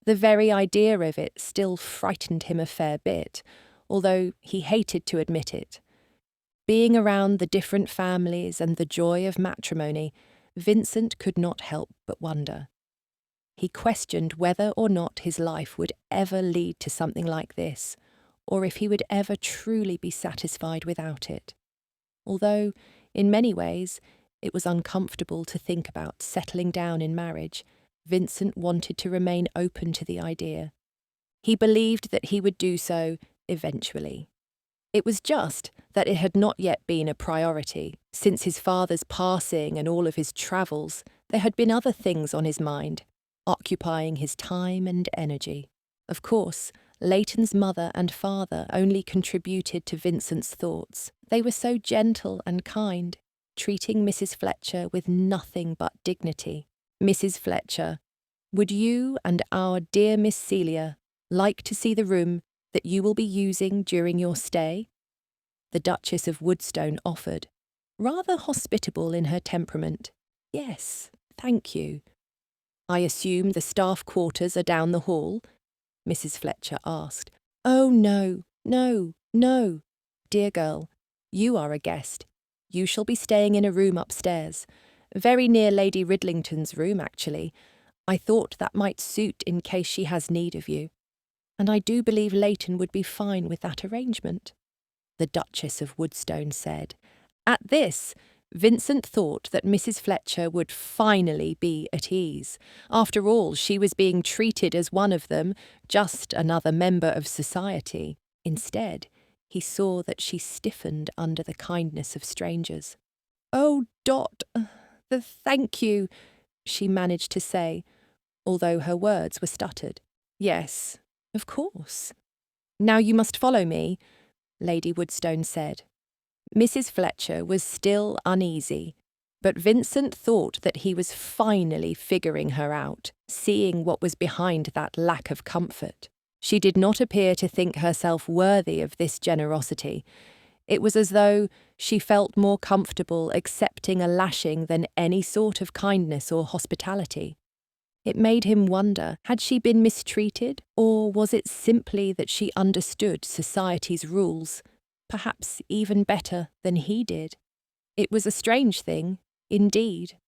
The very idea of it still frightened him a fair bit, although he hated to admit it. Being around the different families and the joy of matrimony, Vincent could not help but wonder. He questioned whether or not his life would ever lead to something like this, or if he would ever truly be satisfied without it. Although, in many ways, it was uncomfortable to think about settling down in marriage, Vincent wanted to remain open to the idea. He believed that he would do so eventually. It was just that it had not yet been a priority. Since his father's passing and all of his travels, there had been other things on his mind, occupying his time and energy. Of course, Leighton's mother and father only contributed to Vincent's thoughts. They were so gentle and kind, treating Mrs. Fletcher with nothing but dignity. "Mrs. Fletcher, would you and our dear Miss Celia like to see the room that you will be using during your stay?" The Duchess of Woodstone offered, rather hospitable in her temperament. "Yes, thank you." "I assume the staff quarters are down the hall?" Mrs. Fletcher asked. "Oh, no, no, no. Dear girl, you are a guest. You shall be staying in a room upstairs. Very near Lady Ridlington's room, actually. I thought that might suit in case she has need of you. And I do believe Leighton would be fine with that arrangement," the Duchess of Woodstone said. At this, Vincent thought that Mrs. Fletcher would finally be at ease. After all, she was being treated as one of them, just another member of society. Instead, he saw that she stiffened under the kindness of strangers. "Oh, Dot, thank you," she managed to say, although her words were stuttered. "Yes, of course. Now you must follow me," Lady Woodstone said. Mrs. Fletcher was still uneasy, but Vincent thought that he was finally figuring her out, seeing what was behind that lack of comfort. She did not appear to think herself worthy of this generosity. It was as though she felt more comfortable accepting a lashing than any sort of kindness or hospitality. It made him wonder, had she been mistreated, or was it simply that she understood society's rules, perhaps even better than he did? It was a strange thing, indeed,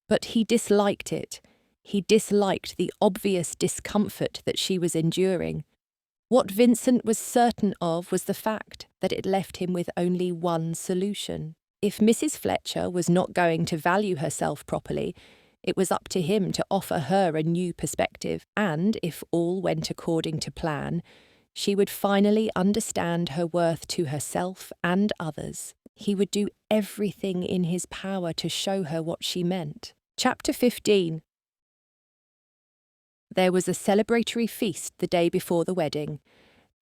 but he disliked it. He disliked the obvious discomfort that she was enduring. What Vincent was certain of was the fact that it left him with only one solution. If Mrs. Fletcher was not going to value herself properly, it was up to him to offer her a new perspective, and if all went according to plan, she would finally understand her worth to herself and others. He would do everything in his power to show her what she meant. Chapter 15. There was a celebratory feast the day before the wedding.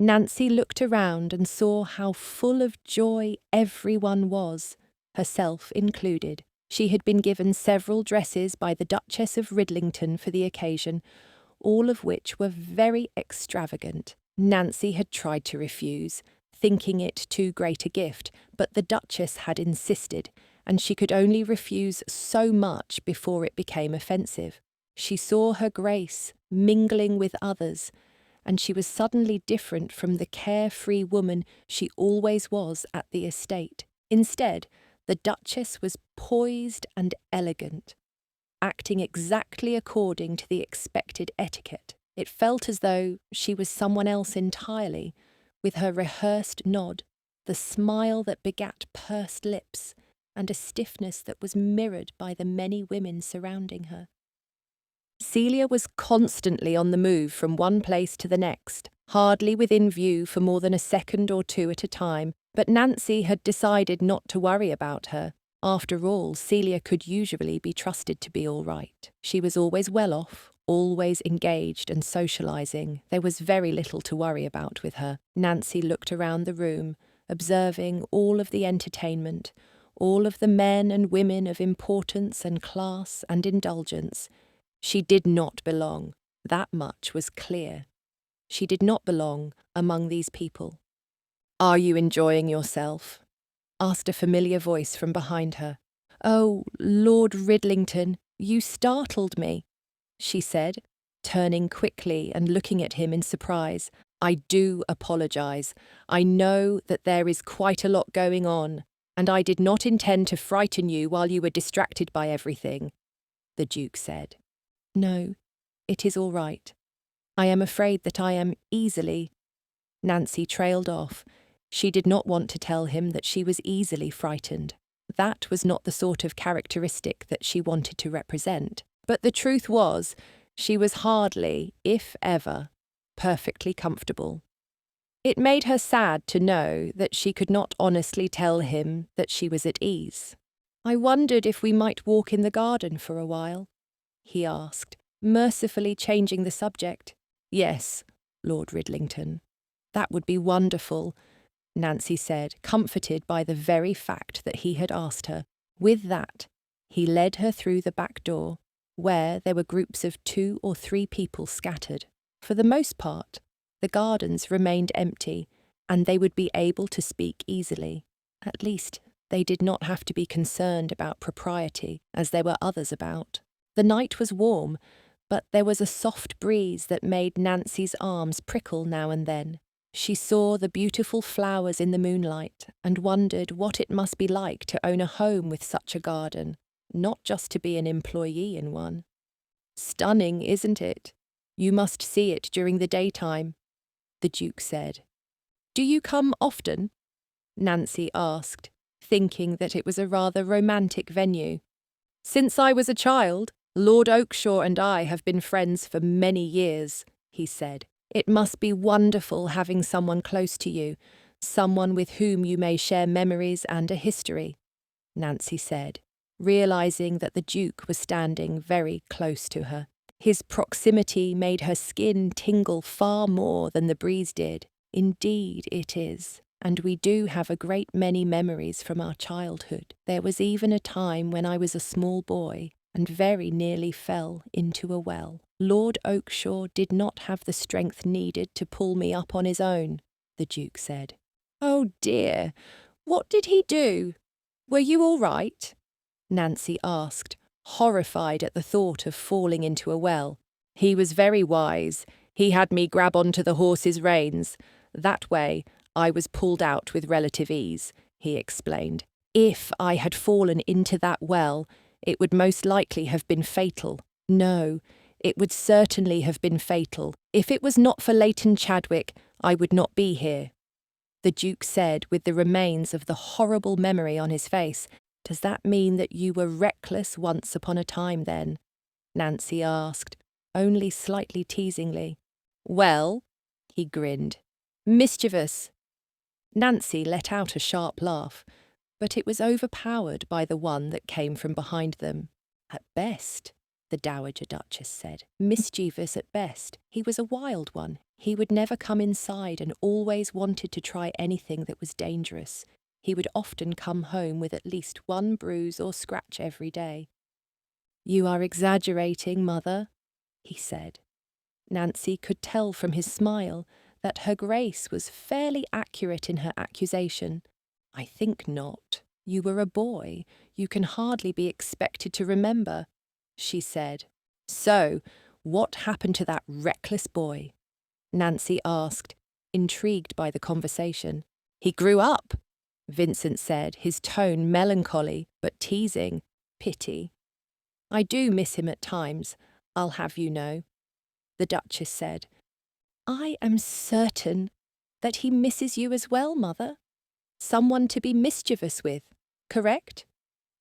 Nancy looked around and saw how full of joy everyone was, herself included. She had been given several dresses by the Duchess of Ridlington for the occasion, all of which were very extravagant. Nancy had tried to refuse, thinking it too great a gift, but the Duchess had insisted, and she could only refuse so much before it became offensive. She saw her grace mingling with others, and she was suddenly different from the carefree woman she always was at the estate. Instead, the Duchess was poised and elegant, acting exactly according to the expected etiquette. It felt as though she was someone else entirely, with her rehearsed nod, the smile that begat pursed lips, and a stiffness that was mirrored by the many women surrounding her. Celia was constantly on the move from one place to the next, hardly within view for more than a second or two at a time, but Nancy had decided not to worry about her. After all, Celia could usually be trusted to be all right. She was always well off, always engaged and socialising. There was very little to worry about with her. Nancy looked around the room, observing all of the entertainment, all of the men and women of importance and class and indulgence. She did not belong. That much was clear. She did not belong among these people. "Are you enjoying yourself?" asked a familiar voice from behind her. "Oh, Lord Ridlington, you startled me," she said, turning quickly and looking at him in surprise. "I do apologise. I know that there is quite a lot going on, and I did not intend to frighten you while you were distracted by everything," the Duke said. "No, it is all right. I am afraid that I am easily—" Nancy trailed off. She did not want to tell him that she was easily frightened. That was not the sort of characteristic that she wanted to represent. But the truth was, she was hardly, if ever, perfectly comfortable. It made her sad to know that she could not honestly tell him that she was at ease. "I wondered if we might walk in the garden for a while," he asked, mercifully changing the subject. "Yes, Lord Ridlington. That would be wonderful," Nancy said, comforted by the very fact that he had asked her. With that, he led her through the back door, where there were groups of 2 or 3 people scattered. For the most part, the gardens remained empty, and they would be able to speak easily. At least, they did not have to be concerned about propriety, as there were others about. The night was warm, but there was a soft breeze that made Nancy's arms prickle now and then. She saw the beautiful flowers in the moonlight and wondered what it must be like to own a home with such a garden, not just to be an employee in one. "Stunning, isn't it? You must see it during the daytime," the Duke said. "Do you come often?" Nancy asked, thinking that it was a rather romantic venue. "Since I was a child, Lord Oakshire and I have been friends for many years," he said. "It must be wonderful having someone close to you, someone with whom you may share memories and a history," Nancy said, realising that the Duke was standing very close to her. His proximity made her skin tingle far more than the breeze did. "Indeed it is, and we do have a great many memories from our childhood. There was even a time when I was a small boy and very nearly fell into a well. Lord Oakshire did not have the strength needed to pull me up on his own," the Duke said. "Oh dear, what did he do? Were you all right?" Nancy asked, horrified at the thought of falling into a well. He was very wise. He had me grab onto the horse's reins. That way, I was pulled out with relative ease, he explained. If I had fallen into that well, it would most likely have been fatal. No, it would certainly have been fatal. If it was not for Leighton Chadwick, I would not be here. The Duke said, with the remains of the horrible memory on his face. Does that mean that you were reckless once upon a time, then? Nancy asked, only slightly teasingly. Well, he grinned. Mischievous. Nancy let out a sharp laugh, but it was overpowered by the one that came from behind them. At best, the Dowager Duchess said. Mischievous at best. He was a wild one. He would never come inside and always wanted to try anything that was dangerous. He would often come home with at least one bruise or scratch every day. You are exaggerating, Mother, he said. Nancy could tell from his smile that her Grace was fairly accurate in her accusation. I think not. You were a boy. You can hardly be expected to remember, she said. So, what happened to that reckless boy? Nancy asked, intrigued by the conversation. He grew up, Vincent said, his tone melancholy, but teasing. Pity. I do miss him at times, I'll have you know, the Duchess said. I am certain that he misses you as well, Mother. Someone to be mischievous with, correct?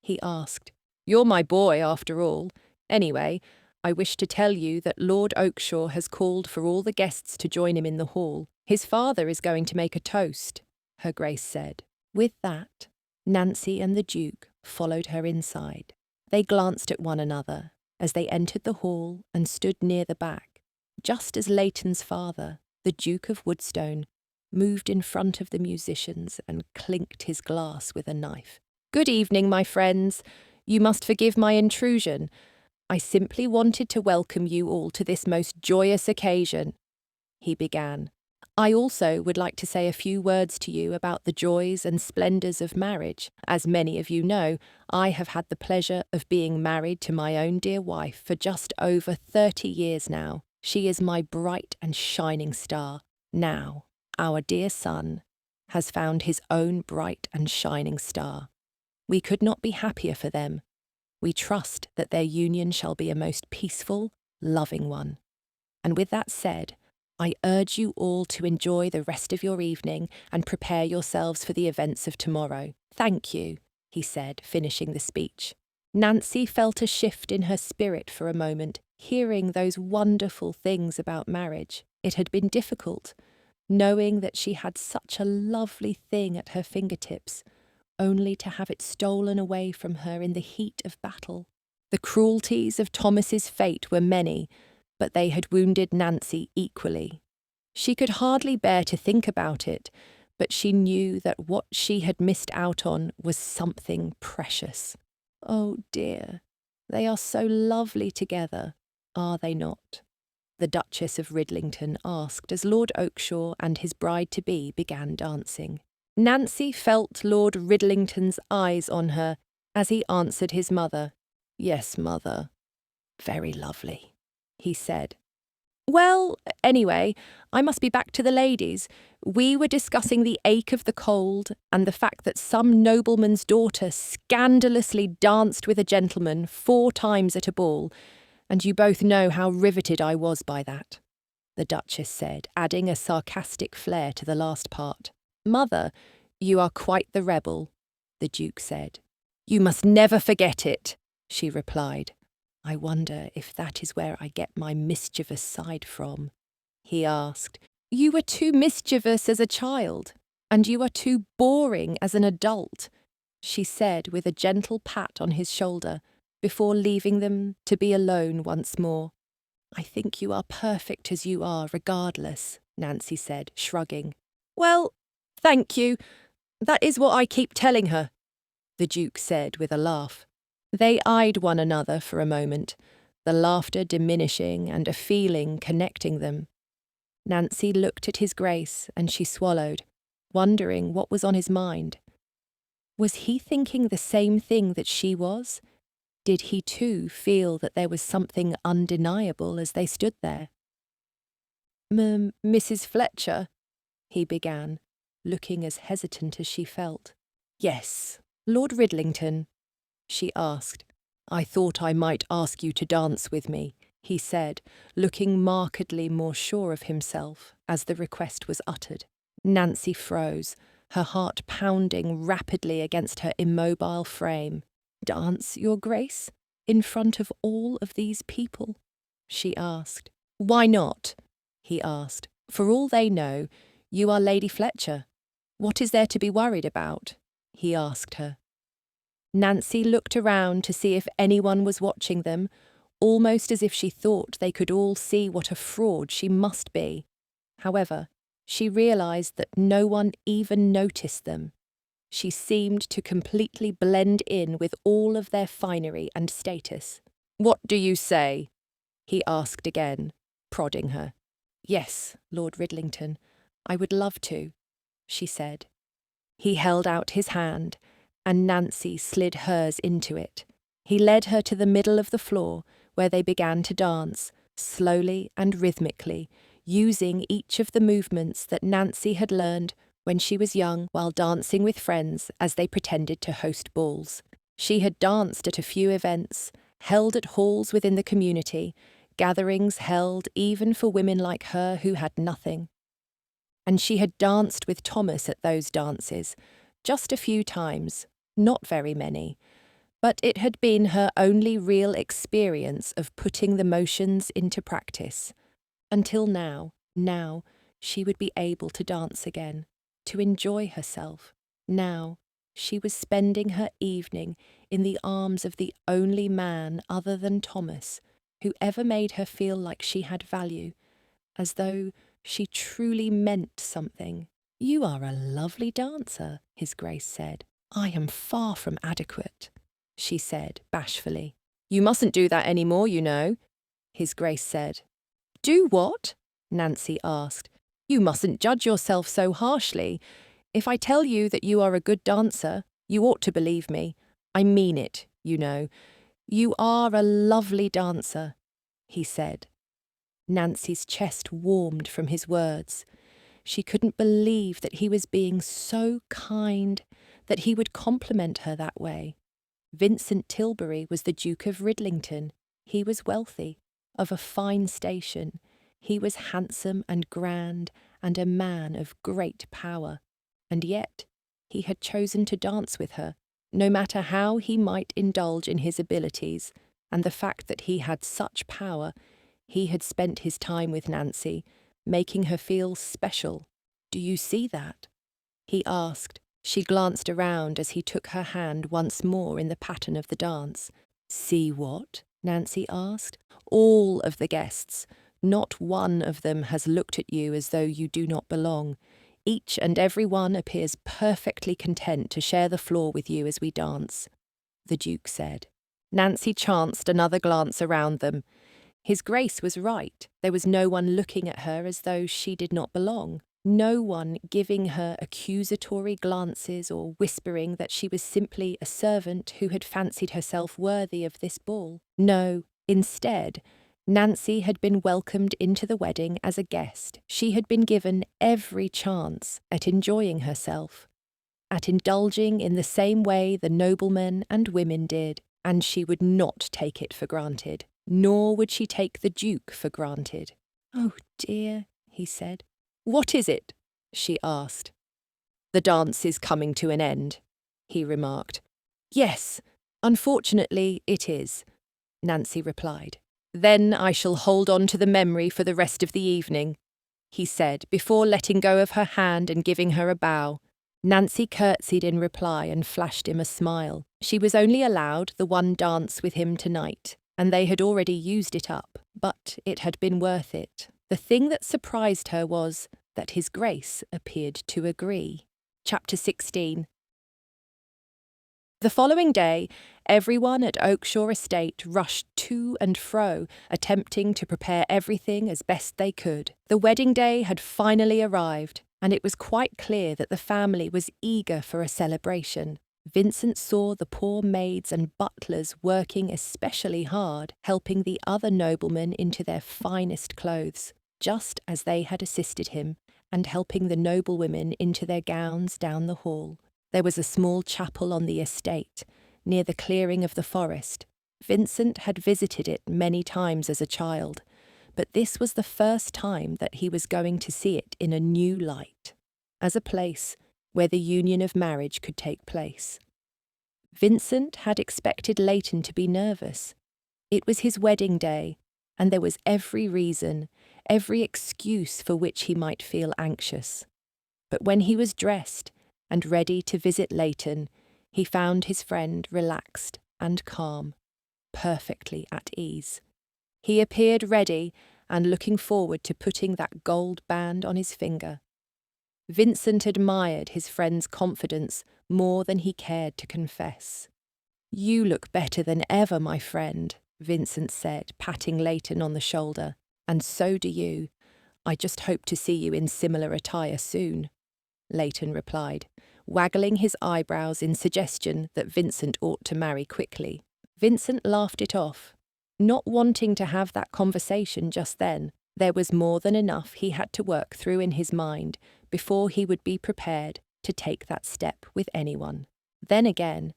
He asked. You're my boy, after all. Anyway, I wish to tell you that Lord Oakshaw has called for all the guests to join him in the hall. His father is going to make a toast, Her Grace said. With that, Nancy and the Duke followed her inside. They glanced at one another as they entered the hall and stood near the back, just as Leighton's father, the Duke of Woodstone, moved in front of the musicians and clinked his glass with a knife. Good evening, my friends. You must forgive my intrusion. I simply wanted to welcome you all to this most joyous occasion, he began. I also would like to say a few words to you about the joys and splendours of marriage. As many of you know, I have had the pleasure of being married to my own dear wife for just over 30 years now. She is my bright and shining star. Now, our dear son has found his own bright and shining star. We could not be happier for them. We trust that their union shall be a most peaceful, loving one. And with that said, I urge you all to enjoy the rest of your evening and prepare yourselves for the events of tomorrow. Thank you, he said, finishing the speech. Nancy felt a shift in her spirit for a moment, hearing those wonderful things about marriage. It had been difficult, knowing that she had such a lovely thing at her fingertips, only to have it stolen away from her in the heat of battle. The cruelties of Thomas's fate were many, but they had wounded Nancy equally. She could hardly bear to think about it, but she knew that what she had missed out on was something precious. Oh dear, they are so lovely together, are they not? The Duchess of Ridlington asked as Lord Oakshaw and his bride-to-be began dancing. Nancy felt Lord Ridlington's eyes on her as he answered his mother. Yes, Mother. Very lovely, he said. Well, anyway, I must be back to the ladies. We were discussing the ache of the cold and the fact that some nobleman's daughter scandalously danced with a gentleman 4 times at a ball, and you both know how riveted I was by that, the Duchess said, adding a sarcastic flair to the last part. Mother, you are quite the rebel, the Duke said. You must never forget it, she replied. I wonder if that is where I get my mischievous side from, he asked. You were too mischievous as a child, and you are too boring as an adult, she said with a gentle pat on his shoulder, before leaving them to be alone once more. I think you are perfect as you are, regardless, Nancy said, shrugging. Well, thank you. That is what I keep telling her, the Duke said with a laugh. They eyed one another for a moment, the laughter diminishing and a feeling connecting them. Nancy looked at his Grace and she swallowed, wondering what was on his mind. Was he thinking the same thing that she was? Did he too feel that there was something undeniable as they stood there? Mrs. Fletcher, he began, looking as hesitant as she felt. Yes, Lord Ridlington, she asked. I thought I might ask you to dance with me, he said, looking markedly more sure of himself as the request was uttered. Nancy froze, her heart pounding rapidly against her immobile frame. Dance, Your Grace? In front of all of these people? She asked. Why not? He asked. For all they know, you are Lady Fletcher. What is there to be worried about? He asked her. Nancy looked around to see if anyone was watching them, almost as if she thought they could all see what a fraud she must be. However, she realised that no one even noticed them. She seemed to completely blend in with all of their finery and status. What do you say? He asked again, prodding her. Yes, Lord Ridlington, I would love to, she said. He held out his hand, and Nancy slid hers into it. He led her to the middle of the floor, where they began to dance, slowly and rhythmically, using each of the movements that Nancy had learned when she was young while dancing with friends as they pretended to host balls. She had danced at a few events, held at halls within the community, gatherings held even for women like her who had nothing. And she had danced with Thomas at those dances, just a few times, not very many, but it had been her only real experience of putting the motions into practice. Until now, she would be able to dance again, to enjoy herself. Now, she was spending her evening in the arms of the only man other than Thomas who ever made her feel like she had value, as though she truly meant something. You are a lovely dancer, His Grace said. I am far from adequate, she said bashfully. You mustn't do that any more, you know, His Grace said. Do what? Nancy asked. You mustn't judge yourself so harshly. If I tell you that you are a good dancer, you ought to believe me. I mean it, you know. You are a lovely dancer, he said. Nancy's chest warmed from his words. She couldn't believe that he was being so kind, that he would compliment her that way. Vincent Tilbury was the Duke of Ridlington. He was wealthy, of a fine station. He was handsome and grand, and a man of great power. And yet, he had chosen to dance with her, no matter how he might indulge in his abilities, and the fact that he had such power, he had spent his time with Nancy, making her feel special. Do you see that? He asked. She glanced around as he took her hand once more in the pattern of the dance. See what? Nancy asked. All of the guests. Not one of them has looked at you as though you do not belong. Each and every one appears perfectly content to share the floor with you as we dance, the Duke said. Nancy chanced another glance around them. His Grace was right. There was no one looking at her as though she did not belong. No one giving her accusatory glances or whispering that she was simply a servant who had fancied herself worthy of this ball. No, instead, Nancy had been welcomed into the wedding as a guest. She had been given every chance at enjoying herself, at indulging in the same way the noblemen and women did, and she would not take it for granted, nor would she take the Duke for granted. Oh dear, he said. What is it? She asked. The dance is coming to an end, he remarked. Yes, unfortunately it is, Nancy replied. Then I shall hold on to the memory for the rest of the evening, he said, before letting go of her hand and giving her a bow. Nancy curtsied in reply and flashed him a smile. She was only allowed the one dance with him tonight, and they had already used it up, but it had been worth it. The thing that surprised her was that His Grace appeared to agree. Chapter 16. The following day, everyone at Oakshire Estate rushed to and fro, attempting to prepare everything as best they could. The wedding day had finally arrived, and it was quite clear that the family was eager for a celebration. Vincent saw the poor maids and butlers working especially hard, helping the other noblemen into their finest clothes, just as they had assisted him, and helping the noblewomen into their gowns down the hall. There was a small chapel on the estate, near the clearing of the forest. Vincent had visited it many times as a child, but this was the first time that he was going to see it in a new light, as a place where the union of marriage could take place. Vincent had expected Leighton to be nervous. It was his wedding day, and there was every reason, every excuse for which he might feel anxious. But when he was dressed and ready to visit Leighton, he found his friend relaxed and calm, perfectly at ease. He appeared ready and looking forward to putting that gold band on his finger. Vincent admired his friend's confidence more than he cared to confess. "You look better than ever, my friend," Vincent said, patting Leighton on the shoulder. "And so do you. I just hope to see you in similar attire soon," Leighton replied, waggling his eyebrows in suggestion that Vincent ought to marry quickly. Vincent laughed it off, not wanting to have that conversation just then. There was more than enough he had to work through in his mind before he would be prepared to take that step with anyone. Then again,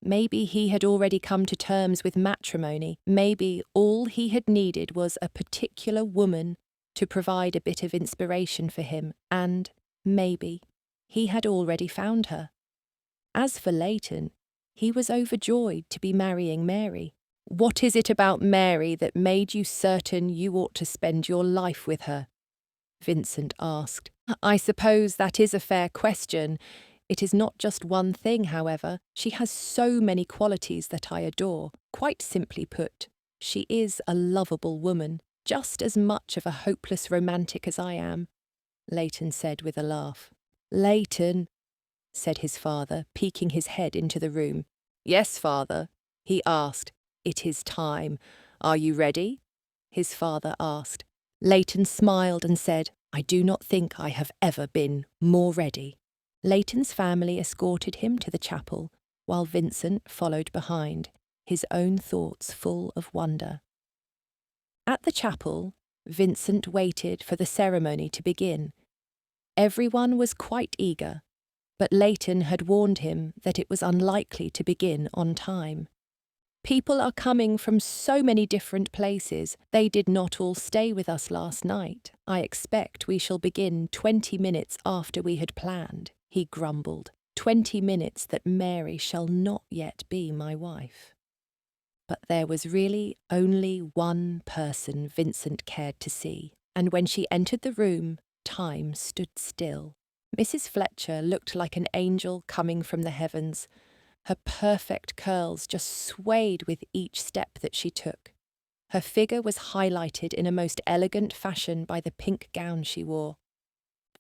maybe he had already come to terms with matrimony. Maybe all he had needed was a particular woman to provide a bit of inspiration for him, and maybe he had already found her. As for Leighton, he was overjoyed to be marrying Mary. "What is it about Mary that made you certain you ought to spend your life with her?" Vincent asked. "I suppose that is a fair question. It is not just one thing, however. She has so many qualities that I adore. Quite simply put, she is a lovable woman, just as much of a hopeless romantic as I am," Leighton said with a laugh. "Leighton," said his father, peeking his head into the room. "Yes, father?" he asked. "It is time. Are you ready?" his father asked. Leighton smiled and said, "I do not think I have ever been more ready." Leighton's family escorted him to the chapel, while Vincent followed behind, his own thoughts full of wonder. At the chapel, Vincent waited for the ceremony to begin. Everyone was quite eager, but Leighton had warned him that it was unlikely to begin on time. "People are coming from so many different places. They did not all stay with us last night. I expect we shall begin 20 minutes after we had planned," he grumbled. 20 minutes that Mary shall not yet be my wife." But there was really only one person Vincent cared to see, and when she entered the room, time stood still. Mrs. Fletcher looked like an angel coming from the heavens. Her perfect curls just swayed with each step that she took. Her figure was highlighted in a most elegant fashion by the pink gown she wore.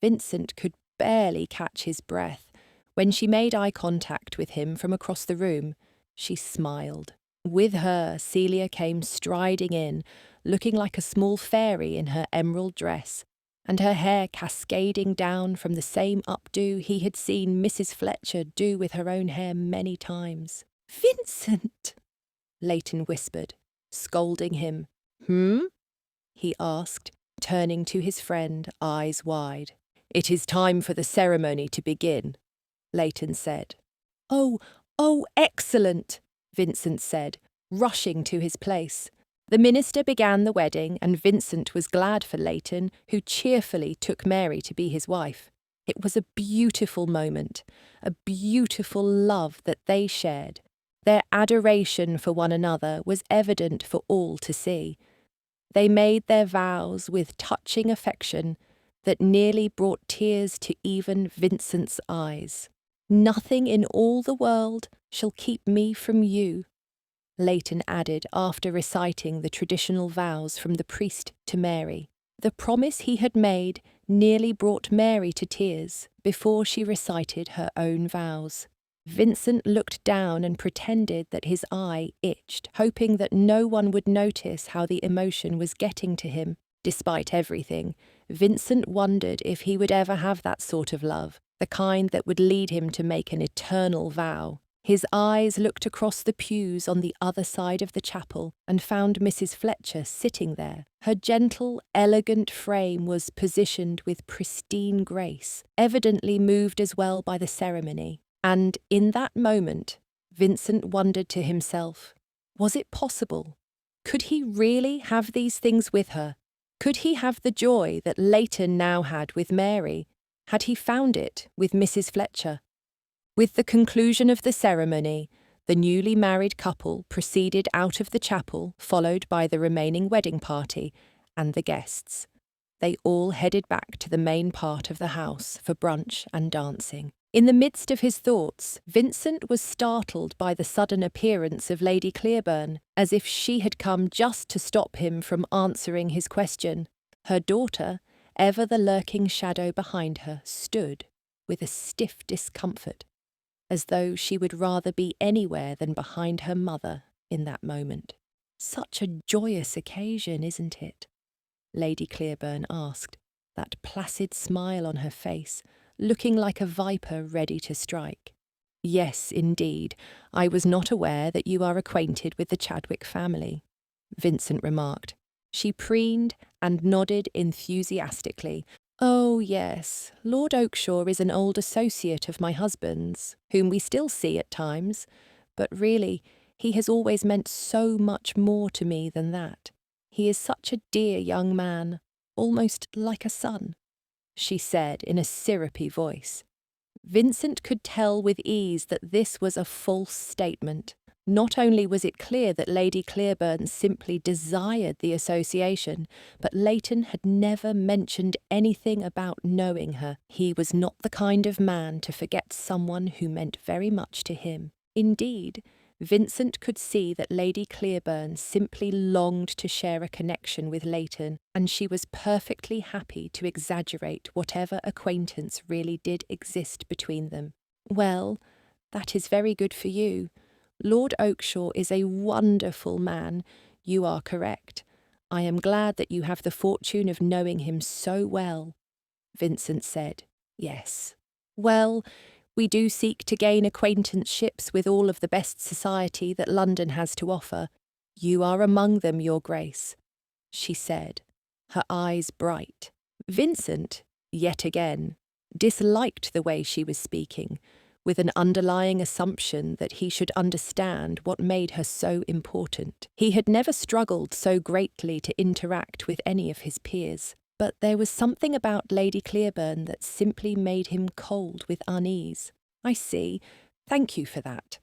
Vincent could barely catch his breath. When she made eye contact with him from across the room, she smiled. With her, Celia came striding in, looking like a small fairy in her emerald dress, and her hair cascading down from the same updo he had seen Mrs. Fletcher do with her own hair many times. "Vincent!" Leighton whispered, scolding him. He asked, turning to his friend, eyes wide. "It is time for the ceremony to begin," Leighton said. Oh, excellent," Vincent said, rushing to his place. The minister began the wedding, and Vincent was glad for Leighton, who cheerfully took Mary to be his wife. It was a beautiful moment, a beautiful love that they shared. Their adoration for one another was evident for all to see. They made their vows with touching affection that nearly brought tears to even Vincent's eyes. "Nothing in all the world shall keep me from you," Leighton added after reciting the traditional vows from the priest to Mary. The promise he had made nearly brought Mary to tears before she recited her own vows. Vincent looked down and pretended that his eye itched, hoping that no one would notice how the emotion was getting to him. Despite everything, Vincent wondered if he would ever have that sort of love, the kind that would lead him to make an eternal vow. His eyes looked across the pews on the other side of the chapel and found Mrs. Fletcher sitting there. Her gentle, elegant frame was positioned with pristine grace, evidently moved as well by the ceremony. And in that moment, Vincent wondered to himself, was it possible? Could he really have these things with her? Could he have the joy that Leighton now had with Mary? Had he found it with Mrs. Fletcher? With the conclusion of the ceremony, the newly married couple proceeded out of the chapel, followed by the remaining wedding party and the guests. They all headed back to the main part of the house for brunch and dancing. In the midst of his thoughts, Vincent was startled by the sudden appearance of Lady Clearburn, as if she had come just to stop him from answering his question. Her daughter, ever the lurking shadow behind her, stood with a stiff discomfort, as though she would rather be anywhere than behind her mother in that moment. Such a joyous occasion, isn't it? Lady Clearburn asked, that placid smile on her face, looking like a viper ready to strike. Yes, indeed, I was not aware that you are acquainted with the Chadwick family, Vincent remarked. She preened and nodded enthusiastically. Oh, yes, Lord Oakshire is an old associate of my husband's, whom we still see at times, but really, he has always meant so much more to me than that. He is such a dear young man, almost like a son, she said in a syrupy voice. Vincent could tell with ease that this was a false statement. Not only was it clear that Lady Clearburn simply desired the association, but Leighton had never mentioned anything about knowing her. He was not the kind of man to forget someone who meant very much to him. Indeed, Vincent could see that Lady Clearburn simply longed to share a connection with Leighton, and she was perfectly happy to exaggerate whatever acquaintance really did exist between them. Well, that is very good for you. Lord Oakshire is a wonderful man. You are correct. I am glad that you have the fortune of knowing him so well, Vincent said. Yes. Well, we do seek to gain acquaintanceships with all of the best society that London has to offer. You are among them, Your Grace, she said, her eyes bright. Vincent, yet again, disliked the way she was speaking, with an underlying assumption that he should understand what made her so important. He had never struggled so greatly to interact with any of his peers, but there was something about Lady Clearburn that simply made him cold with unease. I see. Thank you for that.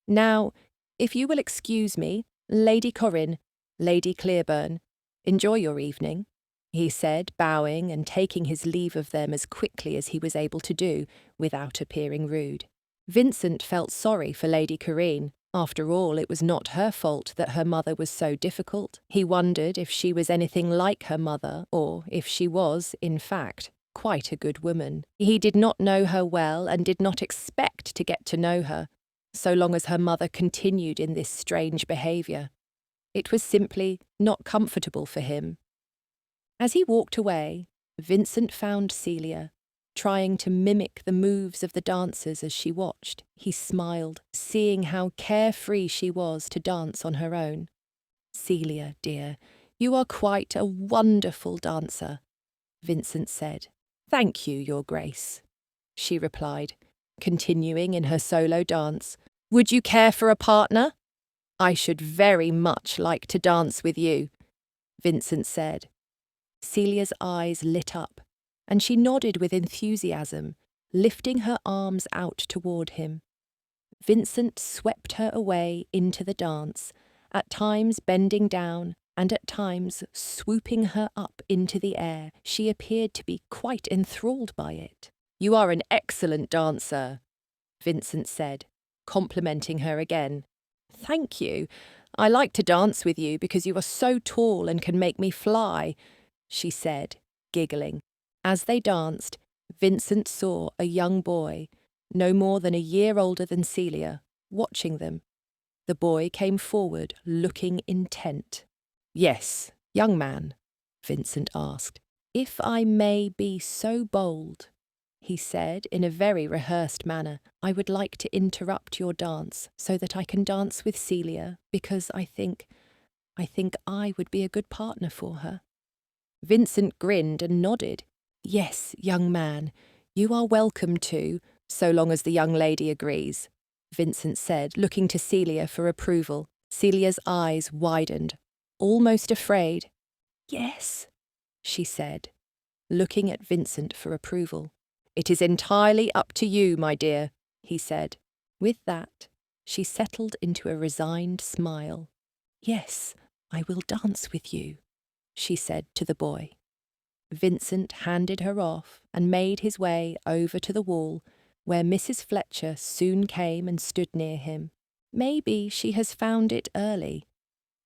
Now, if you will excuse me, Lady Corinne, Lady Clearburn, enjoy your evening, he said, bowing and taking his leave of them as quickly as he was able to do, without appearing rude. Vincent felt sorry for Lady Corinne. After all, it was not her fault that her mother was so difficult. He wondered if she was anything like her mother, or if she was, in fact, quite a good woman. He did not know her well and did not expect to get to know her, so long as her mother continued in this strange behaviour. It was simply not comfortable for him. As he walked away, Vincent found Celia, trying to mimic the moves of the dancers as she watched. He smiled, seeing how carefree she was to dance on her own. Celia, dear, you are quite a wonderful dancer, Vincent said. Thank you, Your Grace, she replied, continuing in her solo dance. Would you care for a partner? I should very much like to dance with you, Vincent said. Celia's eyes lit up, and she nodded with enthusiasm, lifting her arms out toward him. Vincent swept her away into the dance, at times bending down and at times swooping her up into the air. She appeared to be quite enthralled by it. You are an excellent dancer, Vincent said, complimenting her again. Thank you. I like to dance with you because you are so tall and can make me fly, she said, giggling. As they danced, Vincent saw a young boy, no more than a year older than Celia, watching them. The boy came forward, looking intent. Yes, young man, Vincent asked, if I may be so bold, he said in a very rehearsed manner. "I would like to interrupt your dance so that I can dance with Celia, because I think I would be a good partner for her." Vincent grinned and nodded. "Yes, young man, you are welcome to, so long as the young lady agrees," Vincent said, looking to Celia for approval. Celia's eyes widened, almost afraid. "Yes," she said, looking at Vincent for approval. "It is entirely up to you, my dear," he said. With that, she settled into a resigned smile. "Yes, I will dance with you," she said to the boy. Vincent handed her off and made his way over to the wall, where Mrs. Fletcher soon came and stood near him. "Maybe she has found it early,"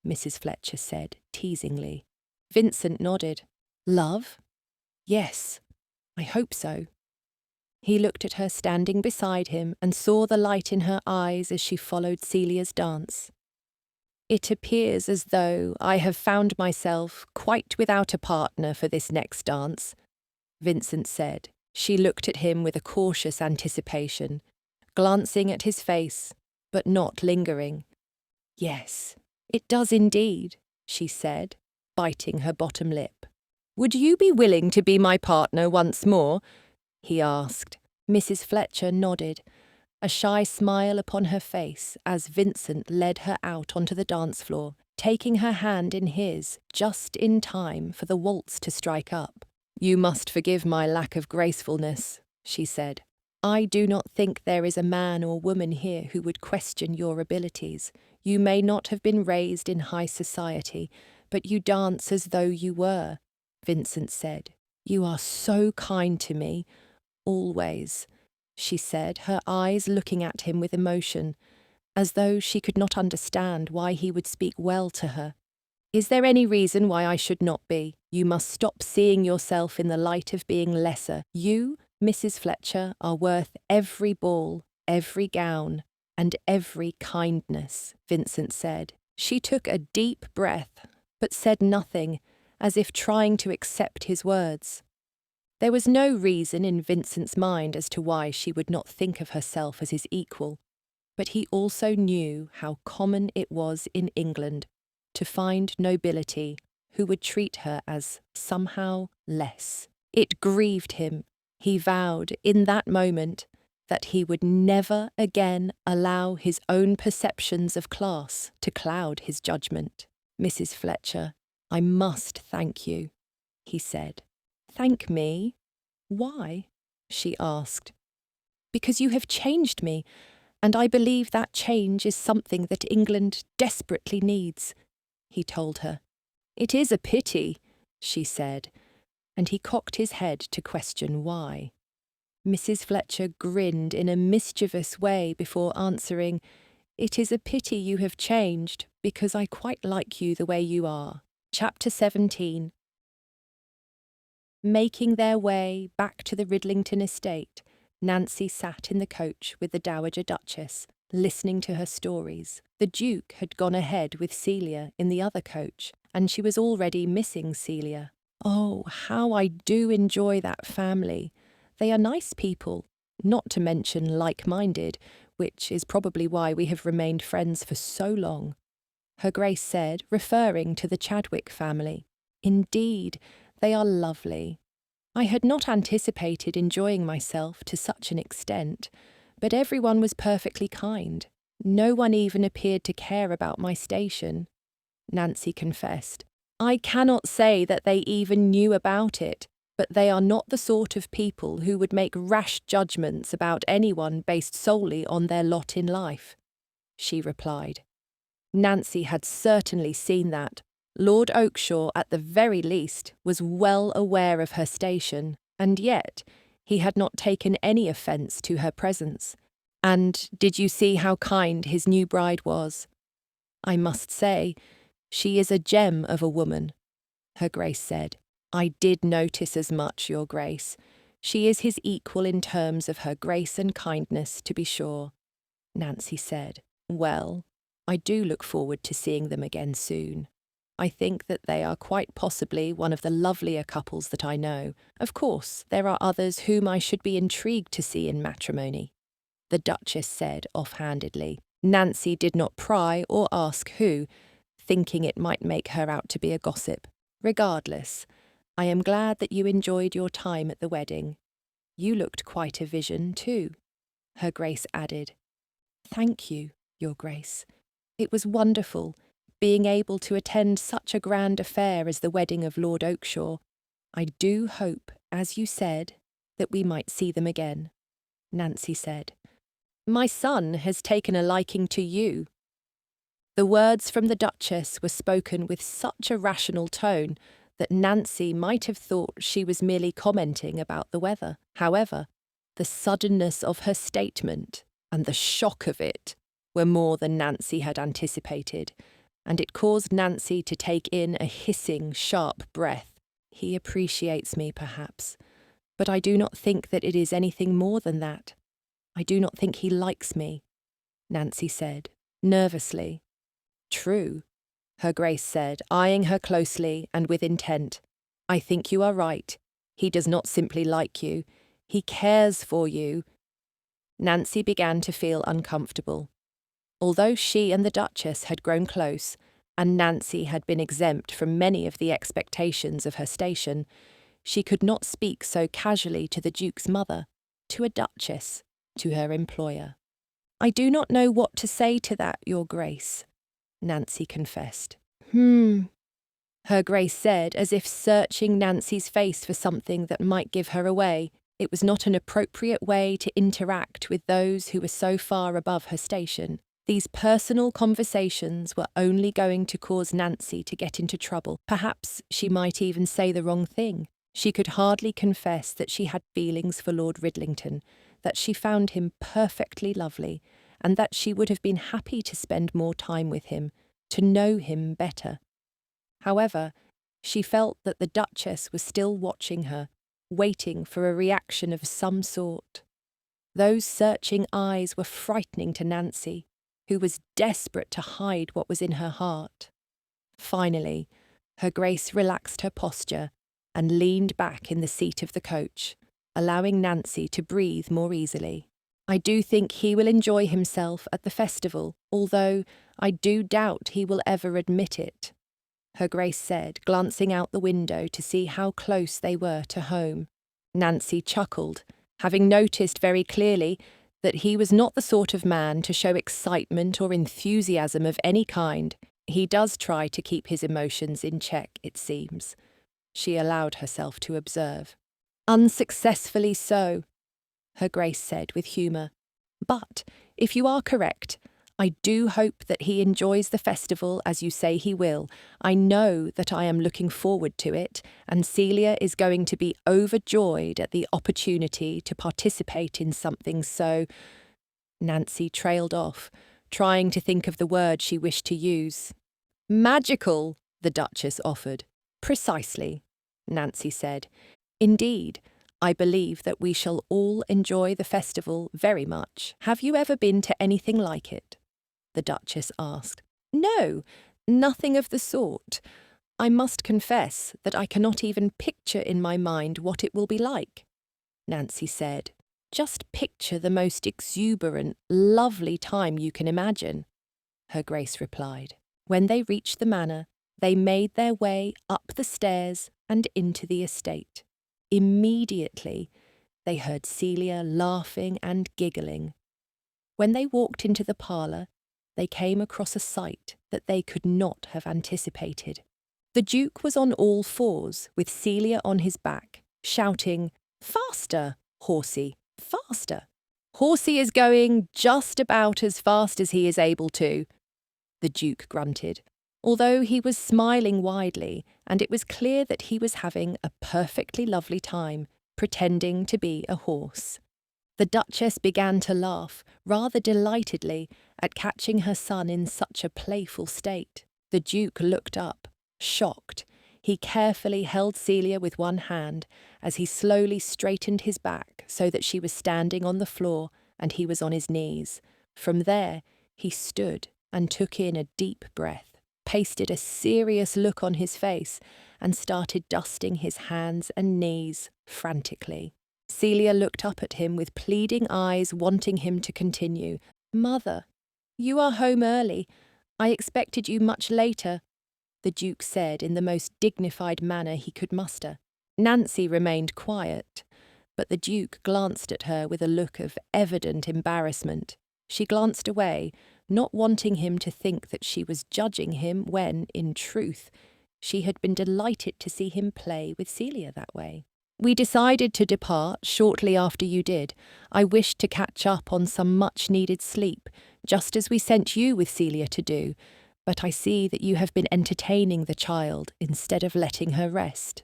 Mrs. Fletcher said teasingly. Vincent nodded. "Love? Yes, I hope so." He looked at her standing beside him and saw the light in her eyes as she followed Celia's dance. "It appears as though I have found myself quite without a partner for this next dance," Vincent said. She looked at him with a cautious anticipation, glancing at his face, but not lingering. "Yes, it does indeed," she said, biting her bottom lip. "Would you be willing to be my partner once more?" he asked. Mrs. Fletcher nodded, a shy smile upon her face as Vincent led her out onto the dance floor, taking her hand in his just in time for the waltz to strike up. "You must forgive my lack of gracefulness," she said. "I do not think there is a man or woman here who would question your abilities. You may not have been raised in high society, but you dance as though you were," Vincent said. "You are so kind to me, always," she said, her eyes looking at him with emotion, as though she could not understand why he would speak well to her. "Is there any reason why I should not be? You must stop seeing yourself in the light of being lesser. You, Mrs. Fletcher, are worth every ball, every gown, and every kindness," Vincent said. She took a deep breath, but said nothing, as if trying to accept his words. There was no reason in Vincent's mind as to why she would not think of herself as his equal, but he also knew how common it was in England to find nobility who would treat her as somehow less. It grieved him. He vowed in that moment that he would never again allow his own perceptions of class to cloud his judgment. "Mrs. Fletcher, I must thank you," he said. "Thank me? Why?" she asked. "Because you have changed me, and I believe that change is something that England desperately needs," he told her. "It is a pity," she said, and he cocked his head to question why. Mrs. Fletcher grinned in a mischievous way before answering, "It is a pity you have changed, because I quite like you the way you are." Chapter 17. Making their way back to the Ridlington estate, Nancy sat in the coach with the Dowager Duchess, listening to her stories. The Duke had gone ahead with Celia in the other coach, and she was already missing Celia. "Oh, how I do enjoy that family. They are nice people, not to mention like-minded, which is probably why we have remained friends for so long," Her Grace said, referring to the Chadwick family. "Indeed, they are lovely. I had not anticipated enjoying myself to such an extent, but everyone was perfectly kind. No one even appeared to care about my station," Nancy confessed. "I cannot say that they even knew about it, but they are not the sort of people who would make rash judgments about anyone based solely on their lot in life," she replied. Nancy had certainly seen that. Lord Oakshire, at the very least, was well aware of her station, and yet he had not taken any offence to her presence. "And did you see how kind his new bride was? I must say, she is a gem of a woman," Her Grace said. "I did notice as much, Your Grace. She is his equal in terms of her grace and kindness, to be sure," Nancy said. "Well, I do look forward to seeing them again soon." I think that they are quite possibly one of the lovelier couples that I know. Of course, there are others whom I should be intrigued to see in matrimony," the Duchess said offhandedly. Nancy did not pry or ask who, thinking it might make her out to be a gossip. "Regardless, I am glad that you enjoyed your time at the wedding. You looked quite a vision, too," Her Grace added. "Thank you, Your Grace. It was wonderful, being able to attend such a grand affair as the wedding of Lord Oakshaw. I do hope, as you said, that we might see them again," Nancy said. "My son has taken a liking to you." The words from the Duchess were spoken with such a rational tone that Nancy might have thought she was merely commenting about the weather. However, the suddenness of her statement and the shock of it were more than Nancy had anticipated, and it caused Nancy to take in a hissing, sharp breath. "He appreciates me, perhaps, but I do not think that it is anything more than that. I do not think he likes me," Nancy said, nervously. "True," Her Grace said, eyeing her closely and with intent. "I think you are right. He does not simply like you. He cares for you." Nancy began to feel uncomfortable. Although she and the Duchess had grown close, and Nancy had been exempt from many of the expectations of her station, she could not speak so casually to the Duke's mother, to a Duchess, to her employer. "I do not know what to say to that, Your Grace," Nancy confessed. Her Grace said, as if searching Nancy's face for something that might give her away. It was not an appropriate way to interact with those who were so far above her station. These personal conversations were only going to cause Nancy to get into trouble. Perhaps she might even say the wrong thing. She could hardly confess that she had feelings for Lord Ridlington, that she found him perfectly lovely, and that she would have been happy to spend more time with him, to know him better. However, she felt that the Duchess was still watching her, waiting for a reaction of some sort. Those searching eyes were frightening to Nancy, who was desperate to hide what was in her heart. Finally, Her Grace relaxed her posture and leaned back in the seat of the coach, allowing Nancy to breathe more easily. "I do think he will enjoy himself at the festival, although I do doubt he will ever admit it," Her Grace said, glancing out the window to see how close they were to home. Nancy chuckled, having noticed very clearly that he was not the sort of man to show excitement or enthusiasm of any kind. "He does try to keep his emotions in check, it seems," she allowed herself to observe. "Unsuccessfully so," Her Grace said with humour. "But, if you are correct, I do hope that he enjoys the festival as you say he will. I know that I am looking forward to it, and Celia is going to be overjoyed at the opportunity to participate in something so—" Nancy trailed off, trying to think of the word she wished to use. "Magical," the Duchess offered. "Precisely," Nancy said. "Indeed, I believe that we shall all enjoy the festival very much. Have you ever been to anything like it?" the Duchess asked. "No, nothing of the sort. I must confess that I cannot even picture in my mind what it will be like," Nancy said. "Just picture the most exuberant, lovely time you can imagine," Her Grace replied. When they reached the manor, they made their way up the stairs and into the estate. Immediately, they heard Celia laughing and giggling. When they walked into the parlour, they came across a sight that they could not have anticipated. The Duke was on all fours, with Celia on his back, shouting, "Faster, Horsey, faster! Horsey is going just about as fast as he is able to," the Duke grunted, although he was smiling widely, and it was clear that he was having a perfectly lovely time, pretending to be a horse. The Duchess began to laugh, rather delightedly, at catching her son in such a playful state. The Duke looked up, shocked. He carefully held Celia with one hand as he slowly straightened his back so that she was standing on the floor and he was on his knees. From there, he stood and took in a deep breath. pasted a serious look on his face and started dusting his hands and knees frantically. Celia looked up at him with pleading eyes, wanting him to continue. "Mother, you are home early. I expected you much later," the Duke said in the most dignified manner he could muster. Nancy remained quiet, but the Duke glanced at her with a look of evident embarrassment. She glanced away, not wanting him to think that she was judging him when, in truth, she had been delighted to see him play with Celia that way. "We decided to depart shortly after you did. I wished to catch up on some much-needed sleep, just as we sent you with Celia to do, but I see that you have been entertaining the child instead of letting her rest,"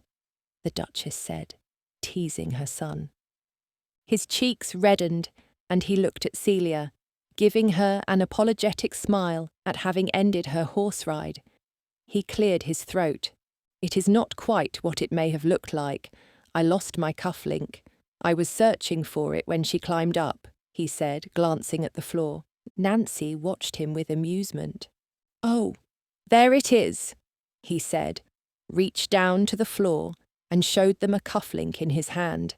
the Duchess said, teasing her son. His cheeks reddened, and he looked at Celia, giving her an apologetic smile at having ended her horse ride. He cleared his throat. "It is not quite what it may have looked like. I lost my cufflink. I was searching for it when she climbed up," he said, glancing at the floor. Nancy watched him with amusement. "Oh, there it is," he said, reached down to the floor and showed them a cufflink in his hand.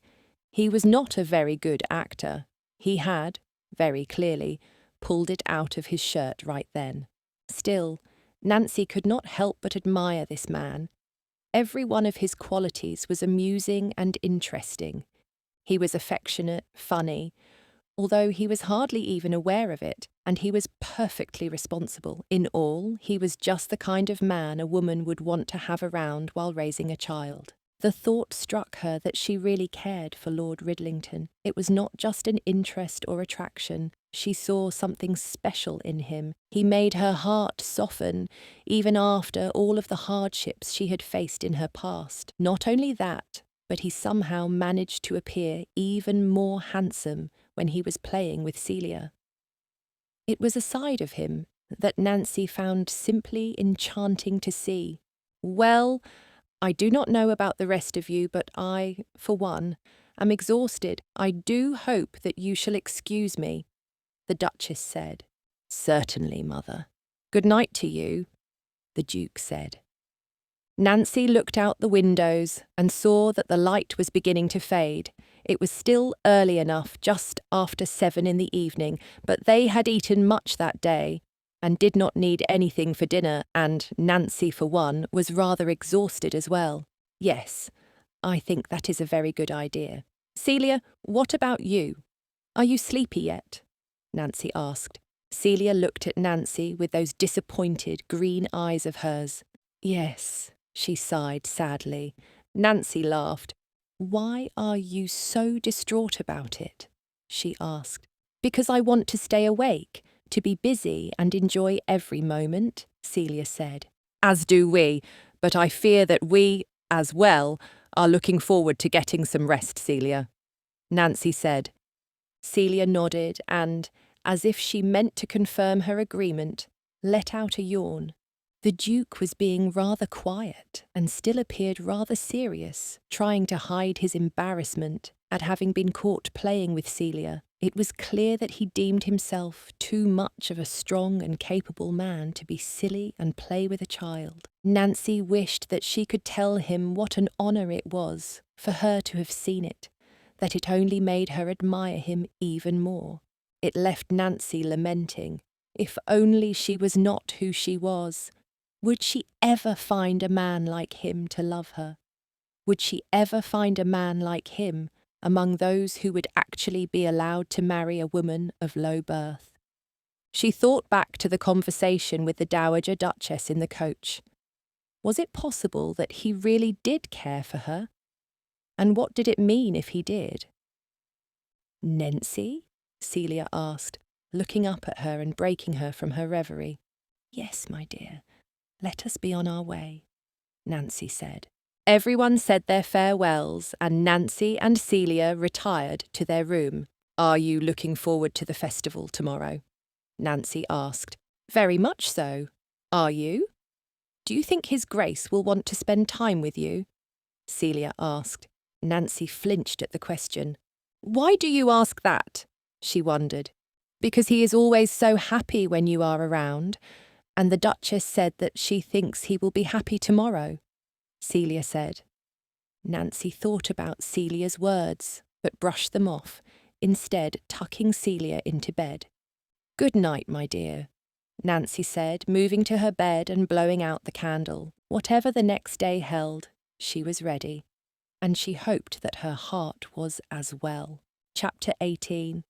He was not a very good actor. He had, very clearly, pulled it out of his shirt right then. Still, Nancy could not help but admire this man. Every one of his qualities was amusing and interesting. He was affectionate, funny, although he was hardly even aware of it, and he was perfectly responsible. In all, he was just the kind of man a woman would want to have around while raising a child. The thought struck her that she really cared for Lord Ridlington. It was not just an interest or attraction. She saw something special in him. He made her heart soften, even after all of the hardships she had faced in her past. Not only that, but he somehow managed to appear even more handsome when he was playing with Celia. It was a side of him that Nancy found simply enchanting to see. "Well, I do not know about the rest of you, but I, for one, am exhausted. I do hope that you shall excuse me," the Duchess said. "Certainly, Mother. Good night to you," the Duke said. Nancy looked out the windows and saw that the light was beginning to fade. It was still early enough, just after 7 in the evening, but they had eaten much that day and did not need anything for dinner, and Nancy, for one, was rather exhausted as well. "Yes, I think that is a very good idea. Celia, what about you? Are you sleepy yet?" Nancy asked. Celia looked at Nancy with those disappointed green eyes of hers. "Yes," she sighed sadly. Nancy laughed. "Why are you so distraught about it?" she asked. "Because I want to stay awake, to be busy and enjoy every moment," Celia said. "As do we, but I fear that we, as well, are looking forward to getting some rest, Celia," Nancy said. Celia nodded and, as if she meant to confirm her agreement, let out a yawn. The Duke was being rather quiet and still appeared rather serious, trying to hide his embarrassment at having been caught playing with Celia. It was clear that he deemed himself too much of a strong and capable man to be silly and play with a child. Nancy wished that she could tell him what an honour it was for her to have seen it, that it only made her admire him even more. It left Nancy lamenting. If only she was not who she was. Would she ever find a man like him to love her? Would she ever find a man like him among those who would actually be allowed to marry a woman of low birth? She thought back to the conversation with the Dowager Duchess in the coach. Was it possible that he really did care for her? And what did it mean if he did? "Nancy?" Celia asked, looking up at her and breaking her from her reverie. "Yes, my dear. Let us be on our way," Nancy said. Everyone said their farewells, and Nancy and Celia retired to their room. "Are you looking forward to the festival tomorrow?" Nancy asked. "Very much so. Are you? Do you think His Grace will want to spend time with you?" Celia asked. Nancy flinched at the question. "Why do you ask that?" she wondered. "Because he is always so happy when you are around. and the Duchess said that she thinks he will be happy tomorrow, Celia said. Nancy thought about Celia's words, but brushed them off, instead tucking Celia into bed. "Good night, my dear," Nancy said, moving to her bed and blowing out the candle. Whatever the next day held, she was ready, and she hoped that her heart was as well. Chapter 18.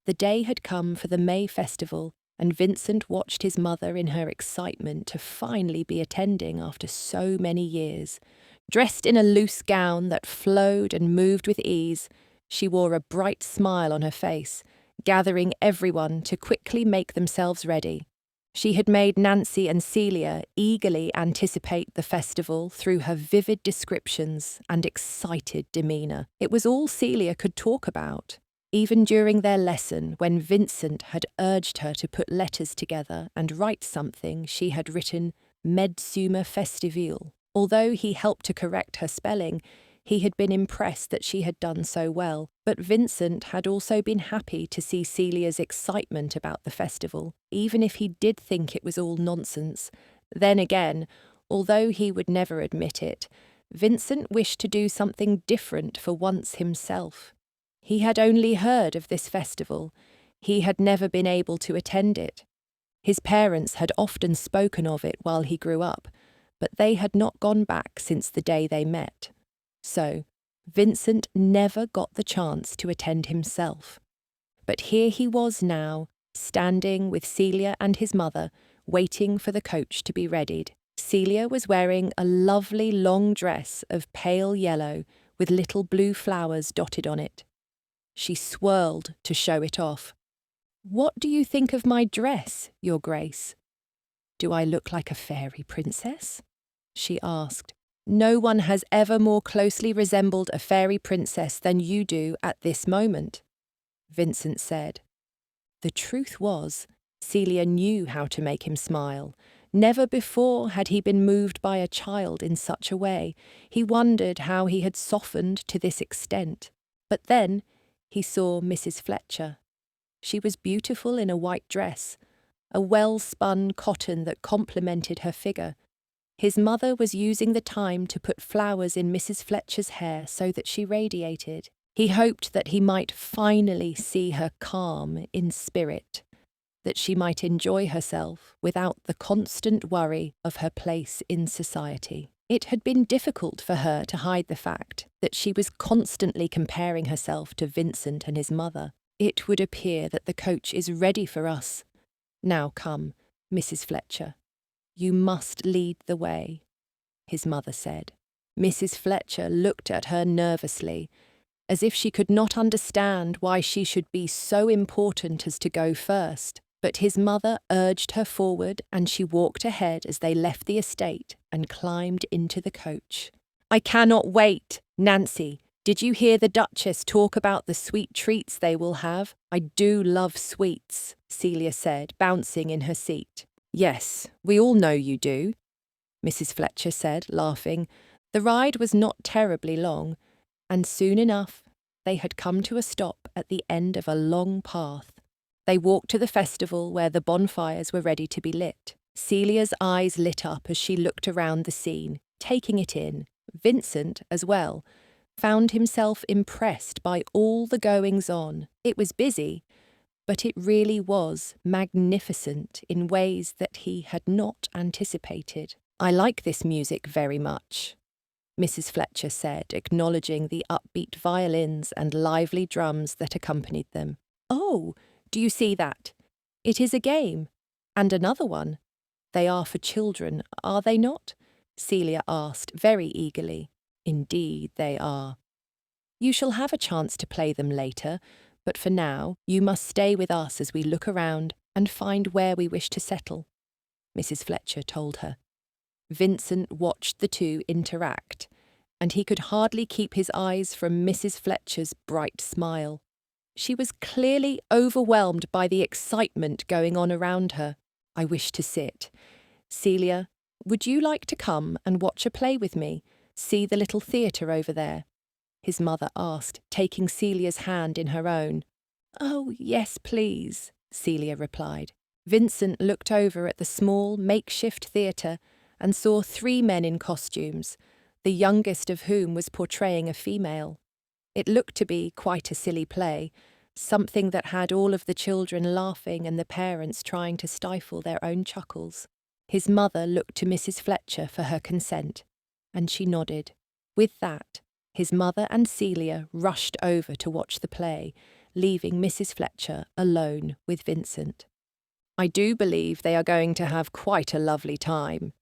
The day had come for the May festival, and Vincent watched his mother in her excitement to finally be attending after so many years. Dressed in a loose gown that flowed and moved with ease, she wore a bright smile on her face, gathering everyone to quickly make themselves ready. She had made Nancy and Celia eagerly anticipate the festival through her vivid descriptions and excited demeanor. It was all Celia could talk about. Even during their lesson, when Vincent had urged her to put letters together and write something she had written Medsuma Festivale. Although he helped to correct her spelling, he had been impressed that she had done so well, but Vincent had also been happy to see Celia's excitement about the festival, even if he did think it was all nonsense. Then again, although he would never admit it, Vincent wished to do something different for once himself. He had only heard of this festival. He had never been able to attend it. His parents had often spoken of it while he grew up, but they had not gone back since the day they met. So, Vincent never got the chance to attend himself. But here he was now, standing with Celia and his mother, waiting for the coach to be readied. Celia was wearing a lovely long dress of pale yellow with little blue flowers dotted on it. She swirled to show it off. "What do you think of my dress, Your Grace?" "Do I look like a fairy princess?" she asked. "No one has ever more closely resembled a fairy princess than you do at this moment," Vincent said. The truth was, Celia knew how to make him smile. Never before had he been moved by a child in such a way. He wondered how he had softened to this extent. But then he saw Mrs. Fletcher. She was beautiful in a white dress, a well-spun cotton that complemented her figure. His mother was using the time to put flowers in Mrs. Fletcher's hair so that she radiated. He hoped that he might finally see her calm in spirit, that she might enjoy herself without the constant worry of her place in society. It had been difficult for her to hide the fact that she was constantly comparing herself to Vincent and his mother. "It would appear that the coach is ready for us. Now come, Mrs. Fletcher. You must lead the way," his mother said. Mrs. Fletcher looked at her nervously, as if she could not understand why she should be so important as to go first. But his mother urged her forward, and she walked ahead as they left the estate and climbed into the coach. "I cannot wait. Nancy, did you hear the Duchess talk about the sweet treats they will have? I do love sweets," Celia said, bouncing in her seat. "Yes, we all know you do," Mrs. Fletcher said, laughing. The ride was not terribly long, and soon enough they had come to a stop at the end of a long path. They walked to the festival where the bonfires were ready to be lit. Celia's eyes lit up as she looked around the scene, taking it in. Vincent, as well, found himself impressed by all the goings-on. It was busy, but it really was magnificent in ways that he had not anticipated. "I like this music very much," Mrs. Fletcher said, acknowledging the upbeat violins and lively drums that accompanied them. "Oh, do you see that? It is a game. And another one. They are for children, are they not?" Celia asked very eagerly. "Indeed they are. You shall have a chance to play them later, but for now you must stay with us as we look around and find where we wish to settle," Mrs. Fletcher told her. Vincent watched the two interact, and he could hardly keep his eyes from Mrs. Fletcher's bright smile. She was clearly overwhelmed by the excitement going on around her. "I wish to sit. Celia, would you like to come and watch a play with me? See the little theatre over there?" his mother asked, taking Celia's hand in her own. "Oh, yes, please," Celia replied. Vincent looked over at the small, makeshift theatre and saw 3 men in costumes, the youngest of whom was portraying a female. It looked to be quite a silly play, something that had all of the children laughing and the parents trying to stifle their own chuckles. His mother looked to Mrs. Fletcher for her consent, and she nodded. With that, his mother and Celia rushed over to watch the play, leaving Mrs. Fletcher alone with Vincent. "I do believe they are going to have quite a lovely time,"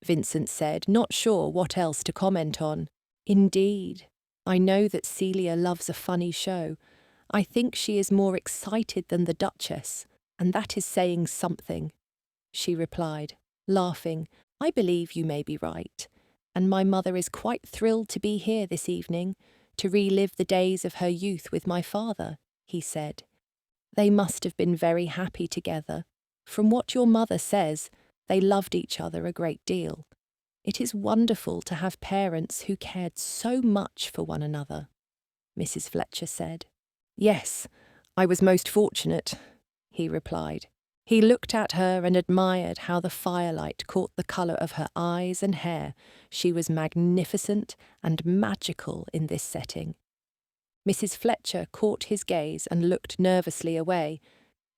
Vincent said, not sure what else to comment on. "Indeed. I know that Celia loves a funny show. I think she is more excited than the Duchess, and that is saying something," she replied, laughing. "I believe you may be right, and my mother is quite thrilled to be here this evening, to relive the days of her youth with my father," he said. "They must have been very happy together. From what your mother says, they loved each other a great deal. It is wonderful to have parents who cared so much for one another," Mrs. Fletcher said. "Yes, I was most fortunate," he replied. He looked at her and admired how the firelight caught the colour of her eyes and hair. She was magnificent and magical in this setting. Mrs. Fletcher caught his gaze and looked nervously away.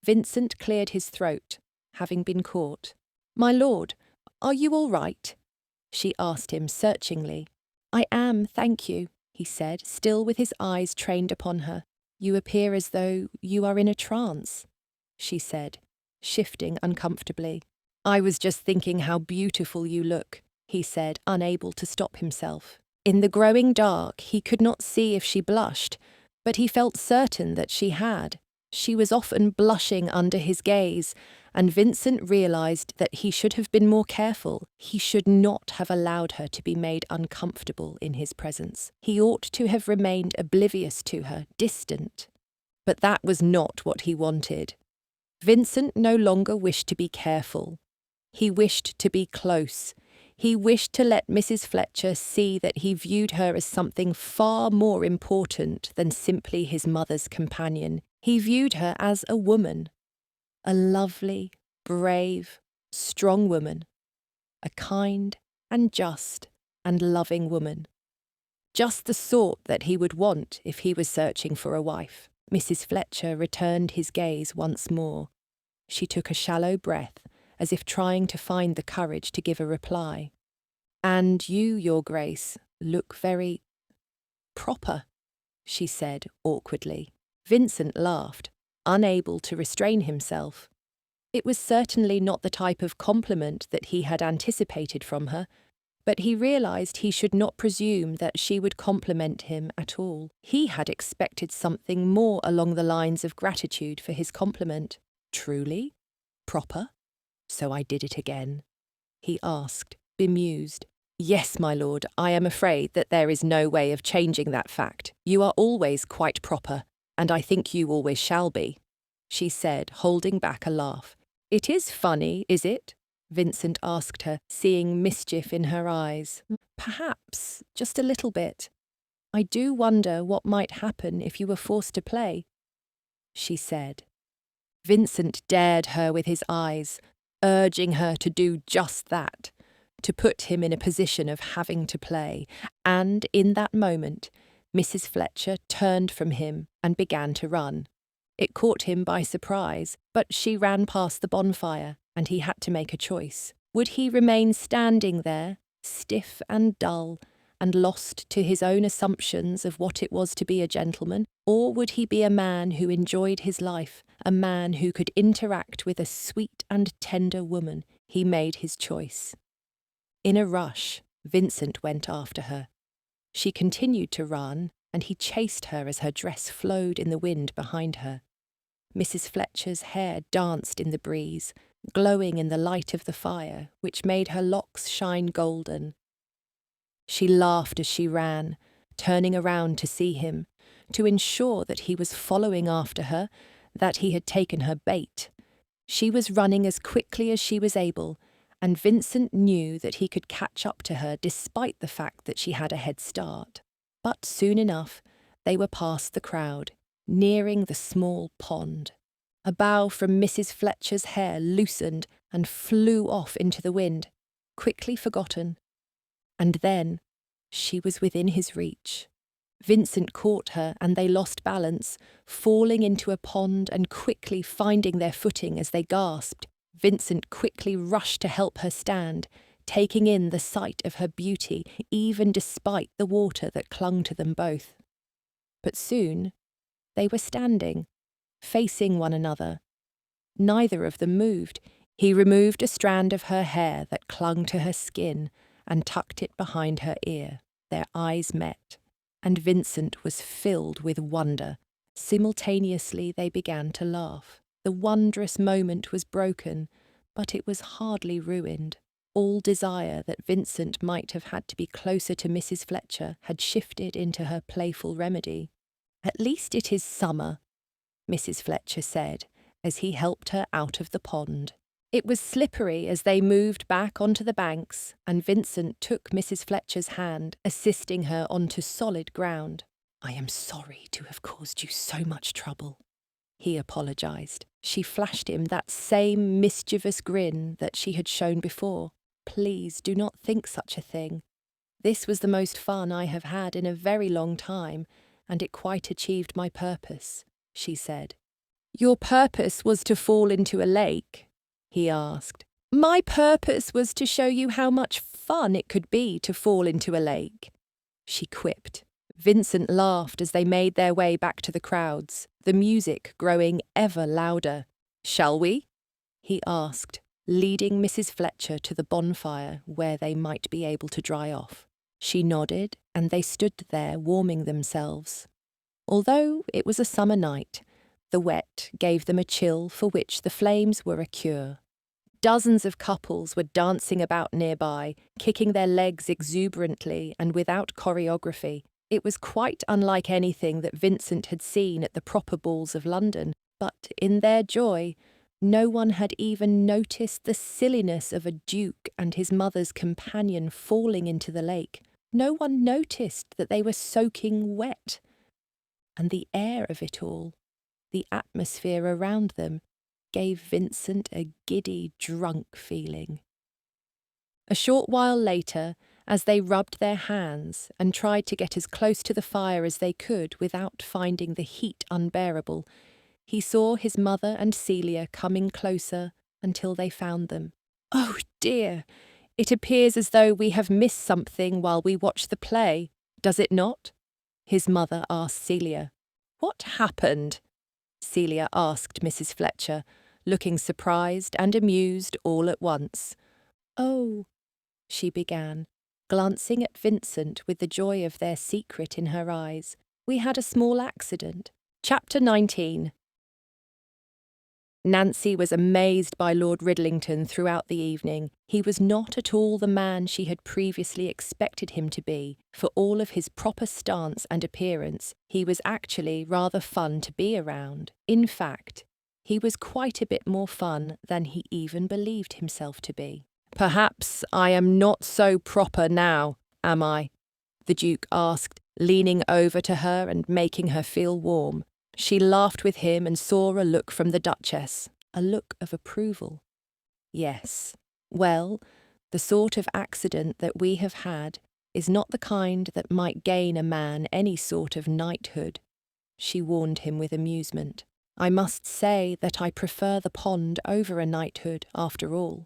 Vincent cleared his throat, having been caught. "My lord, are you all right?" she asked him searchingly. "I am, thank you," he said, still with his eyes trained upon her. "You appear as though you are in a trance," she said, shifting uncomfortably. "I was just thinking how beautiful you look," he said, unable to stop himself. In the growing dark, he could not see if she blushed, but he felt certain that she had. She was often blushing under his gaze, and Vincent realised that he should have been more careful. He should not have allowed her to be made uncomfortable in his presence. He ought to have remained oblivious to her, distant. But that was not what he wanted. Vincent no longer wished to be careful. He wished to be close. He wished to let Mrs. Fletcher see that he viewed her as something far more important than simply his mother's companion. He viewed her as a woman, a lovely, brave, strong woman, a kind and just and loving woman. Just the sort that he would want if he was searching for a wife. Mrs. Fletcher returned his gaze once more. She took a shallow breath, as if trying to find the courage to give a reply. "And you, Your Grace, look very proper," she said awkwardly. Vincent laughed, unable to restrain himself. It was certainly not the type of compliment that he had anticipated from her, but he realised he should not presume that she would compliment him at all. He had expected something more along the lines of gratitude for his compliment. "Truly? Proper? So I did it again?" he asked, bemused. "Yes, my lord, I am afraid that there is no way of changing that fact. You are always quite proper, and I think you always shall be," she said, holding back a laugh. "It is funny, is it?" Vincent asked her, seeing mischief in her eyes. "Perhaps, just a little bit. I do wonder what might happen if you were forced to play," she said. Vincent dared her with his eyes, urging her to do just that, to put him in a position of having to play, and in that moment, Mrs. Fletcher turned from him and began to run. It caught him by surprise, but she ran past the bonfire, and he had to make a choice. Would he remain standing there, stiff and dull, and lost to his own assumptions of what it was to be a gentleman, or would he be a man who enjoyed his life, a man who could interact with a sweet and tender woman? He made his choice. In a rush, Vincent went after her. She continued to run, and he chased her as her dress flowed in the wind behind her. Mrs. Fletcher's hair danced in the breeze, glowing in the light of the fire, which made her locks shine golden. She laughed as she ran, turning around to see him, to ensure that he was following after her, that he had taken her bait. She was running as quickly as she was able, and Vincent knew that he could catch up to her despite the fact that she had a head start. But soon enough, they were past the crowd, nearing the small pond. A bough from Mrs. Fletcher's hair loosened and flew off into the wind, quickly forgotten. And then she was within his reach. Vincent caught her and they lost balance, falling into a pond and quickly finding their footing as they gasped. Vincent quickly rushed to help her stand, taking in the sight of her beauty, even despite the water that clung to them both. But soon they were standing, facing one another. Neither of them moved. He removed a strand of her hair that clung to her skin and tucked it behind her ear. Their eyes met, and Vincent was filled with wonder. Simultaneously they began to laugh. The wondrous moment was broken, but it was hardly ruined. All desire that Vincent might have had to be closer to Mrs. Fletcher had shifted into her playful remedy. "At least it is summer," Mrs. Fletcher said, as he helped her out of the pond. It was slippery as they moved back onto the banks, and Vincent took Mrs. Fletcher's hand, assisting her onto solid ground. "I am sorry to have caused you so much trouble," he apologised. She flashed him that same mischievous grin that she had shown before. "Please do not think such a thing. This was the most fun I have had in a very long time, and it quite achieved my purpose," she said. "Your purpose was to fall into a lake?" he asked. "My purpose was to show you how much fun it could be to fall into a lake," she quipped. Vincent laughed as they made their way back to the crowds, the music growing ever louder. "Shall we?" he asked, leading Mrs. Fletcher to the bonfire where they might be able to dry off. She nodded, and they stood there warming themselves. Although it was a summer night, the wet gave them a chill for which the flames were a cure. Dozens of couples were dancing about nearby, kicking their legs exuberantly and without choreography. It was quite unlike anything that Vincent had seen at the proper balls of London, but in their joy, no one had even noticed the silliness of a duke and his mother's companion falling into the lake. No one noticed that they were soaking wet. And the air of it all, the atmosphere around them, gave Vincent a giddy, drunk feeling. A short while later, as they rubbed their hands and tried to get as close to the fire as they could without finding the heat unbearable, he saw his mother and Celia coming closer until they found them. "Oh dear, it appears as though we have missed something while we watch the play, does it not?" his mother asked Celia. "What happened?" Celia asked Mrs. Fletcher, looking surprised and amused all at once. "Oh," she began, glancing at Vincent with the joy of their secret in her eyes. "We had a small accident." Chapter 19. Nancy was amazed by Lord Ridlington throughout the evening. He was not at all the man she had previously expected him to be. For all of his proper stance and appearance, he was actually rather fun to be around. In fact, he was quite a bit more fun than he even believed himself to be. "Perhaps I am not so proper now, am I?" the Duke asked, leaning over to her and making her feel warm. She laughed with him and saw a look from the Duchess, a look of approval. "Yes. Well, the sort of accident that we have had is not the kind that might gain a man any sort of knighthood," she warned him with amusement. "I must say that I prefer the pond over a knighthood, after all,"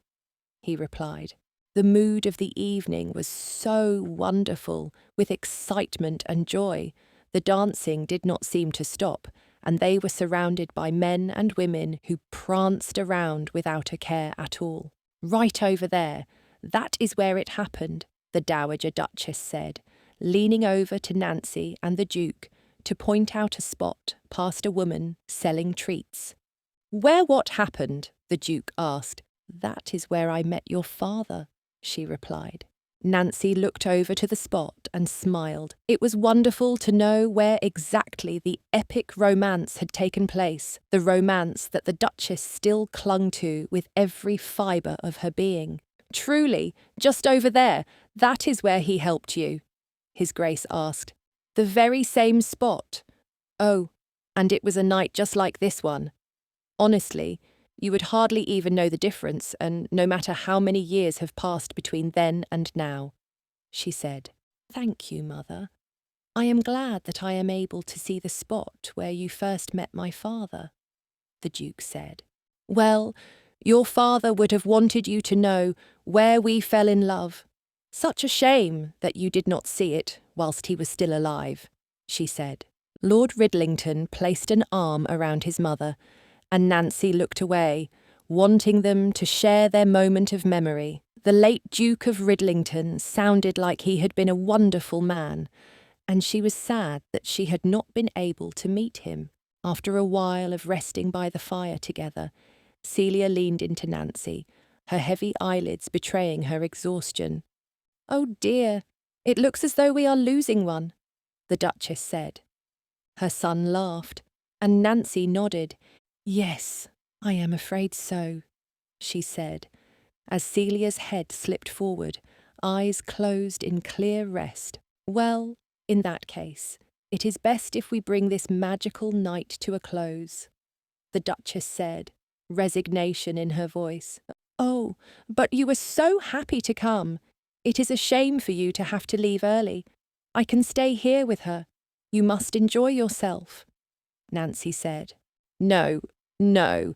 he replied. The mood of the evening was so wonderful, with excitement and joy. The dancing did not seem to stop, and they were surrounded by men and women who pranced around without a care at all. "Right over there, that is where it happened," the Dowager Duchess said, leaning over to Nancy and the Duke to point out a spot past a woman selling treats. "Where what happened?" the Duke asked. "That is where I met your father," she replied. Nancy looked over to the spot and smiled. It was wonderful to know where exactly the epic romance had taken place, the romance that the Duchess still clung to with every fibre of her being. "Truly, just over there, that is where he helped you?" His Grace asked. "The very same spot?" "Oh, and it was a night just like this one?" Honestly, you would hardly even know the difference, and no matter how many years have passed between then and now, she said. Thank you, Mother. I am glad that I am able to see the spot where you first met my father, the Duke said. Well, your father would have wanted you to know where we fell in love. Such a shame that you did not see it whilst he was still alive, she said. Lord Ridlington placed an arm around his mother, and Nancy looked away, wanting them to share their moment of memory. The late Duke of Ridlington sounded like he had been a wonderful man, and she was sad that she had not been able to meet him. After a while of resting by the fire together, Celia leaned into Nancy, her heavy eyelids betraying her exhaustion. Oh dear, it looks as though we are losing one, the Duchess said. Her son laughed, and Nancy nodded. Yes, I am afraid so, she said, as Celia's head slipped forward, eyes closed in clear rest. Well, in that case, it is best if we bring this magical night to a close, the Duchess said, resignation in her voice. Oh, but you were so happy to come. It is a shame for you to have to leave early. I can stay here with her. You must enjoy yourself, Nancy said. No, no,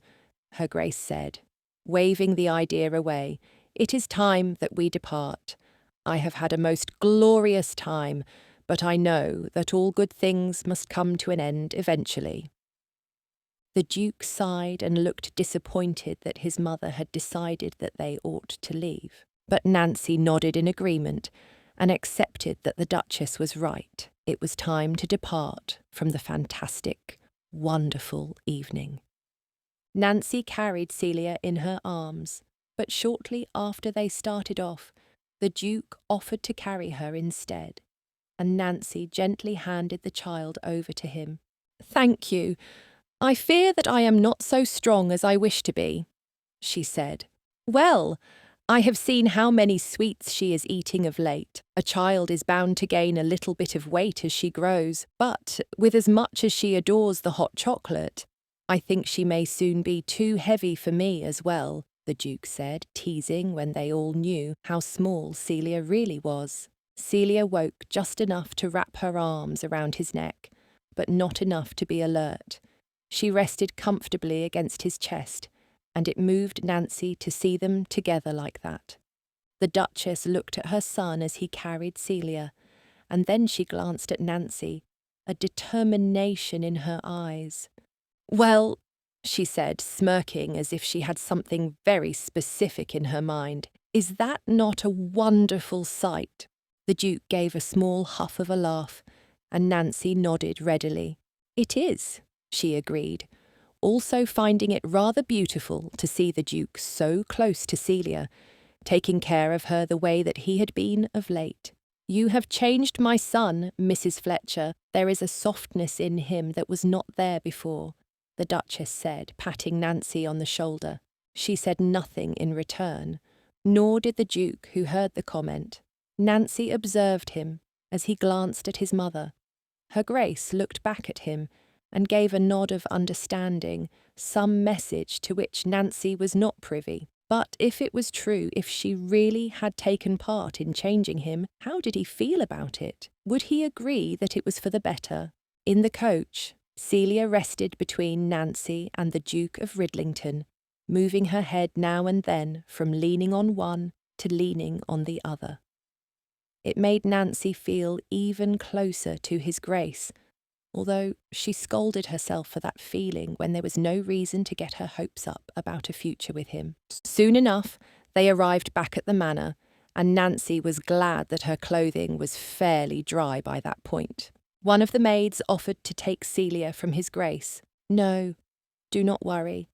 Her Grace said, waving the idea away. It is time that we depart. I have had a most glorious time, but I know that all good things must come to an end eventually. The Duke sighed and looked disappointed that his mother had decided that they ought to leave. But Nancy nodded in agreement and accepted that the Duchess was right. It was time to depart from the fantastic, wonderful evening. Nancy carried Celia in her arms, but shortly after they started off, the Duke offered to carry her instead, and Nancy gently handed the child over to him. Thank you. I fear that I am not so strong as I wish to be, she said. Well, I have seen how many sweets she is eating of late. A child is bound to gain a little bit of weight as she grows, but with as much as she adores the hot chocolate, I think she may soon be too heavy for me as well, the Duke said, teasing when they all knew how small Celia really was. Celia woke just enough to wrap her arms around his neck, but not enough to be alert. She rested comfortably against his chest, and it moved Nancy to see them together like that. The Duchess looked at her son as he carried Celia, and then she glanced at Nancy, a determination in her eyes. Well, she said, smirking as if she had something very specific in her mind, is that not a wonderful sight? The Duke gave a small huff of a laugh, and Nancy nodded readily. It is, she agreed, also finding it rather beautiful to see the Duke so close to Celia, taking care of her the way that he had been of late. You have changed my son, Mrs. Fletcher. There is a softness in him that was not there before, the Duchess said, patting Nancy on the shoulder. She said nothing in return, nor did the Duke, who heard the comment. Nancy observed him as he glanced at his mother. Her Grace looked back at him and gave a nod of understanding, some message to which Nancy was not privy. But if it was true, if she really had taken part in changing him, how did he feel about it? Would he agree that it was for the better? In the coach, Celia rested between Nancy and the Duke of Ridlington, moving her head now and then from leaning on one to leaning on the other. It made Nancy feel even closer to his Grace, although she scolded herself for that feeling when there was no reason to get her hopes up about a future with him. Soon enough, they arrived back at the manor, and Nancy was glad that her clothing was fairly dry by that point. One of the maids offered to take Celia from his Grace. No, do not worry.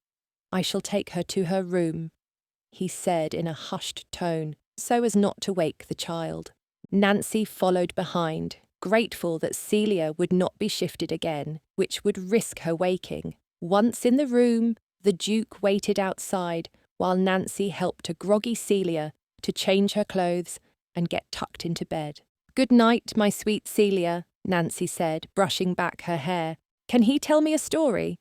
I shall take her to her room, he said in a hushed tone, so as not to wake the child. Nancy followed behind, grateful that Celia would not be shifted again, which would risk her waking. Once in the room, the Duke waited outside while Nancy helped a groggy Celia to change her clothes and get tucked into bed. Good night, my sweet Celia, Nancy said, brushing back her hair. Can he tell me a story?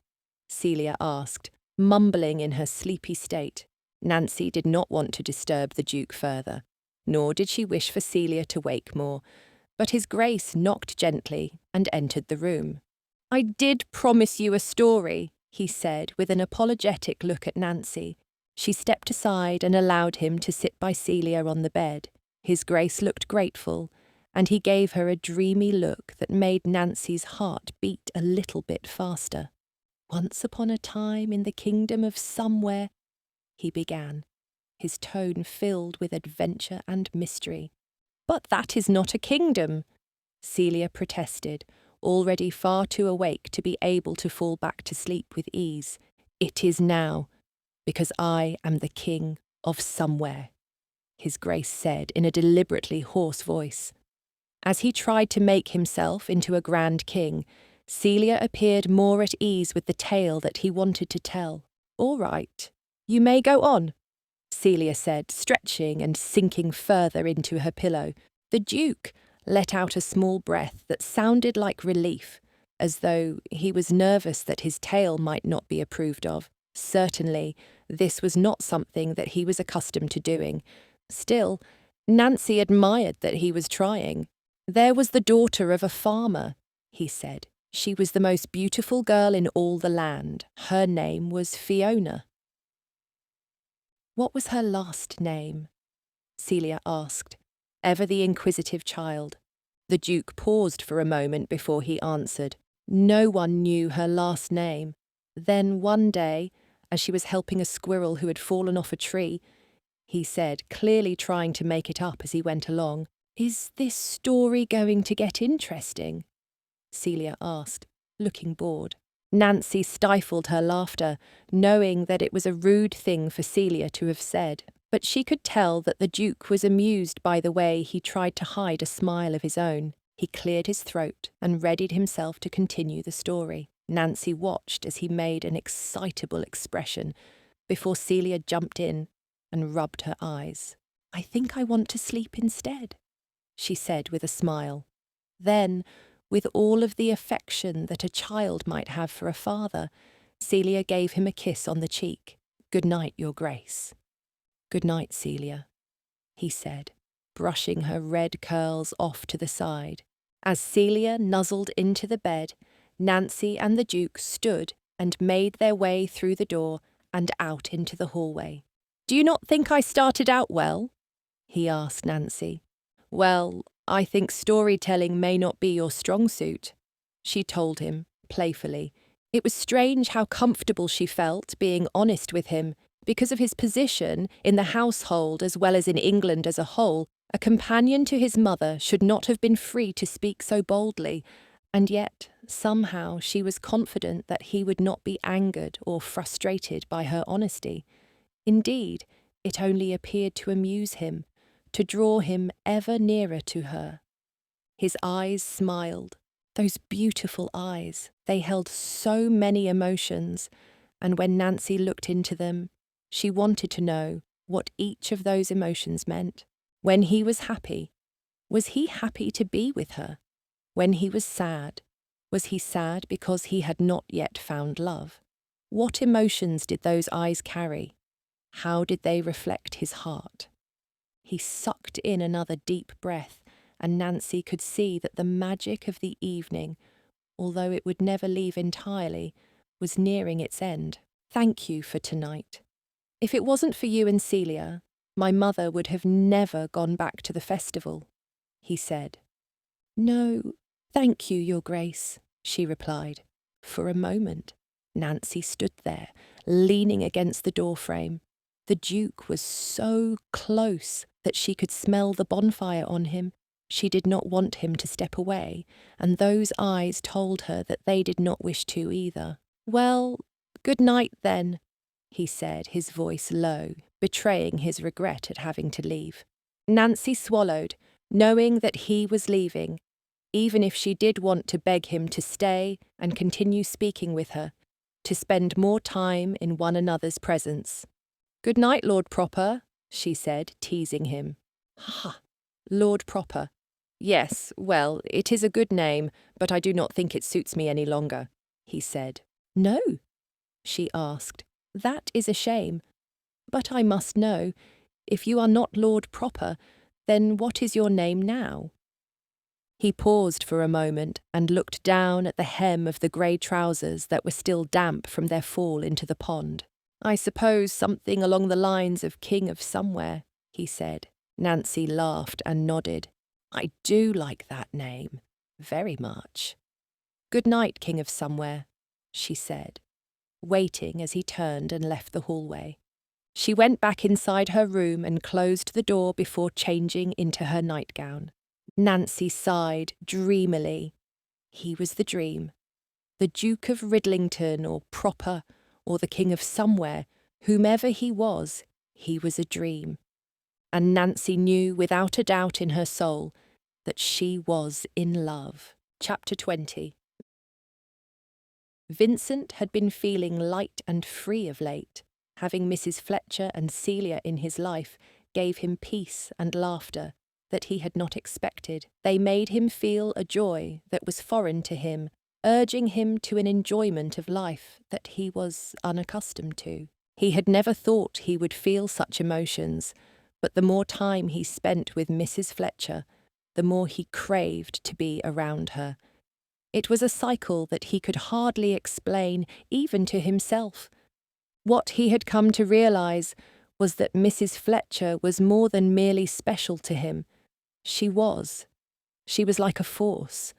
Celia asked. mumbling in her sleepy state. Nancy did not want to disturb the Duke further, nor did she wish for Celia to wake more, but his Grace knocked gently and entered the room. "I did promise you a story," he said with an apologetic look at Nancy. She stepped aside and allowed him to sit by Celia on the bed. His Grace looked grateful, and he gave her a dreamy look that made Nancy's heart beat a little bit faster. "Once upon a time in the kingdom of somewhere," he began, his tone filled with adventure and mystery. "But that is not a kingdom," Celia protested, already far too awake to be able to fall back to sleep with ease. "It is now, because I am the king of somewhere," his Grace said in a deliberately hoarse voice. As he tried to make himself into a grand king, Celia appeared more at ease with the tale that he wanted to tell. "All right, you may go on," Celia said, stretching and sinking further into her pillow. The Duke let out a small breath that sounded like relief, as though he was nervous that his tale might not be approved of. Certainly, this was not something that he was accustomed to doing. Still, Nancy admired that he was trying. "There was the daughter of a farmer," he said. "She was the most beautiful girl in all the land. Her name was Fiona." "What was her last name?" Celia asked, ever the inquisitive child. The Duke paused for a moment before he answered. No one knew her last name. Then one day, as she was helping a squirrel who had fallen off a tree, he said, clearly trying to make it up as he went along, "Is this story going to get interesting?" Celia asked, looking bored. Nancy stifled her laughter, knowing that it was a rude thing for Celia to have said, but she could tell that the Duke was amused by the way he tried to hide a smile of his own. He cleared his throat and readied himself to continue the story. Nancy watched as he made an excitable expression before Celia jumped in and rubbed her eyes. "I think I want to sleep instead," she said with a smile. Then, with all of the affection that a child might have for a father, Celia gave him a kiss on the cheek. "Good night, Your Grace." "Good night, Celia," he said, brushing her red curls off to the side. As Celia nuzzled into the bed, Nancy and the Duke stood and made their way through the door and out into the hallway. "Do you not think I started out well?" he asked Nancy. "Well, I think storytelling may not be your strong suit," she told him, playfully. It was strange how comfortable she felt being honest with him. Because of his position in the household as well as in England as a whole, a companion to his mother should not have been free to speak so boldly, and yet, somehow, she was confident that he would not be angered or frustrated by her honesty. Indeed, it only appeared to amuse him, to draw him ever nearer to her. His eyes smiled, those beautiful eyes. They held so many emotions, and when Nancy looked into them, she wanted to know what each of those emotions meant. When he was happy, was he happy to be with her? When he was he sad because he had not yet found love? What emotions did those eyes carry? How did they reflect his heart? He sucked in another deep breath, and Nancy could see that the magic of the evening, although it would never leave entirely, was nearing its end. "Thank you for tonight. If it wasn't for you and Celia, my mother would have never gone back to the festival," he said. "No, thank you, Your Grace," she replied. For a moment, Nancy stood there, leaning against the doorframe. The Duke was so close that she could smell the bonfire on him. She did not want him to step away, and those eyes told her that they did not wish to either. "Well, good night then," he said, his voice low, betraying his regret at having to leave. Nancy swallowed, knowing that he was leaving, even if she did want to beg him to stay and continue speaking with her, to spend more time in one another's presence. "Good night, Lord Proper," she said, teasing him. "Ha! Lord Proper. Yes, well, it is a good name, but I do not think it suits me any longer," he said. "No?" she asked. That is a shame. But I must know, if you are not Lord proper, then what is your name now?" He paused for a moment and looked down at the hem of the grey trousers that were still damp from their fall into the pond. "I suppose something along the lines of King of Somewhere," he said. Nancy laughed and nodded. "I do like that name, very much." "Good night, King of Somewhere," she said, waiting as he turned and left the hallway. She went back inside her room and closed the door before changing into her nightgown. Nancy sighed dreamily. He was the dream. The Duke of Ridlington, or proper, or the King of Somewhere, whomever he was a dream. And Nancy knew without a doubt in her soul that she was in love. Chapter 20. Vincent had been feeling light and free of late. Having Mrs. Fletcher and Celia in his life gave him peace and laughter that he had not expected. They made him feel a joy that was foreign to him, urging him to an enjoyment of life that he was unaccustomed to. He had never thought he would feel such emotions, but the more time he spent with Mrs. Fletcher, the more he craved to be around her. It was a cycle that he could hardly explain, even to himself. What he had come to realise was that Mrs. Fletcher was more than merely special to him. She was. She was like a force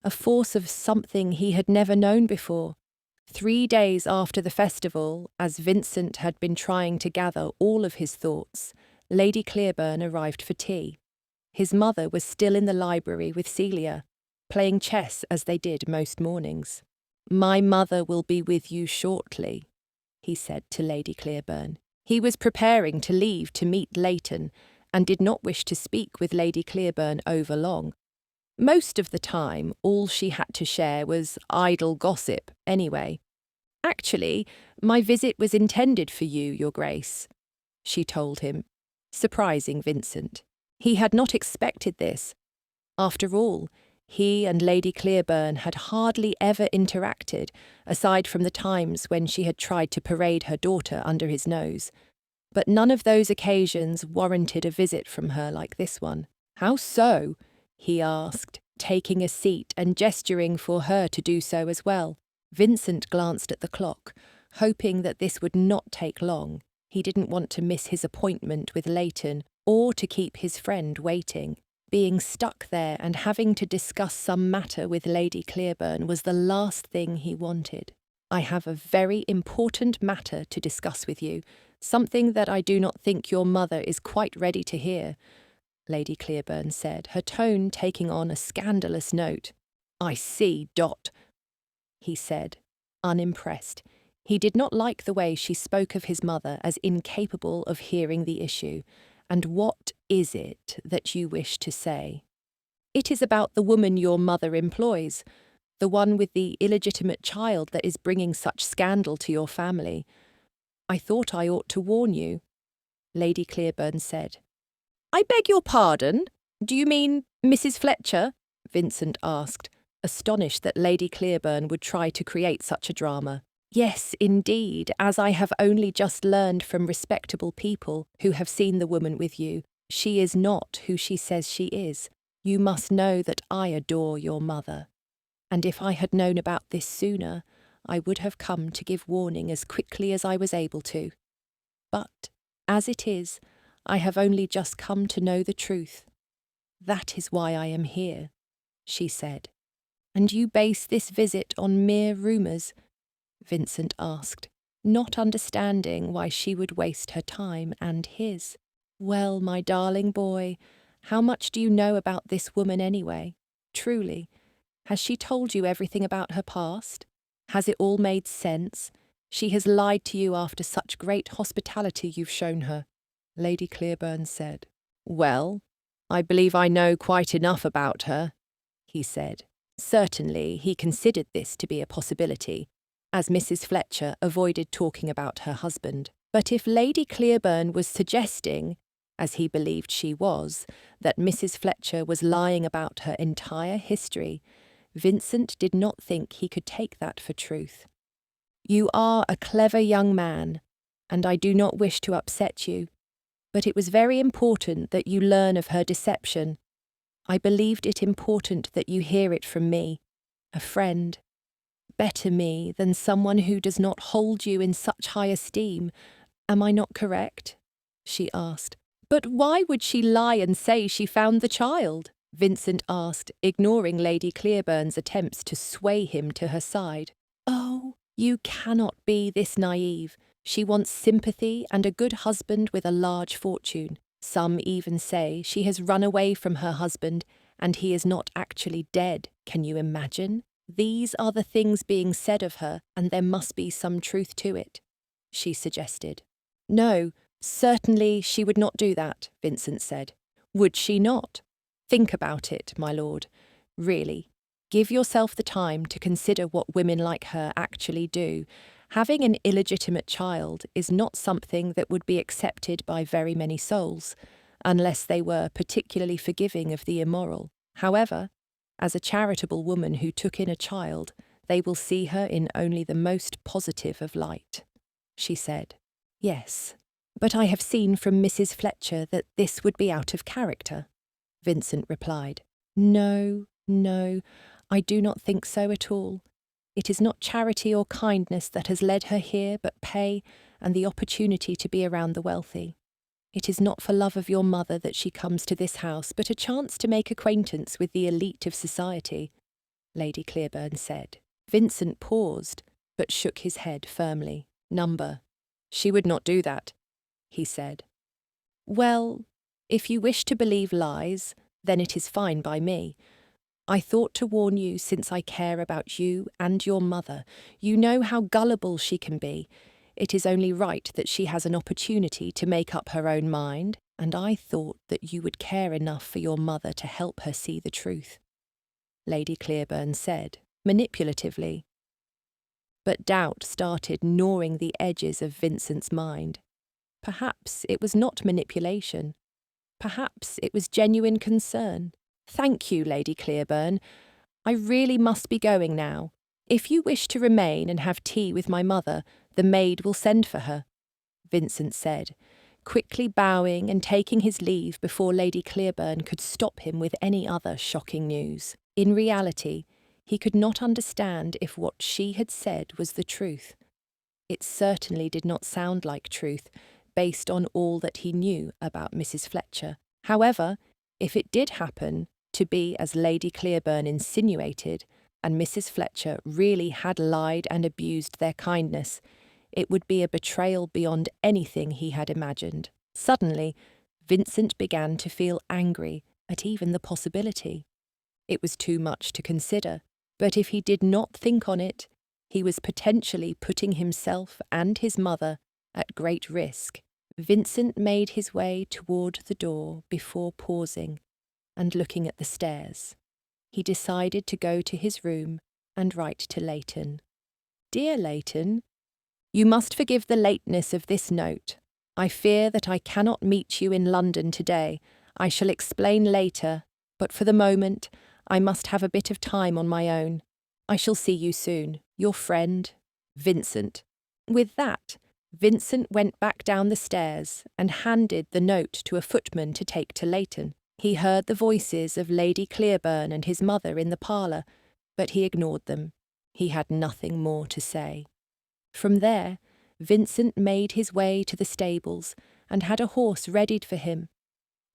of something he had never known before. 3 days after the festival, as Vincent had been trying to gather all of his thoughts, Lady Clearburn arrived for tea. His mother was still in the library with Celia, playing chess as they did most mornings. "My mother will be with you shortly," he said to Lady Clearburn. He was preparing to leave to meet Leighton, and did not wish to speak with Lady Clearburn over long. Most of the time, all she had to share was idle gossip, anyway. "Actually, my visit was intended for you, Your Grace," she told him, surprising Vincent. He had not expected this. After all, he and Lady Clearburn had hardly ever interacted, aside from the times when she had tried to parade her daughter under his nose. But none of those occasions warranted a visit from her like this one. "How so?" he asked, taking a seat and gesturing for her to do so as well. Vincent glanced at the clock, hoping that this would not take long. He didn't want to miss his appointment with Leighton, or to keep his friend waiting. Being stuck there and having to discuss some matter with Lady Clearburn was the last thing he wanted. "I have a very important matter to discuss with you, something that I do not think your mother is quite ready to hear," Lady Clearburn said, her tone taking on a scandalous note. "I see, Dot," he said, unimpressed. He did not like the way she spoke of his mother as incapable of hearing the issue. "And what is it that you wish to say?" "It is about the woman your mother employs, the one with the illegitimate child that is bringing such scandal to your family. I thought I ought to warn you," Lady Clearburn said. "I beg your pardon? Do you mean Mrs. Fletcher?" Vincent asked, astonished that Lady Clearburn would try to create such a drama. "Yes, indeed, as I have only just learned from respectable people who have seen the woman with you, she is not who she says she is. You must know that I adore your mother. And if I had known about this sooner, I would have come to give warning as quickly as I was able to. But, as it is, I have only just come to know the truth. That is why I am here," she said. "And you base this visit on mere rumours?" Vincent asked, not understanding why she would waste her time and his. "Well, my darling boy, how much do you know about this woman anyway? Truly, has she told you everything about her past? Has it all made sense? She has lied to you after such great hospitality you've shown her," Lady Clearburn said. "Well, I believe I know quite enough about her," he said. Certainly, he considered this to be a possibility, as Mrs. Fletcher avoided talking about her husband. But if Lady Clearburn was suggesting, as he believed she was, that Mrs. Fletcher was lying about her entire history, Vincent did not think he could take that for truth. You are a clever young man, and I do not wish to upset you, but it was very important that you learn of her deception. I believed it important that you hear it from me, a friend. Better me than someone who does not hold you in such high esteem. Am I not correct? She asked. But why would she lie and say she found the child? Vincent asked, ignoring Lady Clearburn's attempts to sway him to her side. Oh, you cannot be this naive. She wants sympathy and a good husband with a large fortune. Some even say she has run away from her husband and he is not actually dead. Can you imagine? These are the things being said of her, and there must be some truth to it, she suggested. No, certainly she would not do that, Vincent said. Would she not? Think about it, my lord. Really, give yourself the time to consider what women like her actually do. Having an illegitimate child is not something that would be accepted by very many souls, unless they were particularly forgiving of the immoral. However, as a charitable woman who took in a child, they will see her in only the most positive of light, she said. Yes, but I have seen from Mrs. Fletcher that this would be out of character, Vincent replied. No, I do not think so at all. It is not charity or kindness that has led her here, but pay and the opportunity to be around the wealthy. It is not for love of your mother that she comes to this house, but a chance to make acquaintance with the elite of society, Lady Clearburn said. Vincent paused, but shook his head firmly. She would not do that, he said. Well, if you wish to believe lies, then it is fine by me. I thought to warn you since I care about you and your mother. You know how gullible she can be. It is only right that she has an opportunity to make up her own mind, and I thought that you would care enough for your mother to help her see the truth, Lady Clearburn said, manipulatively. But doubt started gnawing the edges of Vincent's mind. Perhaps it was not manipulation. Perhaps it was genuine concern. Thank you, Lady Clearburn. I really must be going now. If you wish to remain and have tea with my mother, the maid will send for her, Vincent said, quickly bowing and taking his leave before Lady Clearburn could stop him with any other shocking news. In reality, he could not understand if what she had said was the truth. It certainly did not sound like truth, based on all that he knew about Mrs. Fletcher. However, if it did happen to be as Lady Clearburn insinuated, and Mrs. Fletcher really had lied and abused their kindness, it would be a betrayal beyond anything he had imagined. Suddenly, Vincent began to feel angry at even the possibility. It was too much to consider, but if he did not think on it, he was potentially putting himself and his mother at great risk. Vincent made his way toward the door before pausing and looking at the stairs. He decided to go to his room and write to Leighton. Dear Leighton, you must forgive the lateness of this note. I fear that I cannot meet you in London today. I shall explain later, but for the moment I must have a bit of time on my own. I shall see you soon. Your friend, Vincent. With that, Vincent went back down the stairs and handed the note to a footman to take to Leighton. He heard the voices of Lady Clearburn and his mother in the parlour, but he ignored them. He had nothing more to say. From there, Vincent made his way to the stables and had a horse readied for him.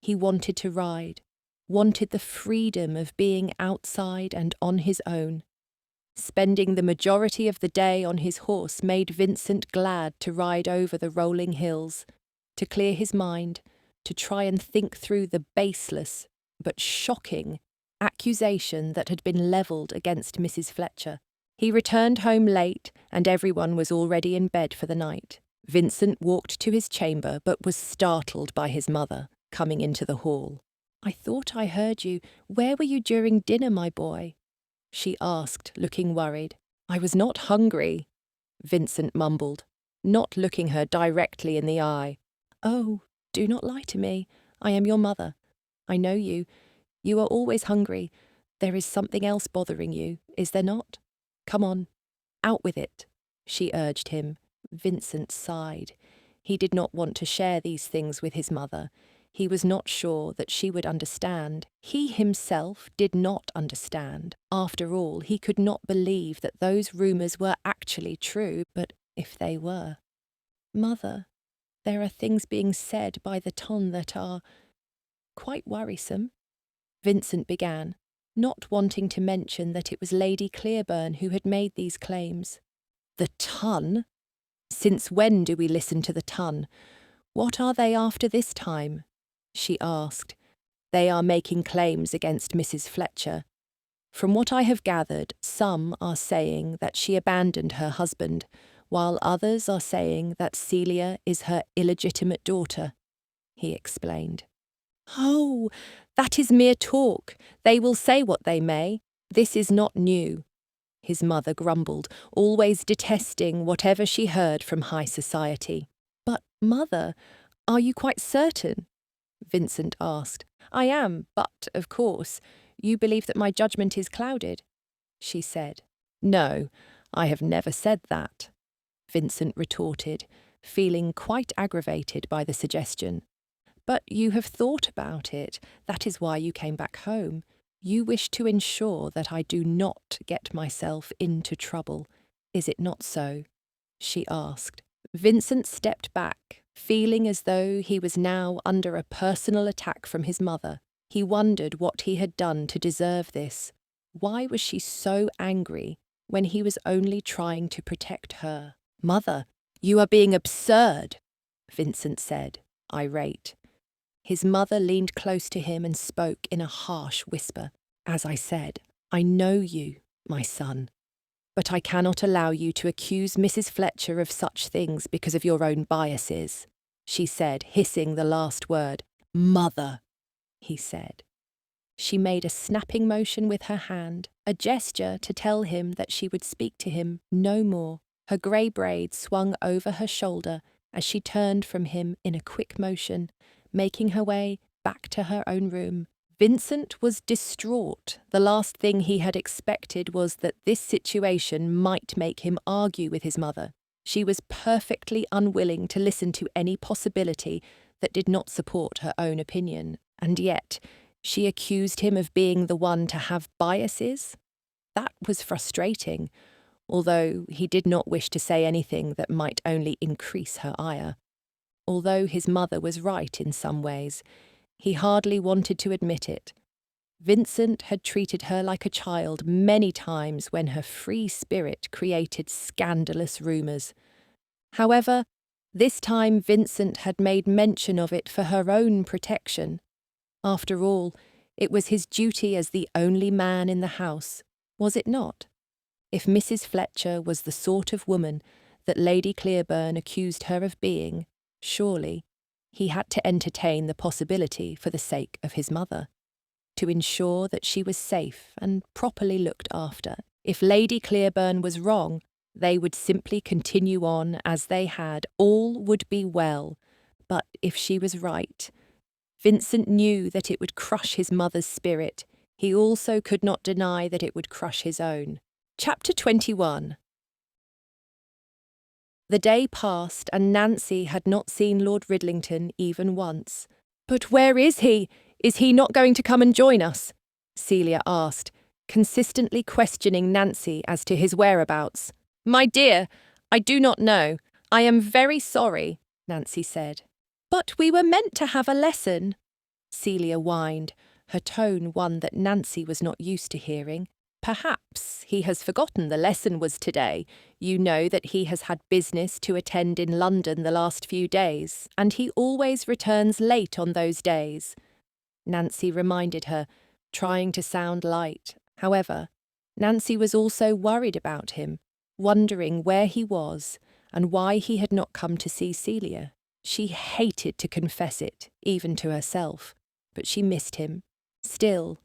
He wanted to ride, wanted the freedom of being outside and on his own. Spending the majority of the day on his horse made Vincent glad to ride over the rolling hills, to clear his mind, to try and think through the baseless but shocking accusation that had been levelled against Mrs. Fletcher. He returned home late, and everyone was already in bed for the night. Vincent walked to his chamber, but was startled by his mother, coming into the hall. I thought I heard you. Where were you during dinner, my boy? She asked, looking worried. I was not hungry, Vincent mumbled, not looking her directly in the eye. Oh, do not lie to me. I am your mother. I know you. You are always hungry. There is something else bothering you, is there not? Come on, out with it, she urged him. Vincent sighed. He did not want to share these things with his mother. He was not sure that she would understand. He himself did not understand. After all, he could not believe that those rumours were actually true, but if they were. Mother, there are things being said by the ton that are quite worrisome, Vincent began, not wanting to mention that it was Lady Clearburn who had made these claims. The ton? Since when do we listen to the ton? What are they after this time? She asked. They are making claims against Mrs. Fletcher. From what I have gathered, some are saying that she abandoned her husband, while others are saying that Celia is her illegitimate daughter, he explained. Oh, that is mere talk. They will say what they may. This is not new, his mother grumbled, always detesting whatever she heard from high society. But, mother, are you quite certain? Vincent asked. I am, but, of course, you believe that my judgment is clouded, she said. No, I have never said that, Vincent retorted, feeling quite aggravated by the suggestion. But you have thought about it. That is why you came back home. You wish to ensure that I do not get myself into trouble. Is it not so? She asked. Vincent stepped back, feeling as though he was now under a personal attack from his mother. He wondered what he had done to deserve this. Why was she so angry when he was only trying to protect her? Mother, you are being absurd, Vincent said, irate. His mother leaned close to him and spoke in a harsh whisper. As I said, I know you, my son. But I cannot allow you to accuse Mrs. Fletcher of such things because of your own biases, she said, hissing the last word. Mother, he said. She made a snapping motion with her hand, a gesture to tell him that she would speak to him no more. Her grey braid swung over her shoulder as she turned from him in a quick motion, making her way back to her own room. Vincent was distraught. The last thing he had expected was that this situation might make him argue with his mother. She was perfectly unwilling to listen to any possibility that did not support her own opinion, and yet she accused him of being the one to have biases. That was frustrating, although he did not wish to say anything that might only increase her ire. Although his mother was right in some ways, he hardly wanted to admit it. Vincent had treated her like a child many times when her free spirit created scandalous rumours. However, this time Vincent had made mention of it for her own protection. After all, it was his duty as the only man in the house, was it not? If Mrs. Fletcher was the sort of woman that Lady Clearburn accused her of being, surely he had to entertain the possibility for the sake of his mother, to ensure that she was safe and properly looked after. If Lady Clearburn was wrong, they would simply continue on as they had. All would be well. But if she was right, Vincent knew that it would crush his mother's spirit. He also could not deny that it would crush his own. Chapter 21. The day passed, and Nancy had not seen Lord Ridlington even once. But where is he? Is he not going to come and join us? Celia asked, consistently questioning Nancy as to his whereabouts. My dear, I do not know. I am very sorry, Nancy said. But we were meant to have a lesson, Celia whined, her tone one that Nancy was not used to hearing. Perhaps he has forgotten the lesson was today. You know that he has had business to attend in London the last few days, and he always returns late on those days. Nancy reminded her, trying to sound light. However, Nancy was also worried about him, wondering where he was and why he had not come to see Celia. She hated to confess it, even to herself, but she missed him. Still,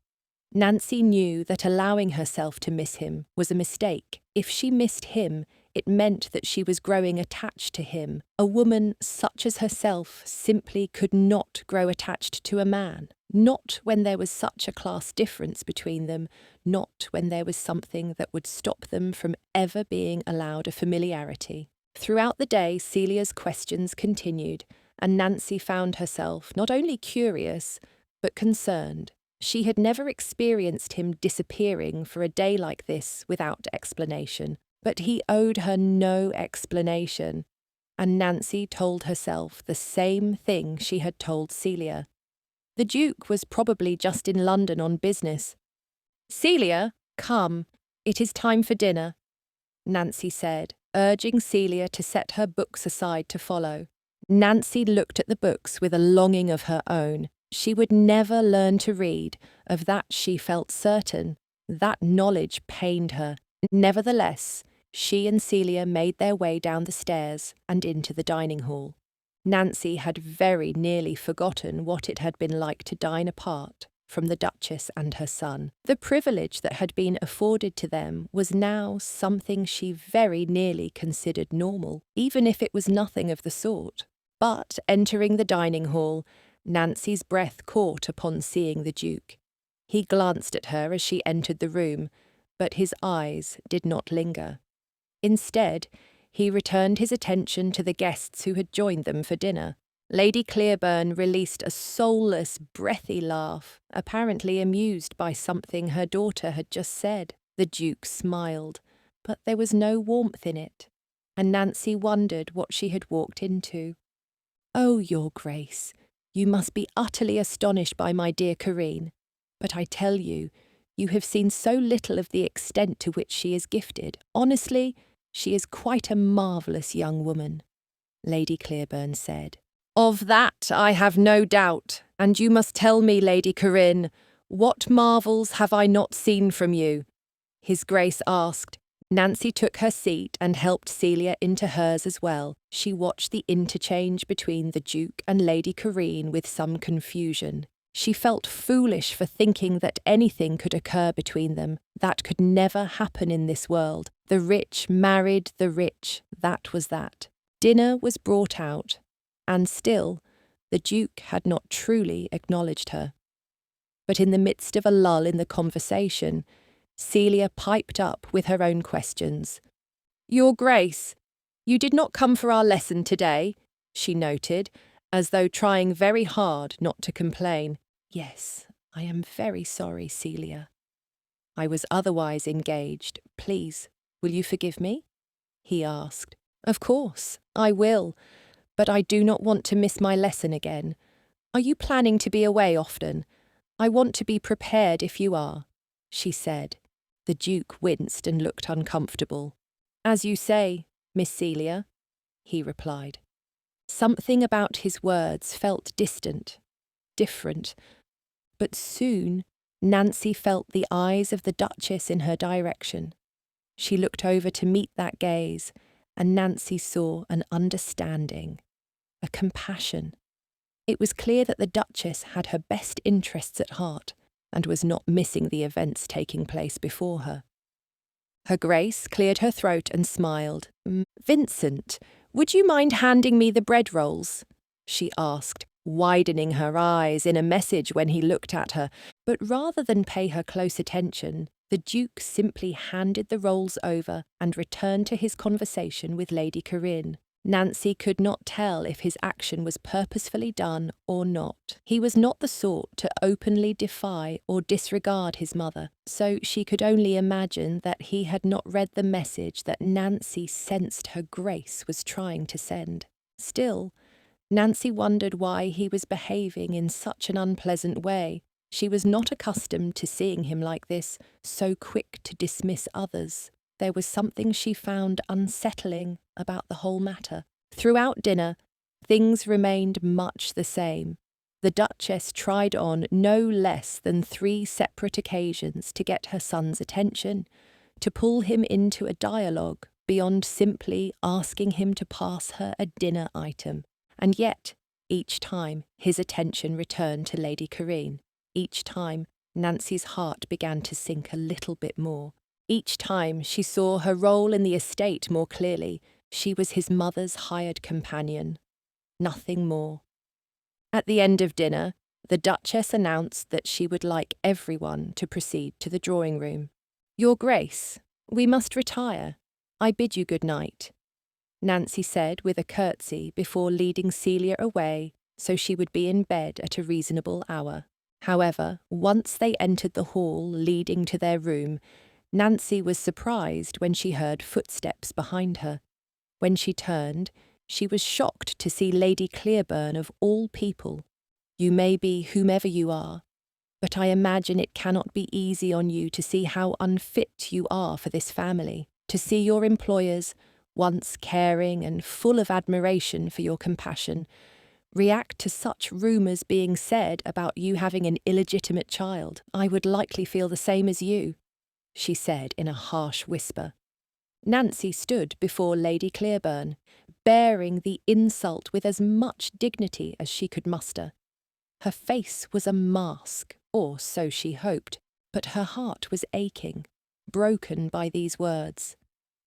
Nancy knew that allowing herself to miss him was a mistake. If she missed him, it meant that she was growing attached to him. A woman such as herself simply could not grow attached to a man. Not when there was such a class difference between them, not when there was something that would stop them from ever being allowed a familiarity. Throughout the day, Celia's questions continued, and Nancy found herself not only curious, but concerned. She had never experienced him disappearing for a day like this without explanation, but he owed her no explanation, and Nancy told herself the same thing she had told Celia. The Duke was probably just in London on business. "Celia, come, it is time for dinner," Nancy said, urging Celia to set her books aside to follow. Nancy looked at the books with a longing of her own. She would never learn to read, of that she felt certain. That knowledge pained her. Nevertheless, she and Celia made their way down the stairs and into the dining hall. Nancy had very nearly forgotten what it had been like to dine apart from the Duchess and her son. The privilege that had been afforded to them was now something she very nearly considered normal, even if it was nothing of the sort. But, entering the dining hall, Nancy's breath caught upon seeing the Duke. He glanced at her as she entered the room, but his eyes did not linger. Instead, he returned his attention to the guests who had joined them for dinner. Lady Clearburn released a soulless, breathy laugh, apparently amused by something her daughter had just said. The Duke smiled, but there was no warmth in it, and Nancy wondered what she had walked into. "Oh, Your Grace, you must be utterly astonished by my dear Corinne, but I tell you, you have seen so little of the extent to which she is gifted. Honestly, she is quite a marvellous young woman," Lady Clearburn said. "Of that I have no doubt, and you must tell me, Lady Corinne, what marvels have I not seen from you?" His Grace asked. Nancy took her seat and helped Celia into hers as well. She watched the interchange between the Duke and Lady Corinne with some confusion. She felt foolish for thinking that anything could occur between them. That could never happen in this world. The rich married the rich, that was that. Dinner was brought out, and still the Duke had not truly acknowledged her. But in the midst of a lull in the conversation, Celia piped up with her own questions. "Your Grace, you did not come for our lesson today," she noted, as though trying very hard not to complain. "Yes, I am very sorry, Celia. I was otherwise engaged. Please, will you forgive me?" he asked. "Of course, I will, but I do not want to miss my lesson again. Are you planning to be away often? I want to be prepared if you are," she said. The Duke winced and looked uncomfortable. "As you say, Miss Celia," he replied. Something about his words felt distant, different, but soon Nancy felt the eyes of the Duchess in her direction. She looked over to meet that gaze, and Nancy saw an understanding, a compassion. It was clear that the Duchess had her best interests at heart and was not missing the events taking place before her. Her Grace cleared her throat and smiled. "Vincent, would you mind handing me the bread rolls?" she asked, widening her eyes in a message when he looked at her, but rather than pay her close attention, the Duke simply handed the rolls over and returned to his conversation with Lady Corinne. Nancy could not tell if his action was purposefully done or not. He was not the sort to openly defy or disregard his mother, so she could only imagine that he had not read the message that Nancy sensed her Grace was trying to send. Still, Nancy wondered why he was behaving in such an unpleasant way. She was not accustomed to seeing him like this, so quick to dismiss others. There was something she found unsettling about the whole matter. Throughout dinner, things remained much the same. The Duchess tried on no less than 3 separate occasions to get her son's attention, to pull him into a dialogue beyond simply asking him to pass her a dinner item. And yet, each time, his attention returned to Lady Corinne. Each time, Nancy's heart began to sink a little bit more. Each time she saw her role in the estate more clearly. She was his mother's hired companion. Nothing more. At the end of dinner, The Duchess announced that she would like everyone to proceed to the drawing room. "Your Grace, we must retire. I bid you good night," Nancy said with a curtsy before leading Celia away so she would be in bed at a reasonable hour. However, once they entered the hall leading to their room, Nancy was surprised when she heard footsteps behind her. When she turned, she was shocked to see Lady Clearburn of all people. "You may be whomever you are, but I imagine it cannot be easy on you to see how unfit you are for this family, to see your employers, once caring and full of admiration for your compassion, react to such rumours being said about you having an illegitimate child. I would likely feel the same as you," she said in a harsh whisper. Nancy stood before Lady Clearburn, bearing the insult with as much dignity as she could muster. Her face was a mask, or so she hoped, but her heart was aching, broken by these words.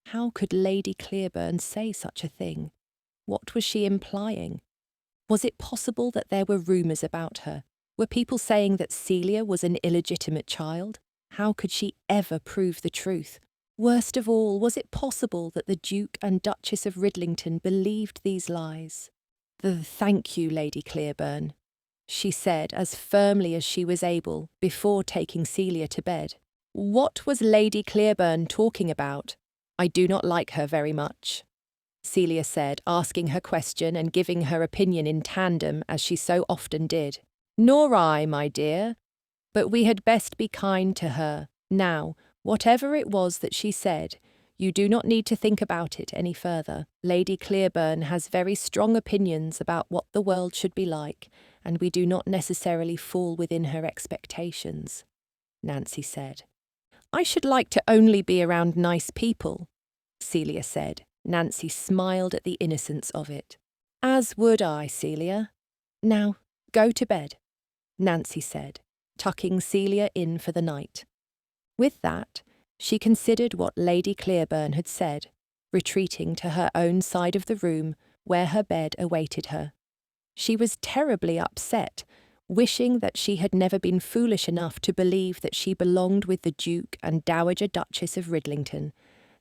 How could Lady Clearburn say such a thing? What was she implying? Was it possible that there were rumours about her? Were people saying that Celia was an illegitimate child? How could she ever prove the truth? Worst of all, was it possible that the Duke and Duchess of Ridlington believed these lies? "Thank you, Lady Clearburn," she said as firmly as she was able before taking Celia to bed. "What was Lady Clearburn talking about? I do not like her very much," Celia said, asking her question and giving her opinion in tandem as she so often did. "Nor I, my dear. But we had best be kind to her. Now, whatever it was that she said, you do not need to think about it any further. Lady Clearburn has very strong opinions about what the world should be like, and we do not necessarily fall within her expectations," Nancy said. "I should like to only be around nice people," Celia said. Nancy smiled at the innocence of it. "As would I, Celia. Now, go to bed," Nancy said, tucking Celia in for the night. With that, she considered what Lady Clearburn had said, retreating to her own side of the room where her bed awaited her. She was terribly upset, wishing that she had never been foolish enough to believe that she belonged with the Duke and Dowager Duchess of Ridlington,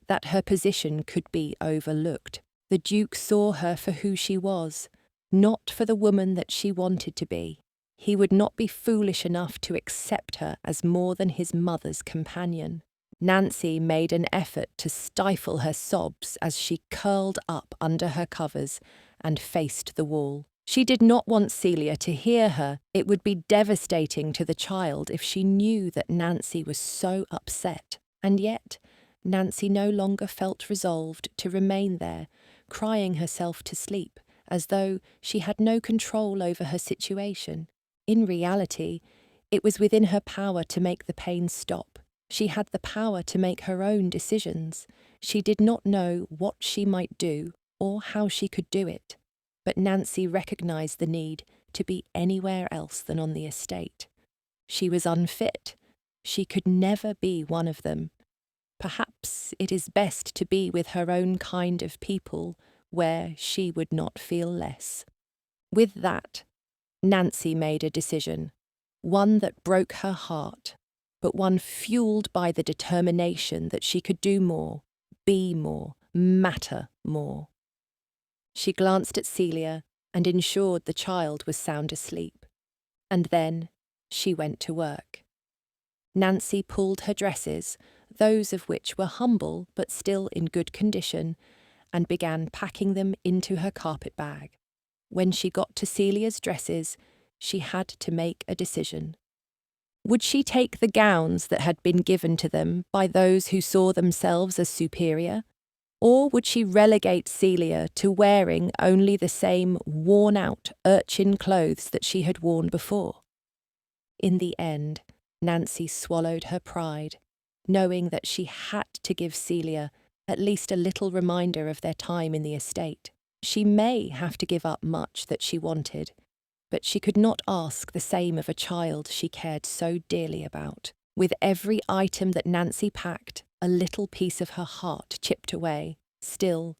that her position could be overlooked. The Duke saw her for who she was, not for the woman that she wanted to be. He would not be foolish enough to accept her as more than his mother's companion. Nancy made an effort to stifle her sobs as she curled up under her covers and faced the wall. She did not want Celia to hear her. It would be devastating to the child if she knew that Nancy was so upset. And yet, Nancy no longer felt resolved to remain there, crying herself to sleep, as though she had no control over her situation. In reality, it was within her power to make the pain stop. She had the power to make her own decisions. She did not know what she might do or how she could do it, but Nancy recognized the need to be anywhere else than on the estate. She was unfit. She could never be one of them. Perhaps it is best to be with her own kind of people where she would not feel less. With that, Nancy made a decision, one that broke her heart, but one fueled by the determination that she could do more, be more, matter more. She glanced at Celia and ensured the child was sound asleep, and then she went to work. Nancy pulled her dresses, those of which were humble but still in good condition, and began packing them into her carpet bag. When she got to Celia's dresses, she had to make a decision. Would she take the gowns that had been given to them by those who saw themselves as superior, or would she relegate Celia to wearing only the same worn-out urchin clothes that she had worn before? In the end, Nancy swallowed her pride, knowing that she had to give Celia at least a little reminder of their time in the estate. She may have to give up much that she wanted, but she could not ask the same of a child she cared so dearly about. With every item that Nancy packed, a little piece of her heart chipped away. Still,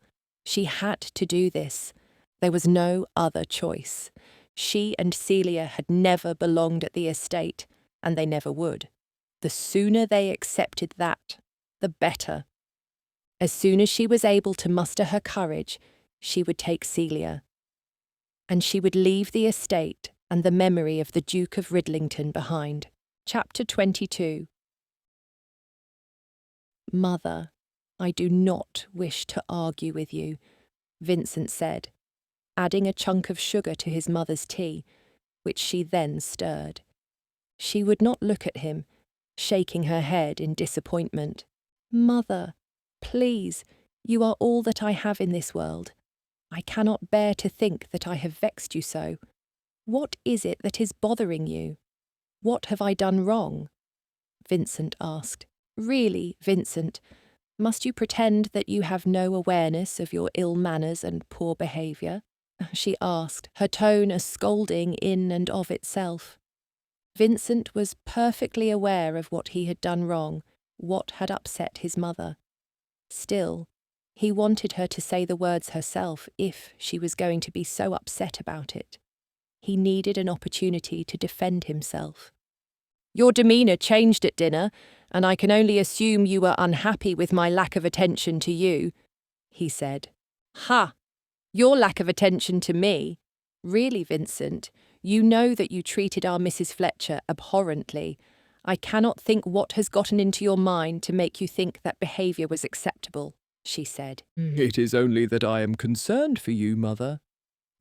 she had to do this. There was no other choice. She and Celia had never belonged at the estate, and they never would. The sooner they accepted that, the better. As soon as she was able to muster her courage, she would take Celia. And she would leave the estate and the memory of the Duke of Ridlington behind. Chapter 22. Mother, I do not wish to argue with you, Vincent said, adding a chunk of sugar to his mother's tea, which she then stirred. She would not look at him, shaking her head in disappointment. Mother, please, you are all that I have in this world. I cannot bear to think that I have vexed you so. What is it that is bothering you? What have I done wrong? Vincent asked. Really, Vincent, must you pretend that you have no awareness of your ill manners and poor behaviour? She asked, her tone a scolding in and of itself. Vincent was perfectly aware of what he had done wrong, what had upset his mother. Still, he wanted her to say the words herself if she was going to be so upset about it. He needed an opportunity to defend himself. Your demeanour changed at dinner, and I can only assume you were unhappy with my lack of attention to you, he said. Ha! Your lack of attention to me? Really, Vincent, you know that you treated our Mrs. Fletcher abhorrently. I cannot think what has gotten into your mind to make you think that behaviour was acceptable, she said. It is only that I am concerned for you, mother,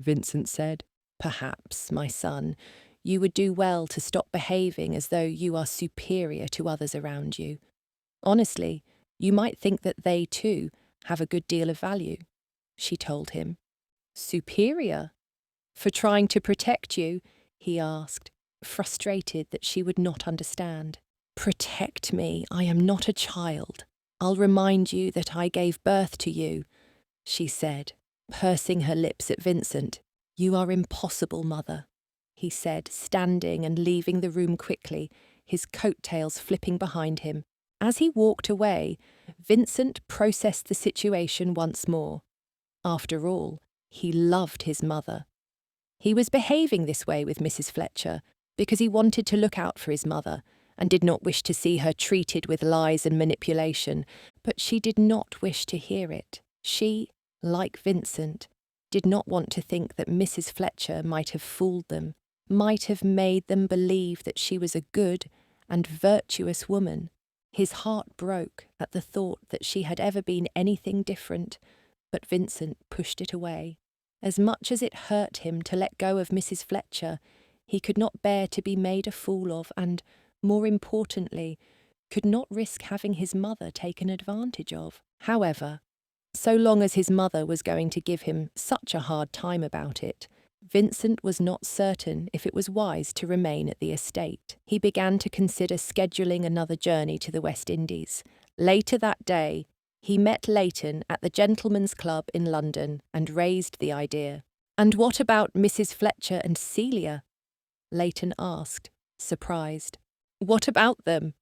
Vincent said. Perhaps, my son, you would do well to stop behaving as though you are superior to others around you. Honestly, you might think that they, too, have a good deal of value, she told him. Superior? For trying to protect you? He asked, frustrated that she would not understand. Protect me, I am not a child. I'll remind you that I gave birth to you, she said, pursing her lips at Vincent. You are impossible, mother, he said, standing and leaving the room quickly, his coat-tails flipping behind him. As he walked away, Vincent processed the situation once more. After all, he loved his mother. He was behaving this way with Mrs. Fletcher because he wanted to look out for his mother and did not wish to see her treated with lies and manipulation, but she did not wish to hear it. She, like Vincent, did not want to think that Mrs. Fletcher might have fooled them, might have made them believe that she was a good and virtuous woman. His heart broke at the thought that she had ever been anything different, but Vincent pushed it away. As much as it hurt him to let go of Mrs. Fletcher, he could not bear to be made a fool of and, more importantly, could not risk having his mother taken advantage of. However, so long as his mother was going to give him such a hard time about it, Vincent was not certain if it was wise to remain at the estate. He began to consider scheduling another journey to the West Indies. Later that day, he met Leighton at the Gentlemen's Club in London and raised the idea. And what about Mrs. Fletcher and Celia? Leighton asked, surprised. What about them?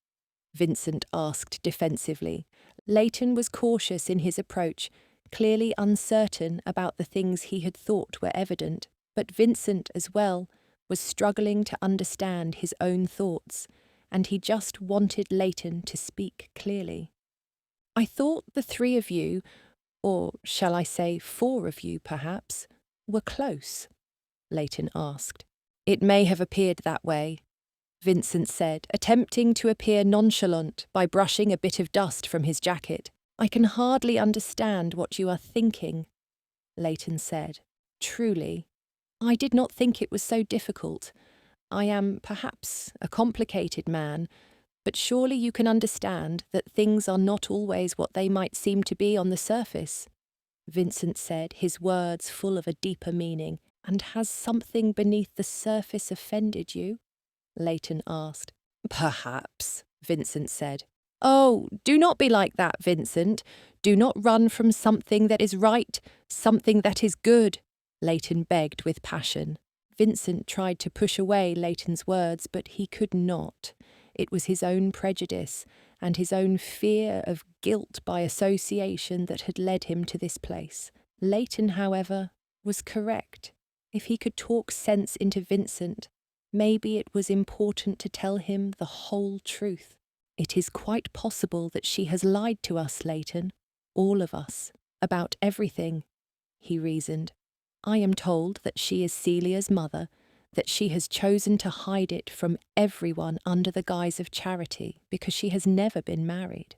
Vincent asked defensively. Leighton was cautious in his approach, clearly uncertain about the things he had thought were evident, but Vincent, as well, was struggling to understand his own thoughts, and he just wanted Leighton to speak clearly. I thought the three of you, or shall I say 4 of you perhaps, were close, Leighton asked. It may have appeared that way, Vincent said, attempting to appear nonchalant by brushing a bit of dust from his jacket. I can hardly understand what you are thinking, Leighton said. Truly, I did not think it was so difficult. I am, perhaps, a complicated man, but surely you can understand that things are not always what they might seem to be on the surface, Vincent said, his words full of a deeper meaning. And has something beneath the surface offended you? Leighton asked. Perhaps, Vincent said. Oh, do not be like that, Vincent. Do not run from something that is right, something that is good, Leighton begged with passion. Vincent tried to push away Leighton's words, but he could not. It was his own prejudice and his own fear of guilt by association that had led him to this place. Leighton, however, was correct. If he could talk sense into Vincent, maybe it was important to tell him the whole truth. It is quite possible that she has lied to us, Leighton, all of us, about everything, he reasoned. I am told that she is Celia's mother, that she has chosen to hide it from everyone under the guise of charity because she has never been married.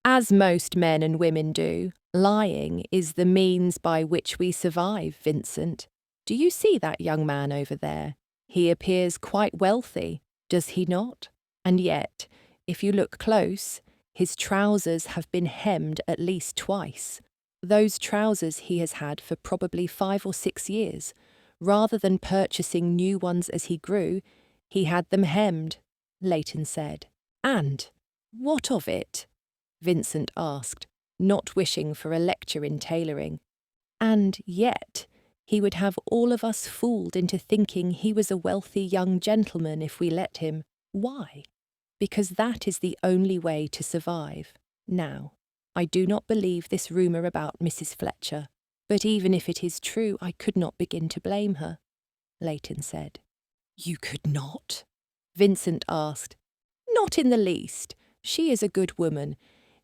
As most men and women do, lying is the means by which we survive, Vincent. Do you see that young man over there? He appears quite wealthy, does he not? And yet, if you look close, his trousers have been hemmed at least twice. Those trousers he has had for probably 5 or 6 years. Rather than purchasing new ones as he grew, he had them hemmed, Leighton said. And what of it? Vincent asked, not wishing for a lecture in tailoring. And yet, he would have all of us fooled into thinking he was a wealthy young gentleman if we let him. Why? Because that is the only way to survive. Now, I do not believe this rumour about Mrs. Fletcher, but even if it is true, I could not begin to blame her, Leighton said. You could not? Vincent asked. Not in the least. She is a good woman.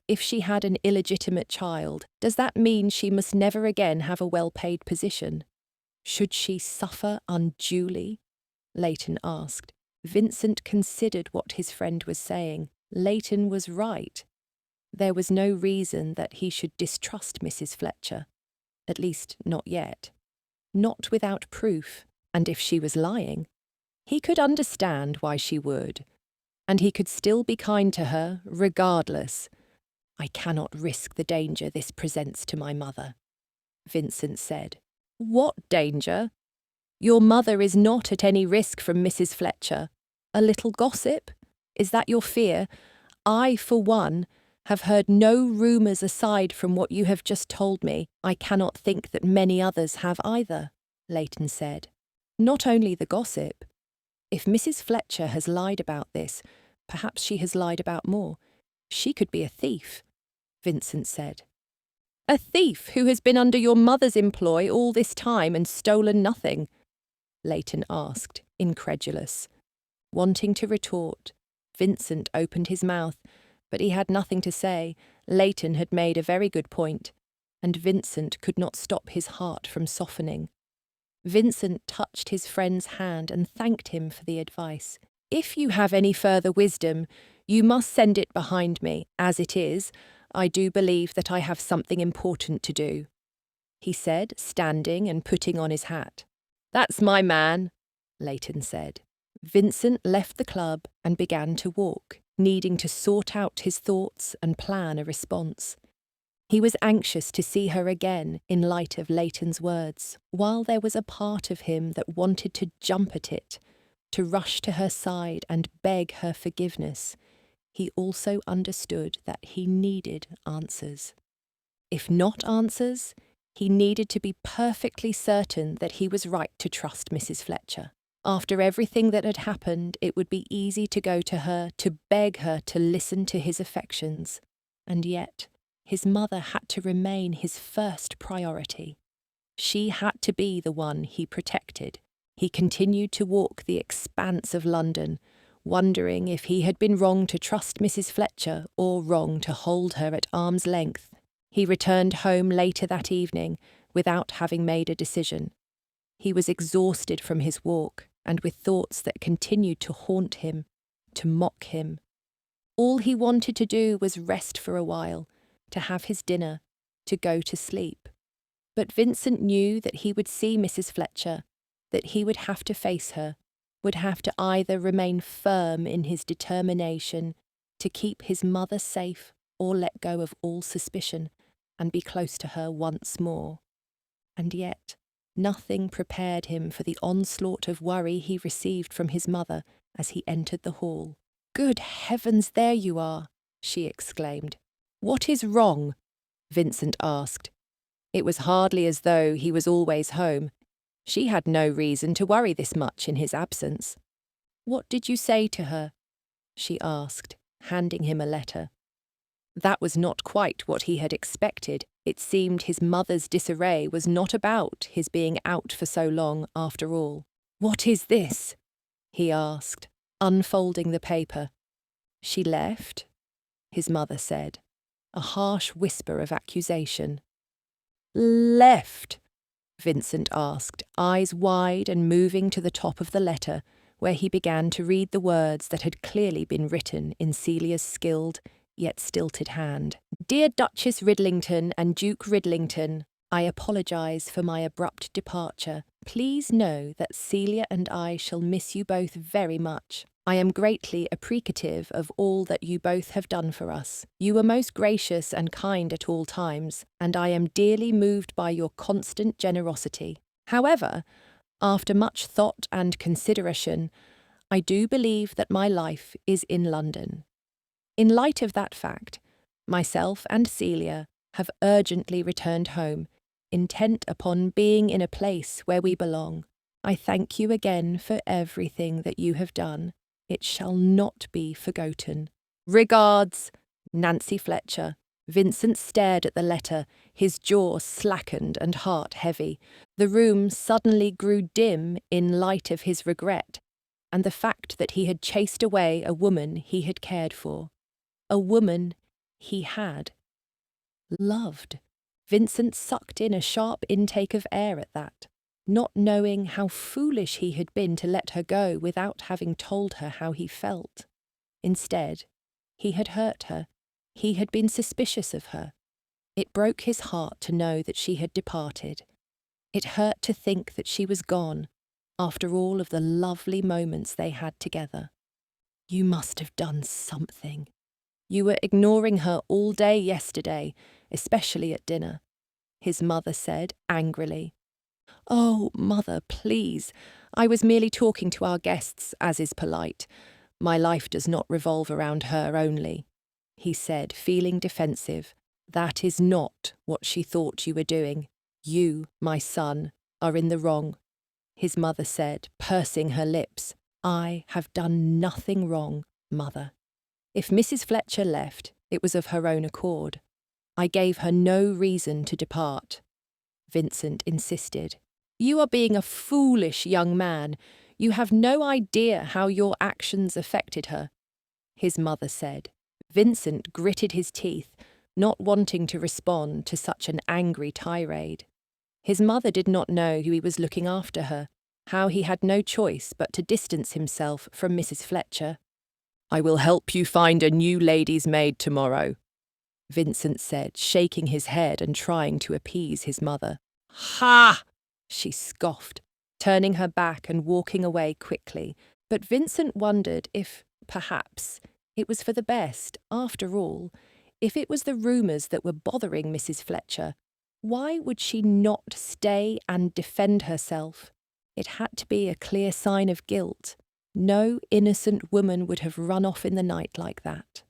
If she had an illegitimate child, does that mean she must never again have a well-paid position? Should she suffer unduly? Leighton asked. Vincent considered what his friend was saying. Leighton was right. There was no reason that he should distrust Mrs. Fletcher. At least, not yet. Not without proof, and if she was lying, he could understand why she would, and he could still be kind to her, regardless. I cannot risk the danger this presents to my mother, Vincent said. What danger? Your mother is not at any risk from Mrs. Fletcher. A little gossip? Is that your fear? I, for one, have heard no rumours aside from what you have just told me. I cannot think that many others have either, Leighton said. Not only the gossip. If Mrs. Fletcher has lied about this, perhaps she has lied about more. She could be a thief, Vincent said. A thief who has been under your mother's employ all this time and stolen nothing? Leighton asked, incredulous. Wanting to retort, Vincent opened his mouth, but he had nothing to say. Leighton had made a very good point, and Vincent could not stop his heart from softening. Vincent touched his friend's hand and thanked him for the advice. If you have any further wisdom, you must send it behind me. As it is, I do believe that I have something important to do, he said, standing and putting on his hat. That's my man, Leighton said. Vincent left the club and began to walk, needing to sort out his thoughts and plan a response. He was anxious to see her again in light of Leighton's words, while there was a part of him that wanted to jump at it, to rush to her side and beg her forgiveness. He also understood that he needed answers. If not answers, he needed to be perfectly certain that he was right to trust Mrs. Fletcher. After everything that had happened, it would be easy to go to her, to beg her to listen to his affections. And yet, his mother had to remain his first priority. She had to be the one he protected. He continued to walk the expanse of London, wondering if he had been wrong to trust Mrs. Fletcher or wrong to hold her at arm's length. He returned home later that evening without having made a decision. He was exhausted from his walk and with thoughts that continued to haunt him, to mock him. All he wanted to do was rest for a while, to have his dinner, to go to sleep. But Vincent knew that he would see Mrs. Fletcher, that he would have to face her, would have to either remain firm in his determination to keep his mother safe or let go of all suspicion and be close to her once more. And yet, nothing prepared him for the onslaught of worry he received from his mother as he entered the hall. "Good heavens, there you are!" she exclaimed. "What is wrong?" Vincent asked. It was hardly as though he was always home. She had no reason to worry this much in his absence. "What did you say to her?" she asked, handing him a letter. That was not quite what he had expected. It seemed his mother's disarray was not about his being out for so long after all. "What is this?" he asked, unfolding the paper. "She left?" his mother said, a harsh whisper of accusation. "Left?" Vincent asked, eyes wide and moving to the top of the letter, where he began to read the words that had clearly been written in Celia's skilled yet stilted hand. "Dear Duchess Ridlington and Duke Ridlington, I apologise for my abrupt departure. Please know that Celia and I shall miss you both very much. I am greatly appreciative of all that you both have done for us. You were most gracious and kind at all times, and I am dearly moved by your constant generosity. However, after much thought and consideration, I do believe that my life is in London. In light of that fact, myself and Celia have urgently returned home, intent upon being in a place where we belong. I thank you again for everything that you have done. It shall not be forgotten. Regards, Nancy Fletcher." Vincent stared at the letter, his jaw slackened and heart heavy. The room suddenly grew dim in light of his regret, and the fact that he had chased away a woman he had cared for. A woman he had loved. Vincent sucked in a sharp intake of air at that, not knowing how foolish he had been to let her go without having told her how he felt. Instead, he had hurt her. He had been suspicious of her. It broke his heart to know that she had departed. It hurt to think that she was gone, after all of the lovely moments they had together. "You must have done something. You were ignoring her all day yesterday, especially at dinner," his mother said angrily. "Oh, Mother, please. I was merely talking to our guests, as is polite. My life does not revolve around her only," he said, feeling defensive. "That is not what she thought you were doing. You, my son, are in the wrong," his mother said, pursing her lips. "I have done nothing wrong, Mother. If Mrs. Fletcher left, it was of her own accord. I gave her no reason to depart," Vincent insisted. "You are being a foolish young man. You have no idea how your actions affected her," his mother said. Vincent gritted his teeth, not wanting to respond to such an angry tirade. His mother did not know who he was looking after her, how he had no choice but to distance himself from Mrs. Fletcher. "I will help you find a new lady's maid tomorrow," Vincent said, shaking his head and trying to appease his mother. "Ha!" she scoffed, turning her back and walking away quickly. But Vincent wondered if, perhaps, it was for the best, after all. If it was the rumours that were bothering Mrs. Fletcher, why would she not stay and defend herself? It had to be a clear sign of guilt. No innocent woman would have run off in the night like that.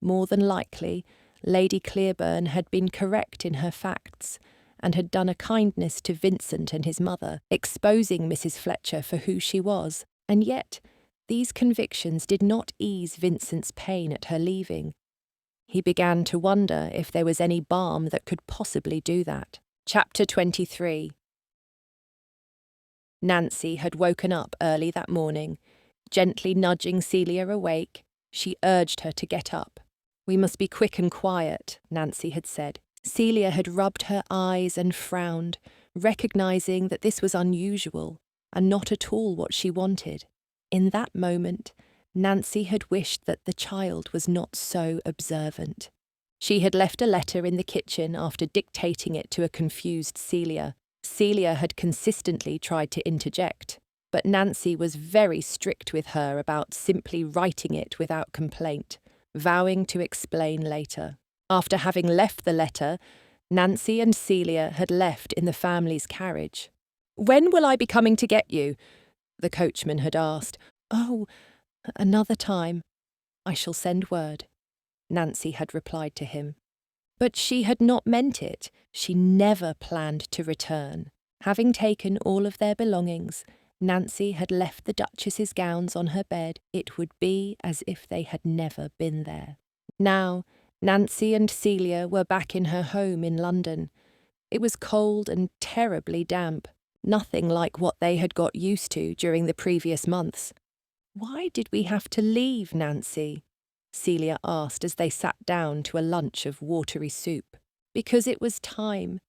More than likely, Lady Clearburn had been correct in her facts, and had done a kindness to Vincent and his mother, exposing Mrs. Fletcher for who she was. And yet, these convictions did not ease Vincent's pain at her leaving. He began to wonder if there was any balm that could possibly do that. Chapter 23. Nancy had woken up early that morning. Gently nudging Celia awake, she urged her to get up. "We must be quick and quiet," Nancy had said. Celia had rubbed her eyes and frowned, recognising that this was unusual and not at all what she wanted. In that moment, Nancy had wished that the child was not so observant. She had left a letter in the kitchen after dictating it to a confused Celia. Celia had consistently tried to interject, but Nancy was very strict with her about simply writing it without complaint, vowing to explain later. After having left the letter, Nancy and Celia had left in the family's carriage. "When will I be coming to get you?" the coachman had asked. "Oh, another time. I shall send word," Nancy had replied to him. But she had not meant it. She never planned to return. Having taken all of their belongings, Nancy had left the Duchess's gowns on her bed. It would be as if they had never been there. Now, Nancy and Celia were back in her home in London. It was cold and terribly damp, nothing like what they had got used to during the previous months. "Why did we have to leave, Nancy?" Celia asked as they sat down to a lunch of watery soup. "Because it was time,"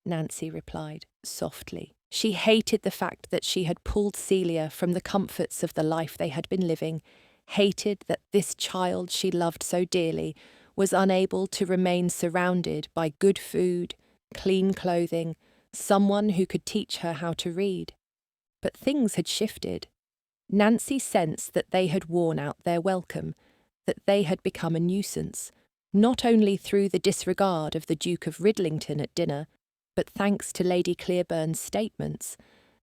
Nancy replied, softly. She hated the fact that she had pulled Celia from the comforts of the life they had been living, hated that this child she loved so dearly was unable to remain surrounded by good food, clean clothing, someone who could teach her how to read. But things had shifted. Nancy sensed that they had worn out their welcome, that they had become a nuisance, not only through the disregard of the Duke of Ridlington at dinner, but thanks to Lady Clearburn's statements.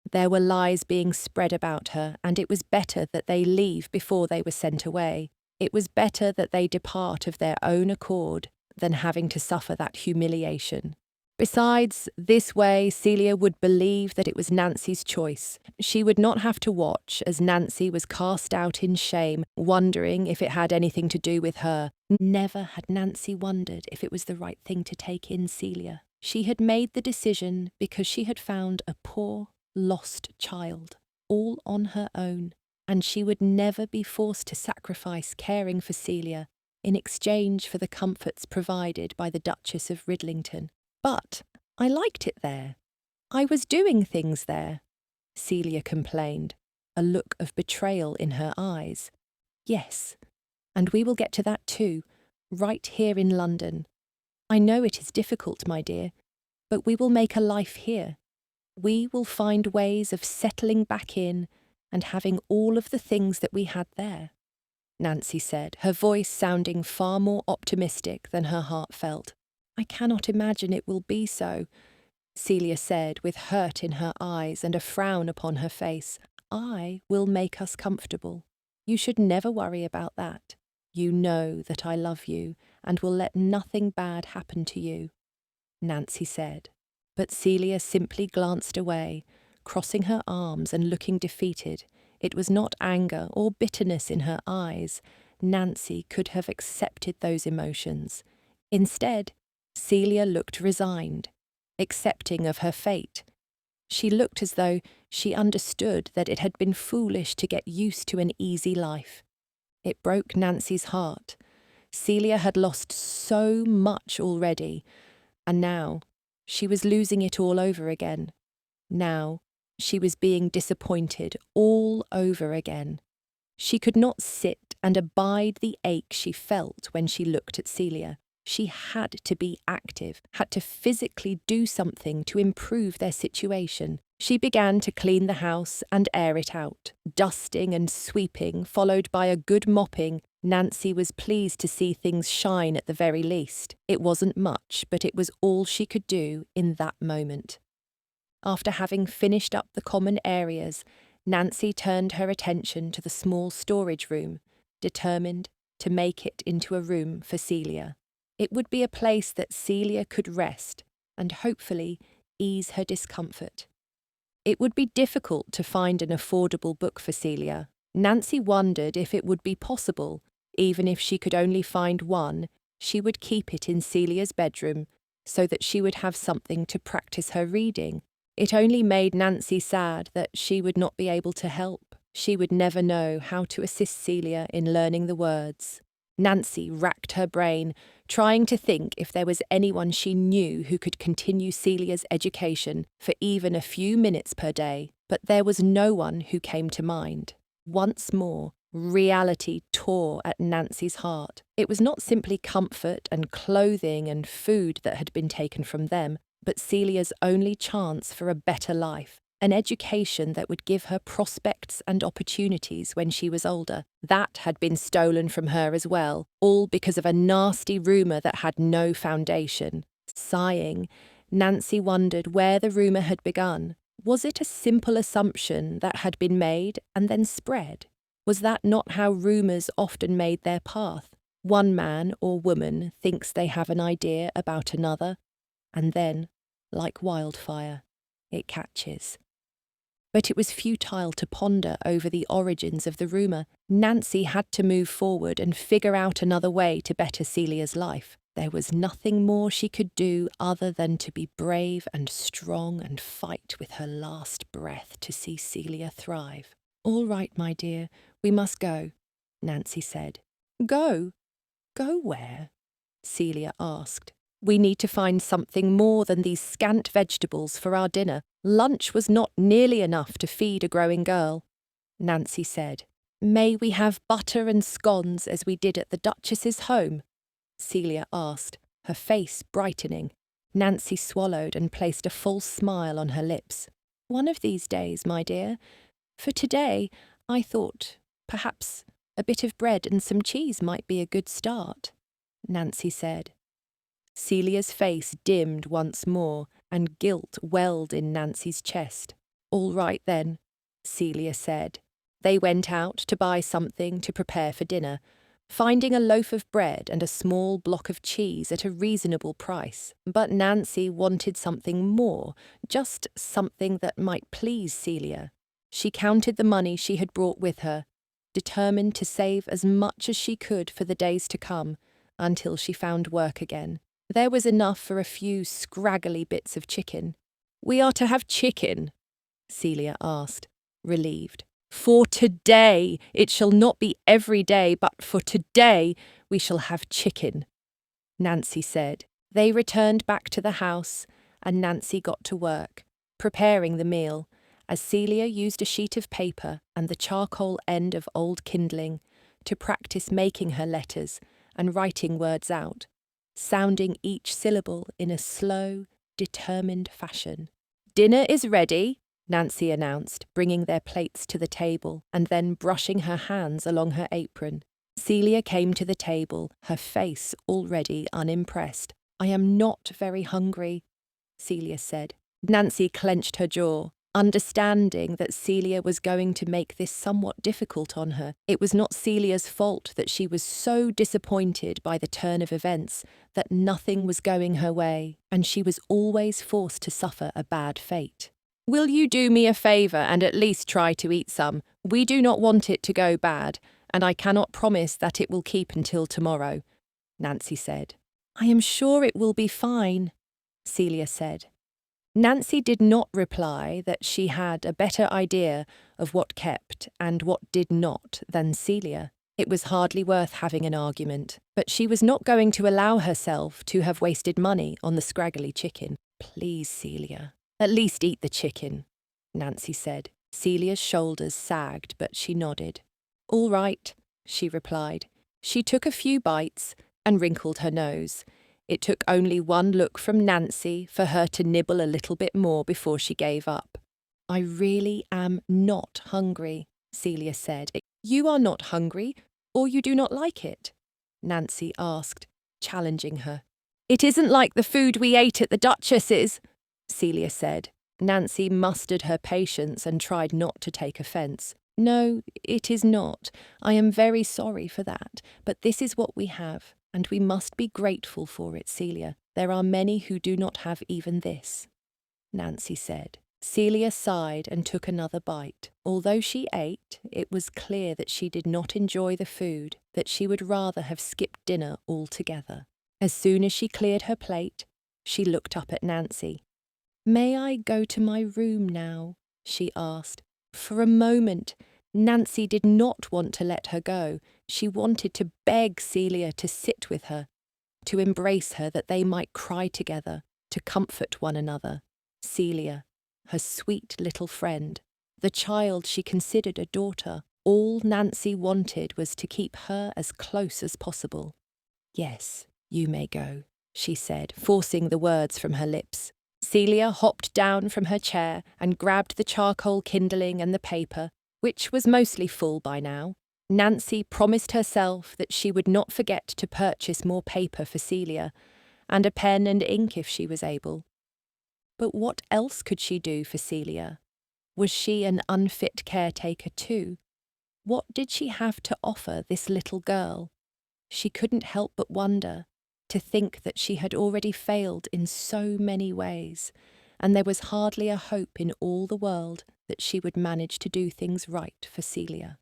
There were lies being spread about her, and it was better that they leave before they were sent away. It was better that they depart of their own accord than having to suffer that humiliation. Besides, this way Celia would believe that it was Nancy's choice. She would not have to watch as Nancy was cast out in shame, wondering if it had anything to do with her. Never had Nancy wondered if it was the right thing to take in Celia. She had made the decision because she had found a poor, lost child, all on her own, and she would never be forced to sacrifice caring for Celia in exchange for the comforts provided by the Duchess of Ridlington. "But I liked it there. I was doing things there," Celia complained, a look of betrayal in her eyes. "Yes, and we will get to that too, right here in London. I know it is difficult, my dear, but we will make a life here. We will find ways of settling back in and having all of the things that we had there," Nancy said, her voice sounding far more optimistic than her heart felt. "I cannot imagine it will be so," Celia said with hurt in her eyes and a frown upon her face. "I will make us comfortable. You should never worry about that. You know that I love you and will let nothing bad happen to you," Nancy said. But Celia simply glanced away, crossing her arms and looking defeated. It was not anger or bitterness in her eyes. Nancy could have accepted those emotions. Instead, Celia looked resigned, accepting of her fate. She looked as though she understood that it had been foolish to get used to an easy life. It broke Nancy's heart. Celia had lost so much already, and now she was losing it all over again. Now she was being disappointed all over again. She could not sit and abide the ache she felt when she looked at Celia. She had to be active, had to physically do something to improve their situation. She began to clean the house and air it out. Dusting and sweeping, followed by a good mopping, Nancy was pleased to see things shine at the very least. It wasn't much, but it was all she could do in that moment. After having finished up the common areas, Nancy turned her attention to the small storage room, determined to make it into a room for Celia. It would be a place that Celia could rest and hopefully ease her discomfort. It would be difficult to find an affordable book for Celia. Nancy wondered if it would be possible. Even if she could only find one, she would keep it in Celia's bedroom so that she would have something to practice her reading. It only made Nancy sad that she would not be able to help. She would never know how to assist Celia in learning the words. Nancy racked her brain, trying to think if there was anyone she knew who could continue Celia's education for even a few minutes per day, but there was no one who came to mind. Once more, reality tore at Nancy's heart. It was not simply comfort and clothing and food that had been taken from them, but Celia's only chance for a better life, an education that would give her prospects and opportunities when she was older. That had been stolen from her as well, all because of a nasty rumour that had no foundation. Sighing, Nancy wondered where the rumour had begun. Was it a simple assumption that had been made and then spread? Was that not how rumours often made their path? One man or woman thinks they have an idea about another, and then, like wildfire, it catches. But it was futile to ponder over the origins of the rumour. Nancy had to move forward and figure out another way to better Celia's life. There was nothing more she could do other than to be brave and strong and fight with her last breath to see Celia thrive. "All right, my dear, we must go," Nancy said. "Go? Go where?" Celia asked. "We need to find something more than these scant vegetables for our dinner. Lunch was not nearly enough to feed a growing girl," Nancy said. "May we have butter and scones as we did at the Duchess's home?" Celia asked, her face brightening. Nancy swallowed and placed a false smile on her lips. "One of these days, my dear. For today, I thought perhaps a bit of bread and some cheese might be a good start," Nancy said. Celia's face dimmed once more, and guilt welled in Nancy's chest. "All right then," Celia said. They went out to buy something to prepare for dinner, finding a loaf of bread and a small block of cheese at a reasonable price. But Nancy wanted something more, just something that might please Celia. She counted the money she had brought with her, determined to save as much as she could for the days to come, until she found work again. There was enough for a few scraggly bits of chicken. "We are to have chicken?" Celia asked, relieved. "For today. It shall not be every day, but for today we shall have chicken," Nancy said. They returned back to the house, and Nancy got to work, preparing the meal, as Celia used a sheet of paper and the charcoal end of old kindling to practice making her letters and writing words out, sounding each syllable in a slow, determined fashion. "Dinner is ready," Nancy announced, bringing their plates to the table and then brushing her hands along her apron. Celia came to the table, her face already unimpressed. "I am not very hungry," Celia said. Nancy clenched her jaw, understanding that Celia was going to make this somewhat difficult on her. It was not Celia's fault that she was so disappointed by the turn of events that nothing was going her way, and she was always forced to suffer a bad fate. "Will you do me a favour and at least try to eat some? We do not want it to go bad, and I cannot promise that it will keep until tomorrow," Nancy said. "I am sure it will be fine," Celia said. Nancy did not reply that she had a better idea of what kept and what did not than Celia. It was hardly worth having an argument, but she was not going to allow herself to have wasted money on the scraggly chicken. "Please, Celia, at least eat the chicken," Nancy said. Celia's shoulders sagged, but she nodded. "All right," she replied. She took a few bites and wrinkled her nose. It took only one look from Nancy for her to nibble a little bit more before she gave up. "I really am not hungry," Celia said. "You are not hungry, or you do not like it?" Nancy asked, challenging her. "It isn't like the food we ate at the Duchess's," Celia said. Nancy mustered her patience and tried not to take offence. "No, it is not. I am very sorry for that, but this is what we have. And we must be grateful for it, Celia. There are many who do not have even this," Nancy said. Celia sighed and took another bite. Although she ate, it was clear that she did not enjoy the food, that she would rather have skipped dinner altogether. As soon as she cleared her plate, she looked up at Nancy. "May I go to my room now?" she asked. For a moment, Nancy did not want to let her go. She wanted to beg Celia to sit with her, to embrace her that they might cry together, to comfort one another. Celia, her sweet little friend, the child she considered a daughter. All Nancy wanted was to keep her as close as possible. "Yes, you may go," she said, forcing the words from her lips. Celia hopped down from her chair and grabbed the charcoal kindling and the paper, which was mostly full by now. Nancy promised herself that she would not forget to purchase more paper for Celia, and a pen and ink if she was able. But what else could she do for Celia? Was she an unfit caretaker too? What did she have to offer this little girl? She couldn't help but wonder, to think that she had already failed in so many ways, and there was hardly a hope in all the world that she would manage to do things right for Celia.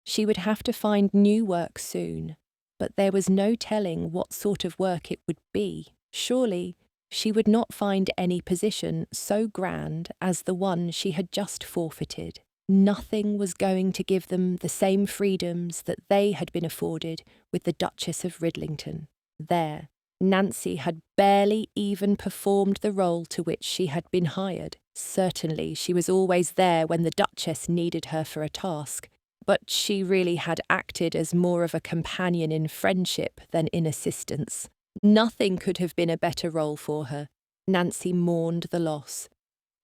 She would have to find new work soon, but there was no telling what sort of work it would be. Surely she would not find any position so grand as the one she had just forfeited. Nothing was going to give them the same freedoms that they had been afforded with the Duchess of Ridlington. There, Nancy had barely even performed the role to which she had been hired. Certainly she was always there when the Duchess needed her for a task, but she really had acted as more of a companion in friendship than in assistance. Nothing could have been a better role for her. Nancy mourned the loss.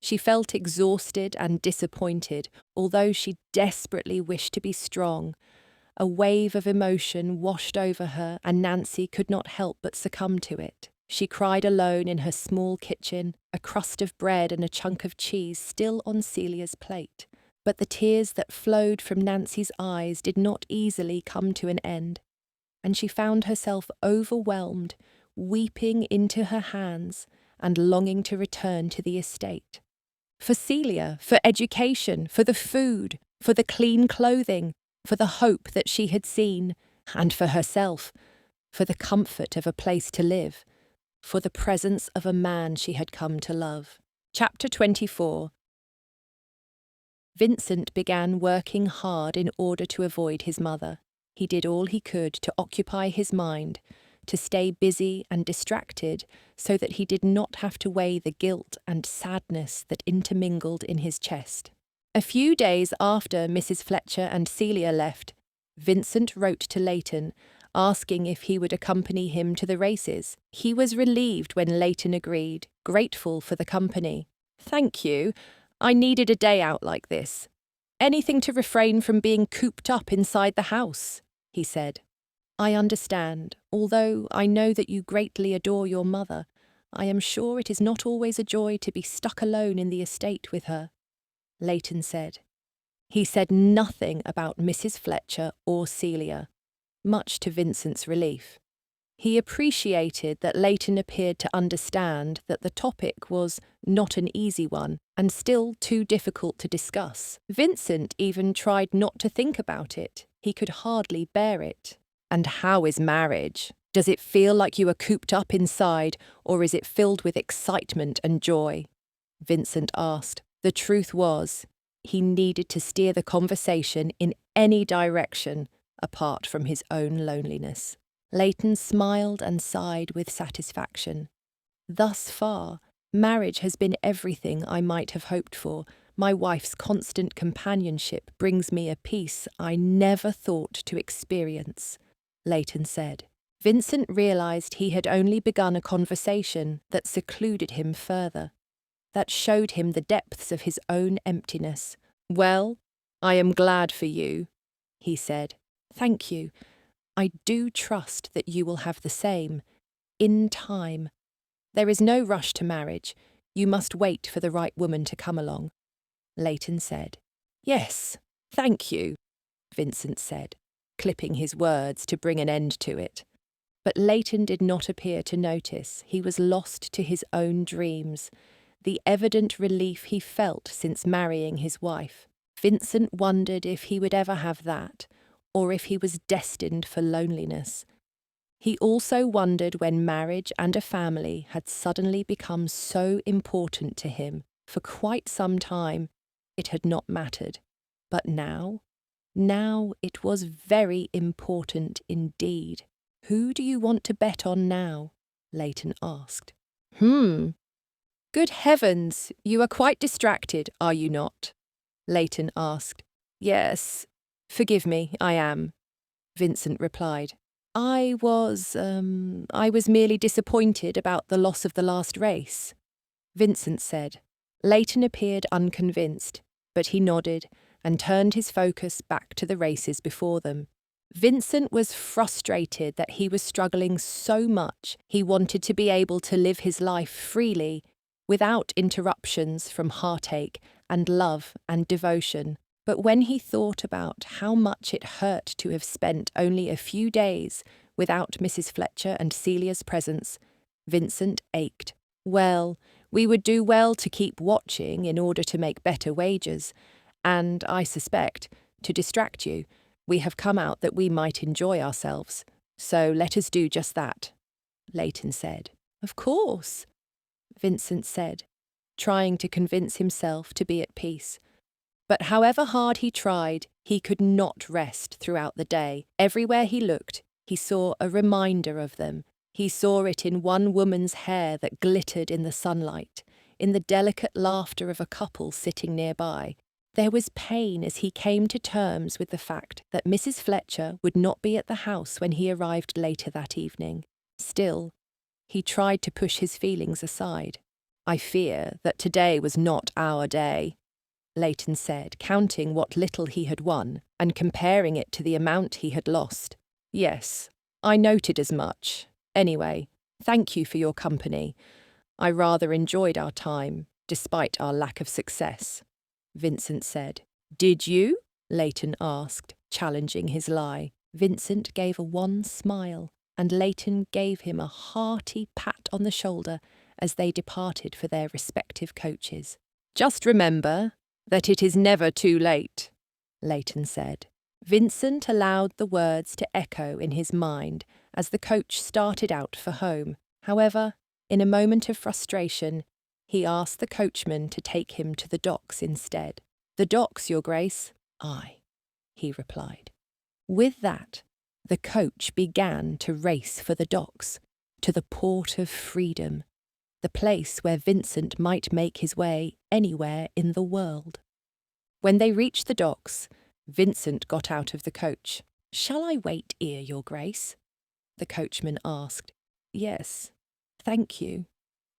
She felt exhausted and disappointed, although she desperately wished to be strong. A wave of emotion washed over her, and Nancy could not help but succumb to it. She cried alone in her small kitchen, a crust of bread and a chunk of cheese still on Celia's plate. But the tears that flowed from Nancy's eyes did not easily come to an end, and she found herself overwhelmed, weeping into her hands and longing to return to the estate. For Celia, for education, for the food, for the clean clothing, for the hope that she had seen, and for herself, for the comfort of a place to live, for the presence of a man she had come to love. Chapter 24. Vincent began working hard in order to avoid his mother. He did all he could to occupy his mind, to stay busy and distracted so that he did not have to weigh the guilt and sadness that intermingled in his chest. A few days after Mrs. Fletcher and Celia left, Vincent wrote to Leighton, asking if he would accompany him to the races. He was relieved when Leighton agreed, grateful for the company. "Thank you. I needed a day out like this. Anything to refrain from being cooped up inside the house," he said. "I understand. Although I know that you greatly adore your mother, I am sure it is not always a joy to be stuck alone in the estate with her," Leighton said. He said nothing about Mrs. Fletcher or Celia, much to Vincent's relief. He appreciated that Leighton appeared to understand that the topic was not an easy one and still too difficult to discuss. Vincent even tried not to think about it. He could hardly bear it. "And how is marriage? Does it feel like you are cooped up inside, or is it filled with excitement and joy?" Vincent asked. The truth was, he needed to steer the conversation in any direction apart from his own loneliness. Leighton smiled and sighed with satisfaction. "Thus far, marriage has been everything I might have hoped for. My wife's constant companionship brings me a peace I never thought to experience," Leighton said. Vincent realised he had only begun a conversation that secluded him further, that showed him the depths of his own emptiness. "Well, I am glad for you," he said. "Thank you. I do trust that you will have the same, in time. There is no rush to marriage. You must wait for the right woman to come along," Leighton said. "Yes, thank you," Vincent said, clipping his words to bring an end to it. But Leighton did not appear to notice. He was lost to his own dreams, the evident relief he felt since marrying his wife. Vincent wondered if he would ever have that, or if he was destined for loneliness. He also wondered when marriage and a family had suddenly become so important to him. For quite some time, it had not mattered. But now it was very important indeed. "Who do you want to bet on now?" Leighton asked. "Good heavens, you are quite distracted, are you not?" Leighton asked. "Yes, forgive me, I am," Vincent replied. I was merely disappointed about the loss of the last race," Vincent said. Leighton appeared unconvinced, but he nodded and turned his focus back to the races before them. Vincent was frustrated that he was struggling so much. He wanted to be able to live his life freely, without interruptions from heartache and love and devotion. But when he thought about how much it hurt to have spent only a few days without Mrs. Fletcher and Celia's presence, Vincent ached. "Well, We would do well to keep watching in order to make better wagers, and, I suspect, to distract you, we have come out that we might enjoy ourselves. So let us do just that, Leighton said. Of course, Vincent said, trying to convince himself to be at peace. But however hard he tried, he could not rest throughout the day. Everywhere he looked, he saw a reminder of them. He saw it in one woman's hair that glittered in the sunlight, in the delicate laughter of a couple sitting nearby. There was pain as he came to terms with the fact that Mrs. Fletcher would not be at the house when he arrived later that evening. Still, he tried to push his feelings aside. I fear that today was not our day, Leighton said, counting what little he had won and comparing it to the amount he had lost. Yes, I noted as much. Anyway, thank you for your company. I rather enjoyed our time, despite our lack of success, Vincent said. Did you? Leighton asked, challenging his lie. Vincent gave a wan smile, and Leighton gave him a hearty pat on the shoulder as they departed for their respective coaches. Just remember that it is never too late, Leighton said. Vincent allowed the words to echo in his mind as the coach started out for home. However, in a moment of frustration, he asked the coachman to take him to the docks instead. The docks, Your Grace? Aye, he replied. With that, the coach began to race for the docks, to the port of freedom, the place where Vincent might make his way anywhere in the world. When they reached the docks, Vincent got out of the coach. Shall I wait here, Your Grace? The coachman asked. Yes, thank you,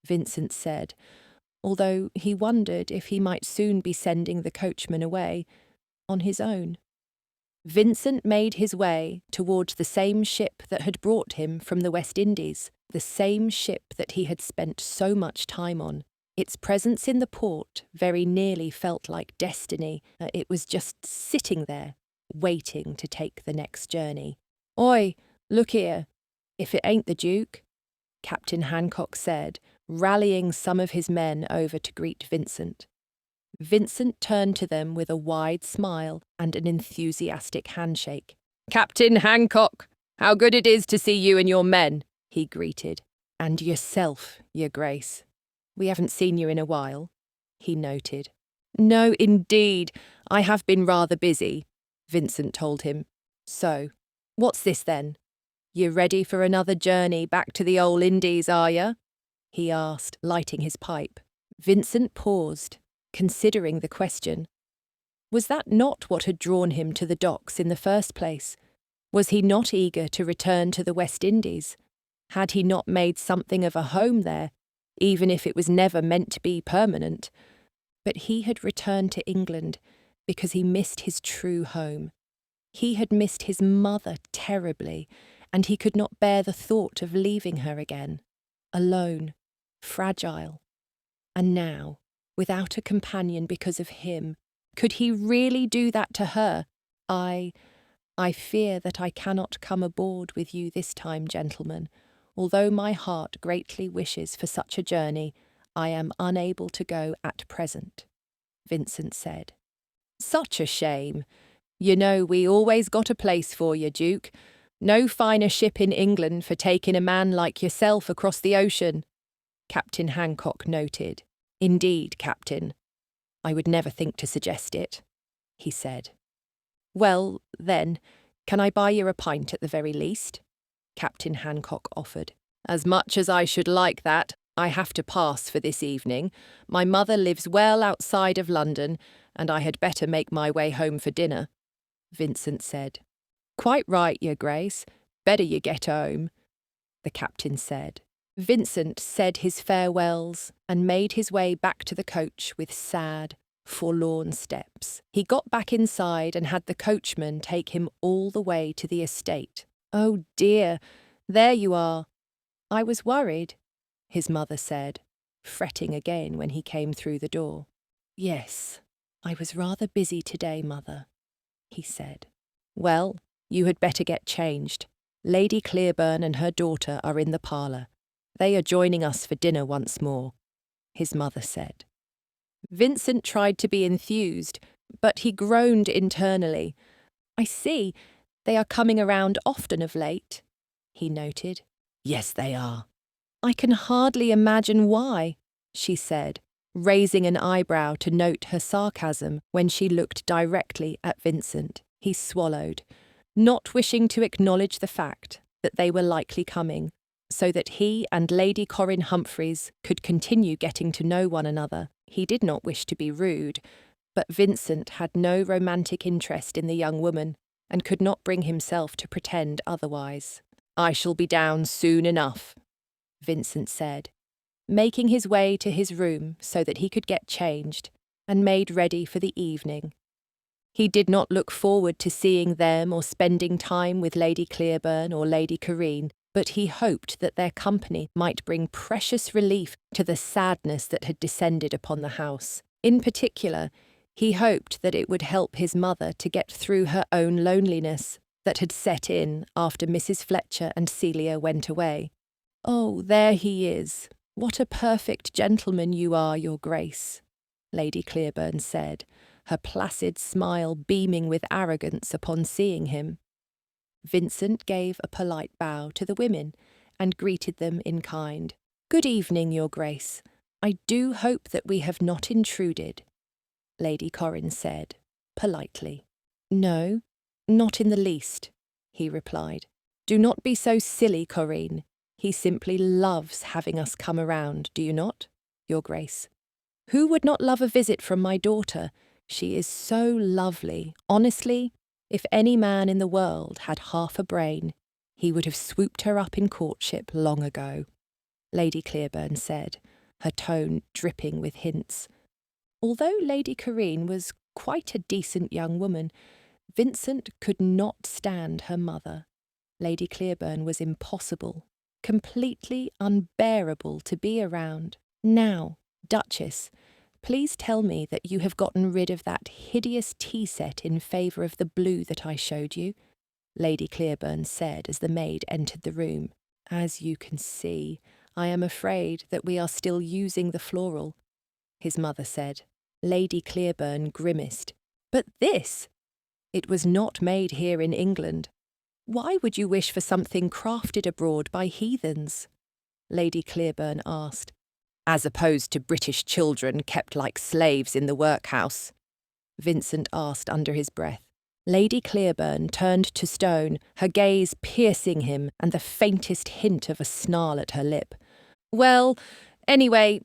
Vincent said, although he wondered if he might soon be sending the coachman away on his own. Vincent made his way towards the same ship that had brought him from the West Indies, the same ship that he had spent so much time on. Its presence in the port very nearly felt like destiny. It was just sitting there, waiting to take the next journey. Oi, look here. If it ain't the Duke, Captain Hancock said, rallying some of his men over to greet Vincent. Vincent turned to them with a wide smile and an enthusiastic handshake. Captain Hancock, how good it is to see you and your men, he greeted. And yourself, Your Grace. We haven't seen you in a while, he noted. No, indeed, I have been rather busy, Vincent told him. So, what's this then? You ready for another journey back to the old Indies, are you? He asked, lighting his pipe. Vincent paused, considering the question. Was that not what had drawn him to the docks in the first place? Was he not eager to return to the West Indies? Had he not made something of a home there, even if it was never meant to be permanent? But he had returned to England because he missed his true home. He had missed his mother terribly, and he could not bear the thought of leaving her again, alone, fragile. And now, without a companion because of him, could he really do that to her? I fear that I cannot come aboard with you this time, gentlemen. Although my heart greatly wishes for such a journey, I am unable to go at present, Vincent said. Such a shame. You know, we always got a place for you, Duke. No finer ship in England for taking a man like yourself across the ocean, Captain Hancock noted. Indeed, Captain. I would never think to suggest it, he said. Well, then, can I buy you a pint at the very least? Captain Hancock offered. As much as I should like that, I have to pass for this evening. My mother lives well outside of London, and I had better make my way home for dinner, Vincent said. Quite right, Your Grace. Better you get home, the captain said. Vincent said his farewells and made his way back to the coach with sad, forlorn steps. He got back inside and had the coachman take him all the way to the estate. Oh dear, there you are. I was worried, his mother said, fretting again when he came through the door. Yes, I was rather busy today, Mother, he said. Well, you had better get changed. Lady Clearburn and her daughter are in the parlour. They are joining us for dinner once more. his mother said. Vincent tried to be enthused, but he groaned internally. I see, they are coming around often of late, he noted. Yes, they are. I can hardly imagine why, she said, raising an eyebrow to note her sarcasm when she looked directly at Vincent. He swallowed, not wishing to acknowledge the fact that they were likely coming, so that he and Lady Corin Humphreys could continue getting to know one another. He did not wish to be rude, but Vincent had no romantic interest in the young woman and could not bring himself to pretend otherwise. I shall be down soon enough, Vincent said, making his way to his room so that he could get changed and made ready for the evening. He did not look forward to seeing them or spending time with Lady Clearburn or Lady Corinne, but he hoped that their company might bring precious relief to the sadness that had descended upon the house. In particular, he hoped that it would help his mother to get through her own loneliness that had set in after Mrs. Fletcher and Celia went away. Oh, there he is. What a perfect gentleman you are, Your Grace, Lady Clearburn said, her placid smile beaming with arrogance upon seeing him. Vincent gave a polite bow to the women and greeted them in kind. Good evening, Your Grace. I do hope that we have not intruded, Lady Corin said, politely. No, not in the least, he replied. Do not be so silly, Corinne. He simply loves having us come around, do you not, Your Grace? Who would not love a visit from my daughter? She is so lovely. Honestly, if any man in the world had half a brain, he would have swooped her up in courtship long ago, Lady Clearburn said, her tone dripping with hints. Although Lady Corinne was quite a decent young woman, Vincent could not stand her mother. Lady Clearburn was impossible, completely unbearable to be around. Now, Duchess, please tell me that you have gotten rid of that hideous tea set in favour of the blue that I showed you, Lady Clearburn said as the maid entered the room. As you can see, I am afraid that we are still using the floral, his mother said. Lady Clearburn grimaced. But this? It was not made here in England. Why would you wish for something crafted abroad by heathens? Lady Clearburn asked. As opposed to British children kept like slaves in the workhouse, Vincent asked under his breath. Lady Clearburn turned to stone, her gaze piercing him and the faintest hint of a snarl at her lip. Well, anyway,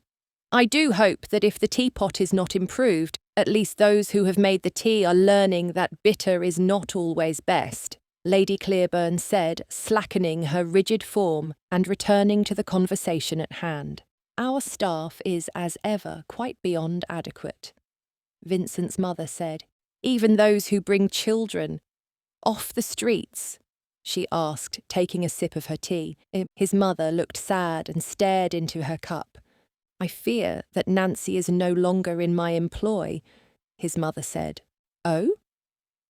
I do hope that if the teapot is not improved, at least those who have made the tea are learning that bitter is not always best, Lady Clearburn said, slackening her rigid form and returning to the conversation at hand. Our staff is, as ever, quite beyond adequate, Vincent's mother said. Even those who bring children off the streets, she asked, taking a sip of her tea. His mother looked sad and stared into her cup. I fear that Nancy is no longer in my employ, his mother said. Oh?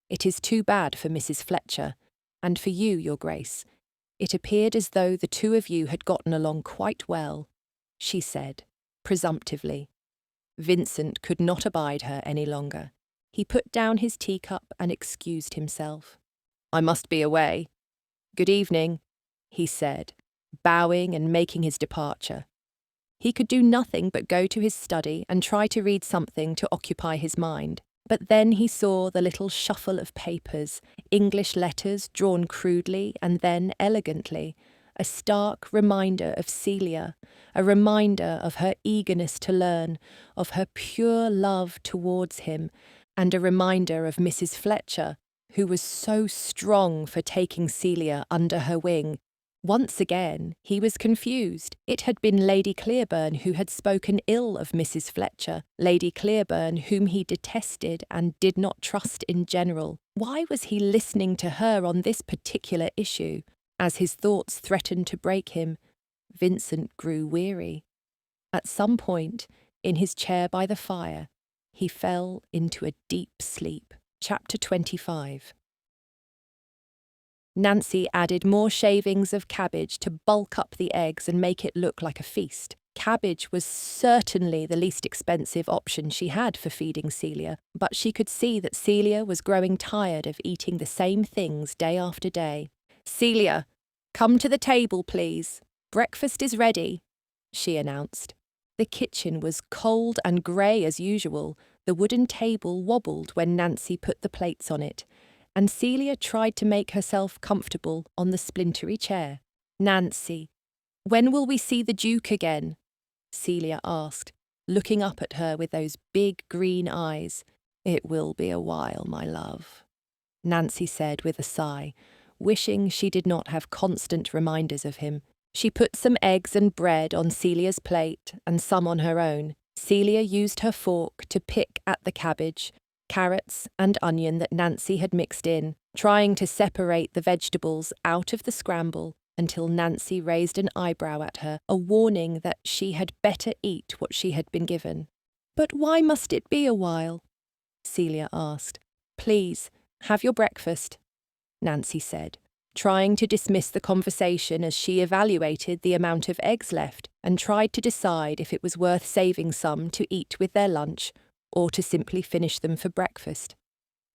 It is too bad for Mrs. Fletcher, and for you, Your Grace. It appeared as though the two of you had gotten along quite well, she said, presumptively. Vincent could not abide her any longer. He put down his teacup and excused himself. I must be away. Good evening, he said, bowing and making his departure. He could do nothing but go to his study and try to read something to occupy his mind. But then he saw the little shuffle of papers, English letters drawn crudely and then elegantly, a stark reminder of Celia, a reminder of her eagerness to learn, of her pure love towards him, and a reminder of Mrs. Fletcher, who was so strong for taking Celia under her wing. Once again, he was confused. It had been Lady Clearburn who had spoken ill of Mrs. Fletcher, Lady Clearburn whom he detested and did not trust in general. Why was he listening to her on this particular issue? As his thoughts threatened to break him, Vincent grew weary. At some point, in his chair by the fire, he fell into a deep sleep. Chapter 25. Nancy added more shavings of cabbage to bulk up the eggs and make it look like a feast. Cabbage was certainly the least expensive option she had for feeding Celia, but she could see that Celia was growing tired of eating the same things day after day. "Celia, come to the table, please. Breakfast is ready," she announced. The kitchen was cold and grey as usual. The wooden table wobbled when Nancy put the plates on it, and Celia tried to make herself comfortable on the splintery chair. "Nancy, when will we see the Duke again?" Celia asked, looking up at her with those big green eyes. "It will be a while, my love," Nancy said with a sigh, wishing she did not have constant reminders of him. She put some eggs and bread on Celia's plate and some on her own. Celia used her fork to pick at the cabbage, carrots and onion that Nancy had mixed in, trying to separate the vegetables out of the scramble until Nancy raised an eyebrow at her, a warning that she had better eat what she had been given. "But why must it be a while?" Celia asked. "Please, have your breakfast," Nancy said, trying to dismiss the conversation as she evaluated the amount of eggs left and tried to decide if it was worth saving some to eat with their lunch or to simply finish them for breakfast.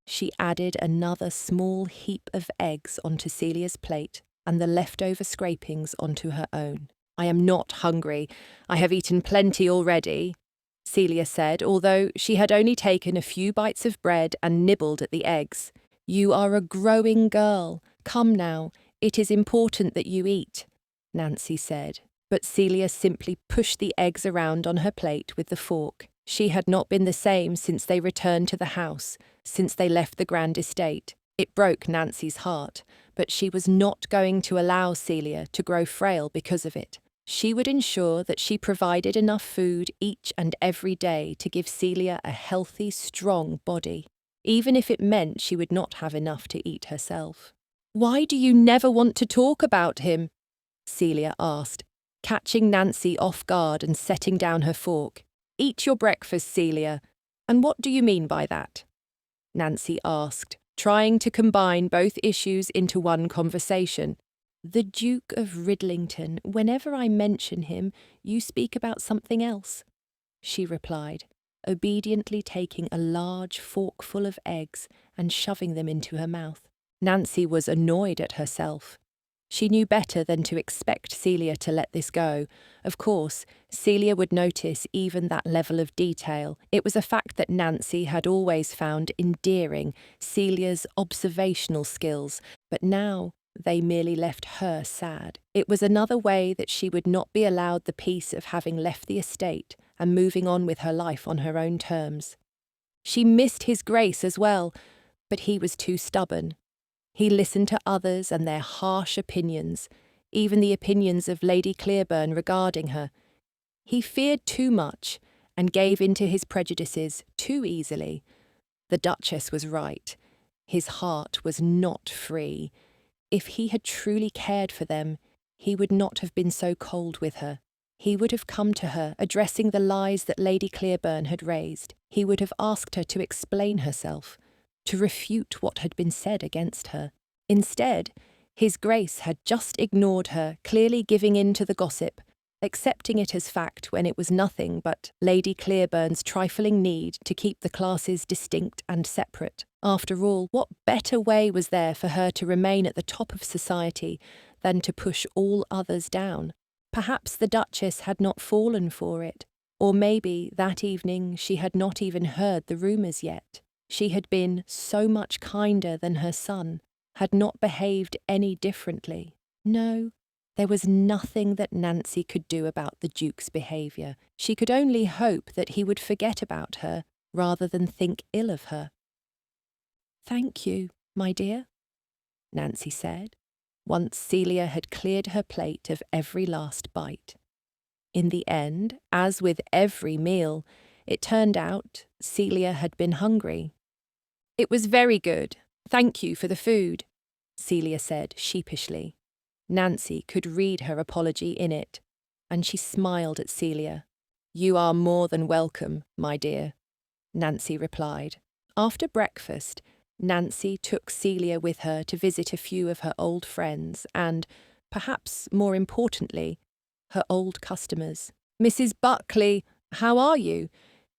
She added another small heap of eggs onto Celia's plate and the leftover scrapings onto her own. "I am not hungry. I have eaten plenty already," Celia said, although she had only taken a few bites of bread and nibbled at the eggs. "You are a growing girl. Come now, it is important that you eat," Nancy said. But Celia simply pushed the eggs around on her plate with the fork. She had not been the same since they returned to the house, since they left the grand estate. It broke Nancy's heart, but she was not going to allow Celia to grow frail because of it. She would ensure that she provided enough food each and every day to give Celia a healthy, strong body, even if it meant she would not have enough to eat herself. "Why do you never want to talk about him?" Celia asked, catching Nancy off guard and setting down her fork. "Eat your breakfast, Celia. And what do you mean by that?" Nancy asked, trying to combine both issues into one conversation. "The Duke of Ridlington, whenever I mention him, you speak about something else," she replied, obediently taking a large forkful of eggs and shoving them into her mouth. Nancy was annoyed at herself. She knew better than to expect Celia to let this go. Of course, Celia would notice even that level of detail. It was a fact that Nancy had always found endearing, Celia's observational skills, but now they merely left her sad. It was another way that she would not be allowed the peace of having left the estate and moving on with her life on her own terms. She missed his grace as well, but he was too stubborn. He listened to others and their harsh opinions, even the opinions of Lady Clearburn regarding her. He feared too much and gave in to his prejudices too easily. The Duchess was right. His heart was not free. If he had truly cared for them, he would not have been so cold with her. He would have come to her, addressing the lies that Lady Clearburn had raised. He would have asked her to explain herself, to refute what had been said against her. Instead, His Grace had just ignored her, clearly giving in to the gossip, accepting it as fact when it was nothing but Lady Clearburn's trifling need to keep the classes distinct and separate. After all, what better way was there for her to remain at the top of society than to push all others down? Perhaps the Duchess had not fallen for it, or maybe that evening she had not even heard the rumours yet. She had been so much kinder than her son, had not behaved any differently. No, there was nothing that Nancy could do about the Duke's behaviour. She could only hope that he would forget about her rather than think ill of her. "Thank you, my dear," Nancy said, once Celia had cleared her plate of every last bite. In the end, as with every meal, it turned out Celia had been hungry. "It was very good. Thank you for the food," Celia said sheepishly. Nancy could read her apology in it, and she smiled at Celia. "You are more than welcome, my dear," Nancy replied. After breakfast, Nancy took Celia with her to visit a few of her old friends and, perhaps more importantly, her old customers. Mrs. Buckley, how are you?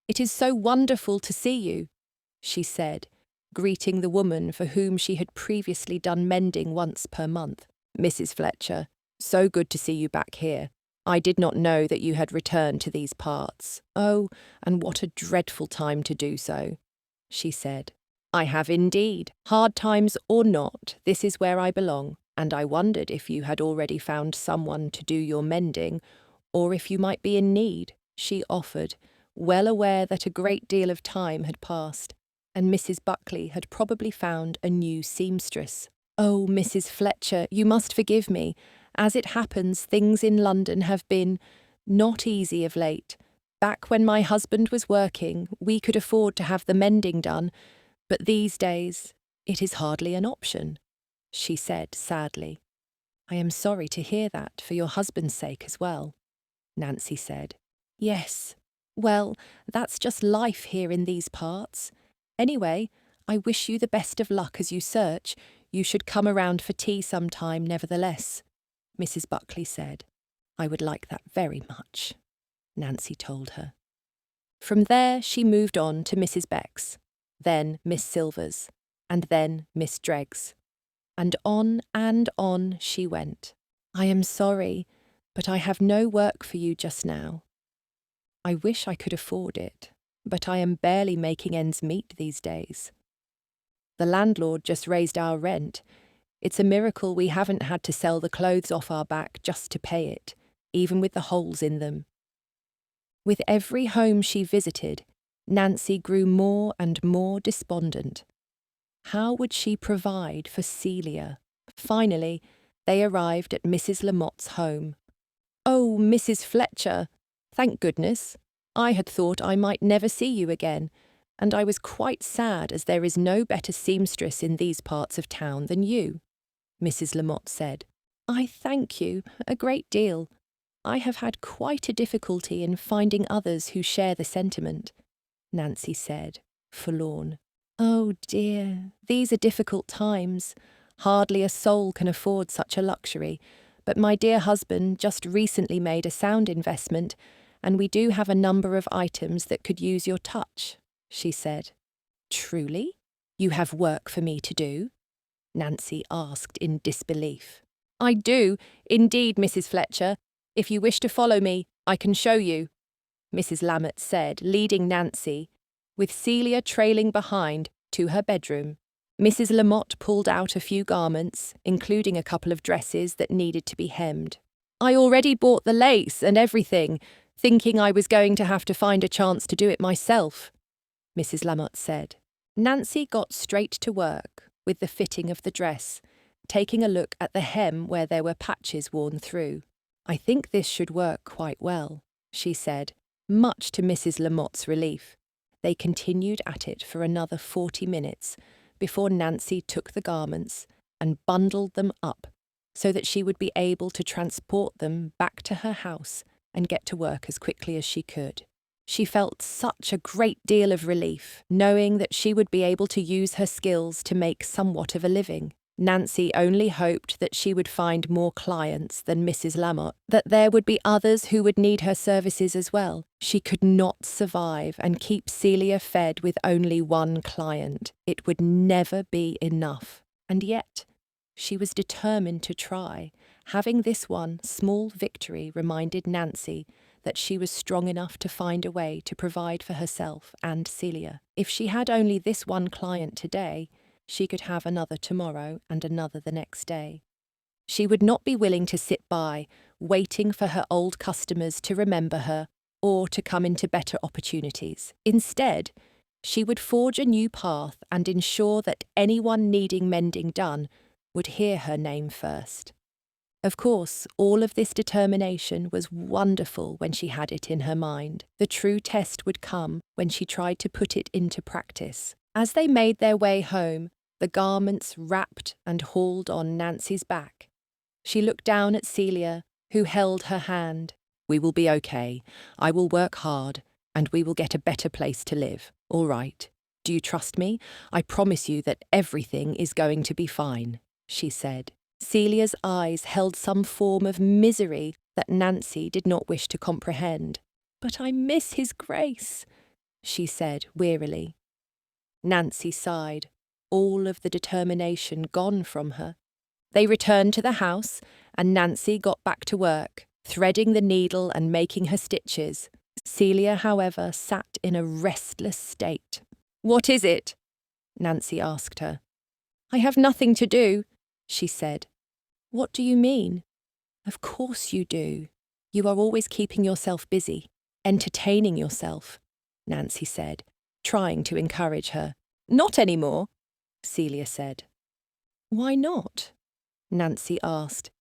It is so wonderful to see you, she said, greeting the woman for whom she had previously done mending once per month. Mrs. Fletcher, so good to see you back here. I did not know that you had returned to these parts. Oh, and what a dreadful time to do so, she said. I have indeed. Hard times or not, this is where I belong, and I wondered if you had already found someone to do your mending, or if you might be in need, she offered, well aware that a great deal of time had passed, and Mrs. Buckley had probably found a new seamstress. Oh, Mrs. Fletcher, you must forgive me. As it happens, things in London have been not easy of late. Back when my husband was working, we could afford to have the mending done, but these days it is hardly an option, she said sadly. I am sorry to hear that, for your husband's sake as well, Nancy said. Yes, well, that's just life here in these parts. Anyway, I wish you the best of luck as you search. You should come around for tea sometime, nevertheless, Mrs. Buckley said. I would like that very much, Nancy told her. From there she moved on to Mrs. Beck's, then Miss Silver's, and then Miss Dregg's. And on she went. I am sorry, but I have no work for you just now. I wish I could afford it, but I am barely making ends meet these days. The landlord just raised our rent. It's a miracle we haven't had to sell the clothes off our back just to pay it, even with the holes in them. With every home she visited, Nancy grew more and more despondent. How would she provide for Celia? Finally, they arrived at Mrs. Lamotte's home. Oh, Mrs. Fletcher! Thank goodness. I had thought I might never see you again, and I was quite sad, as there is no better seamstress in these parts of town than you, Mrs. Lamotte said. I thank you a great deal. I have had quite a difficulty in finding others who share the sentiment, Nancy said, forlorn. Oh dear, these are difficult times. Hardly a soul can afford such a luxury, but my dear husband just recently made a sound investment, and we do have a number of items that could use your touch, she said. Truly? You have work for me to do? Nancy asked in disbelief. I do, indeed, Mrs. Fletcher. If you wish to follow me, I can show you, Mrs. Lamotte said, leading Nancy, with Celia trailing behind, to her bedroom. Mrs. Lamotte pulled out a few garments, including a couple of dresses that needed to be hemmed. I already bought the lace and everything, thinking I was going to have to find a chance to do it myself, Mrs. Lamotte said. Nancy got straight to work with the fitting of the dress, taking a look at the hem where there were patches worn through. I think this should work quite well, she said, much to Mrs. Lamotte's relief. They continued at it for another 40 minutes before Nancy took the garments and bundled them up so that she would be able to transport them back to her house and get to work as quickly as she could. She felt such a great deal of relief, knowing that she would be able to use her skills to make somewhat of a living. Nancy only hoped that she would find more clients than Mrs. Lamotte, that there would be others who would need her services as well. She could not survive and keep Celia fed with only one client. It would never be enough. And yet, she was determined to try. Having this one small victory reminded Nancy that she was strong enough to find a way to provide for herself and Celia. If she had only this one client today, she could have another tomorrow and another the next day. She would not be willing to sit by, waiting for her old customers to remember her or to come into better opportunities. Instead, she would forge a new path and ensure that anyone needing mending done would hear her name first. Of course, all of this determination was wonderful when she had it in her mind. The true test would come when she tried to put it into practice. As they made their way home, the garments wrapped and hauled on Nancy's back. She looked down at Celia, who held her hand. We will be okay. I will work hard, and we will get a better place to live. All right. Do you trust me? I promise you that everything is going to be fine, she said. Celia's eyes held some form of misery that Nancy did not wish to comprehend. "But I miss his grace," she said wearily. Nancy sighed, all of the determination gone from her. They returned to the house, and Nancy got back to work, threading the needle and making her stitches. Celia, however, sat in a restless state. "What is it?" Nancy asked her. "I have nothing to do," she said. "What do you mean?" "Of course you do. You are always keeping yourself busy, entertaining yourself," Nancy said, trying to encourage her. "Not anymore," Celia said. "Why not?" Nancy asked.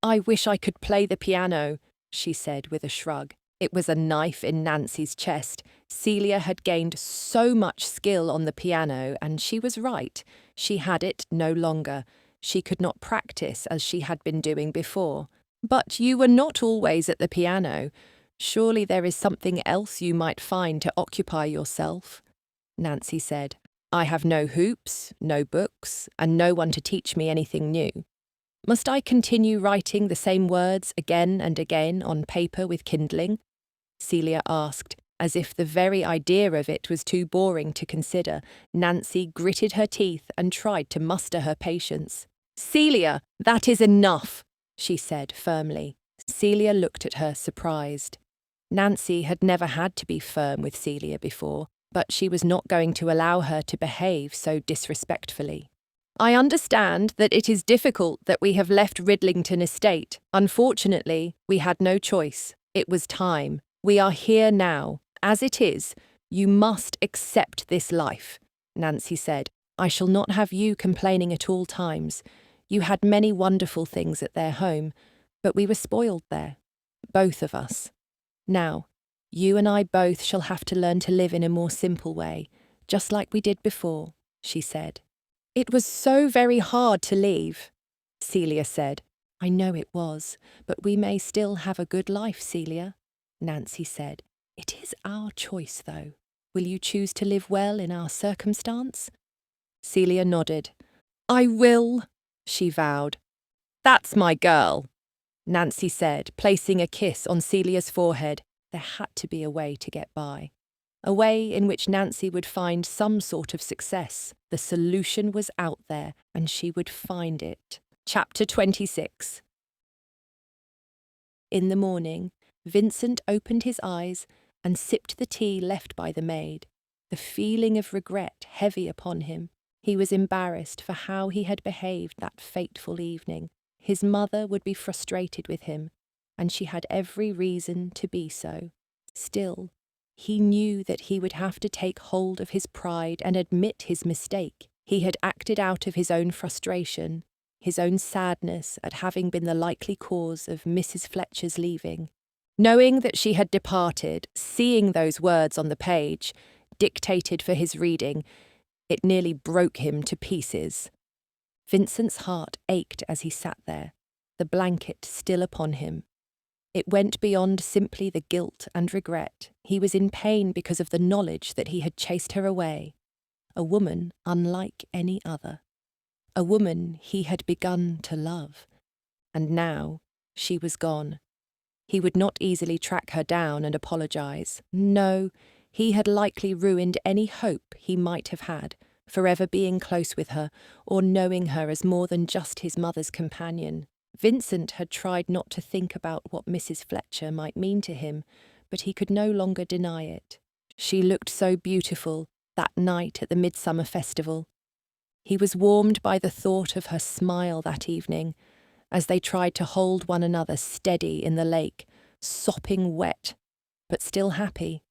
"I wish I could play the piano," she said with a shrug. It was a knife in Nancy's chest. Celia had gained so much skill on the piano, and she was right. She had it no longer. She could not practice as she had been doing before. "But you were not always at the piano. Surely there is something else you might find to occupy yourself," Nancy said. "I have no hoops, no books, and no one to teach me anything new. Must I continue writing the same words again and again on paper with kindling?" Celia asked, as if the very idea of it was too boring to consider. Nancy gritted her teeth and tried to muster her patience. "Celia, that is enough," she said firmly. Celia looked at her, surprised. Nancy had never had to be firm with Celia before, but she was not going to allow her to behave so disrespectfully. "I understand that it is difficult that we have left Ridlington Estate. Unfortunately, we had no choice. It was time. We are here now. As it is, you must accept this life," Nancy said. "I shall not have you complaining at all times. You had many wonderful things at their home, but we were spoiled there. Both of us. Now, you and I both shall have to learn to live in a more simple way, just like we did before," she said. "It was so very hard to leave," Celia said. "I know it was, but we may still have a good life, Celia," Nancy said. "It is our choice, though. Will you choose to live well in our circumstance?" Celia nodded. "I will," she vowed. "That's my girl," Nancy said, placing a kiss on Celia's forehead. There had to be a way to get by. A way in which Nancy would find some sort of success. The solution was out there, and she would find it. Chapter 26. In the morning, Vincent opened his eyes and sipped the tea left by the maid, the feeling of regret heavy upon him. He was embarrassed for how he had behaved that fateful evening. His mother would be frustrated with him, and she had every reason to be so. Still, he knew that he would have to take hold of his pride and admit his mistake. He had acted out of his own frustration, his own sadness at having been the likely cause of Mrs. Fletcher's leaving. Knowing that she had departed, seeing those words on the page, dictated for his reading, it nearly broke him to pieces. Vincent's heart ached as he sat there, the blanket still upon him. It went beyond simply the guilt and regret. He was in pain because of the knowledge that he had chased her away. A woman unlike any other. A woman he had begun to love. And now she was gone. He would not easily track her down and apologize. No, he had likely ruined any hope he might have had, forever being close with her, or knowing her as more than just his mother's companion. Vincent had tried not to think about what Mrs. Fletcher might mean to him, but he could no longer deny it. She looked so beautiful that night at the Midsummer Festival. He was warmed by the thought of her smile that evening, as they tried to hold one another steady in the lake, sopping wet, but still happy.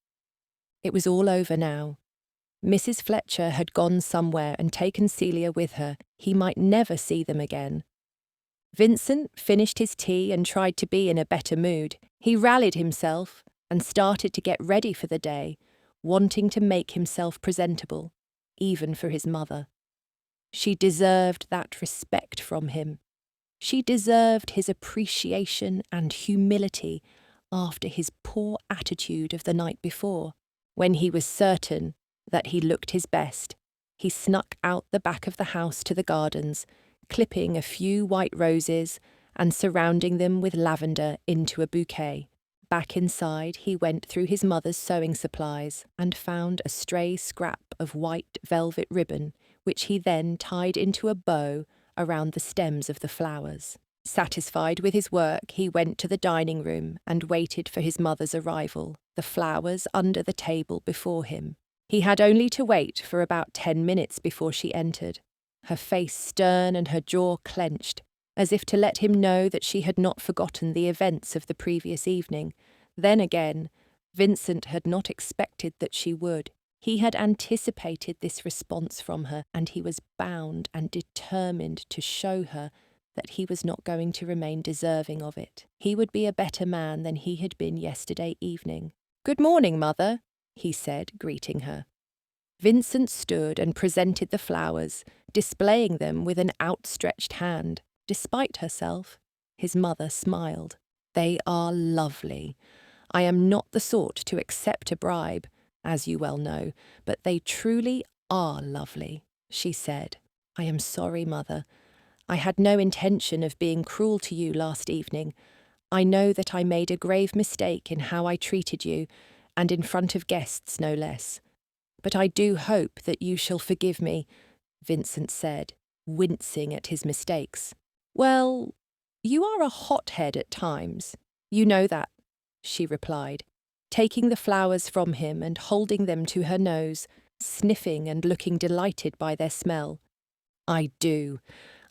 It was all over now. Mrs. Fletcher had gone somewhere and taken Celia with her. He might never see them again. Vincent finished his tea and tried to be in a better mood. He rallied himself and started to get ready for the day, wanting to make himself presentable, even for his mother. She deserved that respect from him. She deserved his appreciation and humility after his poor attitude of the night before. When he was certain that he looked his best, he snuck out the back of the house to the gardens, clipping a few white roses and surrounding them with lavender into a bouquet. Back inside, he went through his mother's sewing supplies and found a stray scrap of white velvet ribbon, which he then tied into a bow around the stems of the flowers. Satisfied with his work, he went to the dining room and waited for his mother's arrival, the flowers under the table before him. He had only to wait for about 10 minutes before she entered, her face stern and her jaw clenched, as if to let him know that she had not forgotten the events of the previous evening. Then again, Vincent had not expected that she would. He had anticipated this response from her, and he was bound and determined to show her that he was not going to remain deserving of it. He would be a better man than he had been yesterday evening. "Good morning, Mother," he said, greeting her. Vincent stood and presented the flowers, displaying them with an outstretched hand. Despite herself, his mother smiled. "They are lovely. I am not the sort to accept a bribe, as you well know, but they truly are lovely," she said. "I am sorry, Mother. I had no intention of being cruel to you last evening. I know that I made a grave mistake in how I treated you, and in front of guests no less. But I do hope that you shall forgive me," Vincent said, wincing at his mistakes. "Well, you are a hothead at times. You know that," she replied, taking the flowers from him and holding them to her nose, sniffing and looking delighted by their smell. "I do.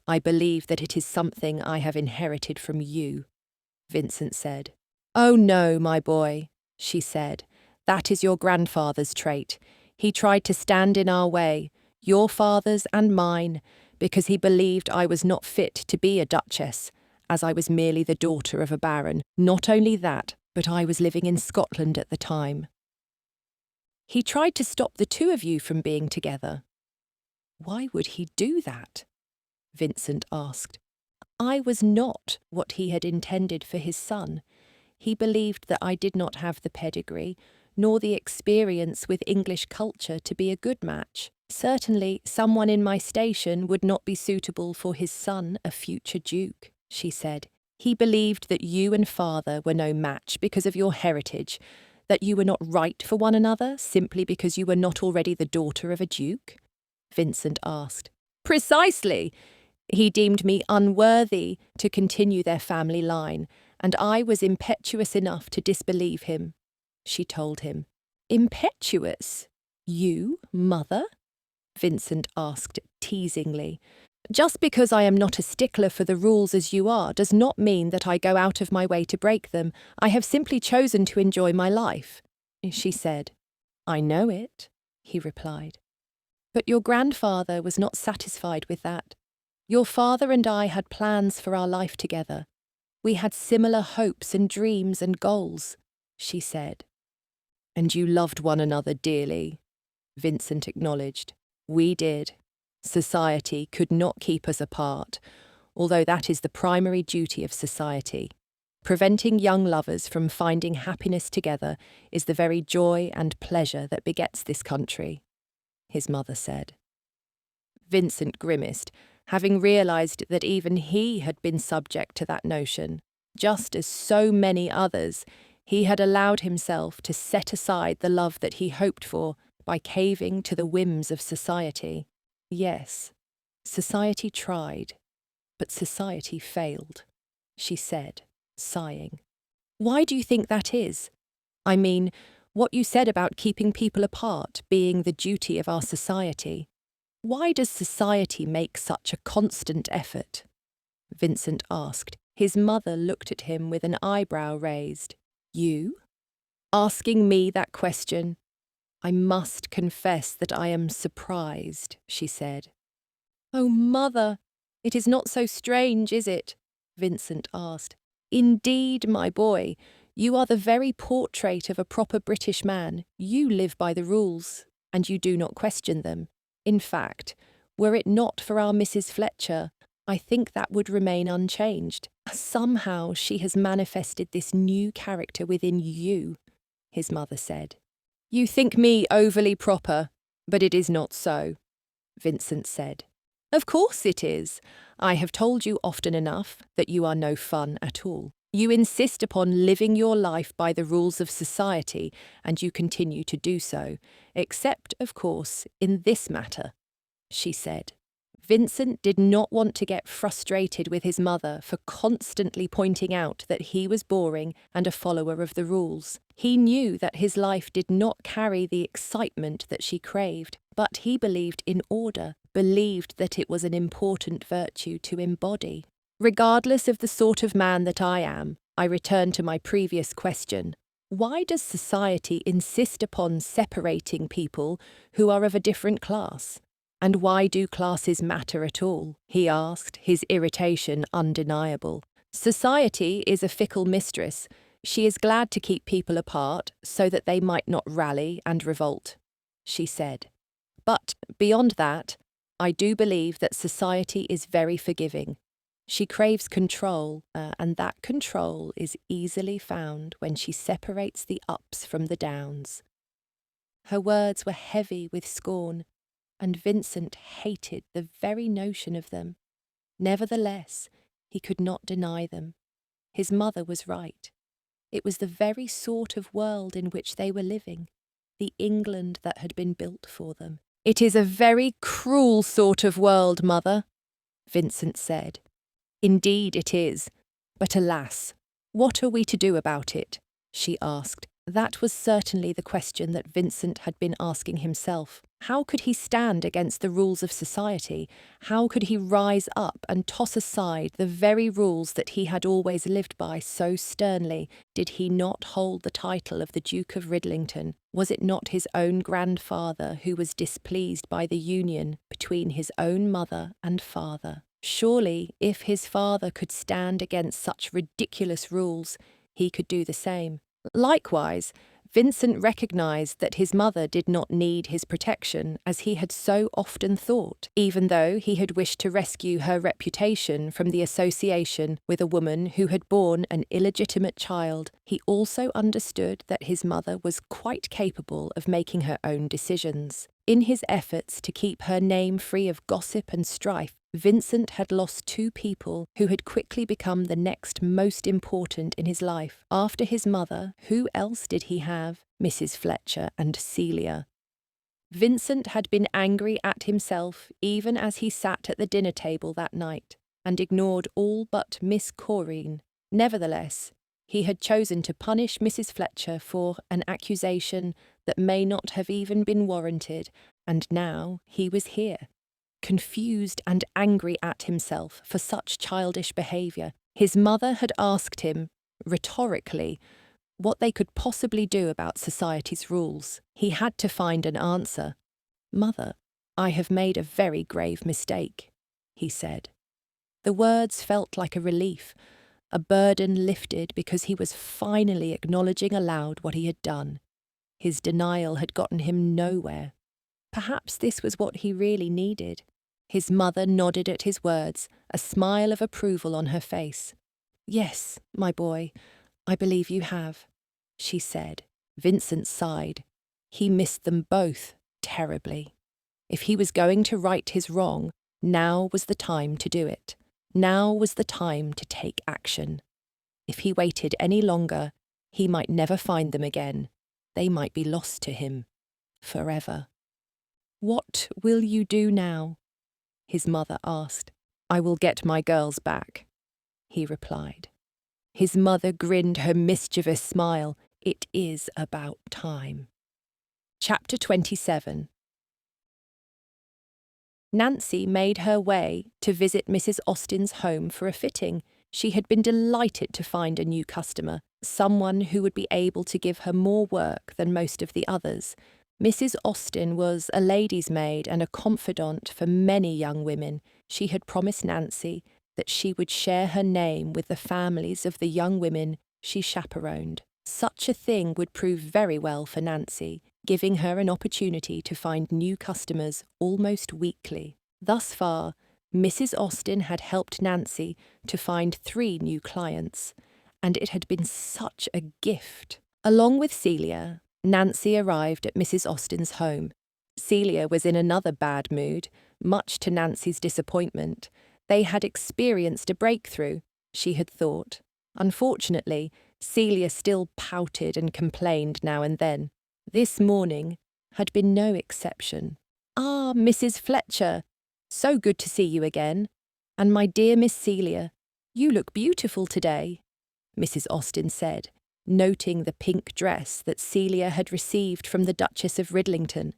I believe that it is something I have inherited from you," Vincent said. "Oh no, my boy," she said. "That is your grandfather's trait. He tried to stand in our way, your father's and mine, because he believed I was not fit to be a duchess, as I was merely the daughter of a baron. Not only that, but I was living in Scotland at the time. He tried to stop the two of you from being together." "Why would he do that?" Vincent asked. "I was not what he had intended for his son. He believed that I did not have the pedigree, nor the experience with English culture to be a good match. Certainly, someone in my station would not be suitable for his son, a future duke," she said. "He believed that you and father were no match because of your heritage, that you were not right for one another simply because you were not already the daughter of a duke?" Vincent asked. "Precisely! He deemed me unworthy to continue their family line, and I was impetuous enough to disbelieve him," she told him. "Impetuous? You, Mother?" Vincent asked teasingly. "Just because I am not a stickler for the rules as you are does not mean that I go out of my way to break them. I have simply chosen to enjoy my life," she said. "I know it," he replied. "But your grandfather was not satisfied with that. Your father and I had plans for our life together. We had similar hopes and dreams and goals," she said. "And you loved one another dearly," Vincent acknowledged. "We did. Society could not keep us apart, although that is the primary duty of society. Preventing young lovers from finding happiness together is the very joy and pleasure that begets this country," his mother said. Vincent grimaced, having realised that even he had been subject to that notion. Just as so many others, he had allowed himself to set aside the love that he hoped for by caving to the whims of society. Yes, society tried, but society failed, she said, sighing. "Why do you think that is? I mean, what you said about keeping people apart being the duty of our society. Why does society make such a constant effort?" Vincent asked. His mother looked at him with an eyebrow raised. "You? Asking me that question? I must confess that I am surprised," she said. "Oh, Mother, it is not so strange, is it?" Vincent asked. "Indeed, my boy, you are the very portrait of a proper British man. You live by the rules, and you do not question them. In fact, were it not for our Mrs. Fletcher, I think that would remain unchanged. Somehow she has manifested this new character within you," his mother said. "You think me overly proper, but it is not so," Vincent said. Of course it is. I have told you often enough that you are no fun at all. You insist upon living your life by the rules of society, and you continue to do so, except, of course, in this matter, she said. Vincent did not want to get frustrated with his mother for constantly pointing out that he was boring and a follower of the rules. He knew that his life did not carry the excitement that she craved, but he believed in order, believed that it was an important virtue to embody. Regardless of the sort of man that I am, I return to my previous question. Why does society insist upon separating people who are of a different class? And why do classes matter at all? He asked, his irritation undeniable. Society is a fickle mistress. She is glad to keep people apart so that they might not rally and revolt, she said. But beyond that, I do believe that society is very forgiving. She craves control, and that control is easily found when she separates the ups from the downs. Her words were heavy with scorn, and Vincent hated the very notion of them. Nevertheless, he could not deny them. His mother was right. It was the very sort of world in which they were living, the England that had been built for them. "It is a very cruel sort of world, Mother," Vincent said. "Indeed it is. But alas, what are we to do about it?" she asked. That was certainly the question that Vincent had been asking himself. How could he stand against the rules of society? How could he rise up and toss aside the very rules that he had always lived by so sternly? Did he not hold the title of the Duke of Ridlington? Was it not his own grandfather who was displeased by the union between his own mother and father? Surely, if his father could stand against such ridiculous rules, he could do the same. Likewise, Vincent recognised that his mother did not need his protection, as he had so often thought. Even though he had wished to rescue her reputation from the association with a woman who had borne an illegitimate child, he also understood that his mother was quite capable of making her own decisions. In his efforts to keep her name free of gossip and strife, Vincent had lost two people who had quickly become the next most important in his life. After his mother, who else did he have? Mrs. Fletcher and Celia. Vincent had been angry at himself even as he sat at the dinner table that night, and ignored all but Miss Corrine. Nevertheless, he had chosen to punish Mrs. Fletcher for an accusation that may not have even been warranted, and now he was here, confused and angry at himself for such childish behaviour. His mother had asked him, rhetorically, what they could possibly do about society's rules. He had to find an answer. "Mother, I have made a very grave mistake," he said. The words felt like a relief, a burden lifted because he was finally acknowledging aloud what he had done. His denial had gotten him nowhere. Perhaps this was what he really needed. His mother nodded at his words, a smile of approval on her face. "Yes, my boy, I believe you have," she said. Vincent sighed. He missed them both terribly. If he was going to right his wrong, now was the time to do it. Now was the time to take action. If he waited any longer, he might never find them again. They might be lost to him forever. "What will you do now?" his mother asked. "I will get my girls back," he replied. His mother grinned her mischievous smile. "It is about time." Chapter 27. Nancy made her way to visit Mrs. Austen's home for a fitting. She had been delighted to find a new customer, someone who would be able to give her more work than most of the others. Mrs. Austen was a lady's maid and a confidant for many young women. She had promised Nancy that she would share her name with the families of the young women she chaperoned. Such a thing would prove very well for Nancy, giving her an opportunity to find new customers almost weekly. Thus far, Mrs. Austen had helped Nancy to find 3 new clients, and it had been such a gift. Along with Celia, Nancy arrived at Mrs. Austen's home. Celia was in another bad mood. Much to Nancy's disappointment, they had experienced a breakthrough, she had thought. Unfortunately, Celia still pouted and complained now and then. This morning had been no exception. "Ah, Mrs. Fletcher, so good to see you again. And my dear Miss Celia, you look beautiful today," Mrs. Austen said, noting the pink dress that Celia had received from the Duchess of Ridlington.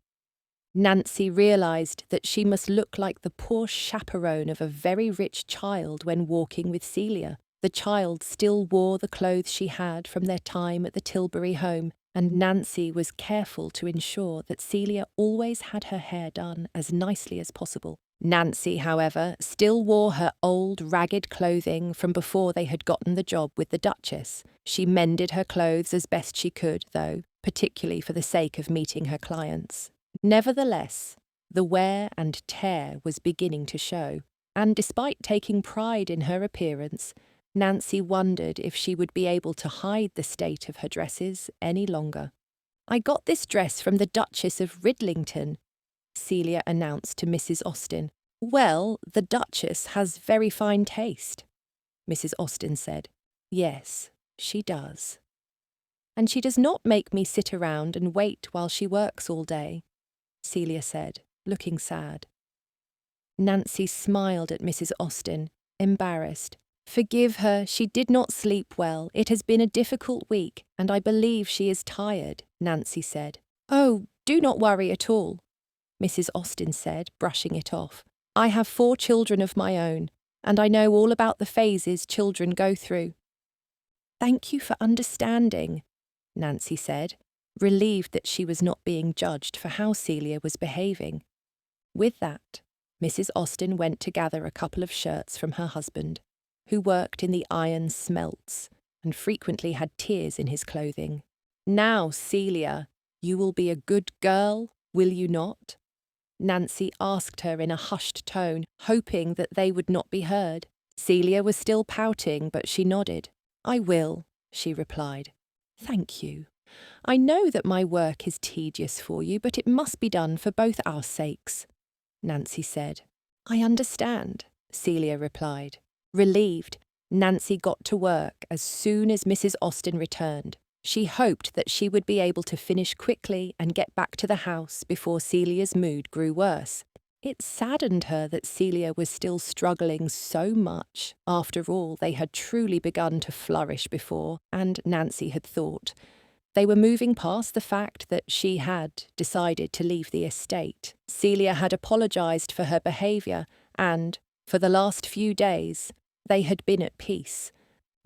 Nancy realised that she must look like the poor chaperone of a very rich child when walking with Celia. The child still wore the clothes she had from their time at the Tilbury home, and Nancy was careful to ensure that Celia always had her hair done as nicely as possible. Nancy, however, still wore her old, ragged clothing from before they had gotten the job with the Duchess. She mended her clothes as best she could, though, particularly for the sake of meeting her clients. Nevertheless, the wear and tear was beginning to show, and despite taking pride in her appearance, Nancy wondered if she would be able to hide the state of her dresses any longer. "I got this dress from the Duchess of Ridlington," Celia announced to Mrs. Austen. "Well, the Duchess has very fine taste," Mrs. Austen said. "Yes, she does. And she does not make me sit around and wait while she works all day," Celia said, looking sad. Nancy smiled at Mrs. Austen, embarrassed. "Forgive her, she did not sleep well. It has been a difficult week, and I believe she is tired," Nancy said. "Oh, do not worry at all," Mrs. Austen said, brushing it off. "I have 4 children of my own, and I know all about the phases children go through." "Thank you for understanding," Nancy said, relieved that she was not being judged for how Celia was behaving. With that, Mrs. Austen went to gather a couple of shirts from her husband, who worked in the iron smelts and frequently had tears in his clothing. "Now, Celia, you will be a good girl, will you not?" Nancy asked her in a hushed tone, hoping that they would not be heard. Celia was still pouting, but she nodded. "I will," she replied. "Thank you. I know that my work is tedious for you, but it must be done for both our sakes," Nancy said. "I understand," Celia replied. Relieved, Nancy got to work as soon as Mrs. Austen returned. She hoped that she would be able to finish quickly and get back to the house before Celia's mood grew worse. It saddened her that Celia was still struggling so much. After all, they had truly begun to flourish before, and Nancy had thought. They were moving past the fact that she had decided to leave the estate. Celia had apologised for her behaviour, and, for the last few days, they had been at peace.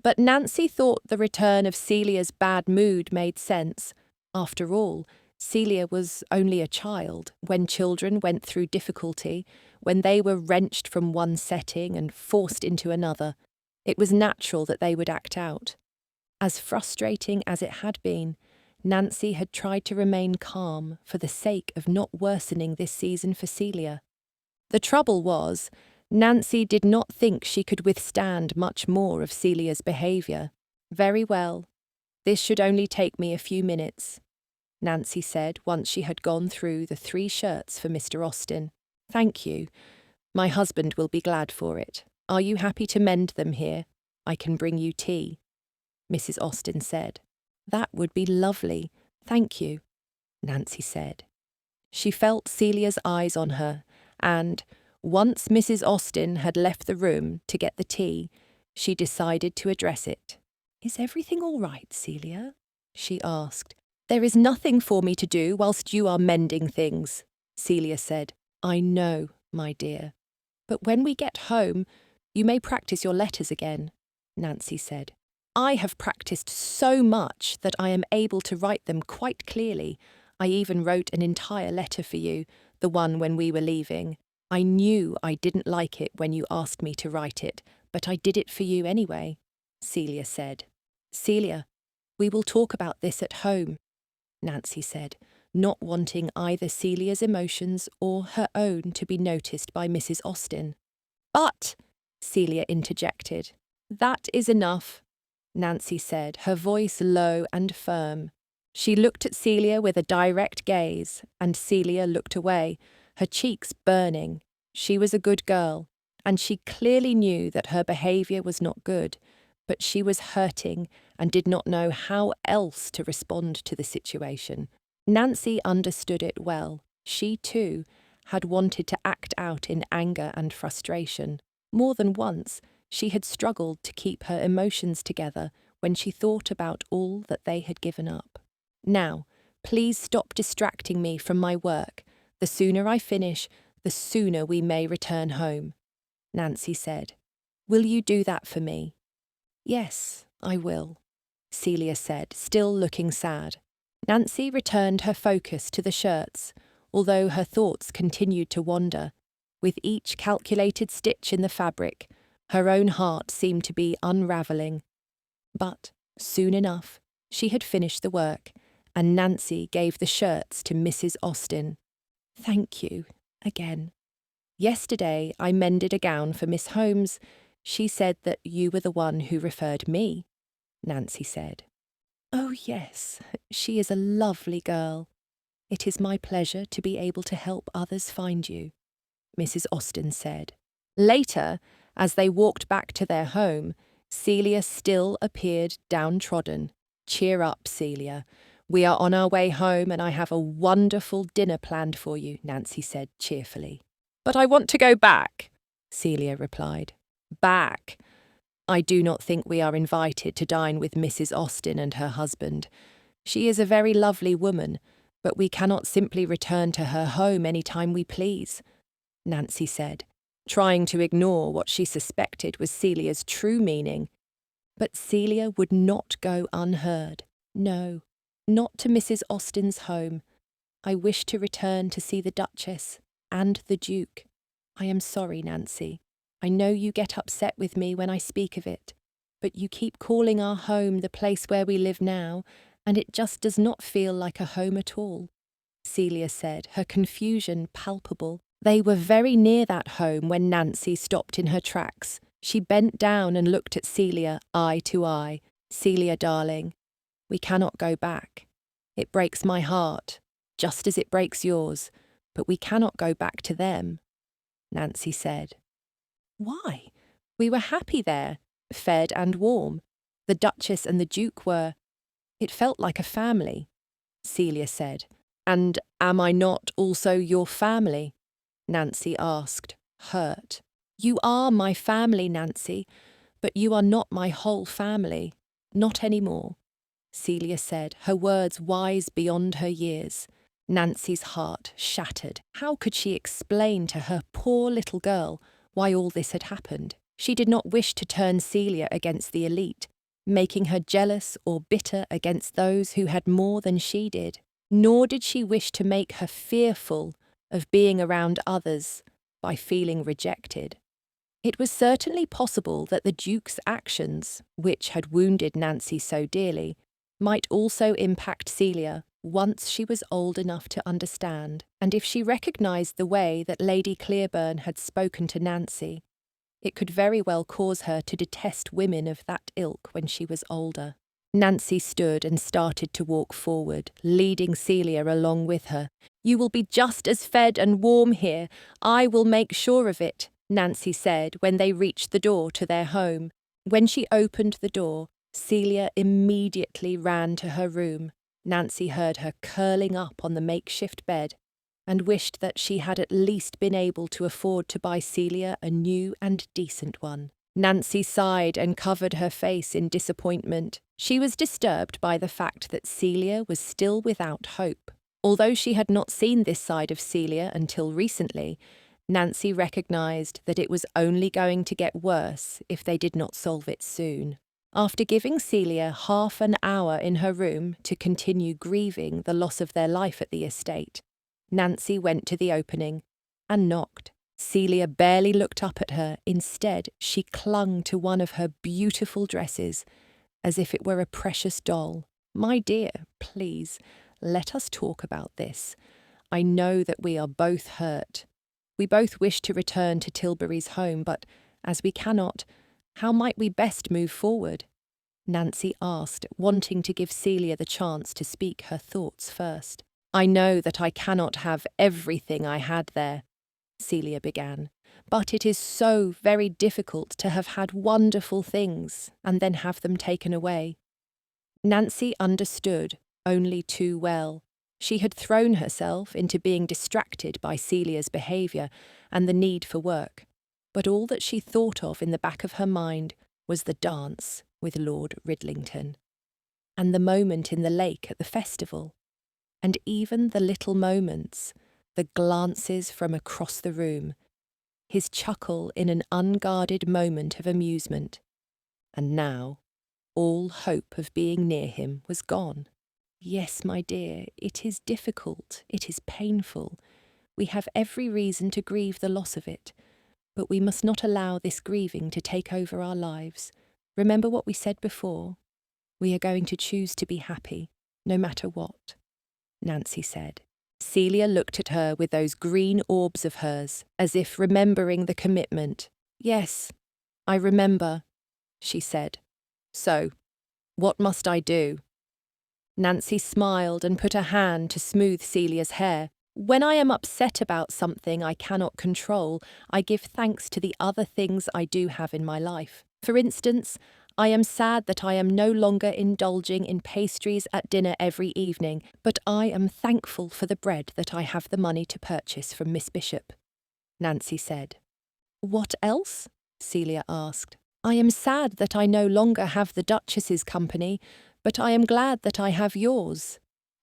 But Nancy thought the return of Celia's bad mood made sense. After all, Celia was only a child. When children went through difficulty, when they were wrenched from one setting and forced into another, it was natural that they would act out. As frustrating as it had been, Nancy had tried to remain calm for the sake of not worsening this season for Celia. The trouble was, Nancy did not think she could withstand much more of Celia's behaviour. "Very well. This should only take me a few minutes," Nancy said once she had gone through the 3 shirts for Mr. Austen. "Thank you. My husband will be glad for it. Are you happy to mend them here? I can bring you tea," Mrs. Austen said. "That would be lovely. Thank you," Nancy said. She felt Celia's eyes on her, and, once Mrs. Austen had left the room to get the tea, she decided to address it. "Is everything all right, Celia?" she asked. "There is nothing for me to do whilst you are mending things," Celia said. "I know, my dear. But when we get home, you may practice your letters again," Nancy said. "I have practiced so much that I am able to write them quite clearly. I even wrote an entire letter for you, the one when we were leaving. I knew I didn't like it when you asked me to write it, but I did it for you anyway," Celia said. "Celia, we will talk about this at home," Nancy said, not wanting either Celia's emotions or her own to be noticed by Mrs. Austen. "But," Celia interjected. "That is enough," Nancy said, her voice low and firm. She looked at Celia with a direct gaze, and Celia looked away, her cheeks burning. She was a good girl, and she clearly knew that her behaviour was not good, but she was hurting and did not know how else to respond to the situation. Nancy understood it well. She, too, had wanted to act out in anger and frustration. More than once, she had struggled to keep her emotions together when she thought about all that they had given up. Now, please stop distracting me from my work. The sooner I finish, the sooner we may return home, Nancy said. Will you do that for me? Yes, I will, Celia said, still looking sad. Nancy returned her focus to the shirts, although her thoughts continued to wander. With each calculated stitch in the fabric, her own heart seemed to be unravelling. But, soon enough, she had finished the work, and Nancy gave the shirts to Mrs. Austen. Thank you, again. Yesterday I mended a gown for Miss Holmes. She said that you were the one who referred me, Nancy said. Oh, yes, she is a lovely girl. It is my pleasure to be able to help others find you, Mrs. Austen said. Later, as they walked back to their home, Celia still appeared downtrodden. Cheer up, Celia. We are on our way home and I have a wonderful dinner planned for you, Nancy said cheerfully. But I want to go back, Celia replied. Back? I do not think we are invited to dine with Mrs. Austen and her husband. She is a very lovely woman, but we cannot simply return to her home any time we please, Nancy said, trying to ignore what she suspected was Celia's true meaning. But Celia would not go unheard. No, not to Mrs. Austen's home. I wish to return to see the Duchess and the Duke. I am sorry, Nancy. I know you get upset with me when I speak of it, but you keep calling our home the place where we live now, and it just does not feel like a home at all, Celia said, her confusion palpable. They were very near that home when Nancy stopped in her tracks. She bent down and looked at Celia, eye to eye. Celia, darling, we cannot go back. It breaks my heart, just as it breaks yours, but we cannot go back to them, Nancy said. Why? We were happy there, fed and warm. The Duchess and the Duke were. It felt like a family, Celia said. And am I not also your family? Nancy asked, hurt. You are my family, Nancy, but you are not my whole family. Not any more, Celia said, her words wise beyond her years. Nancy's heart shattered. How could she explain to her poor little girl why all this had happened? She did not wish to turn Celia against the elite, making her jealous or bitter against those who had more than she did. Nor did she wish to make her fearful of being around others by feeling rejected. It was certainly possible that the Duke's actions, which had wounded Nancy so dearly, might also impact Celia once she was old enough to understand, and if she recognised the way that Lady Clearburn had spoken to Nancy, it could very well cause her to detest women of that ilk when she was older. Nancy stood and started to walk forward, leading Celia along with her. You will be just as fed and warm here. I will make sure of it, Nancy said when they reached the door to their home. When she opened the door, Celia immediately ran to her room. Nancy heard her curling up on the makeshift bed and wished that she had at least been able to afford to buy Celia a new and decent one. Nancy sighed and covered her face in disappointment. She was disturbed by the fact that Celia was still without hope. Although she had not seen this side of Celia until recently, Nancy recognised that it was only going to get worse if they did not solve it soon. After giving Celia half an hour in her room to continue grieving the loss of their life at the estate, Nancy went to the opening and knocked. Celia barely looked up at her. Instead, she clung to one of her beautiful dresses, as if it were a precious doll. My dear, please, let us talk about this. I know that we are both hurt. We both wish to return to Tilbury's home, but as we cannot, how might we best move forward? Nancy asked, wanting to give Celia the chance to speak her thoughts first. I know that I cannot have everything I had there, Celia began, but it is so very difficult to have had wonderful things and then have them taken away. Nancy understood only too well. She had thrown herself into being distracted by Celia's behaviour and the need for work, but all that she thought of in the back of her mind was the dance with Lord Ridlington, and the moment in the lake at the festival, and even the little moments, the glances from across the room, his chuckle in an unguarded moment of amusement. And now, all hope of being near him was gone. Yes, my dear, it is difficult, it is painful. We have every reason to grieve the loss of it, but we must not allow this grieving to take over our lives. Remember what we said before. We are going to choose to be happy, no matter what, Nancy said. Celia looked at her with those green orbs of hers, as if remembering the commitment. Yes, I remember, she said. So, what must I do? Nancy smiled and put a hand to smooth Celia's hair. When I am upset about something I cannot control, I give thanks to the other things I do have in my life. For instance, I am sad that I am no longer indulging in pastries at dinner every evening, but I am thankful for the bread that I have the money to purchase from Miss Bishop, Nancy said. What else? Celia asked. I am sad that I no longer have the Duchess's company, but I am glad that I have yours,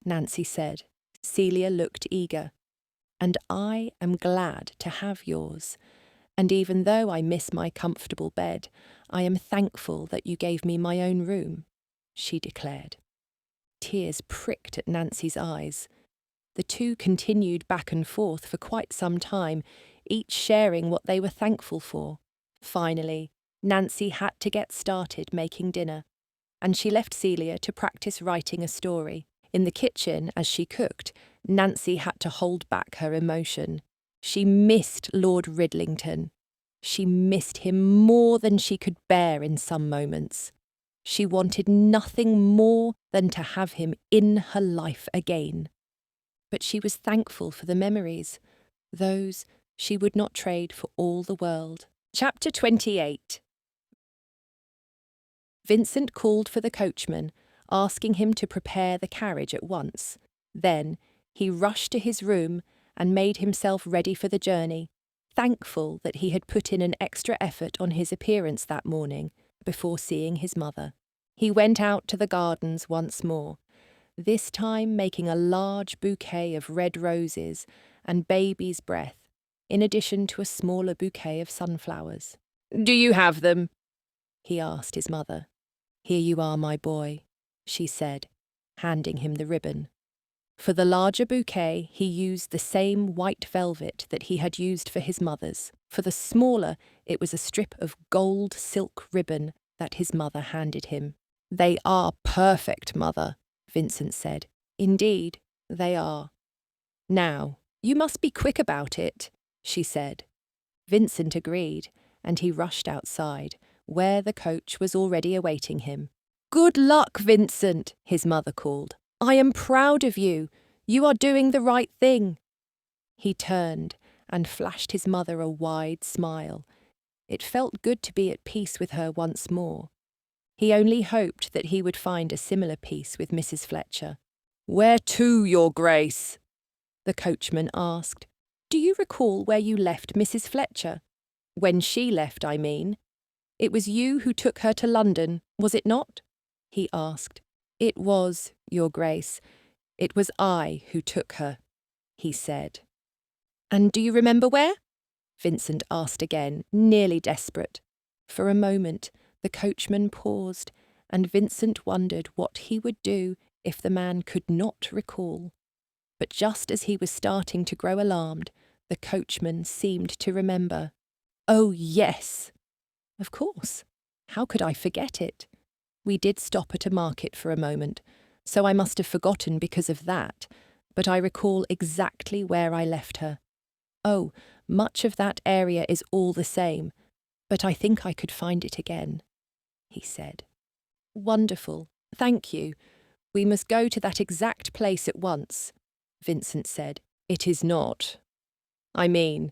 Nancy said. Celia looked eager. And I am glad to have yours. And even though I miss my comfortable bed, I am thankful that you gave me my own room, she declared. Tears pricked at Nancy's eyes. The two continued back and forth for quite some time, each sharing what they were thankful for. Finally, Nancy had to get started making dinner, and she left Celia to practice writing a story. In the kitchen, as she cooked, Nancy had to hold back her emotion. She missed Lord Ridlington. She missed him more than she could bear in some moments. She wanted nothing more than to have him in her life again. But she was thankful for the memories, those she would not trade for all the world. Chapter 28. Vincent called for the coachman, asking him to prepare the carriage at once. Then he rushed to his room and made himself ready for the journey, thankful that he had put in an extra effort on his appearance that morning before seeing his mother. He went out to the gardens once more, this time making a large bouquet of red roses and baby's breath, in addition to a smaller bouquet of sunflowers. "Do you have them?" he asked his mother. "Here you are, my boy," she said, handing him the ribbon. For the larger bouquet, he used the same white velvet that he had used for his mother's. For the smaller, it was a strip of gold silk ribbon that his mother handed him. "They are perfect, Mother," Vincent said. "Indeed, they are." "Now, you must be quick about it," she said. Vincent agreed, and he rushed outside, where the coach was already awaiting him. "Good luck, Vincent," his mother called. "I am proud of you. You are doing the right thing." He turned and flashed his mother a wide smile. It felt good to be at peace with her once more. He only hoped that he would find a similar peace with Mrs. Fletcher. "Where to, Your Grace?" the coachman asked. "Do you recall where you left Mrs. Fletcher? When she left, I mean. It was you who took her to London, was it not?" he asked. "It was, Your Grace. It was I who took her," he said. "And do you remember where?" Vincent asked again, nearly desperate. For a moment, the coachman paused, and Vincent wondered what he would do if the man could not recall. But just as he was starting to grow alarmed, the coachman seemed to remember. "Oh, yes! Of course. How could I forget it? We did stop at a market for a moment, so I must have forgotten because of that, but I recall exactly where I left her. Oh, much of that area is all the same, but I think I could find it again," he said. "Wonderful. Thank you. We must go to that exact place at once," Vincent said. "It is not. I mean,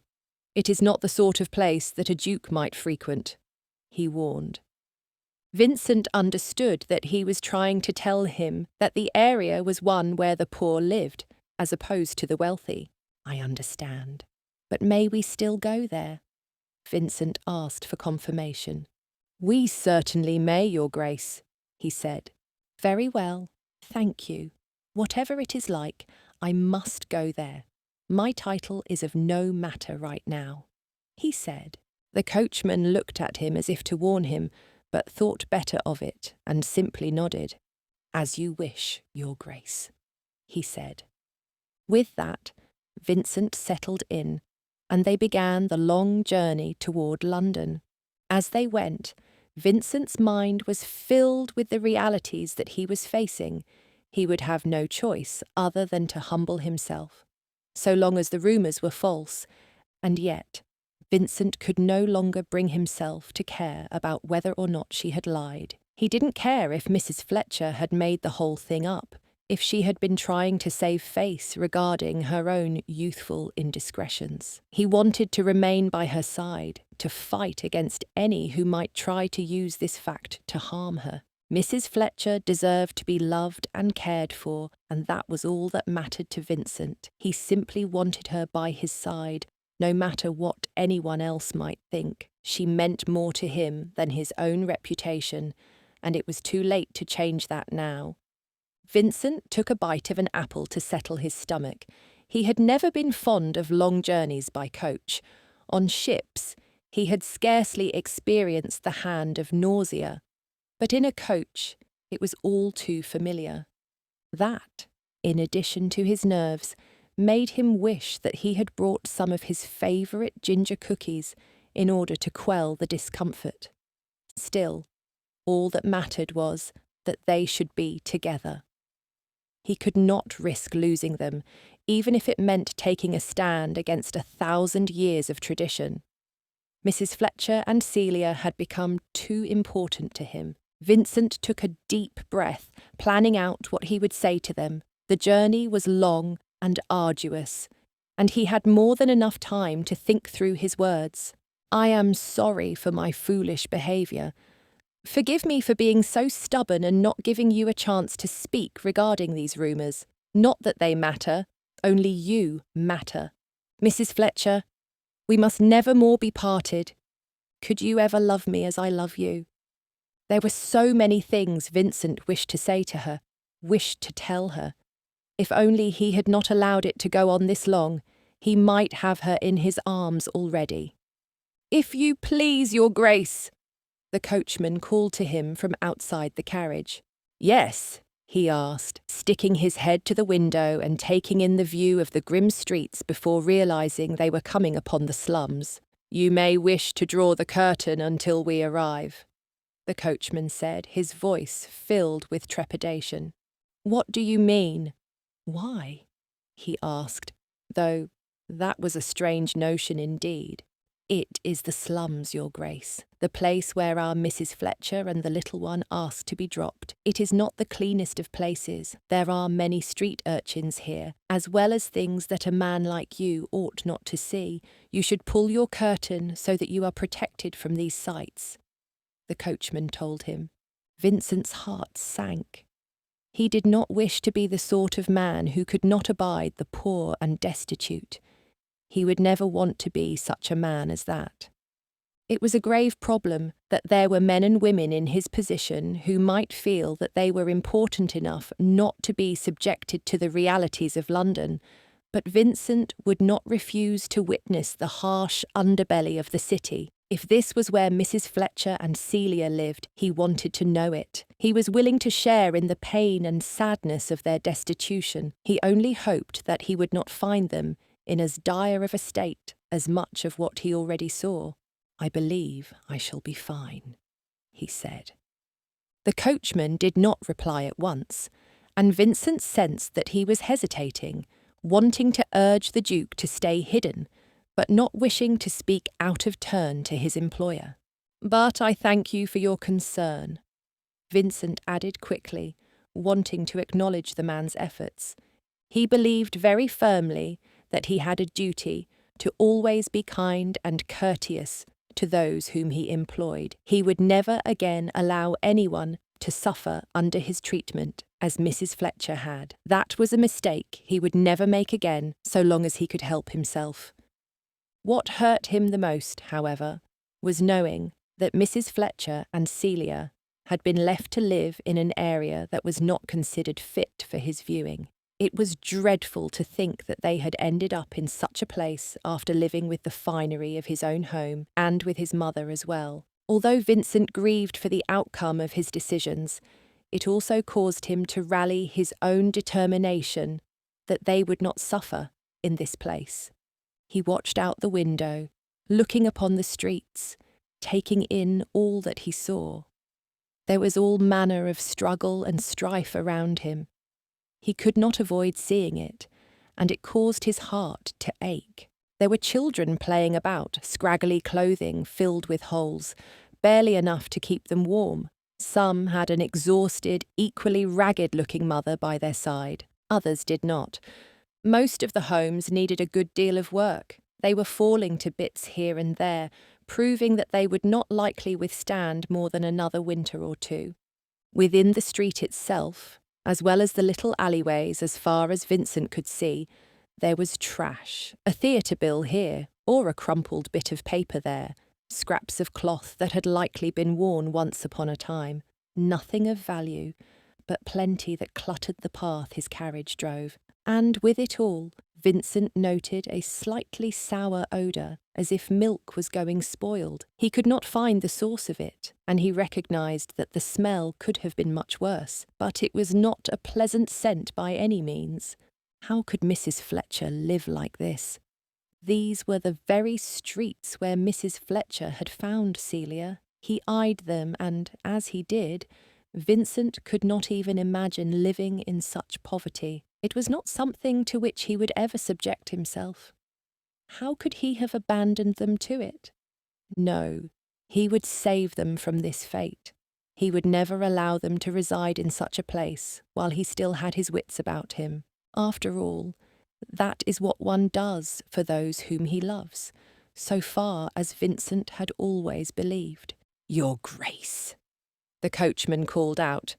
It is not the sort of place that a duke might frequent, he warned. Vincent understood that he was trying to tell him that the area was one where the poor lived, as opposed to the wealthy. I understand. But may we still go there? Vincent asked for confirmation. We certainly may, Your Grace, he said. Very well, thank you. Whatever it is like, I must go there. My title is of no matter right now, he said. The coachman looked at him as if to warn him, but thought better of it and simply nodded. As you wish, Your Grace, he said. With that, Vincent settled in, and they began the long journey toward London. As they went, Vincent's mind was filled with the realities that he was facing. He would have no choice other than to humble himself, so long as the rumours were false, and yet Vincent could no longer bring himself to care about whether or not she had lied. He didn't care if Mrs. Fletcher had made the whole thing up, if she had been trying to save face regarding her own youthful indiscretions. He wanted to remain by her side, to fight against any who might try to use this fact to harm her. Mrs. Fletcher deserved to be loved and cared for, and that was all that mattered to Vincent. He simply wanted her by his side, no matter what anyone else might think. She meant more to him than his own reputation, and it was too late to change that now. Vincent took a bite of an apple to settle his stomach. He had never been fond of long journeys by coach. On ships, he had scarcely experienced the hand of nausea. But in a coach, it was all too familiar. That, in addition to his nerves, made him wish that he had brought some of his favourite ginger cookies in order to quell the discomfort. Still, all that mattered was that they should be together. He could not risk losing them, even if it meant taking a stand against 1,000 years of tradition. Mrs. Fletcher and Celia had become too important to him. Vincent took a deep breath, planning out what he would say to them. The journey was long and arduous, and he had more than enough time to think through his words. I am sorry for my foolish behaviour. Forgive me for being so stubborn and not giving you a chance to speak regarding these rumours. Not that they matter, only you matter. Mrs. Fletcher, we must never more be parted. Could you ever love me as I love you? There were so many things Vincent wished to say to her, wished to tell her. If only he had not allowed it to go on this long, he might have her in his arms already. If you please, Your Grace, the coachman called to him from outside the carriage. Yes, he asked, sticking his head to the window and taking in the view of the grim streets before realising they were coming upon the slums. You may wish to draw the curtain until we arrive, the coachman said, his voice filled with trepidation. What do you mean? Why? He asked, though that was a strange notion indeed. It is the slums, Your Grace, the place where our Mrs. Fletcher and the little one asked to be dropped. It is not the cleanest of places. There are many street urchins here, as well as things that a man like you ought not to see. You should pull your curtain so that you are protected from these sights, the coachman told him. Vincent's heart sank. He did not wish to be the sort of man who could not abide the poor and destitute. He would never want to be such a man as that. It was a grave problem that there were men and women in his position who might feel that they were important enough not to be subjected to the realities of London, but Vincent would not refuse to witness the harsh underbelly of the city. If this was where Mrs. Fletcher and Celia lived, he wanted to know it. He was willing to share in the pain and sadness of their destitution. He only hoped that he would not find them in as dire of a state as much of what he already saw. I believe I shall be fine, he said. The coachman did not reply at once, and Vincent sensed that he was hesitating, wanting to urge the Duke to stay hidden, but not wishing to speak out of turn to his employer. But I thank you for your concern, Vincent added quickly, wanting to acknowledge the man's efforts. He believed very firmly that he had a duty, to always be kind and courteous to those whom he employed. He would never again allow anyone to suffer under his treatment as Mrs. Fletcher had. That was a mistake he would never make again so long as he could help himself. What hurt him the most, however, was knowing that Mrs. Fletcher and Celia had been left to live in an area that was not considered fit for his viewing. It was dreadful to think that they had ended up in such a place after living with the finery of his own home and with his mother as well. Although Vincent grieved for the outcome of his decisions, it also caused him to rally his own determination that they would not suffer in this place. He watched out the window, looking upon the streets, taking in all that he saw. There was all manner of struggle and strife around him. He could not avoid seeing it, and it caused his heart to ache. There were children playing about, scraggly clothing filled with holes, barely enough to keep them warm. Some had an exhausted, equally ragged-looking mother by their side. Others did not. Most of the homes needed a good deal of work. They were falling to bits here and there, proving that they would not likely withstand more than another winter or two. Within the street itself, as well as the little alleyways as far as Vincent could see, there was trash, a theatre bill here, or a crumpled bit of paper there, scraps of cloth that had likely been worn once upon a time. Nothing of value, but plenty that cluttered the path his carriage drove. And with it all, Vincent noted a slightly sour odour, as if milk was going spoiled. He could not find the source of it, and he recognised that the smell could have been much worse, but it was not a pleasant scent by any means. How could Mrs. Fletcher live like this? These were the very streets where Mrs. Fletcher had found Celia. He eyed them, and, as he did, Vincent could not even imagine living in such poverty. It was not something to which he would ever subject himself. How could he have abandoned them to it? No, he would save them from this fate. He would never allow them to reside in such a place while he still had his wits about him. After all, that is what one does for those whom he loves, so far as Vincent had always believed. "Your Grace," the coachman called out.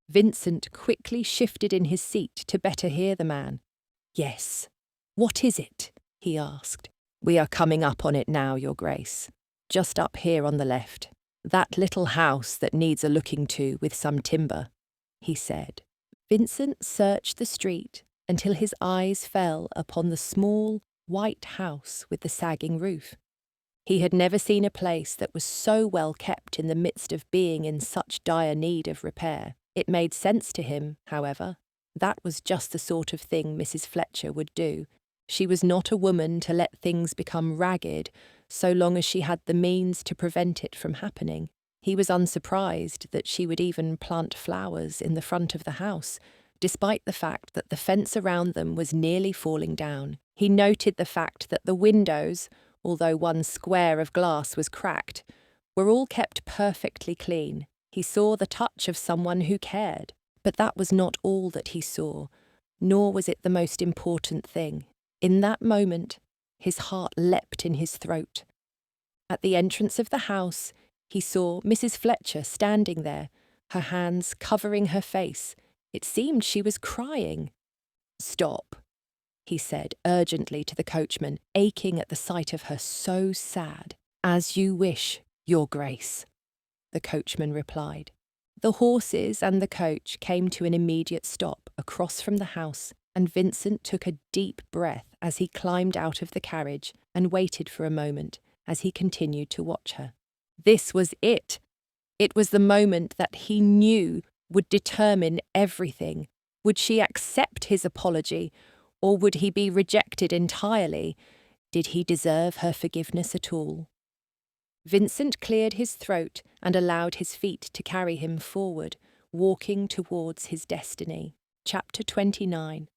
Vincent quickly shifted in his seat to better hear the man. "Yes. What is it?" he asked. "We are coming up on it now, Your Grace. Just up here on the left. That little house that needs a looking to with some timber," he said. Vincent searched the street until his eyes fell upon the small, white house with the sagging roof. He had never seen a place that was so well kept in the midst of being in such dire need of repair. It made sense to him, however. That was just the sort of thing Mrs. Fletcher would do. She was not a woman to let things become ragged so long as she had the means to prevent it from happening. He was unsurprised that she would even plant flowers in the front of the house, despite the fact that the fence around them was nearly falling down. He noted the fact that the windows, although one square of glass was cracked, were all kept perfectly clean. He saw the touch of someone who cared, but that was not all that he saw, nor was it the most important thing. In that moment, his heart leapt in his throat. At the entrance of the house, he saw Mrs. Fletcher standing there, her hands covering her face. It seemed she was crying. "Stop," he said urgently to the coachman, aching at the sight of her so sad. "As you wish, Your Grace," the coachman replied. The horses and the coach came to an immediate stop across from the house, and Vincent took a deep breath as he climbed out of the carriage and waited for a moment as he continued to watch her. This was it. It was the moment that he knew would determine everything. Would she accept his apology, or would he be rejected entirely? Did he deserve her forgiveness at all? Vincent cleared his throat and allowed his feet to carry him forward, walking towards his destiny. Chapter 29.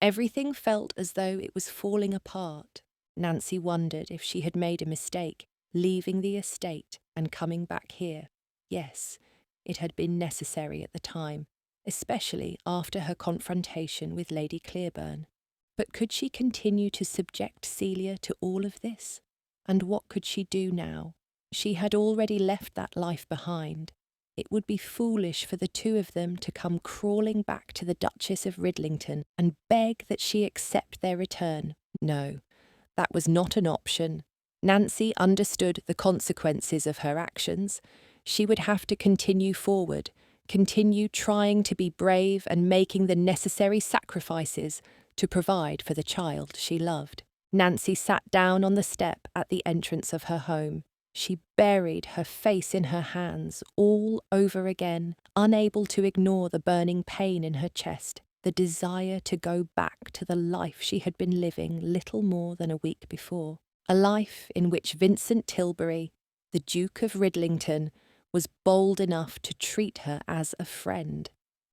Everything felt as though it was falling apart. Nancy wondered if she had made a mistake, leaving the estate and coming back here. Yes, it had been necessary at the time, especially after her confrontation with Lady Clearburn. But could she continue to subject Celia to all of this? And what could she do now? She had already left that life behind. It would be foolish for the two of them to come crawling back to the Duchess of Ridlington and beg that she accept their return. No, that was not an option. Nancy understood the consequences of her actions. She would have to continue forward, continue trying to be brave and making the necessary sacrifices to provide for the child she loved. Nancy sat down on the step at the entrance of her home. She buried her face in her hands all over again, unable to ignore the burning pain in her chest, the desire to go back to the life she had been living little more than a week before. A life in which Vincent Tilbury, the Duke of Ridlington, was bold enough to treat her as a friend.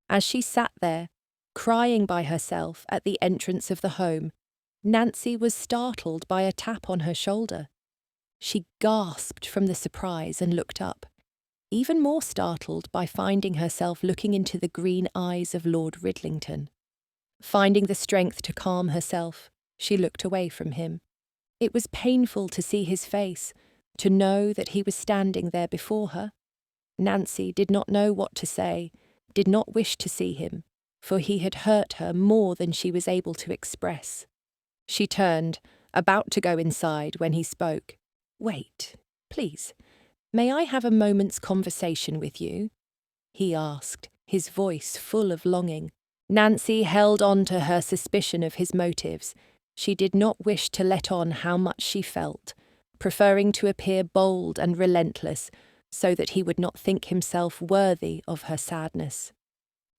As she sat there, crying by herself at the entrance of the home, Nancy was startled by a tap on her shoulder. She gasped from the surprise and looked up, even more startled by finding herself looking into the green eyes of Lord Ridlington. Finding the strength to calm herself, she looked away from him. It was painful to see his face, to know that he was standing there before her. Nancy did not know what to say, did not wish to see him, for he had hurt her more than she was able to express. She turned, about to go inside when he spoke. "Wait, please. May I have a moment's conversation with you?" he asked, his voice full of longing. Nancy held on to her suspicion of his motives. She did not wish to let on how much she felt, preferring to appear bold and relentless so that he would not think himself worthy of her sadness.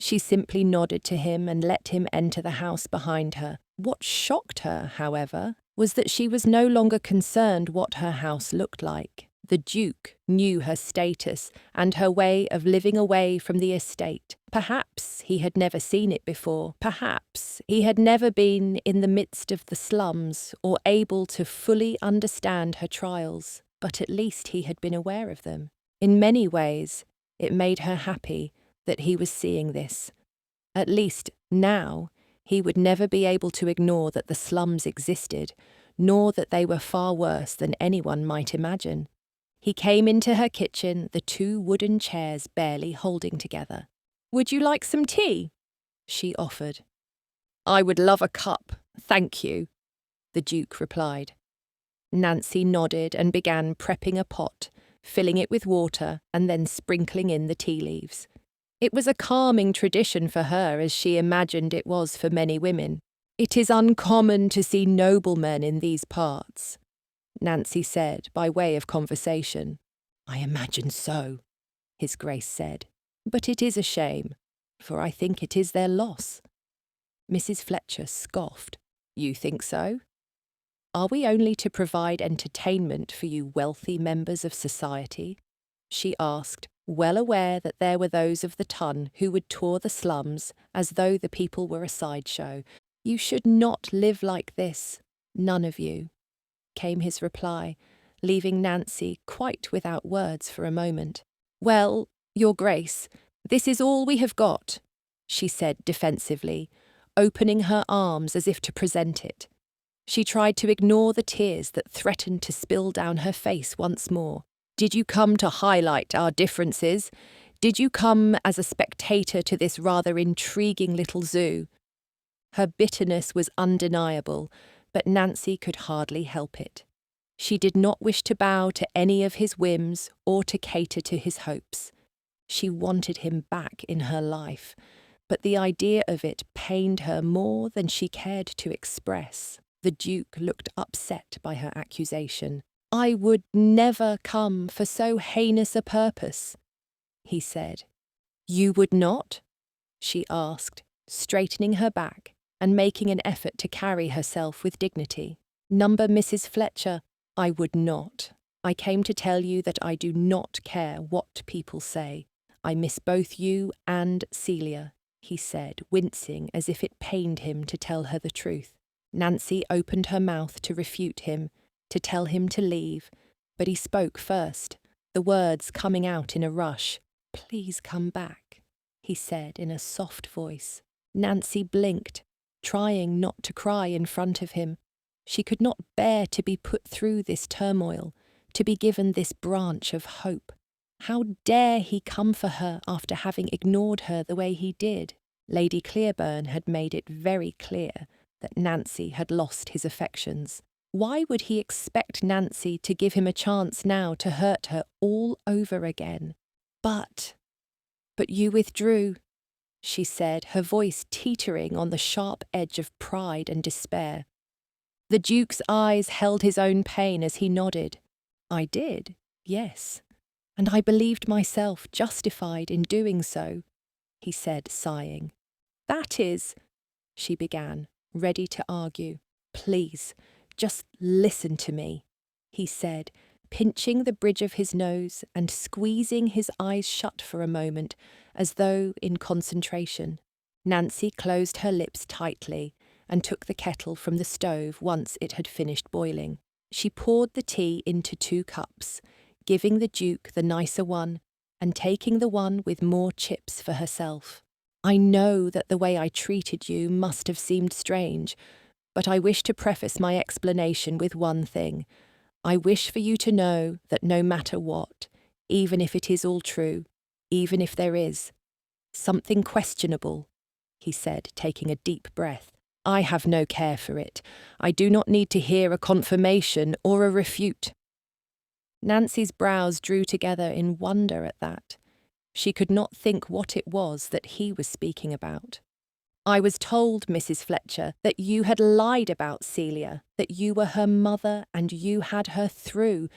She simply nodded to him and let him enter the house behind her. What shocked her, however, was that she was no longer concerned what her house looked like. The Duke knew her status and her way of living away from the estate. Perhaps he had never seen it before. Perhaps he had never been in the midst of the slums or able to fully understand her trials, but at least he had been aware of them. In many ways, it made her happy that he was seeing this. At least now, he would never be able to ignore that the slums existed, nor that they were far worse than anyone might imagine. He came into her kitchen, the two wooden chairs barely holding together. "Would you like some tea?" she offered. "I would love a cup, thank you," the Duke replied. Nancy nodded and began prepping a pot, filling it with water and then sprinkling in the tea leaves. It was a calming tradition for her, as she imagined it was for many women. "It is uncommon to see noblemen in these parts," Nancy said by way of conversation. "I imagine so," His Grace said. "But it is a shame, for I think it is their loss." Mrs. Fletcher scoffed. "You think so? Are we only to provide entertainment for you wealthy members of society?" she asked, well aware that there were those of the ton who would tour the slums as though the people were a sideshow. "You should not live like this, none of you," came his reply, leaving Nancy quite without words for a moment. "Well, Your Grace, this is all we have got," she said defensively, opening her arms as if to present it. She tried to ignore the tears that threatened to spill down her face once more. "Did you come to highlight our differences? Did you come as a spectator to this rather intriguing little zoo?" Her bitterness was undeniable, but Nancy could hardly help it. She did not wish to bow to any of his whims or to cater to his hopes. She wanted him back in her life, but the idea of it pained her more than she cared to express. The Duke looked upset by her accusation. "I would never come for so heinous a purpose," he said. "You would not?" she asked, straightening her back and making an effort to carry herself with dignity. "Number Mrs. Fletcher, I would not. I came to tell you that I do not care what people say. I miss both you and Celia," he said, wincing as if it pained him to tell her the truth. Nancy opened her mouth to refute him, to tell him to leave, but he spoke first, the words coming out in a rush. "Please come back," he said in a soft voice. Nancy blinked, trying not to cry in front of him. She could not bear to be put through this turmoil, to be given this branch of hope. How dare he come for her after having ignored her the way he did? Lady Clearburn had made it very clear that Nancy had lost his affections. Why would he expect Nancy to give him a chance now to hurt her all over again? But you withdrew, she said, her voice teetering on the sharp edge of pride and despair. The Duke's eyes held his own pain as he nodded. I did, yes, and I believed myself justified in doing so, he said, sighing. That is, she began, ready to argue. Please, just listen to me, he said, pinching the bridge of his nose and squeezing his eyes shut for a moment, as though in concentration. Nancy closed her lips tightly and took the kettle from the stove once it had finished boiling. She poured the tea into 2 cups, giving the Duke the nicer one and taking the one with more chips for herself. I know that the way I treated you must have seemed strange, but I wish to preface my explanation with one thing. I wish for you to know that no matter what, even if it is all true, even if there is something questionable, he said, taking a deep breath, I have no care for it. I do not need to hear a confirmation or a refute. Nancy's brows drew together in wonder at that. She could not think what it was that he was speaking about. I was told, Mrs. Fletcher, that you had lied about Celia, that you were her mother and you had her through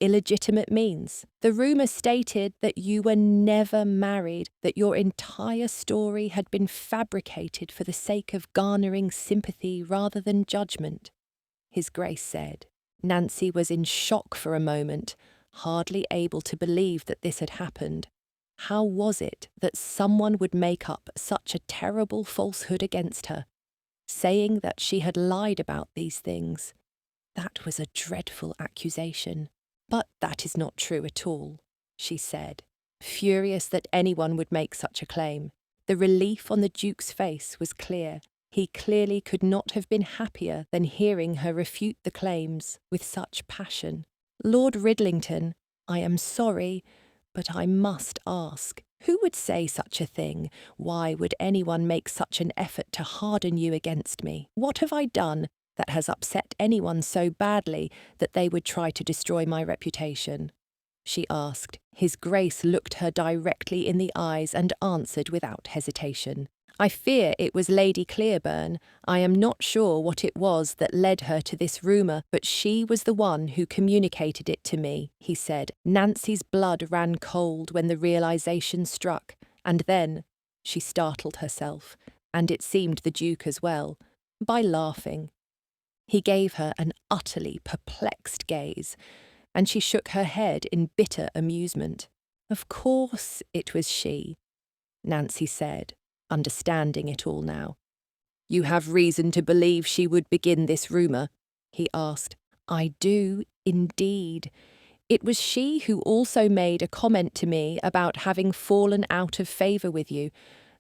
illegitimate means. The rumour stated that you were never married, that your entire story had been fabricated for the sake of garnering sympathy rather than judgment, His Grace said. Nancy was in shock for a moment, hardly able to believe that this had happened. How was it that someone would make up such a terrible falsehood against her, saying that she had lied about these things? That was a dreadful accusation. But that is not true at all, she said, furious that anyone would make such a claim. The relief on the Duke's face was clear. He clearly could not have been happier than hearing her refute the claims with such passion. Lord Ridlington, I am sorry, but I must ask, who would say such a thing? Why would anyone make such an effort to harden you against me? What have I done that has upset anyone so badly that they would try to destroy my reputation? She asked. His Grace looked her directly in the eyes and answered without hesitation. I fear it was Lady Clearburn. I am not sure what it was that led her to this rumour, but she was the one who communicated it to me, he said. Nancy's blood ran cold when the realisation struck, and then she startled herself, and it seemed the Duke as well, by laughing. He gave her an utterly perplexed gaze, and she shook her head in bitter amusement. Of course it was she, Nancy said, understanding it all now. You have reason to believe she would begin this rumour? He asked. I do, indeed. It was she who also made a comment to me about having fallen out of favour with you.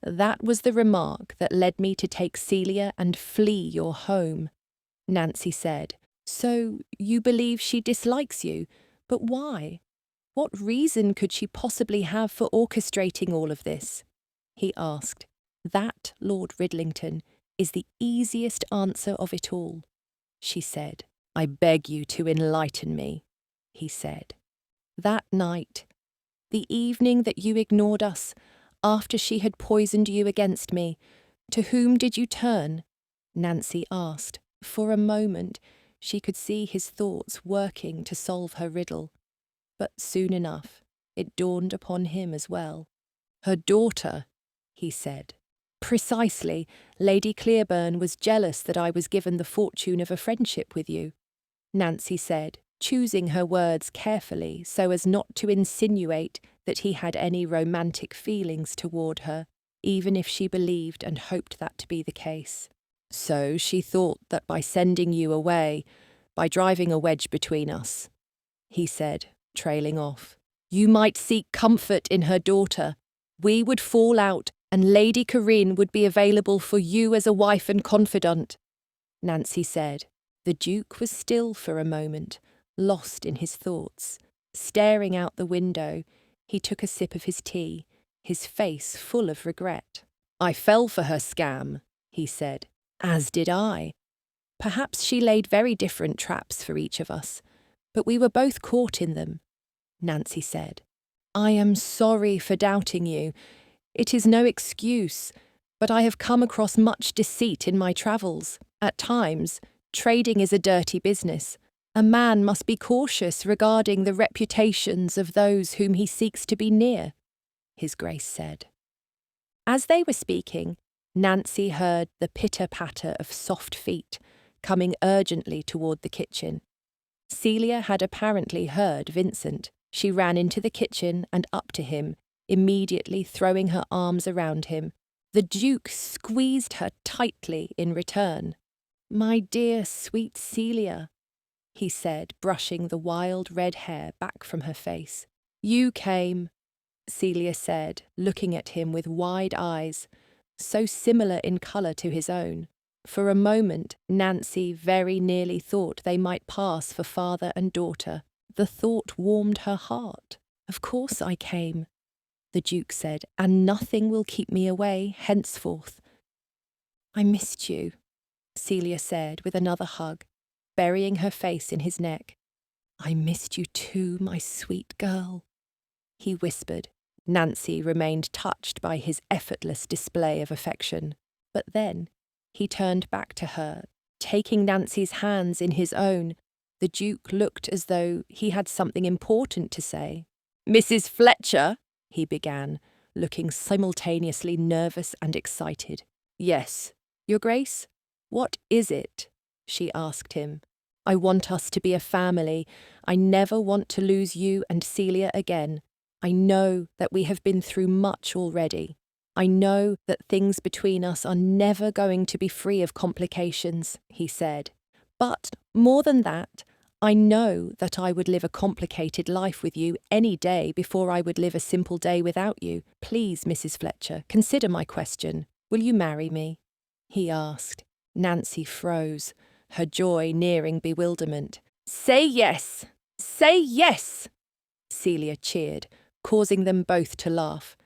That was the remark that led me to take Celia and flee your home, Nancy said. So you believe she dislikes you, but why? What reason could she possibly have for orchestrating all of this? He asked. That, Lord Ridlington, is the easiest answer of it all, she said. I beg you to enlighten me, he said. That night, the evening that you ignored us, after she had poisoned you against me, to whom did you turn? Nancy asked. For a moment, she could see his thoughts working to solve her riddle. But soon enough, it dawned upon him as well. Her daughter, he said. Precisely, Lady Clearburn was jealous that I was given the fortune of a friendship with you, Nancy said, choosing her words carefully so as not to insinuate that he had any romantic feelings toward her, even if she believed and hoped that to be the case. So she thought that by sending you away, by driving a wedge between us, he said, trailing off, you might seek comfort in her daughter. We would fall out, and Lady Corinne would be available for you as a wife and confidant," Nancy said. The Duke was still for a moment, lost in his thoughts. Staring out the window, he took a sip of his tea, his face full of regret. "I fell for her scam," he said. "As did I. Perhaps she laid very different traps for each of us, but we were both caught in them," Nancy said. "I am sorry for doubting you. It is no excuse, but I have come across much deceit in my travels. At times, trading is a dirty business. A man must be cautious regarding the reputations of those whom he seeks to be near," His Grace said. As they were speaking, Nancy heard the pitter-patter of soft feet coming urgently toward the kitchen. Celia had apparently heard Vincent. She ran into the kitchen and up to him, immediately throwing her arms around him. The Duke squeezed her tightly in return. "My dear, sweet Celia," he said, brushing the wild red hair back from her face. "You came," Celia said, looking at him with wide eyes, so similar in colour to his own. For a moment, Nancy very nearly thought they might pass for father and daughter. The thought warmed her heart. "Of course I came," the Duke said, "and nothing will keep me away henceforth." "I missed you," Celia said with another hug, burying her face in his neck. "I missed you too, my sweet girl," he whispered. Nancy remained touched by his effortless display of affection. But then he turned back to her, taking Nancy's hands in his own. The Duke looked as though he had something important to say. "Mrs. Fletcher," he began, looking simultaneously nervous and excited. "Yes, Your Grace? What is it?" she asked him. "I want us to be a family. I never want to lose you and Celia again. I know that we have been through much already. I know that things between us are never going to be free of complications," he said. "But more than that, I know that I would live a complicated life with you any day before I would live a simple day without you. Please, Mrs. Fletcher, consider my question. Will you marry me?" he asked. Nancy froze, her joy nearing bewilderment. "Say yes! Say yes!" Celia cheered, causing them both to laugh.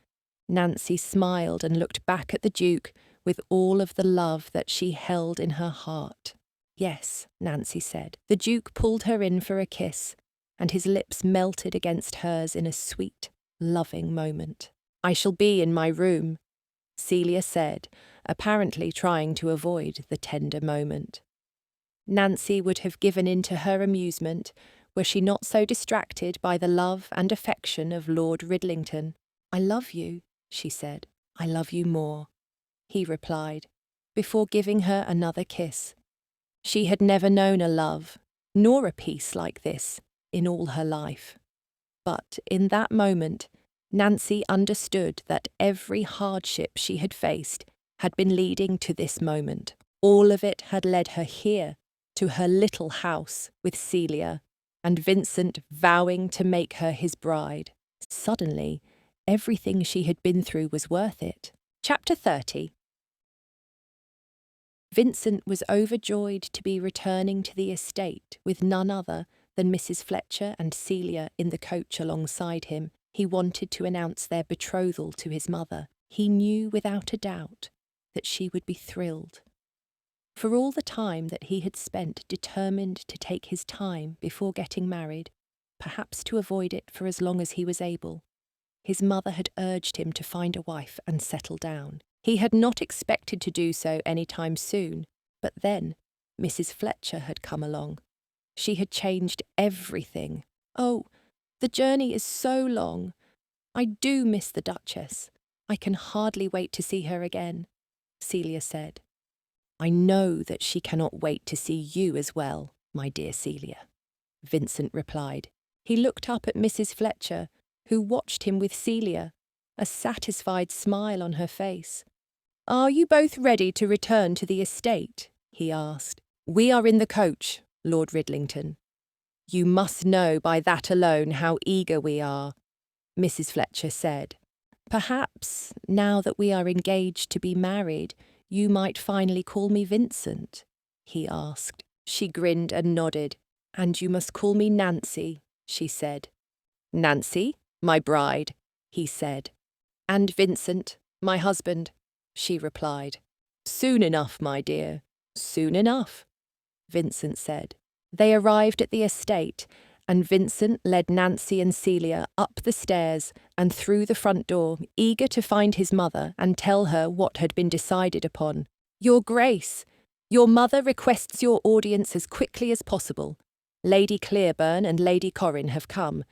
Nancy smiled and looked back at the Duke with all of the love that she held in her heart. "Yes," Nancy said. The Duke pulled her in for a kiss, and his lips melted against hers in a sweet, loving moment. "I shall be in my room," Celia said, apparently trying to avoid the tender moment. Nancy would have given in to her amusement were she not so distracted by the love and affection of Lord Ridlington. "I love you," she said. "I love you more," he replied, before giving her another kiss. She had never known a love, nor a peace like this, in all her life. But in that moment, Nancy understood that every hardship she had faced had been leading to this moment. All of it had led her here, to her little house with Celia, and Vincent vowing to make her his bride. Suddenly, everything she had been through was worth it. Chapter 30. Vincent was overjoyed to be returning to the estate with none other than Mrs. Fletcher and Celia in the coach alongside him. He wanted to announce their betrothal to his mother. He knew without a doubt that she would be thrilled. For all the time that he had spent determined to take his time before getting married, perhaps to avoid it for as long as he was able, his mother had urged him to find a wife and settle down. He had not expected to do so any time soon, but then Mrs. Fletcher had come along. She had changed everything. "Oh, the journey is so long. I do miss the Duchess. I can hardly wait to see her again," Celia said. "I know that she cannot wait to see you as well, my dear Celia," Vincent replied. He looked up at Mrs. Fletcher, who watched him with Celia, a satisfied smile on her face. "Are you both ready to return to the estate?" he asked. "We are in the coach, Lord Ridlington. You must know by that alone how eager we are," Mrs. Fletcher said. Perhaps, now that we are engaged to be married, you might finally call me Vincent, he asked. She grinned and nodded. And you must call me Nancy, she said. Nancy, my bride, he said. And Vincent, my husband, she replied. Soon enough, my dear, soon enough, Vincent said. They arrived at the estate, and Vincent led Nancy and Celia up the stairs and through the front door, eager to find his mother and tell her what had been decided upon. Your Grace, your mother requests your audience as quickly as possible. Lady Clearburn and Lady Corrin have come.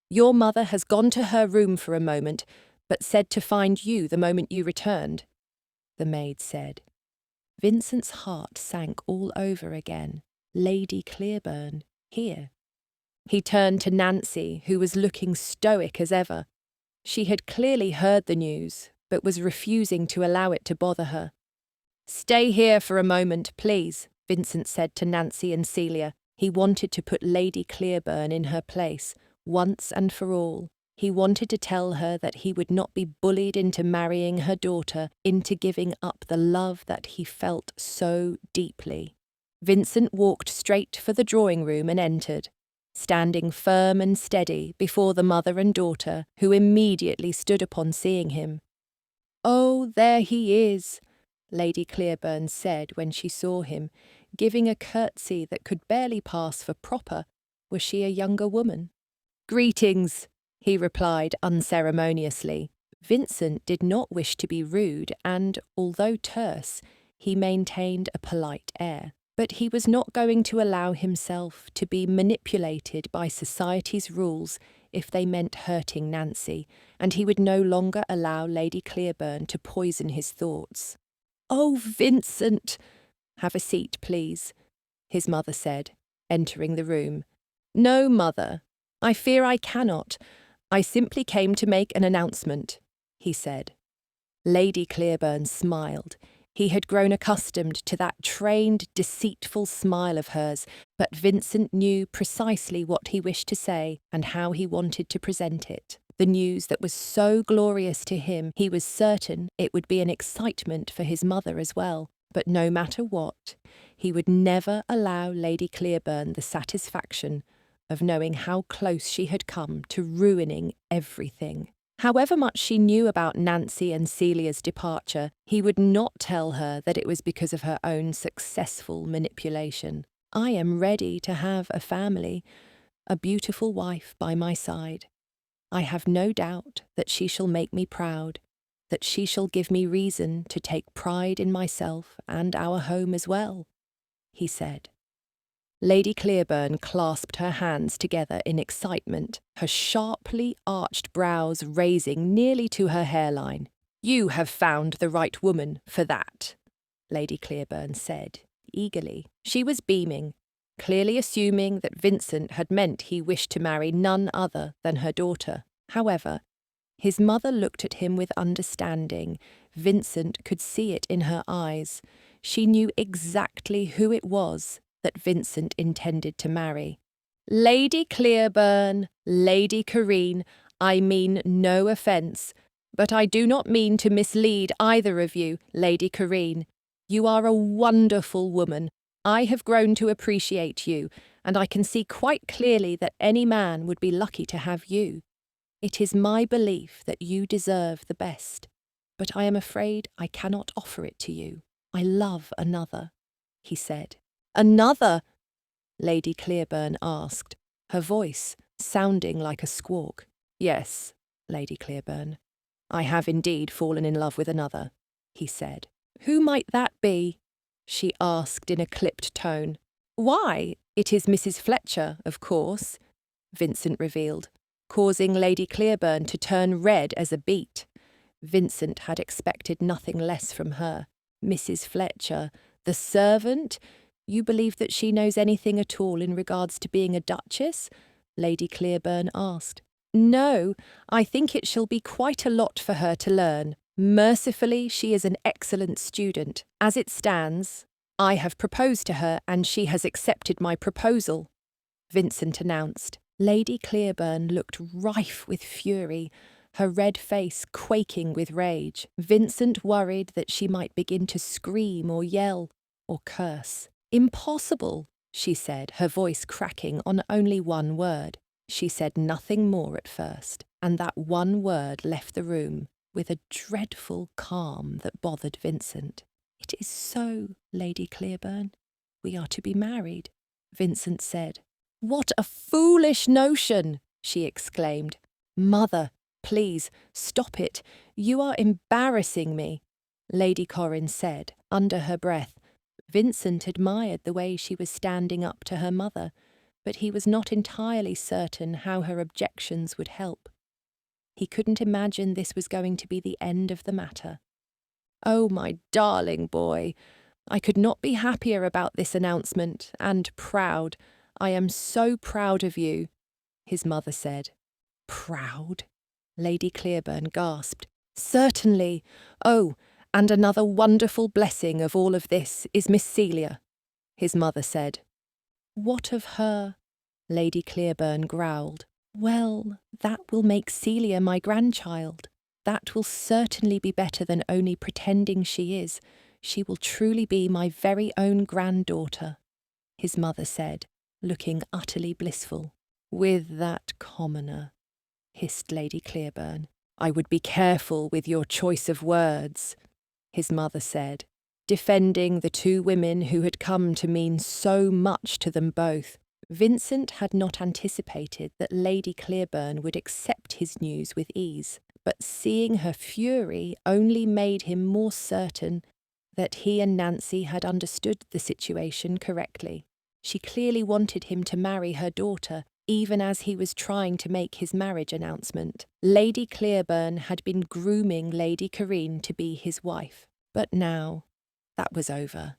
Your mother has gone to her room for a moment, but said to find you the moment you returned, the maid said. Vincent's heart sank all over again. Lady Clearburn, here. He turned to Nancy, who was looking stoic as ever. She had clearly heard the news, but was refusing to allow it to bother her. Stay here for a moment, please, Vincent said to Nancy and Celia. He wanted to put Lady Clearburn in her place, once and for all. He wanted to tell her that he would not be bullied into marrying her daughter, into giving up the love that he felt so deeply. Vincent walked straight for the drawing room and entered, standing firm and steady before the mother and daughter, who immediately stood upon seeing him. Oh, there he is, Lady Clearburn said when she saw him, giving a curtsy that could barely pass for proper, were she a younger woman. Greetings, he replied unceremoniously. Vincent did not wish to be rude and, although terse, he maintained a polite air. But he was not going to allow himself to be manipulated by society's rules if they meant hurting Nancy, and he would no longer allow Lady Clearburn to poison his thoughts. Oh, Vincent! Have a seat, please, his mother said, entering the room. No, mother, I fear I cannot. I simply came to make an announcement, he said. Lady Clearburn smiled. He had grown accustomed to that trained, deceitful smile of hers, but Vincent knew precisely what he wished to say and how he wanted to present it. The news that was so glorious to him, he was certain it would be an excitement for his mother as well. But no matter what, he would never allow Lady Clearburn the satisfaction of knowing how close she had come to ruining everything. However much she knew about Nancy and Celia's departure, he would not tell her that it was because of her own successful manipulation. I am ready to have a family, a beautiful wife by my side. I have no doubt that she shall make me proud, that she shall give me reason to take pride in myself and our home as well, he said. Lady Clearburn clasped her hands together in excitement, her sharply arched brows raising nearly to her hairline. You have found the right woman for that, Lady Clearburn said, eagerly. She was beaming, clearly assuming that Vincent had meant he wished to marry none other than her daughter. However, his mother looked at him with understanding. Vincent could see it in her eyes. She knew exactly who it was that Vincent intended to marry. Lady Clearburn, Lady Corrin, I mean no offence, but I do not mean to mislead either of you, Lady Corrin. You are a wonderful woman. I have grown to appreciate you, and I can see quite clearly that any man would be lucky to have you. It is my belief that you deserve the best, but I am afraid I cannot offer it to you. I love another, he said. Another? Lady Clearburn asked, her voice sounding like a squawk. Yes, Lady Clearburn, I have indeed fallen in love with another, he said. Who might that be? She asked in a clipped tone. Why, it is Mrs. Fletcher, of course, Vincent revealed, causing Lady Clearburn to turn red as a beet. Vincent had expected nothing less from her. Mrs. Fletcher, the servant? You believe that she knows anything at all in regards to being a duchess? Lady Clearburn asked. No, I think it shall be quite a lot for her to learn. Mercifully, she is an excellent student. As it stands, I have proposed to her and she has accepted my proposal, Vincent announced. Lady Clearburn looked rife with fury. her red face quaking with rage. Vincent worried that she might begin to scream or yell or curse. "Impossible," she said, her voice cracking on only one word. She said nothing more at first, and that one word left the room with a dreadful calm that bothered Vincent. "It is so, Lady Clearburn. We are to be married," Vincent said. "What a foolish notion!" she exclaimed. "Mother, please, stop it. You are embarrassing me," Lady Corin said, under her breath. Vincent admired the way she was standing up to her mother, but he was not entirely certain how her objections would help. He couldn't imagine this was going to be the end of the matter. "Oh, my darling boy, I could not be happier about this announcement, and proud. I am so proud of you," his mother said. "Proud?" Lady Clearburn gasped. "Certainly. Oh, and another wonderful blessing of all of this is Miss Celia," his mother said. "What of her?" Lady Clearburn growled. "Well, that will make Celia my grandchild. That will certainly be better than only pretending she is. She will truly be my very own granddaughter," his mother said, looking utterly blissful. "With that commoner," hissed Lady Clearburn. "I would be careful with your choice of words," his mother said, defending the two women who had come to mean so much to them both. Vincent had not anticipated that Lady Clearburn would accept his news with ease, but seeing her fury only made him more certain that he and Nancy had understood the situation correctly. She clearly wanted him to marry her daughter, even as he was trying to make his marriage announcement. Lady Clearburn had been grooming Lady Corinne to be his wife. But now, that was over.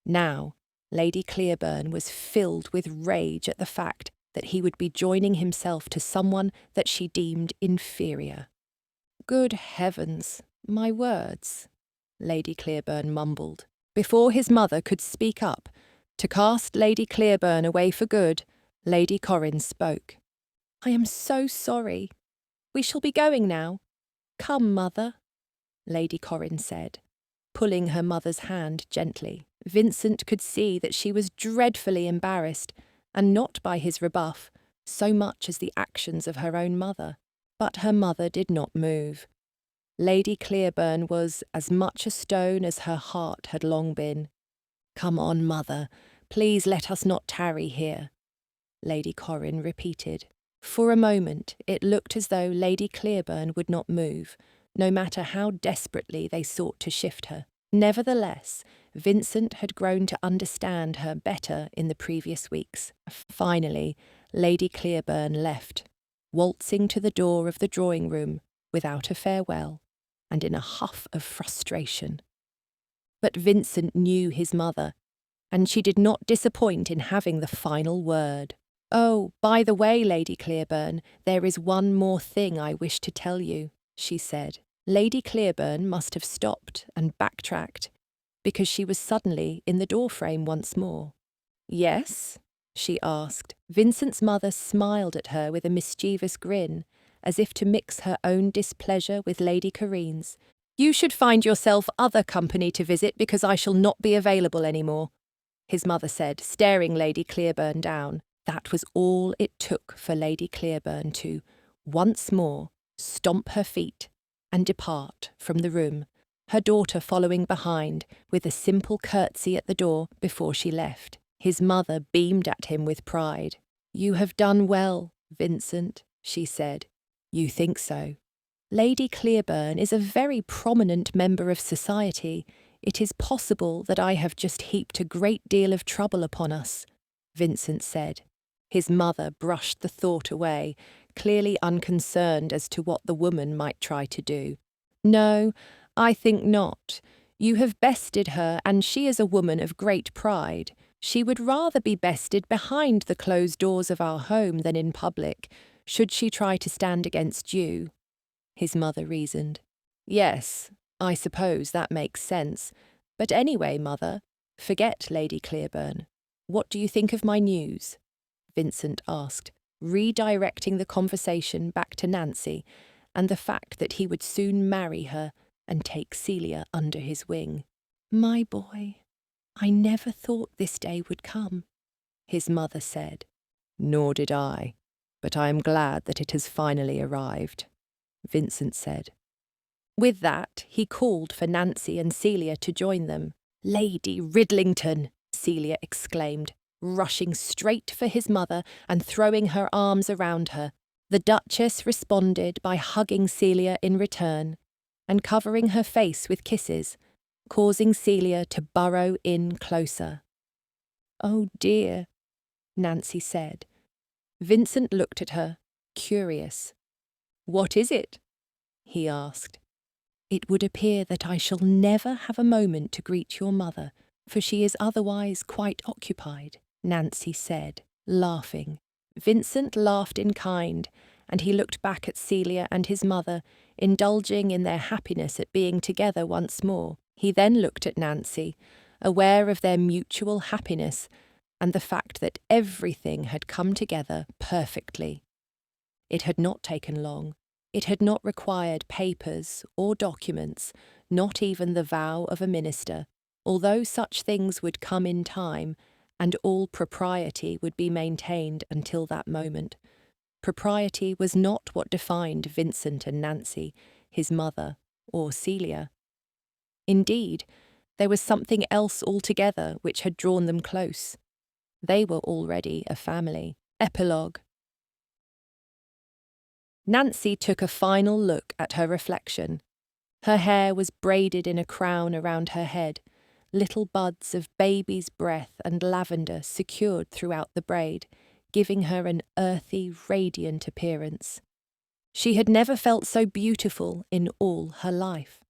Now, Lady Clearburn was filled with rage at the fact that he would be joining himself to someone that she deemed inferior. "Good heavens, my words," Lady Clearburn mumbled. Before his mother could speak up, to cast Lady Clearburn away for good, Lady Corin spoke. "I am so sorry. We shall be going now. Come, mother," Lady Corin said, pulling her mother's hand gently. Vincent could see that she was dreadfully embarrassed, and not by his rebuff, so much as the actions of her own mother. But her mother did not move. Lady Clearburn was as much a stone as her heart had long been. "Come on, mother, please let us not tarry here," Lady Corin repeated. For a moment it looked as though Lady Clearburn would not move, no matter how desperately they sought to shift her. Nevertheless, Vincent had grown to understand her better in the previous weeks. Finally, Lady Clearburn left, waltzing to the door of the drawing-room without a farewell, and in a huff of frustration. But Vincent knew his mother, and she did not disappoint in having the final word. "Oh, by the way, Lady Clearburn, there is one more thing I wish to tell you," she said. Lady Clearburn must have stopped and backtracked, because she was suddenly in the doorframe once more. "Yes?" she asked. Vincent's mother smiled at her with a mischievous grin, as if to mix her own displeasure with Lady Corinne's. "You should find yourself other company to visit because I shall not be available any more," his mother said, staring Lady Clearburn down. That was all it took for Lady Clearburn to, once more, stomp her feet and depart from the room, her daughter following behind with a simple curtsy at the door before she left. His mother beamed at him with pride. "You have done well, Vincent," she said. "You think so?" "Lady Clearburn is a very prominent member of society. It is possible that I have just heaped a great deal of trouble upon us," Vincent said. His mother brushed the thought away, clearly unconcerned as to what the woman might try to do. "No, I think not. You have bested her, and she is a woman of great pride. She would rather be bested behind the closed doors of our home than in public, should she try to stand against you," his mother reasoned. "Yes, I suppose that makes sense. But anyway, mother, forget Lady Clearburn. What do you think of my news?" Vincent asked, redirecting the conversation back to Nancy, and the fact that he would soon marry her and take Celia under his wing. "My boy, I never thought this day would come," his mother said. "Nor did I, but I am glad that it has finally arrived," Vincent said. With that, he called for Nancy and Celia to join them. "Lady Ridlington!" Celia exclaimed, rushing straight for his mother and throwing her arms around her. The Duchess responded by hugging Celia in return and covering her face with kisses, causing Celia to burrow in closer. "Oh dear," Nancy said. Vincent looked at her, curious. "What is it?" he asked. "It would appear that I shall never have a moment to greet your mother, for she is otherwise quite occupied," Nancy said, laughing. Vincent laughed in kind, and he looked back at Celia and his mother, indulging in their happiness at being together once more. He then looked at Nancy, aware of their mutual happiness and the fact that everything had come together perfectly. It had not taken long. It had not required papers or documents, not even the vow of a minister, although such things would come in time, and all propriety would be maintained until that moment. Propriety was not what defined Vincent and Nancy, his mother, or Celia. Indeed, there was something else altogether which had drawn them close. They were already a family. Epilogue. Nancy took a final look at her reflection. Her hair was braided in a crown around her head, little buds of baby's breath and lavender secured throughout the braid, giving her an earthy, radiant appearance. She had never felt so beautiful in all her life.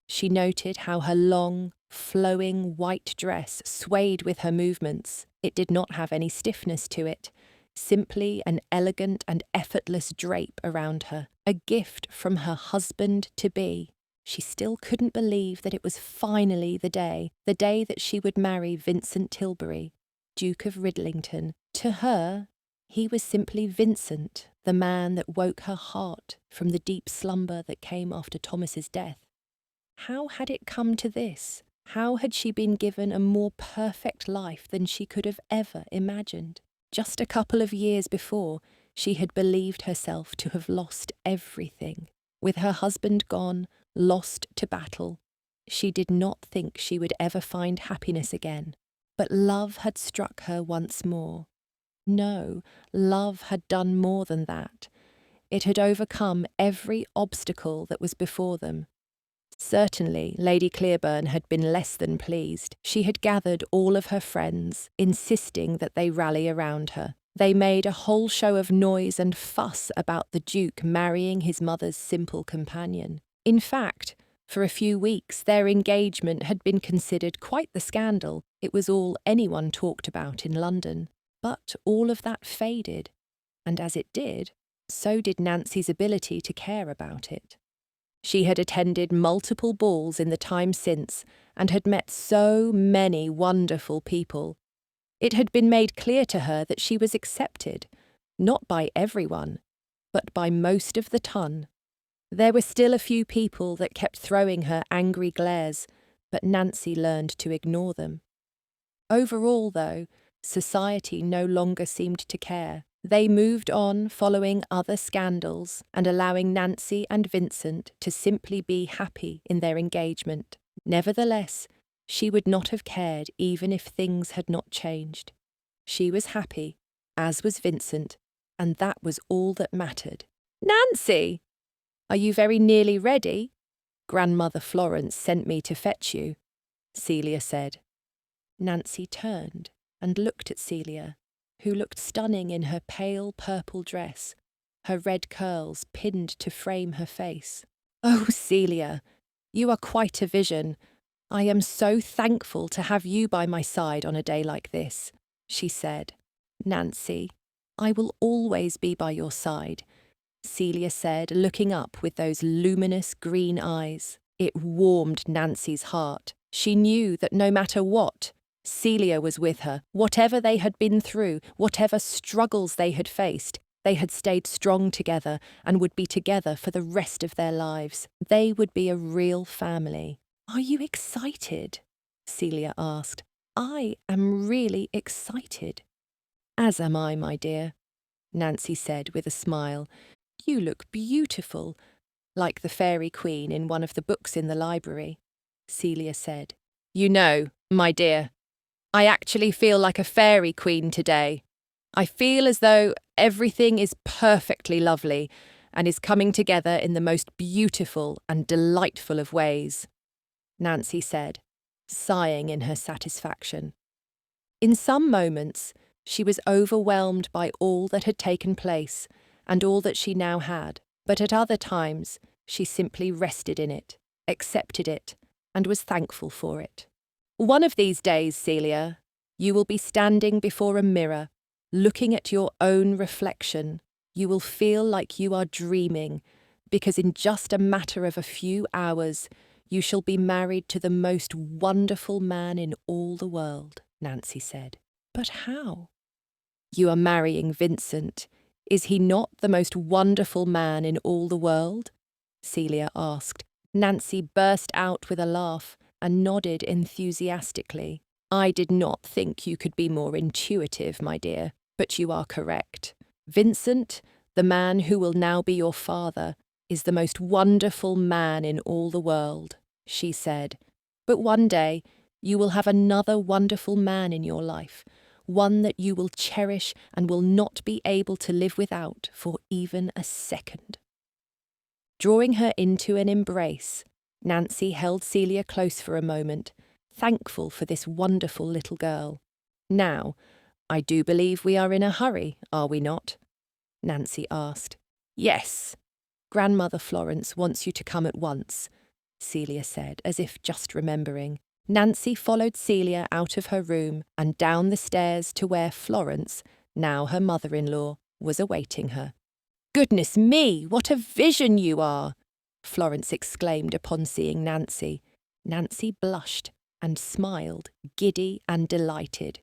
She noted how her long, flowing white dress swayed with her movements. It did not have any stiffness to it, simply an elegant and effortless drape around her, a gift from her husband-to-be. She still couldn't believe that it was finally the day that she would marry Vincent Tilbury, Duke of Ridlington. To her, he was simply Vincent, the man that woke her heart from the deep slumber that came after Thomas's death. How had it come to this? How had she been given a more perfect life than she could have ever imagined? Just a couple of years before, she had believed herself to have lost everything. With her husband gone, lost to battle, she did not think she would ever find happiness again. But love had struck her once more. No, love had done more than that. It had overcome every obstacle that was before them. Certainly, Lady Clearburn had been less than pleased. She had gathered all of her friends, insisting that they rally around her. They made a whole show of noise and fuss about the Duke marrying his mother's simple companion. In fact, for a few weeks, their engagement had been considered quite the scandal. It was all anyone talked about in London. But all of that faded, and as it did, so did Nancy's ability to care about it. She had attended multiple balls in the time since and had met so many wonderful people. It had been made clear to her that she was accepted, not by everyone, but by most of the ton. There were still a few people that kept throwing her angry glares, but Nancy learned to ignore them. Overall, though, society no longer seemed to care. They moved on following other scandals and allowing Nancy and Vincent to simply be happy in their engagement. Nevertheless, she would not have cared even if things had not changed. She was happy, as was Vincent, and that was all that mattered. "Nancy! Are you very nearly ready? Grandmother Florence sent me to fetch you," Celia said. Nancy turned and looked at Celia, who looked stunning in her pale purple dress, her red curls pinned to frame her face. "Oh, Celia, you are quite a vision. I am so thankful to have you by my side on a day like this," she said. "Nancy, I will always be by your side," Celia said, looking up with those luminous green eyes. It warmed Nancy's heart. She knew that no matter what, Celia was with her. Whatever they had been through, whatever struggles they had faced, They had stayed strong together and would be together for the rest of their lives. They would be a real family. "Are you excited?" Celia asked. "I am really excited." "As am I, my dear," Nancy said with a smile. "You look beautiful, like the fairy queen in one of the books in the library," Celia said. "You know, my dear, I actually feel like a fairy queen today. I feel as though everything is perfectly lovely and is coming together in the most beautiful and delightful of ways," Nancy said, sighing in her satisfaction. In some moments, she was overwhelmed by all that had taken place and all that she now had, but at other times she simply rested in it, accepted it, and was thankful for it. "One of these days, Celia, you will be standing before a mirror, looking at your own reflection. You will feel like you are dreaming, because in just a matter of a few hours, you shall be married to the most wonderful man in all the world," Nancy said. "But how?" "You are marrying Vincent. Is he not the most wonderful man in all the world?" Celia asked. Nancy burst out with a laugh and nodded enthusiastically. "I did not think you could be more intuitive, my dear, but you are correct. Vincent, the man who will now be your father, is the most wonderful man in all the world," she said. "But one day you will have another wonderful man in your life, one that you will cherish and will not be able to live without for even a second." Drawing her into an embrace, Nancy held Celia close for a moment, thankful for this wonderful little girl. "Now, I do believe we are in a hurry, are we not?" Nancy asked. "Yes. Grandmother Florence wants you to come at once," Celia said, as if just remembering. Nancy followed Celia out of her room and down the stairs to where Florence, now her mother-in-law, was awaiting her. "Goodness me, what a vision you are!" Florence exclaimed upon seeing Nancy. Nancy blushed and smiled, giddy and delighted.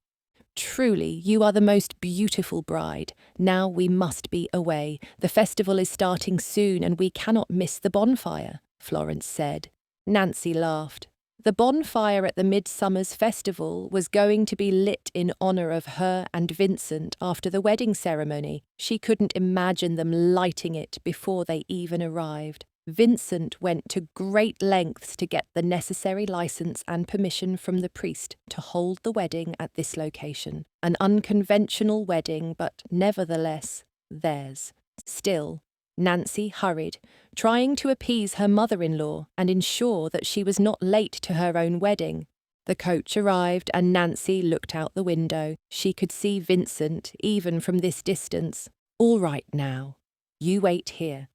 "Truly, you are the most beautiful bride. Now we must be away. The festival is starting soon and we cannot miss the bonfire," Florence said. Nancy laughed. The bonfire at the Midsummer's Festival was going to be lit in honour of her and Vincent after the wedding ceremony. She couldn't imagine them lighting it before they even arrived. Vincent went to great lengths to get the necessary licence and permission from the priest to hold the wedding at this location. An unconventional wedding, but nevertheless theirs. Still, Nancy hurried, trying to appease her mother-in-law and ensure that she was not late to her own wedding. The coach arrived and Nancy looked out the window. She could see Vincent, even from this distance. "All right now. You wait here.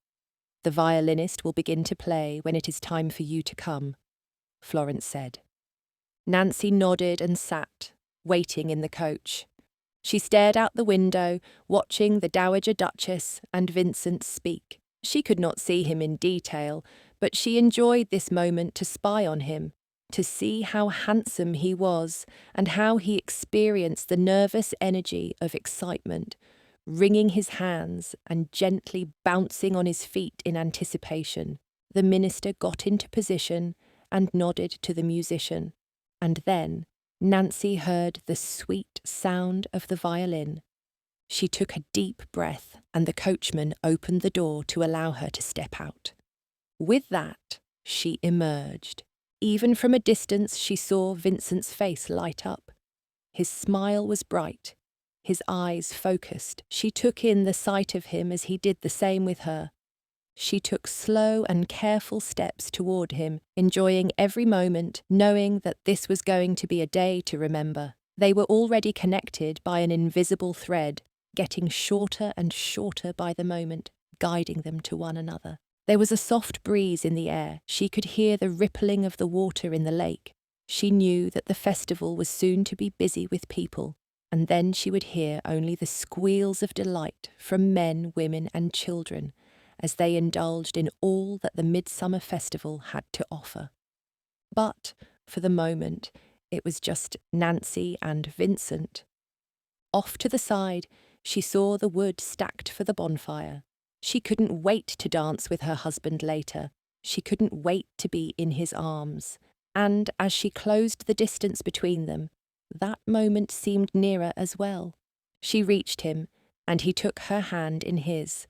The violinist will begin to play when it is time for you to come," Florence said. Nancy nodded and sat, waiting in the coach. She stared out the window, watching the Dowager Duchess and Vincent speak. She could not see him in detail, but she enjoyed this moment to spy on him, to see how handsome he was and how he experienced the nervous energy of excitement, wringing his hands and gently bouncing on his feet in anticipation. The minister got into position and nodded to the musician, and then Nancy heard the sweet sound of the violin. She took a deep breath, and the coachman opened the door to allow her to step out. With that, she emerged. Even from a distance, she saw Vincent's face light up. His smile was bright, his eyes focused. She took in the sight of him as he did the same with her. She took slow and careful steps toward him, enjoying every moment, knowing that this was going to be a day to remember. They were already connected by an invisible thread, getting shorter and shorter by the moment, guiding them to one another. There was a soft breeze in the air. She could hear the rippling of the water in the lake. She knew that the festival was soon to be busy with people, and then she would hear only the squeals of delight from men, women, and children, as they indulged in all that the Midsummer Festival had to offer. But, for the moment, it was just Nancy and Vincent. Off to the side, She saw the wood stacked for the bonfire. She couldn't wait to dance with her husband later. She couldn't wait to be in his arms. And as she closed the distance between them, that moment seemed nearer as well. She reached him, and he took her hand in his.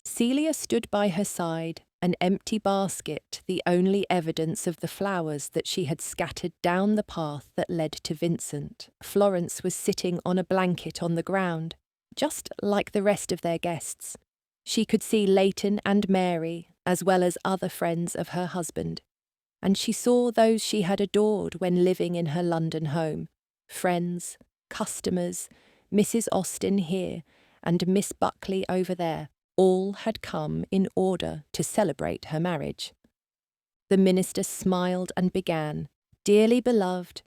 Celia stood by her side, an empty basket, the only evidence of the flowers that she had scattered down the path that led to Vincent. Florence was sitting on a blanket on the ground, just like the rest of their guests. She could see Leighton and Mary, as well as other friends of her husband, and she saw those she had adored when living in her London home. Friends, customers, Mrs. Austen here, and Miss Buckley over there, all had come in order to celebrate her marriage. The minister smiled and began, "Dearly beloved,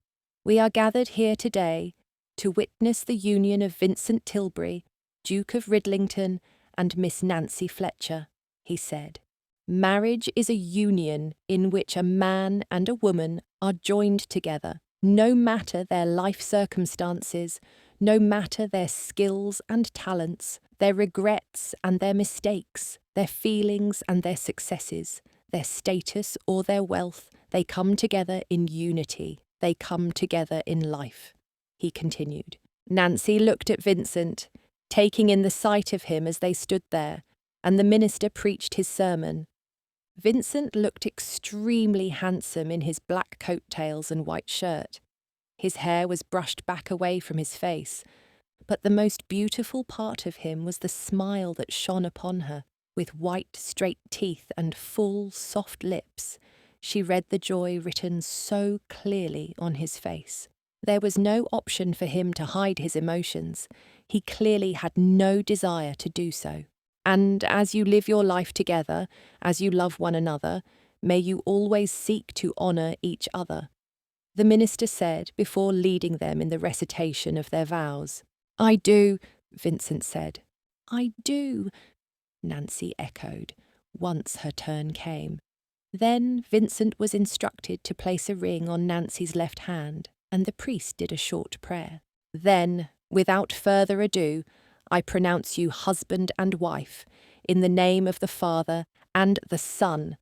we are gathered here today to witness the union of Vincent Tilbury, Duke of Ridlington, and Miss Nancy Fletcher," he said. "Marriage is a union in which a man and a woman are joined together, no matter their life circumstances, no matter their skills and talents, their regrets and their mistakes, their feelings and their successes, their status or their wealth. They come together in unity. They come together in life," he continued. Nancy looked at Vincent, taking in the sight of him as they stood there, and the minister preached his sermon. Vincent looked extremely handsome in his black coat-tails and white shirt. His hair was brushed back away from his face, but the most beautiful part of him was the smile that shone upon her. With white, straight teeth and full, soft lips, she read the joy written so clearly on his face. There was no option for him to hide his emotions. He clearly had no desire to do so. "And as you live your life together, as you love one another, may you always seek to honour each other," the minister said before leading them in the recitation of their vows. "I do," Vincent said. "I do," Nancy echoed, once her turn came. Then Vincent was instructed to place a ring on Nancy's left hand, and the priest did a short prayer. "Then, without further ado, I pronounce you husband and wife, in the name of the Father, and the Son,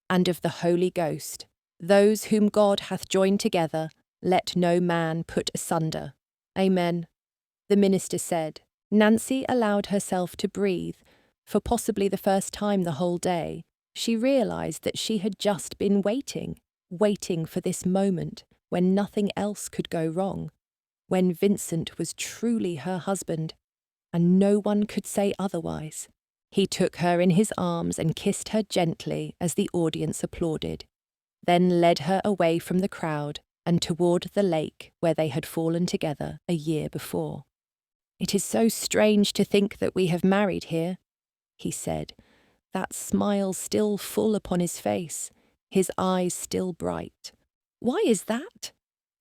and of the Holy Ghost. Those whom God hath joined together, let no man put asunder. Amen," the minister said. Nancy allowed herself to breathe. For possibly the first time the whole day, she realised that she had just been waiting for this moment when nothing else could go wrong, when Vincent was truly her husband, and no one could say otherwise. He took her in his arms and kissed her gently as the audience applauded, then led her away from the crowd and toward the lake where they had fallen together a year before. "It is so strange to think that we have married here," he said, that smile still full upon his face, his eyes still bright. "Why is that?"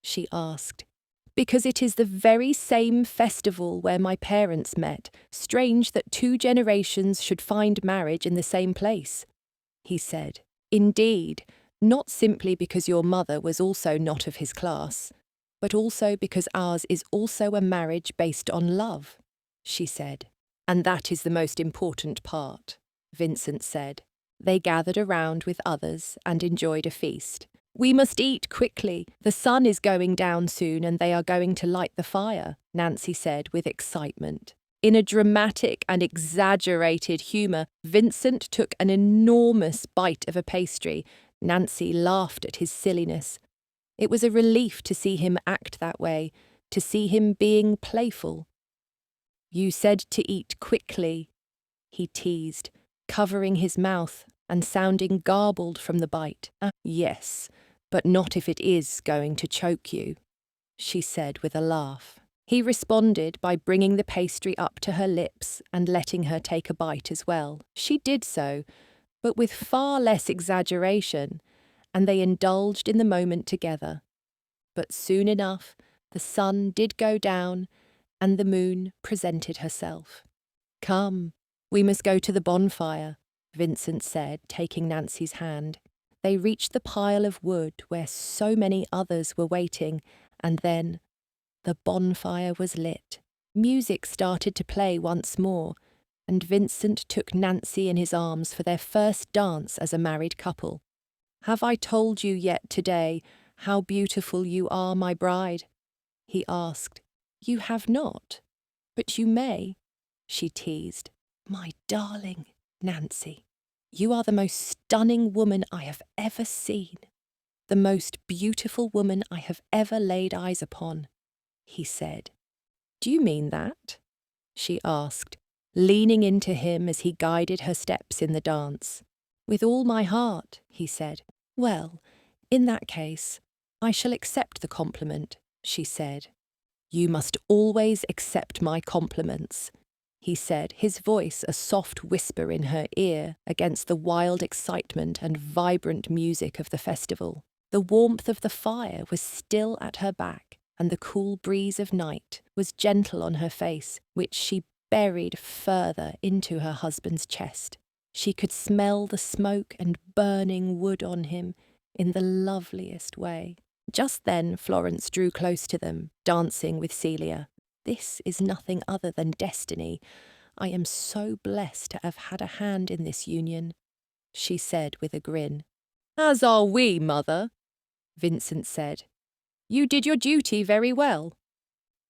she asked. "Because it is the very same festival where my parents met. Strange that 2 generations should find marriage in the same place," he said. "Indeed, not simply because your mother was also not of his class, but also because ours is also a marriage based on love," she said. "And that is the most important part," Vincent said. They gathered around with others and enjoyed a feast. "We must eat quickly. The sun is going down soon and they are going to light the fire," Nancy said with excitement. In a dramatic and exaggerated humour, Vincent took an enormous bite of a pastry. Nancy laughed at his silliness. It was a relief to see him act that way, to see him being playful. "You said to eat quickly," he teased, covering his mouth and sounding garbled from the bite. "Yes, but not if it is going to choke you," she said with a laugh. He responded by bringing the pastry up to her lips and letting her take a bite as well. She did so, but with far less exaggeration, and they indulged in the moment together. But soon enough, the sun did go down, and the moon presented herself. "Come, we must go to the bonfire," Vincent said, taking Nancy's hand. They reached the pile of wood where so many others were waiting, and then the bonfire was lit. Music started to play once more, and Vincent took Nancy in his arms for their first dance as a married couple. "Have I told you yet today how beautiful you are, my bride?" he asked. "You have not, but you may," she teased. "My darling Nancy, you are the most stunning woman I have ever seen, the most beautiful woman I have ever laid eyes upon," he said. "Do you mean that?" she asked, leaning into him as he guided her steps in the dance. "With all my heart," he said. "Well, in that case, I shall accept the compliment," she said. "You must always accept my compliments," he said, his voice a soft whisper in her ear against the wild excitement and vibrant music of the festival. The warmth of the fire was still at her back, and the cool breeze of night was gentle on her face, which she buried further into her husband's chest. She could smell the smoke and burning wood on him in the loveliest way. Just then Florence drew close to them, dancing with Celia. "This is nothing other than destiny. I am so blessed to have had a hand in this union," she said with a grin. "As are we, mother," Vincent said. "You did your duty very well."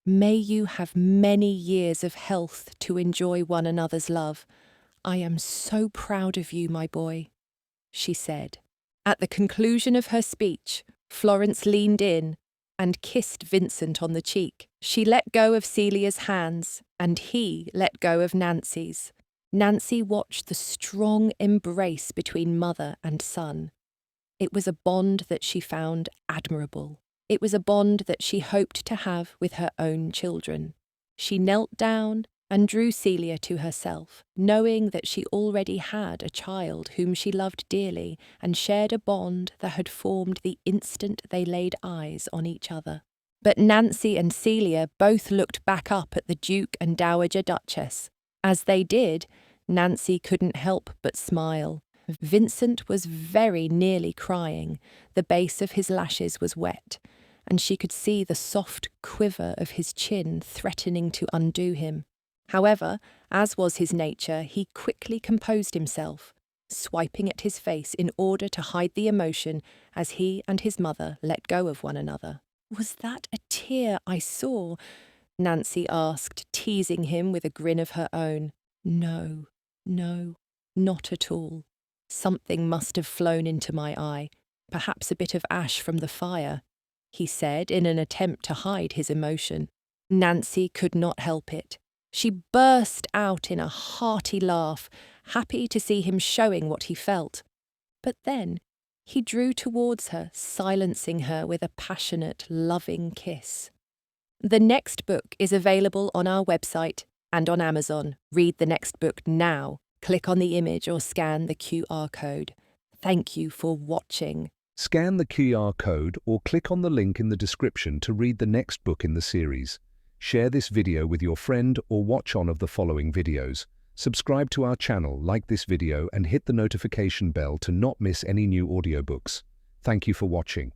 "May you have many years of health to enjoy one another's love. I am so proud of you, my boy," she said. At the conclusion of her speech, Florence leaned in and kissed Vincent on the cheek. She let go of Celia's hands, and he let go of Nancy's. Nancy watched the strong embrace between mother and son. It was a bond that she found admirable. It was a bond that she hoped to have with her own children. She knelt down and drew Celia to herself, knowing that she already had a child whom she loved dearly and shared a bond that had formed the instant they laid eyes on each other. But Nancy and Celia both looked back up at the Duke and Dowager Duchess. As they did, Nancy couldn't help but smile. Vincent was very nearly crying. The base of his lashes was wet, and she could see the soft quiver of his chin threatening to undo him. However, as was his nature, he quickly composed himself, swiping at his face in order to hide the emotion as he and his mother let go of one another. "Was that a tear I saw?" Nancy asked, teasing him with a grin of her own. No, not at all. Something must have flown into my eye, perhaps a bit of ash from the fire," he said in an attempt to hide his emotion. Nancy could not help it. She burst out in a hearty laugh, happy to see him showing what he felt. But then he drew towards her, silencing her with a passionate, loving kiss. The next book is available on our website and on Amazon. Read the next book now. Click on the image or scan the QR code. Thank you for watching. Scan the QR code or click on the link in the description to read the next book in the series. Share this video with your friend or watch one of the following videos. Subscribe to our channel, like this video and hit the notification bell to not miss any new audiobooks. Thank you for watching.